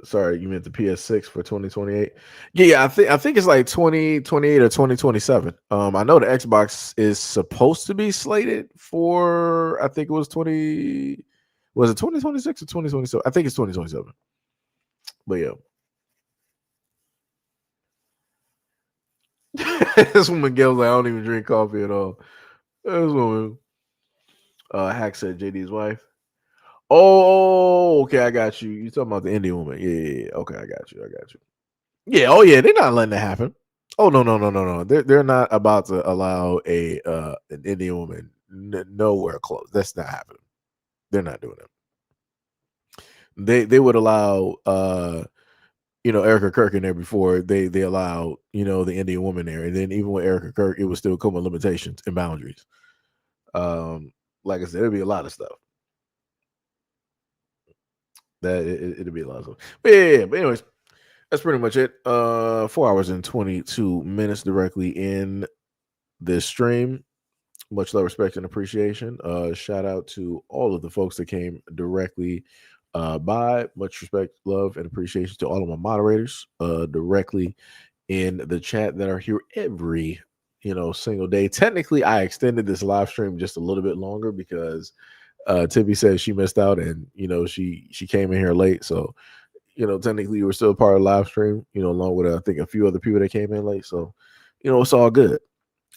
sorry, you meant the PS6 for 2028. Yeah, I think it's like 2028 or 2027. I know the Xbox is supposed to be slated for, I think it was 2026 or 2027? I think it's 2027. But yeah. This woman Gail's like, I don't even drink coffee at all. This woman. Hack said JD's wife. Oh, okay, I got you. You talking about the Indian woman? Yeah. Okay, I got you. Yeah. Oh, yeah. They're not letting that happen. Oh no. They're not about to allow an Indian woman nowhere close. That's not happening. They're not doing it. They would allow Erica Kirk in there before they allowed the Indian woman there, and then even with Erica Kirk, it would still come with limitations and boundaries. Like I said, it'd be a lot of stuff. That it'd be a lot of stuff. But yeah. But anyways, That's pretty much it. 4 hours and 22 minutes directly in this stream. Much love, respect, and appreciation. Shout out to all of the folks that came directly by. Much respect, love, and appreciation to all of my moderators directly in the chat that are here every single day. Technically, I extended this live stream just a little bit longer because Tippy said she missed out, and she came in here late, so technically you were still part of the live stream, along with I think a few other people that came in late. So, it's all good.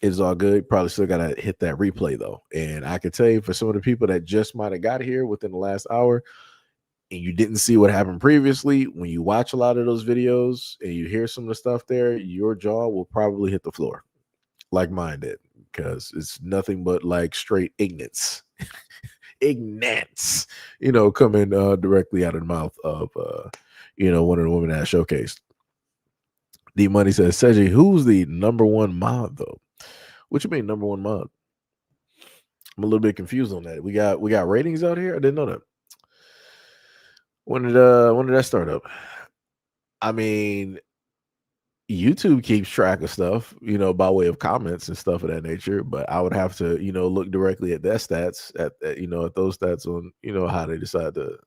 It's all good. Probably still gotta hit that replay though. And I can tell you, for some of the people that just might have got here within the last hour and you didn't see what happened previously, when you watch a lot of those videos and you hear some of the stuff there, your jaw will probably hit the floor like mine did, because it's nothing but like straight ignorance. Ignorance, coming directly out of the mouth of one of the women that showcased. D Money says, Seji, who's the number one mod though? What you mean number one mod? I'm a little bit confused on that. We got ratings out here. I didn't know that. When did that start up? I mean, YouTube keeps track of stuff, by way of comments and stuff of that nature. But I would have to, look directly at their stats, at those stats on, how they decide to,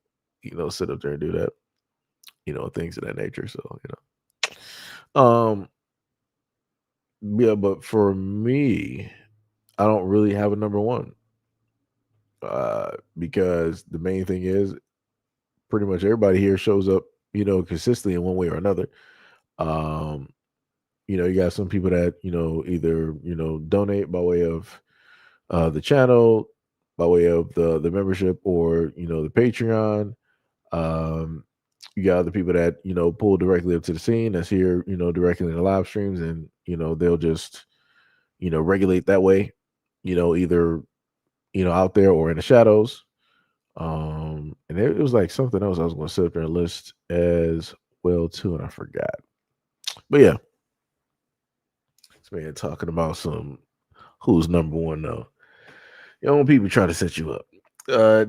sit up there and do that, things of that nature. So, yeah. But for me, I don't really have a number one, because the main thing is pretty much everybody here shows up, consistently in one way or another. You got some people that, either, donate by way of the channel, by way of the membership, or, the Patreon. You got other people that, pull directly up to the scene, that's here, directly in the live streams, and, they'll just, regulate that way, either, out there or in the shadows. And it was like something else I was going to sit up there and list as well too, and I forgot. But yeah, this man talking about some who's number one though. People try to set you up.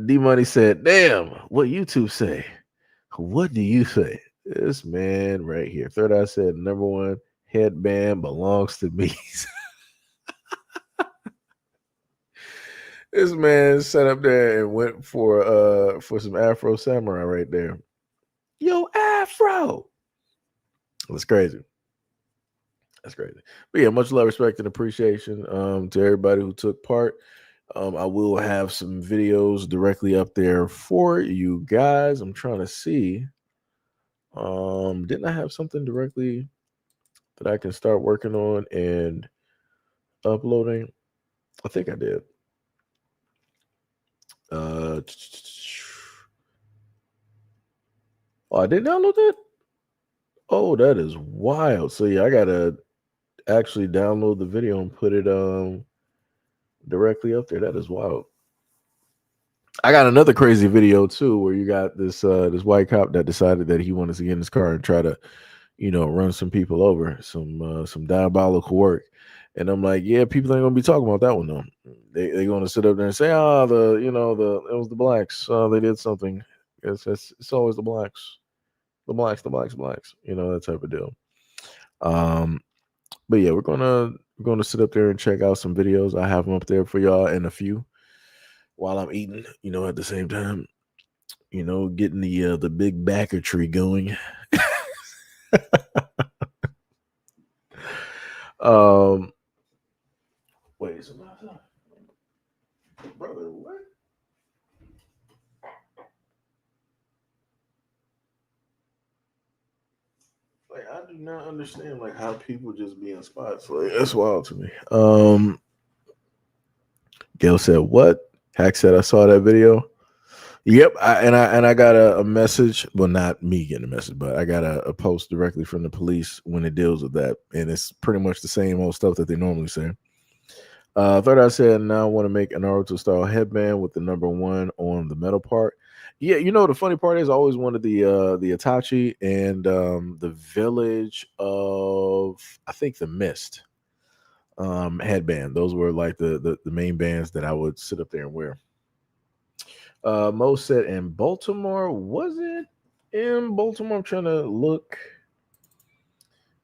D Money said, "Damn, what YouTube say? What do you say?" This man right here. Third Eye said, "Number one headband belongs to me." This man sat up there and went for some Afro Samurai right there. Yo, Afro. That's crazy. That's crazy. But yeah, much love, respect, and appreciation to everybody who took part. I will have some videos directly up there for you guys. I'm trying to see. Didn't I have something directly that I can start working on and uploading? I think I did. Oh, I didn't download that? Oh, that is wild. So yeah, I gotta actually download the video and put it directly up there. That is wild. I got another crazy video too, where you got this white cop that decided that he wanted to get in his car and try to, run some people over, some diabolical work. And I'm like, yeah, people ain't gonna be talking about that one though. They're gonna sit up there and say, it was the blacks. They did something. It's always the blacks, the blacks, that type of deal. But yeah, we're gonna sit up there and check out some videos. I have them up there for y'all in a few while I'm eating, at the same time, getting the big backer tree going. Wait, so brother, what? Like, I do not understand like how people just be in spots. Like, that's wild to me. Gail said, "What?" Hack said, "I saw that video." Yep, I got a message. Well, not me getting a message, but I got a post directly from the police when it deals with that, and it's pretty much the same old stuff that they normally say. Third, I said, now I want to make an Naruto style headband with the number one on the metal part. Yeah, the funny part is I always wanted the Itachi and the Village of, I think, the Mist headband. Those were like the main bands that I would sit up there and wear. Mo said in Baltimore. Was it in Baltimore? I'm trying to look.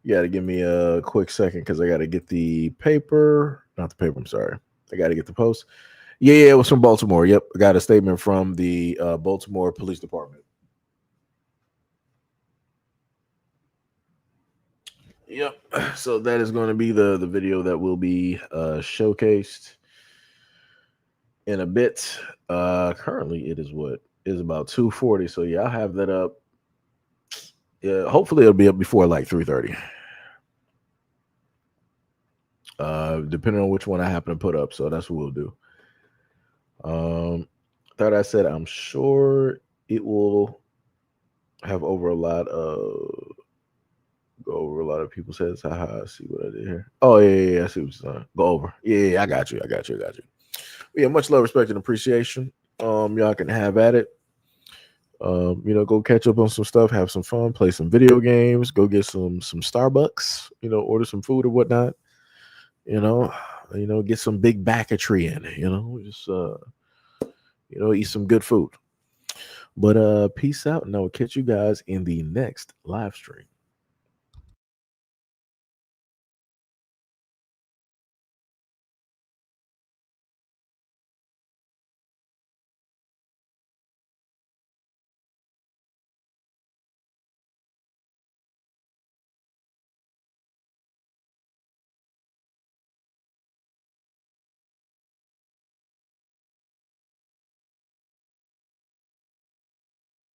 You got to give me a quick second because I got to get the paper. Not the paper. I'm sorry. I got to get the post. Yeah, it was from Baltimore. Yep, I got a statement from the Baltimore Police Department. Yep. So that is going to be the video that will be showcased in a bit. Currently, it is what is about 2:40. So yeah, I'll have that up. Yeah, hopefully it'll be up before like 3:30. Depending on which one I happen to put up. So that's what we'll do. Thought I said I'm sure it will have over a lot of go over a lot of people's heads. Haha, I see what I did here. Oh yeah, I see what you're saying. Go over. Yeah, I got you. Yeah, much love, respect, and appreciation. Y'all can have at it. Go catch up on some stuff, have some fun, play some video games, go get some Starbucks, order some food or whatnot. Get some big backetry in, just eat some good food. But peace out, and I will catch you guys in the next live stream.